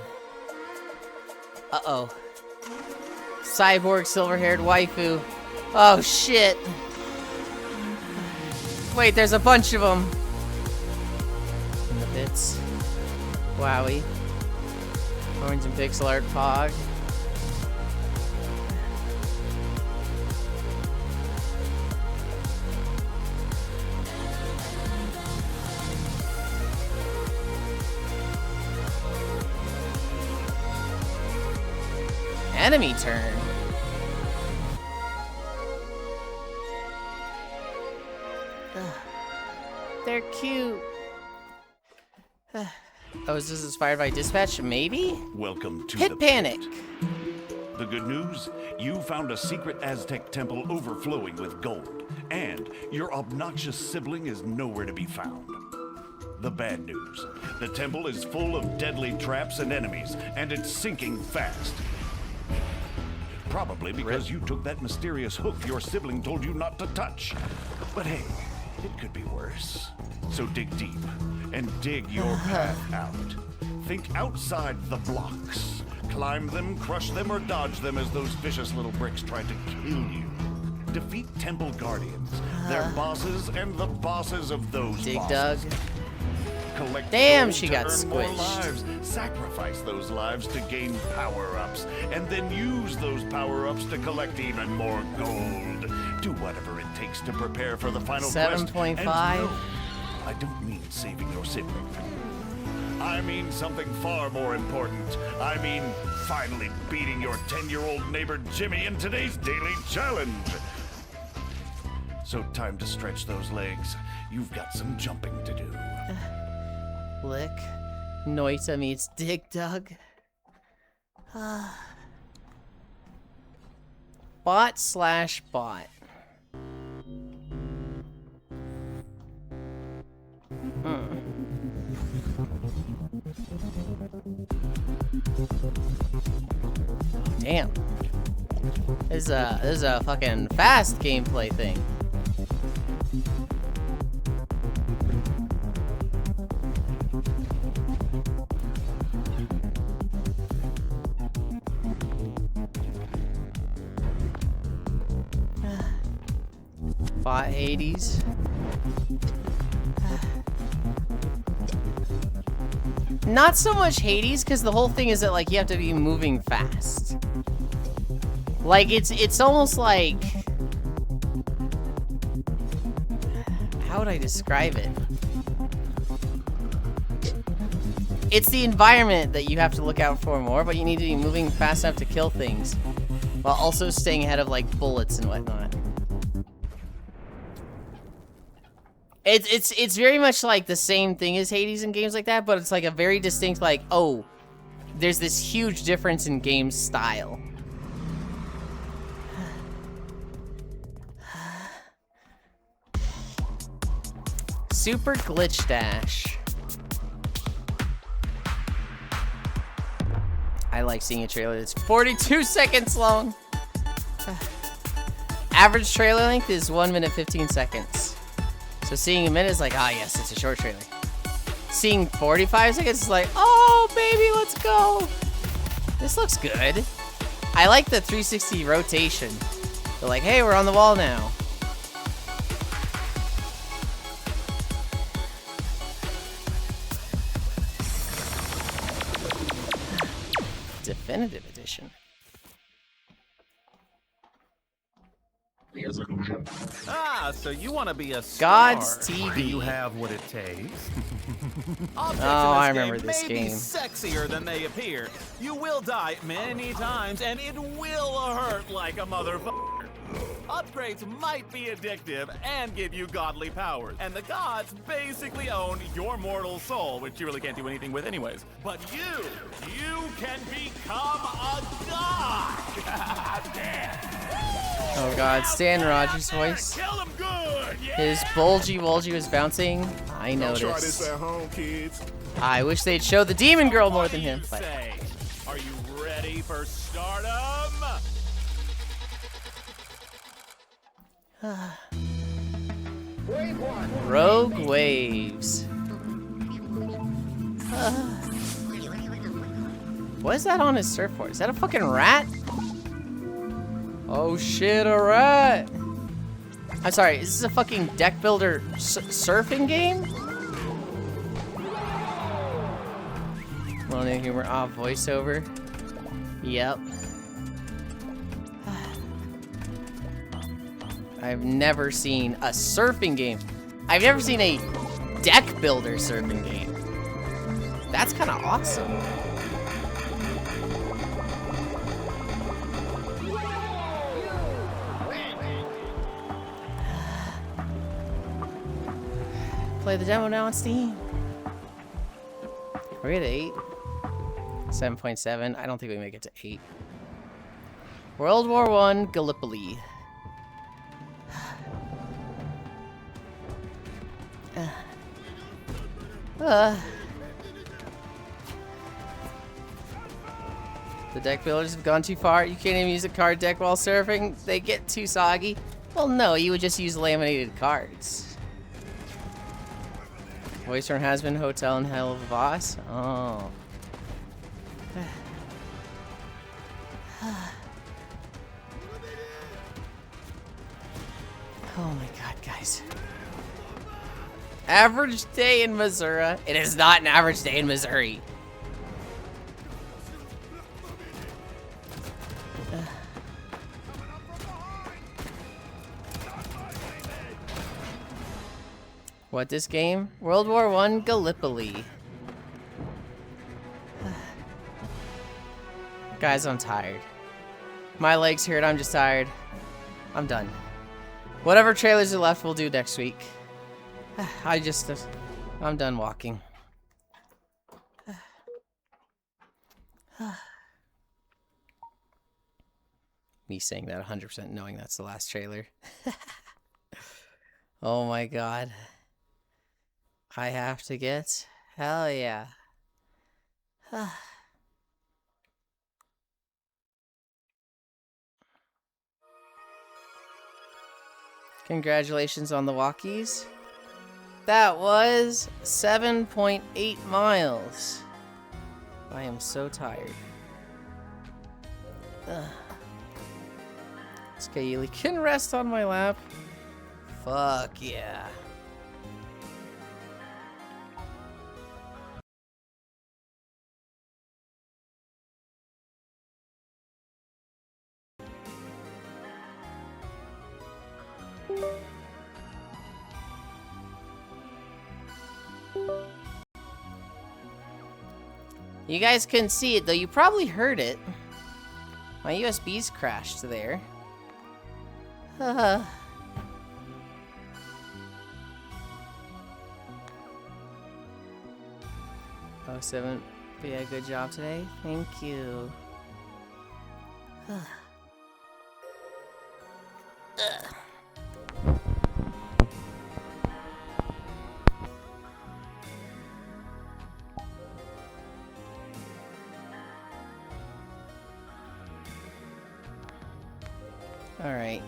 Uh-oh. Cyborg silver-haired waifu. Oh, shit. Wait, there's a bunch of them. In the bits. Wowie. Orange and pixel art pog. Enemy turn. Ugh. They're cute. Oh, is this inspired by Dispatch? Maybe? Welcome to Pit Panic. The good news? You found a secret Aztec temple overflowing with gold, and your obnoxious sibling is nowhere to be found. The bad news. The temple is full of deadly traps and enemies, and it's sinking fast. Probably because you took that mysterious hook your sibling told you not to touch. But hey, it could be worse. So dig deep and dig your path out. Think outside the blocks. Climb them, crush them, or dodge them as those vicious little bricks try to kill you. Defeat temple guardians, their bosses, and the bosses of those Dig bosses. Dug. Collect Damn, gold she to got earn more squished. lives. Sacrifice those lives to gain power-ups, and then use those power-ups to collect even more gold. Do whatever it takes to prepare for the final quest. 7.5. And no, I don't mean saving your sibling. I mean something far more important. I mean finally beating your 10-year-old neighbor Jimmy in today's daily challenge. So time to stretch those legs. You've got some jumping to do. Lick. Noita meets Dig Dug. Bot/bot. Damn. This is a fucking fast gameplay thing. Bot Hades. Not so much Hades, because the whole thing is that like you have to be moving fast. Like it's almost like, how would I describe it? It's the environment that you have to look out for more, but you need to be moving fast enough to kill things, while also staying ahead of like bullets and whatnot. It's very much like the same thing as Hades in games like that, but it's like a very distinct like, oh, there's this huge difference in game style. Super Glitch Dash. I like seeing a trailer that's 42 seconds long. Average trailer length is 1 minute 15 seconds. So seeing a minute is like, ah, yes, it's a short trailer. Seeing 45 seconds is like, oh, baby, let's go. This looks good. I like the 360 rotation. They're like, hey, we're on the wall now. Definitive edition. Ah, so you want to be a God's star. TV. Do you have what it takes? Oh, I remember this may game. Be sexier than they appear. You will die many times, and it will hurt like a motherfucker. Upgrades might be addictive and give you godly powers. And the gods basically own your mortal soul, which you really can't do anything with anyways. But you can become a god! Damn. Oh god, Stan Rogers' voice. Kill him good! His bulgy was bouncing. I Don't noticed. try this at home, kids. I wish they'd show the demon girl more than him. But Are you ready for stardom? Rogue Waves. What is that on his surfboard? Is that a fucking rat? Oh shit, a rat! I'm sorry, is this a fucking deck builder surfing game? Well, no humor. Voiceover. Yep. I've never seen a surfing game. I've never seen a deck builder surfing game. That's kind of awesome. Play the demo now on Steam. Are we at 8? 7.7. I don't think we make it to 8. World War I, Gallipoli. The deck builders have gone too far. You can't even use a card deck while surfing. They get too soggy. Well, no, you would just use laminated cards. Voice from Has-Been Hotel and Hell of a Boss. Oh. Oh my god, guys. Average day in Missouri. It is not an average day in Missouri. What, this game? World War I, Gallipoli. Guys, I'm tired. My legs hurt, I'm just tired. I'm done. Whatever trailers are left, we'll do next week. I'm done walking. Me saying that 100% knowing that's the last trailer. Oh my god. I have to get... Hell yeah. Congratulations on the walkies. That was 7.8 miles. I am so tired. Scaly can rest on my lap. Fuck yeah. You guys couldn't see it though, you probably heard it. My USB's crashed there. Oh, 7. Yeah, good job today. Thank you. All right.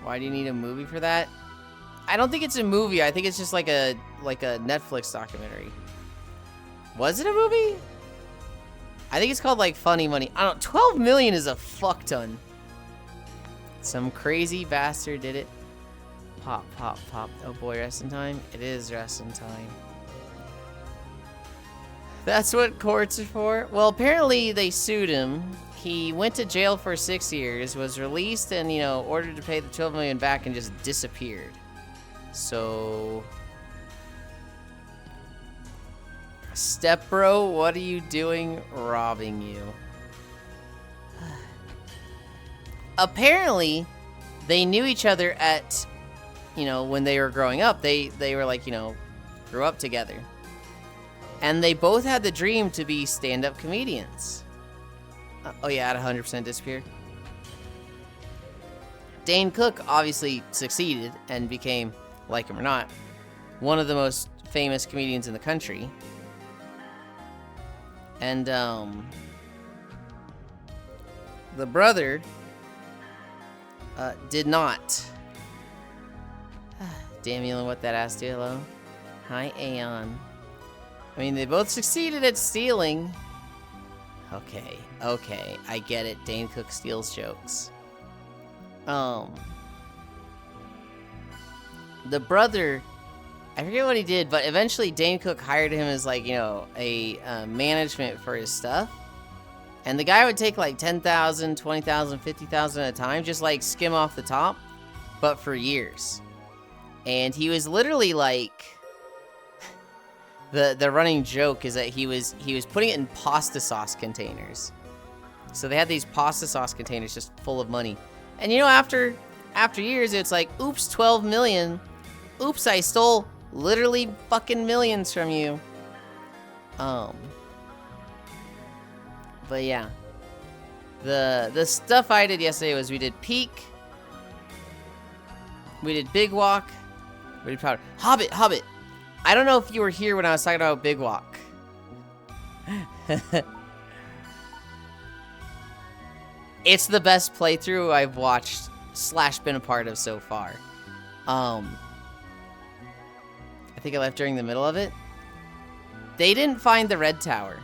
Why do you need a movie for that? I don't think it's a movie. I think it's just like a Netflix documentary. Was it a movie? I think it's called like Funny Money. I don't know. 12 million is a fuck ton. Some crazy bastard did it. Pop, pop, pop. Oh boy, resting time. It is resting time. That's what courts are for. Well, apparently they sued him. He went to jail for 6 years, was released, and, you know, ordered to pay the 12 million back and just disappeared. So, Step Bro, what are you doing robbing you? Apparently, they knew each other at, you know, when they were growing up. They were like, you know, grew up together. And they both had the dream to be stand-up comedians. Oh yeah, at 100% disappeared. Dane Cook obviously succeeded and became, like him or not, one of the most famous comedians in the country. And the brother did not. Damn, you know what that ass do? Hello? Hi, Aeon. I mean, they both succeeded at stealing. Okay, I get it. Dane Cook steals jokes. The brother, I forget what he did, but eventually Dane Cook hired him as, like, you know, a management for his stuff. And the guy would take like 10,000, 20,000, 50,000 at a time, just like skim off the top, but for years. And he was literally like, the running joke is that he was putting it in pasta sauce containers. So they had these pasta sauce containers just full of money. And you know, after years, it's like, oops, 12 million. Oops, I stole literally fucking millions from you. But yeah. The stuff I did yesterday was we did Peak. We did Big Walk. We did Powder. Hobbit. I don't know if you were here when I was talking about Big Walk. It's the best playthrough I've watched / been a part of so far. I think I left during the middle of it. They didn't find the Red Tower.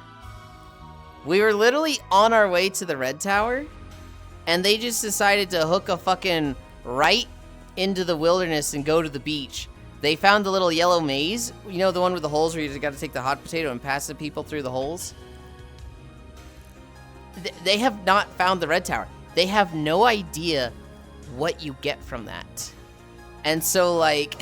We were literally on our way to the Red Tower, and they just decided to hook a fucking right into the wilderness and go to the beach. They found the little yellow maze. You know, the one with the holes where you just got to take the hot potato and pass the people through the holes? They have not found the Red Tower. They have no idea what you get from that. And so, like,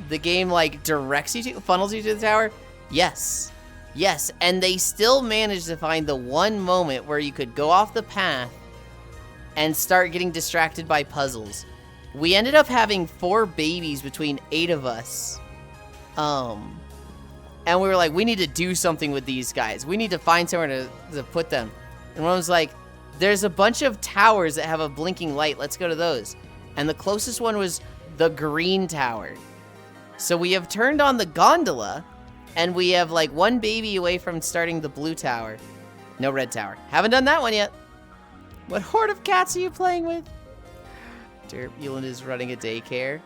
the game, like, directs you to, funnels you to the tower? Yes. Yes. And they still managed to find the one moment where you could go off the path and start getting distracted by puzzles. We ended up having 4 babies between 8 of us. And we were like, we need to do something with these guys. We need to find somewhere to put them. And one was like, there's a bunch of towers that have a blinking light. Let's go to those. And the closest one was the green tower. So we have turned on the gondola, and we have like 1 baby away from starting the blue tower. No red tower. Haven't done that one yet. What horde of cats are you playing with? Derp, Yulind is running a daycare.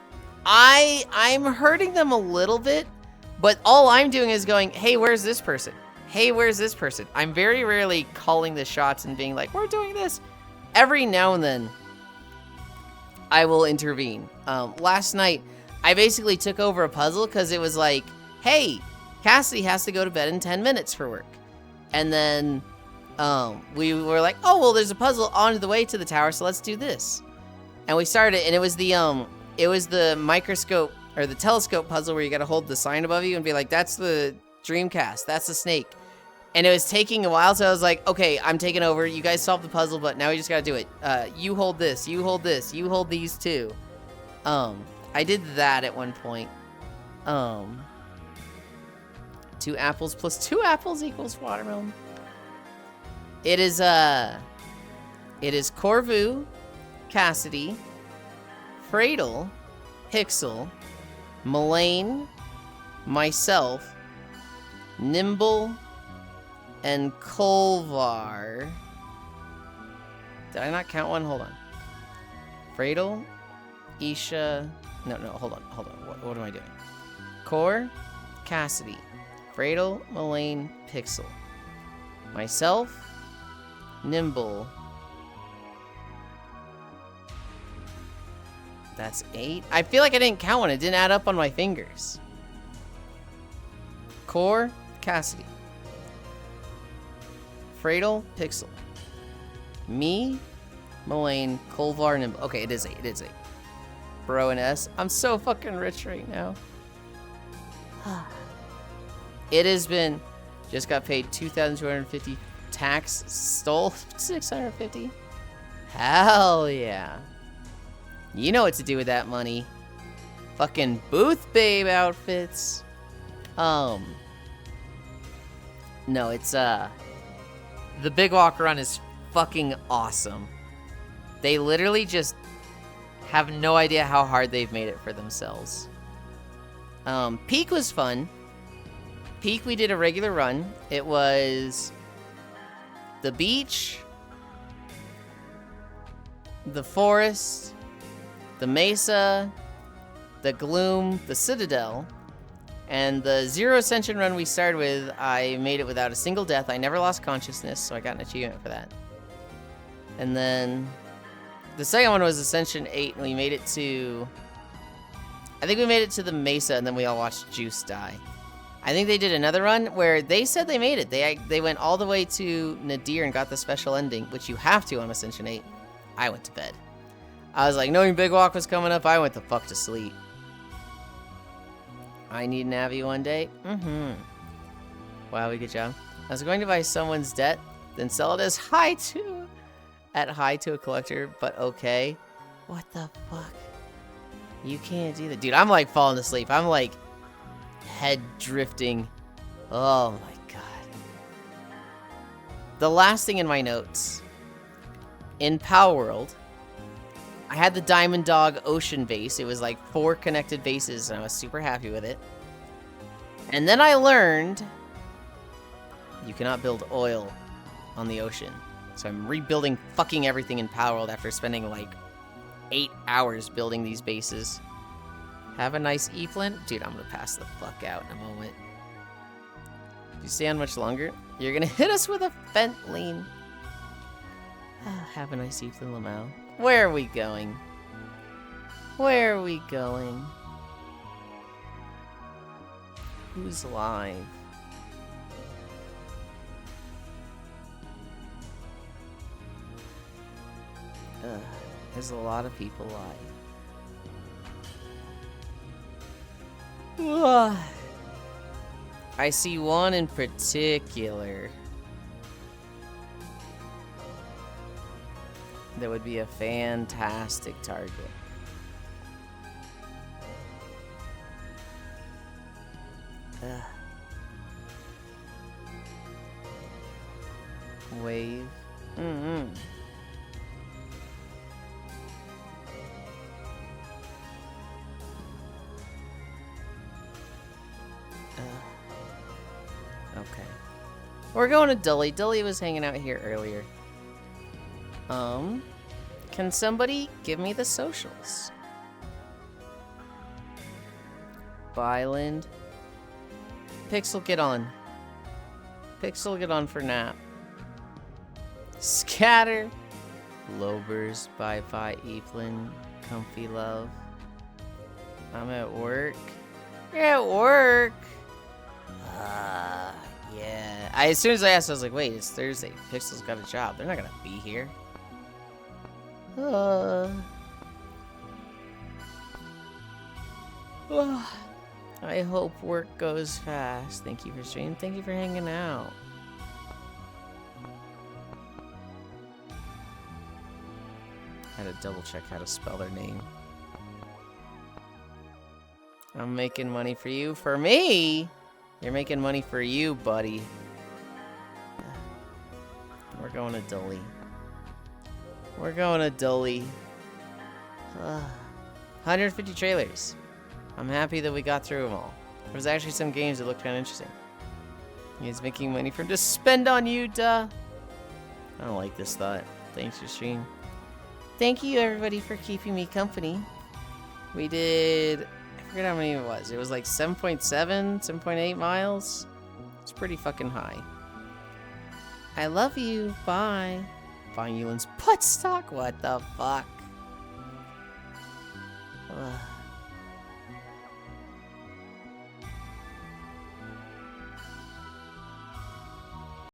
I'm hurting them a little bit, but all I'm doing is going, hey, where's this person? Hey, where's this person? I'm very rarely calling the shots and being like, we're doing this. Every now and then, I will intervene. Last night, I basically took over a puzzle because it was like, hey, Cassidy has to go to bed in 10 minutes for work. And then we were like, oh, well, there's a puzzle on the way to the tower, so let's do this. And we started, and it was the microscope or the telescope puzzle where you got to hold the sign above you and be like, that's the Dreamcast, that's the snake. And it was taking a while, so I was like, okay, I'm taking over. You guys solved the puzzle, but now we just got to do it. You hold this, you hold this, you hold these two. I did that at one point. 2 apples plus 2 apples equals watermelon. It is Corvu, Cassidy, Fradel, Pixel, Mullane, myself, Nimble, and Kolvar. Did I not count one? Hold on. Fradel, Isha. No, hold on. What am I doing? Core, Cassidy, Fradel, Mullane, Pixel. Myself, Nimble. That's 8. I feel like I didn't count one. It didn't add up on my fingers. Core, Cassidy. Fradel, Pixel. Me, Mullane, Kolvar, Nimble. Okay, it is 8. It is 8. Bro and S. I'm so fucking rich right now. It has been... Just got paid 2,250 tax. Stole 650. Hell yeah. You know what to do with that money. Fucking booth babe outfits. No, it's the Big Walk Run is fucking awesome. They literally just have no idea how hard they've made it for themselves. Peak was fun. Peak, we did a regular run. It was the beach, the forest, the mesa, the gloom, the citadel, and the Zero Ascension run we started with, I made it without a single death. I never lost consciousness, so I got an achievement for that. And then the second one was Ascension 8, and we made it to... I think we made it to the mesa, and then we all watched Juice die. I think they did another run where they said they made it. They went all the way to Nadir and got the special ending, which you have to on Ascension 8. I went to bed. I was like, knowing Big Walk was coming up, I went the fuck to sleep. I need Navi one day. Wow, good job. I was going to buy someone's debt, then sell it as high to a collector, but okay. What the fuck? You can't do that. Dude, I'm like falling asleep. I'm like head drifting. Oh my god. The last thing in my notes. In Power World, I had the Diamond Dog Ocean base. It was like 4 connected bases, and I was super happy with it. And then I learned you cannot build oil on the ocean. So I'm rebuilding fucking everything in Power World after spending like 8 hours building these bases. Have a nice E-flint. Dude, I'm gonna pass the fuck out in a moment. If you stay on much longer, you're gonna hit us with a Fentline. Have a nice E-flint, Lamau. Where are we going? Where are we going? Who's live? There's a lot of people live. I see one in particular that would be a fantastic target. Wave. Okay. We're going to Dully. Dully was hanging out here earlier. Can somebody give me the socials? Byland. Pixel, get on. Pixel, get on for nap. Scatter. Lobers, bye-bye, Evelyn. Comfy love. I'm at work. You're at work? Yeah. As soon as I asked, I was like, wait, it's Thursday. Pixel's got a job. They're not gonna be here. I hope work goes fast. Thank you for streaming. Thank you for hanging out. I had to double check how to spell their name. I'm making money for you. For me? You're making money for you, buddy. We're going to Dully. We're going to Dully. 150 trailers. I'm happy that we got through them all. There was actually some games that looked kind of interesting. He's making money from to spend on you, duh. I don't like this thought. thanks for stream. Thank you, everybody, for keeping me company. We did... I forget how many it was. It was like 7.7, 7.8 miles. It's pretty fucking high. I love you. Bye. Buying Yulind's butt stock? What the fuck? Ugh.